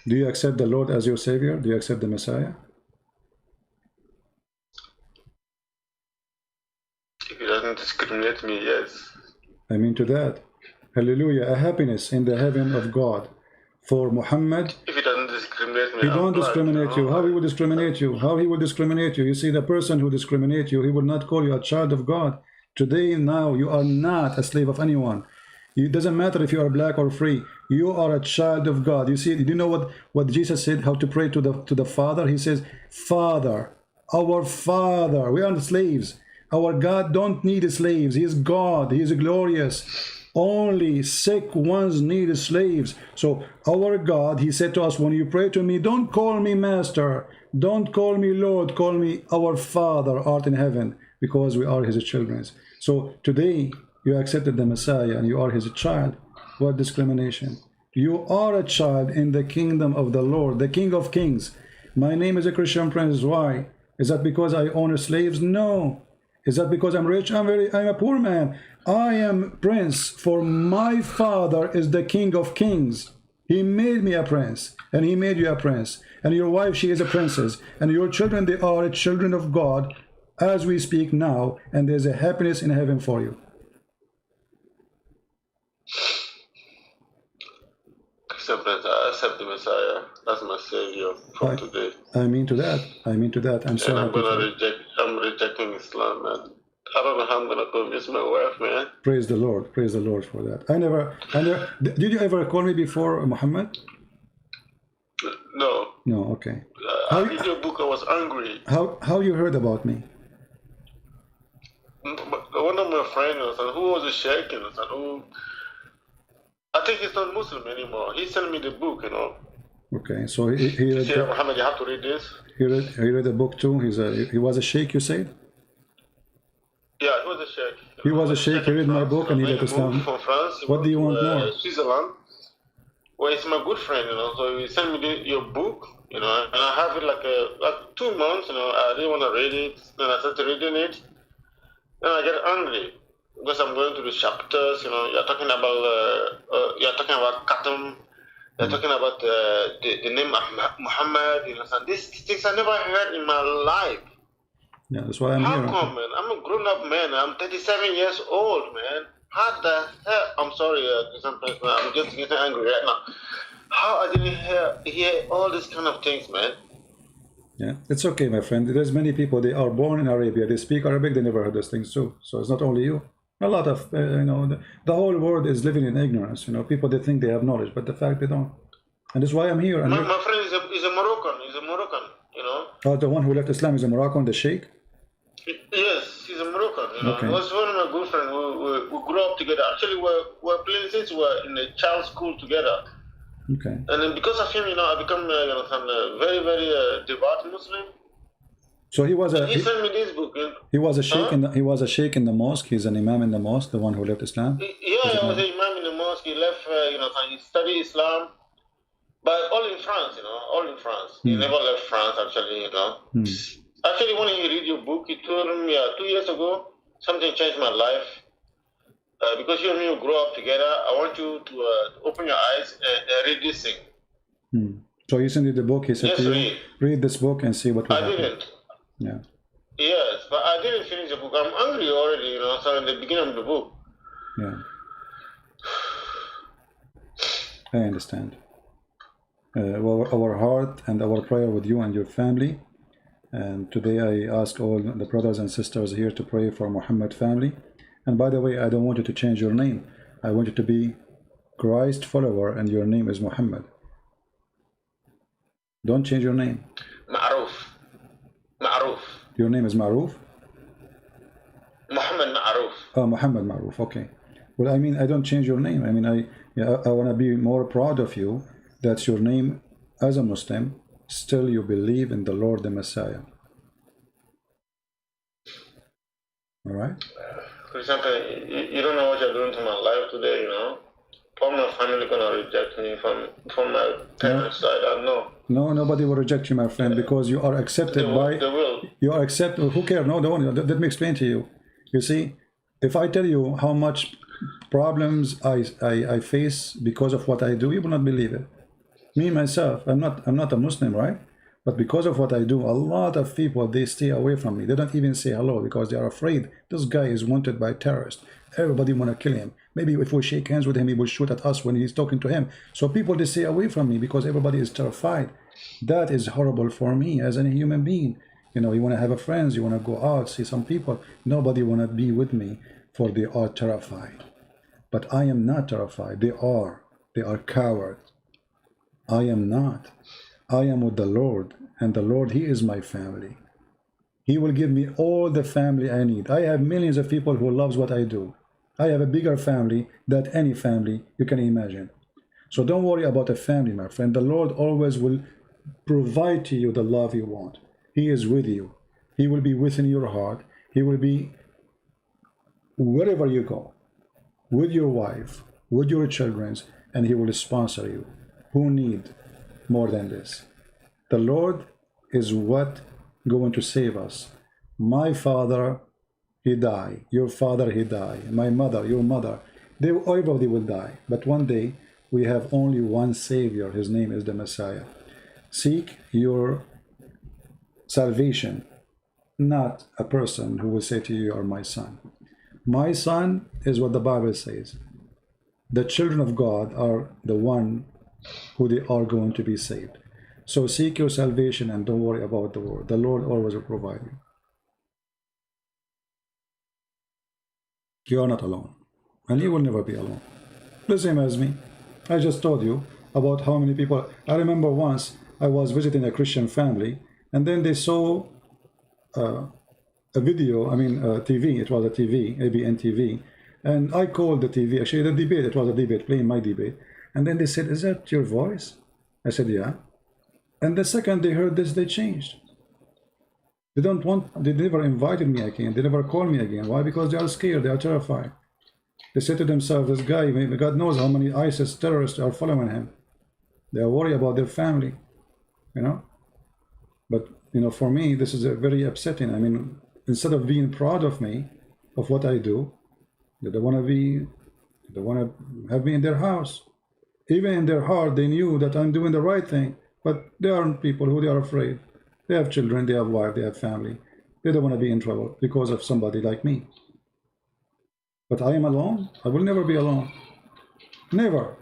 Do you accept the Lord as your Savior? Do you accept the Messiah? If he doesn't discriminate me, yes. I mean to that. Hallelujah. A happiness in the heaven of God for Muhammad. If he doesn't discriminate me, he don't discriminate you. How he will discriminate you? How he will discriminate you? You see, the person who discriminates you, he will not call you a child of God. Today, now, you are not a slave of anyone. It doesn't matter if you are black or free. You are a child of God. You see, do you know what Jesus said, how to pray to the Father? He says, Father, our Father. We are slaves. Our God don't need slaves. He is God. He is glorious. Only sick ones need slaves. So our God, he said to us, when you pray to me, don't call me master. Don't call me Lord. Call me our Father art in heaven, because we are his children. So today, you accepted the Messiah and you are his child. What discrimination? You are a child in the kingdom of the Lord, the King of Kings. My name is a Christian Prince. Why? Is that because I own slaves? No. Is that because I'm rich? I'm a poor man. I am prince, for my Father is the King of Kings. He made me a prince, and he made you a prince. And your wife, she is a princess. And your children, they are children of God as we speak now. And there's a happiness in heaven for you. I accept the Messiah. That's my Savior from today. I mean to that. I mean to that. I'm so happy. I'm rejecting Islam, man. I don't know how I'm gonna convince my wife, man. Praise the Lord. Praise the Lord for that. I never. Did you ever call me before, Muhammad? No. No. Okay. I read your book. I was angry. How you heard about me? One of my friends, who was a sheikh, who I think he's not Muslim anymore. He sent me the book, you know. Okay, so he read. Said, Muhammad, you have to read this. He read the book too. He was a sheikh, you said? Yeah, he was a sheikh. He was a sheikh. He read my book and he let us down. From France. What do you want more? Switzerland. Well, he's my good friend, you know. So he sent me your book, you know, and I have it like 2 months, you know. I didn't want to read it. Then I started reading it. Then I get angry because I'm going through the chapters, you know. You're talking about Khatam. You're talking about the name of Muhammad, you know. So these things I never heard in my life. Yeah, that's why I'm here. here. How come, man? I'm a grown-up man. I'm 37 years old, man. How the hell? I'm sorry, sometimes, man. I'm just getting angry right now. How I didn't hear all these kind of things, man? Yeah, it's okay, my friend. There's many people, they are born in Arabia. They speak Arabic. They never heard those things too. So it's not only you. A lot of, the whole world is living in ignorance. People, they think they have knowledge, but the fact they don't. And that's why I'm here. And my friend is a Moroccan. He's a Moroccan, you know. Oh, the one who left Islam is a Moroccan, the Sheikh? Yes, he's a Moroccan. You know, okay. He was one of my good friends. We grew up together. Actually, we're playing since we were in a child school together. Okay. And then because of him, I become a very, very devout Muslim. So he sent me this book. He was a sheikh. He was a sheikh in the mosque. He's an imam in the mosque. The one who left Islam. Yeah, he was an imam in the mosque. He left. He studied Islam, but all in France. All in France. He never left France. Actually, Actually, when he read your book, he told me 2 years ago, something changed my life. Because you and me will grow up together, I want you to open your eyes and read this thing. So he sent you the book. He said yes, to you, read this book and see what will happen. Didn't. Yeah. Yes, but I didn't finish the book. I'm angry already, so in the beginning of the book. Yeah. I understand. Our heart and our prayer with you and your family. And today I ask all the brothers and sisters here to pray for Muhammad family. And by the way, I don't want you to change your name. I want you to be Christ follower and your name is Muhammad. Don't change your name. Ma'ruf. Ma'ruf. Your name is Ma'ruf? Muhammad Ma'ruf. Oh, Muhammad Ma'ruf, okay. Well, I mean, I don't change your name. I mean, I want to be more proud of you that your name as a Muslim, still you believe in the Lord the Messiah. All right? For example, you don't know what you're doing to my life today, you know. All my family gonna reject me from my parents' side. I know. No, nobody will reject you, my friend, because you are accepted by. They will. You are accepted. Who cares? No, don't. Let me explain to you. You see, if I tell you how much problems I face because of what I do, you will not believe it. Me myself, I'm not a Muslim, right? But because of what I do, a lot of people, they stay away from me. They don't even say hello because they are afraid. This guy is wanted by terrorists. Everybody want to kill him. Maybe if we shake hands with him, he will shoot at us when he's talking to him. So people, they stay away from me because everybody is terrified. That is horrible for me as a human being. You know, you want to have a friends, you want to go out, see some people. Nobody want to be with me for they are terrified. But I am not terrified. They are cowards. I am not. I am with the Lord, and the Lord, He is my family. He will give me all the family I need. I have millions of people who loves what I do. I have a bigger family than any family you can imagine. So don't worry about a family, my friend. The Lord always will provide to you the love you want. He is with you. He will be within your heart. He will be wherever you go, with your wife, with your children, and He will sponsor you. Who need more than this? The Lord is what going to save us. My father, he died. Your father, he died. My mother, your mother, everybody will die. But one day we have only one Savior. His name is the Messiah. Seek your salvation, not a person who will say to you, you are my son. My son is what the Bible says. The children of God are the one who they are going to be saved. So seek your salvation and don't worry about the world. The Lord always will provide you. You are not alone, and you will never be alone. The same as me. I just told you about how many people. I remember once I was visiting a Christian family, and then they saw a video, TV, it was a TV, ABN TV, and I called the TV, actually the debate, it was a debate, playing my debate, and then they said, is that your voice? I said, yeah. And the second they heard this, they changed. They never invited me again, they never called me again. Why? Because they are scared, they are terrified. They said to themselves, this guy, God knows how many ISIS terrorists are following him. They are worried about their family, you know. But, you know, for me, this is very upsetting. I mean, instead of being proud of me, of what I do, they want to have me in their house. Even in their heart, they knew that I'm doing the right thing. But there are people who they are afraid. They have children, they have wife, they have family. They don't want to be in trouble because of somebody like me. But I am alone. I will never be alone. Never.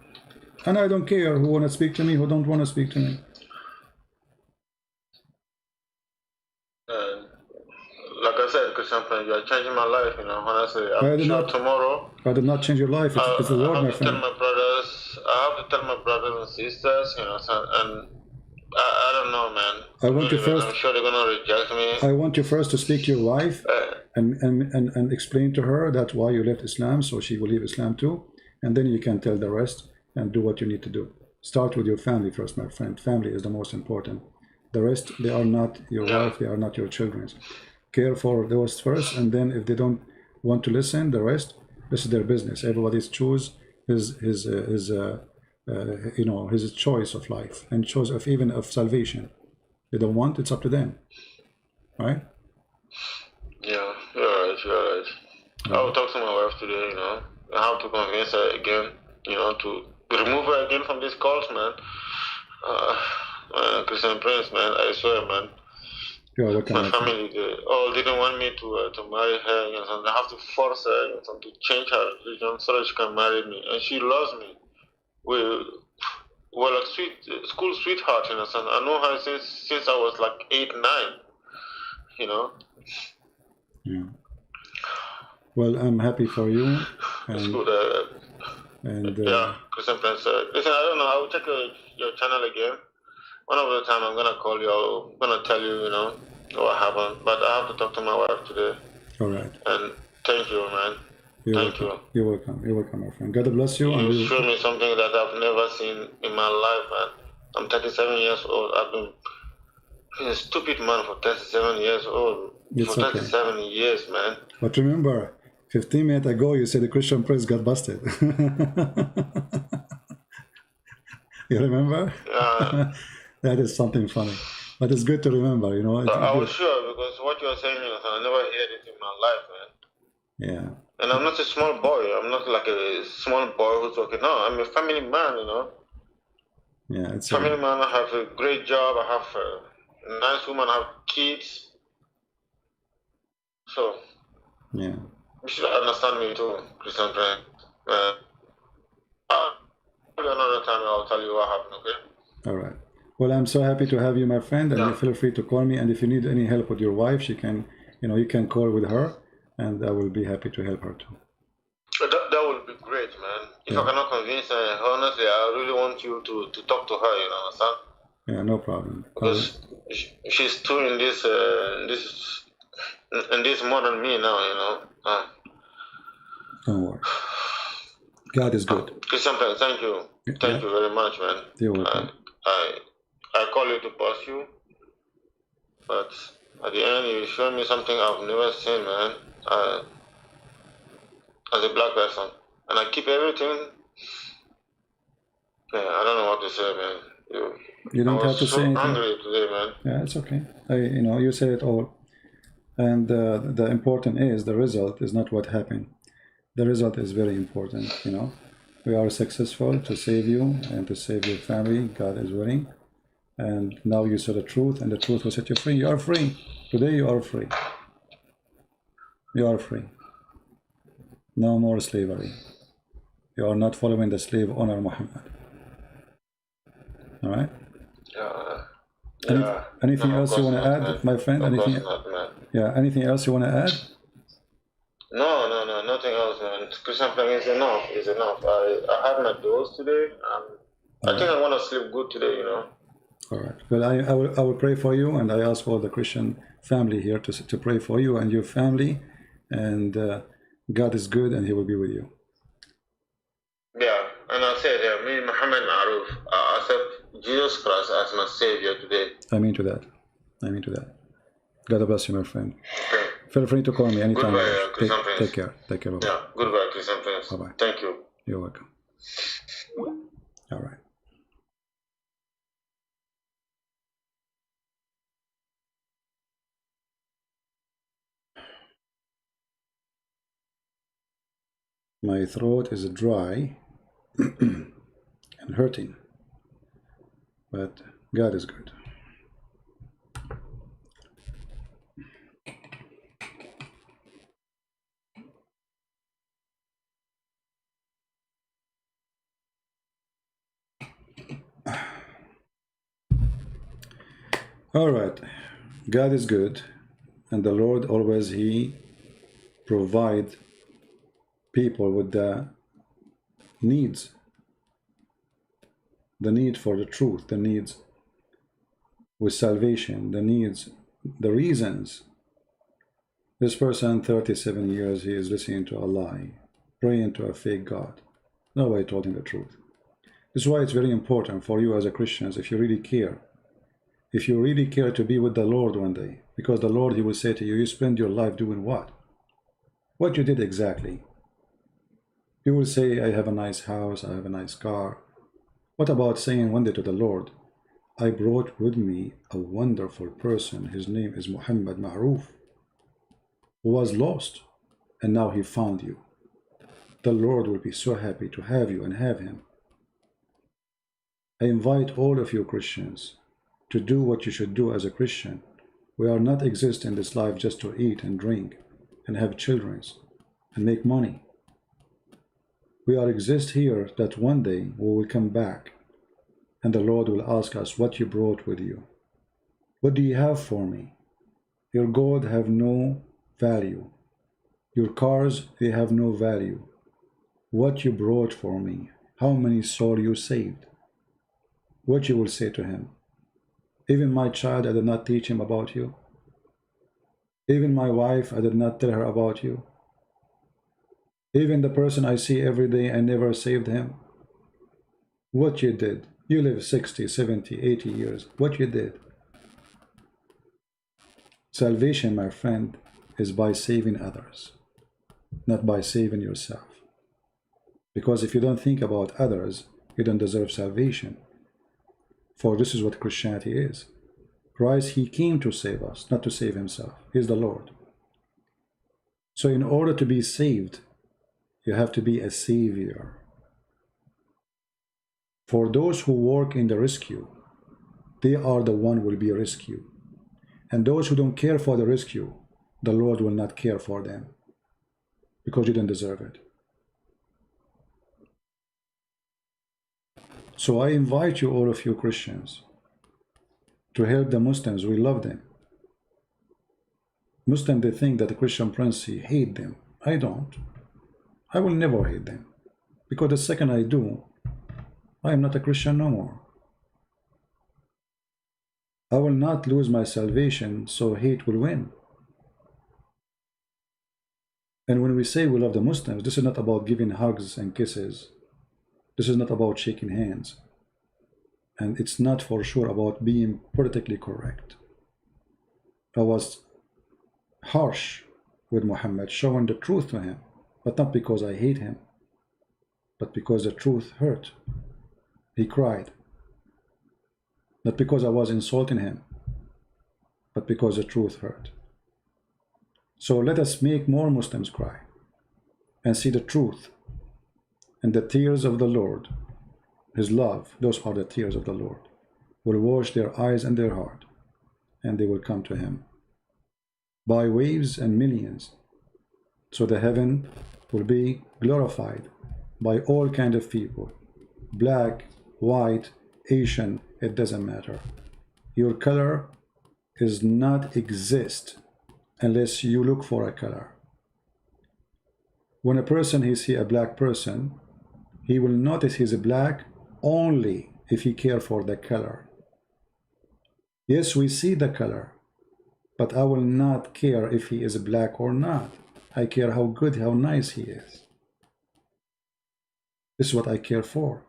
And I don't care who want to speak to me, who don't want to speak to me. Like I said, Christian friend, you are changing my life, you know. Honestly, I'm sure tomorrow. I did not change your life. It's the Lord, my friend. I have to tell my brothers and sisters, you know, and I don't know, man. I'm sure they're gonna reject me. I want you first to speak to your wife and explain to her that why you left Islam, so she will leave Islam too, and then you can tell the rest and do what you need to do. Start with your family first, my friend. Family is the most important. The rest, they are not your wife, they are not your children. Care for those first, and then if they don't want to listen, the rest, this is their business. Everybody's choose his choice of life and choice of even of salvation. They don't want, it's up to them, right? Yeah, you're right. I will talk to my wife today, you know. I have to convince her again, you know, to remove her again from these calls, man. Christian Prince, man, I swear, man. My family, they all didn't want me to marry her, you know, so I have to force her, you know, to change her religion so that she can marry me. And she loves me. well, a school sweetheart, you know, son. I know her since I was like 8, 9, you know. Yeah. Well, I'm happy for you. It's And, good. Yeah, Christian Prince. Listen, I don't know. I will check your channel again. One of the time I'm gonna call you. I'm gonna tell you, you know, what happened. But I have to talk to my wife today. all right. And thank you, man. Thank you. You're welcome. You're welcome, my friend. God bless you. You showed me something that I've never seen in my life, man. I'm 37 years old. I've been a stupid man for 37 years old. It's for okay. 37 years, man. But remember, 15 minutes ago, you said the Christian Prince got busted. You remember? Yeah. That is something funny. But it's good to remember, you know. I was sure, because what you're saying, you know, I never heard it in my life, man. Yeah. And I'm not a small boy. I'm not like a small boy who's okay. No, I'm a family man, you know. Yeah, it's family man. I have a great job. I have a nice woman. I have kids. So, yeah. you should understand me too, Christian friend. Another time I'll tell you what happened, okay? All right. Well, I'm so happy to have you, my friend, and you feel free to call me. And if you need any help with your wife, she can, you know, you can call with her, and I will be happy to help her too. That would be great, man. If I cannot convince her, honestly, I really want you to talk to her, you know, son. Yeah, no problem. Because she's too in this more than me now, you know. Don't worry. God is good. Christian, thank you. Thank you very much, man. You're welcome. I call you to pass you, but at the end, you showed me something I've never seen, man. As a black person, and I keep everything. Yeah, I don't know what to say, man. You don't have to say anything. I'm hungry today, man. Yeah, it's okay. You know, you say it all, and the important is the result is not what happened. The result is very important. You know, we are successful to save you and to save your family. God is willing, and now you saw the truth, and the truth will set you free. You are free today. You are free. You are free. No more slavery. You are not following the slave owner Muhammad. All right. Anything else you want to add, my friend? Anything? Yeah. Anything else you want to add? No, nothing else, man. Christian is enough. Is enough. I had my dose today. I think I want to sleep good today. You know. All right. Well, I will pray for you, and I ask all the Christian family here to pray for you and your family, and God is good, and He will be with you. Yeah, and I said, me, Muhammad Maruf, I accept Jesus Christ as my Savior today. I mean to that. I mean to that. God bless you, my friend. Okay. Feel free to call me anytime. Goodbye, take care. Take care. Bye-bye. Yeah, goodbye, Christian Prince. Bye-bye. Thank you. You're welcome. All right. My throat is dry and hurting, but God is good. All right, God is good, and the Lord always He provide people with the needs, the need for the truth, the needs with salvation, the needs, the reasons. This person, 37 years, he is listening to a lie, praying to a fake God. Nobody told him the truth. This is why it's very important for you as a Christian, if you really care to be with the Lord one day, because the Lord, He will say to you, you spend your life doing what? What you did exactly? You will say, I have a nice house, I have a nice car. What about saying one day to the Lord, I brought with me a wonderful person, his name is Muhammad Maruf, who was lost, and now he found you. The Lord will be so happy to have you and have him. I invite all of you Christians to do what you should do as a Christian. We are not exist in this life just to eat and drink and have children and make money. We are exist here that one day we will come back And the Lord will ask us, what you brought with you? What do you have for me? Your gold have no value. Your cars, they have no value. What you brought for me? How many souls you saved? What you will say to him? Even my child, I did not teach him about you. Even my wife, I did not tell her about you. Even the person I see every day, I never saved him. What you did? You live 60, 70, 80 years. What you did? Salvation, my friend, is by saving others, not by saving yourself. Because if you don't think about others, you don't deserve salvation. For this is what Christianity is. Christ, he came to save us, not to save himself. He's the Lord. So in order to be saved, you have to be a savior. For those who work in the rescue, they are the one who will be rescued. And those who don't care for the rescue, the Lord will not care for them, because you don't deserve it. So I invite you, all of you Christians, to help the Muslims. We love them. Muslims, they think that the Christian Prince, he hate them. I don't. I will never hate them, because the second I do, I am not a Christian no more. I will not lose my salvation, so hate will win. And when we say we love the Muslims, this is not about giving hugs and kisses. This is not about shaking hands. And it's not for sure about being politically correct. I was harsh with Muhammad, showing the truth to him, but not because I hate him, but because the truth hurt. He cried. Not because I was insulting him, but because the truth hurt. So let us make more Muslims cry and see the truth. And the tears of the Lord, his love, those are the tears of the Lord, will wash their eyes and their heart, and they will come to him by waves and millions. So the heaven will be glorified by all kinds of people, black, white, Asian, it doesn't matter. Your color does not exist unless you look for a color. When a person, he see a black person, he will notice he's black only if he cares for the color. Yes, we see the color, but I will not care if he is black or not. I care how good, how nice he is. This is what I care for.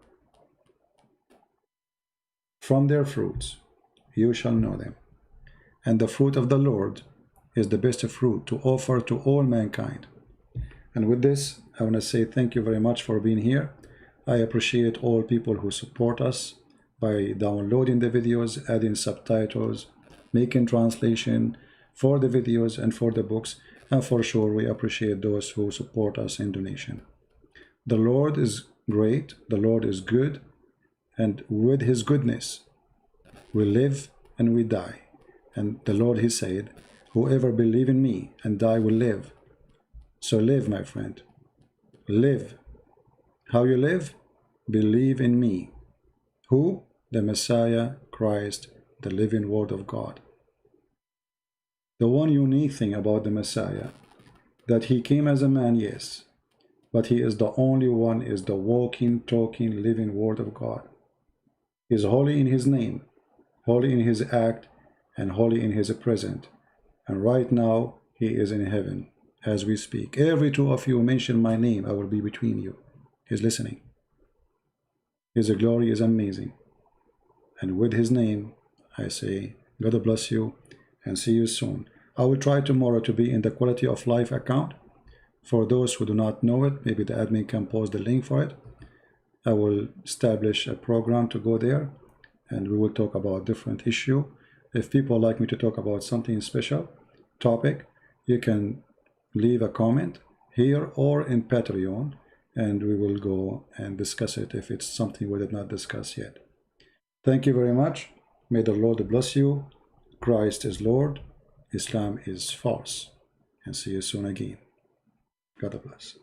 From their fruits you shall know them. And the fruit of the Lord is the best fruit to offer to all mankind. And with this, I want to say thank you very much for being here. I appreciate all people who support us by downloading the videos, adding subtitles, making translation for the videos and for the books. And for sure, we appreciate those who support us in donation. The Lord is great. The Lord is good. And with his goodness, we live and we die. And the Lord, he said, whoever believes in me and die will live. So live, my friend. Live. How you live? Believe in me. Who? The Messiah, Christ, the living Word of God. The one unique thing about the Messiah, that he came as a man, yes, but he is the only one, is the walking, talking, living Word of God. He is holy in his name, holy in his act, and holy in his present. And right now, he is in heaven as we speak. Every two of you mention my name, I will be between you. He's listening. His glory is amazing. And with his name, I say, God bless you and see you soon. I will try tomorrow to be in the Quality of Life account. For those who do not know it, maybe the admin can post the link for it. I will establish a program to go there, and we will talk about different issue. If people like me to talk about something special topic, you can leave a comment here or in Patreon, and we will go and discuss it if it's something we did not discuss yet. Thank you very much. May the Lord bless you. Christ is Lord. Islam is false. And see you soon again. God bless.